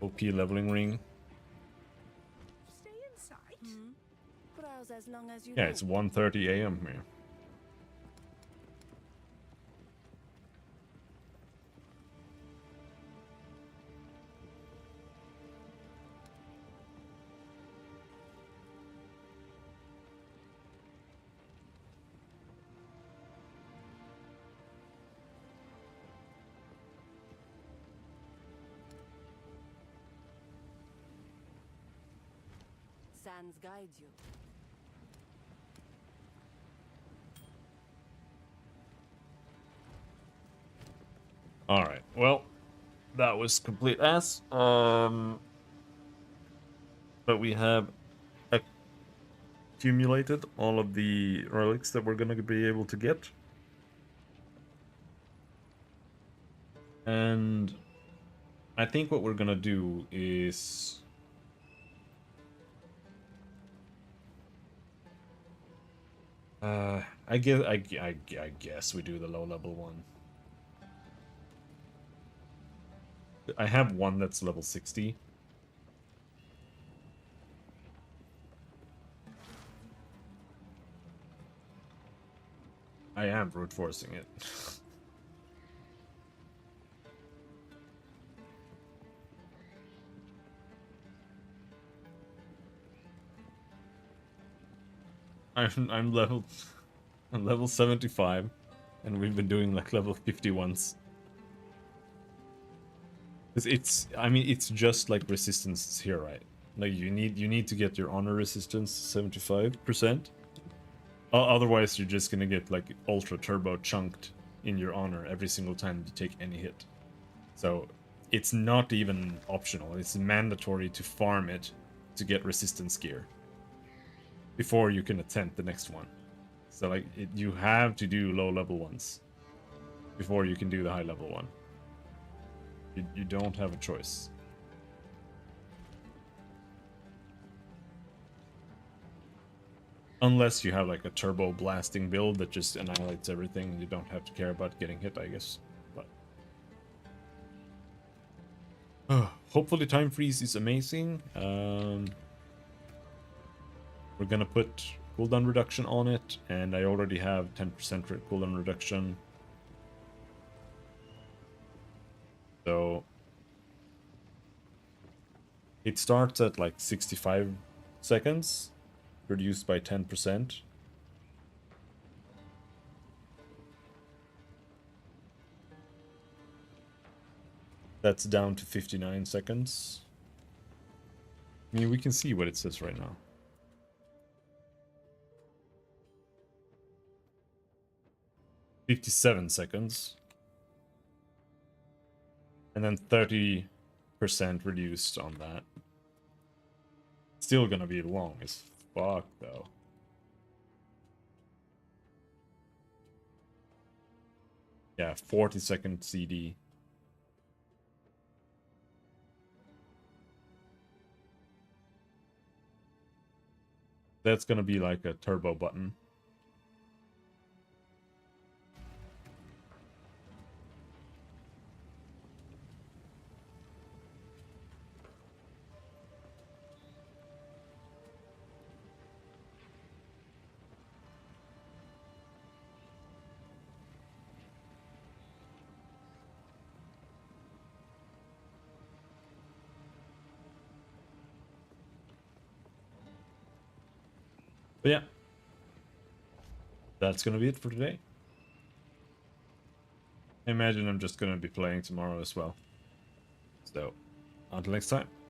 OP leveling ring. Stay in sight. Browse as long as you Yeah, it's 1:30 a.m. here. Sands guide you. Alright, well, that was complete ass. But we have accumulated all of the relics that we're gonna be able to get. And I think what we're gonna do is... I guess we do the low level one. I have one that's level 60. I am brute forcing it. I'm level 75, and we've been doing like level 50 once. I mean, it's just like resistance here, right? Like you need to get your honor resistance 75%. Otherwise, you're just gonna get like ultra turbo chunked in your honor every single time you take any hit. So it's not even optional. It's mandatory to farm it to get resistance gear before you can attempt the next one. So like you have to do low level ones before you can do the high level one. You don't have a choice. Unless you have like a turbo blasting build that just annihilates everything and you don't have to care about getting hit, I guess. But hopefully time freeze is amazing. We're gonna put cooldown reduction on it, and I already have 10% cooldown reduction. So it starts at like 65 seconds, reduced by 10%. That's down to 59 seconds. I mean, we can see what it says right now. "57 seconds. And then 30% reduced on that. Still gonna be long as fuck, though. Yeah, 40-second CD. That's gonna be like a turbo button. But yeah, that's gonna be it for today. I imagine I'm just gonna be playing tomorrow as well. So, until next time.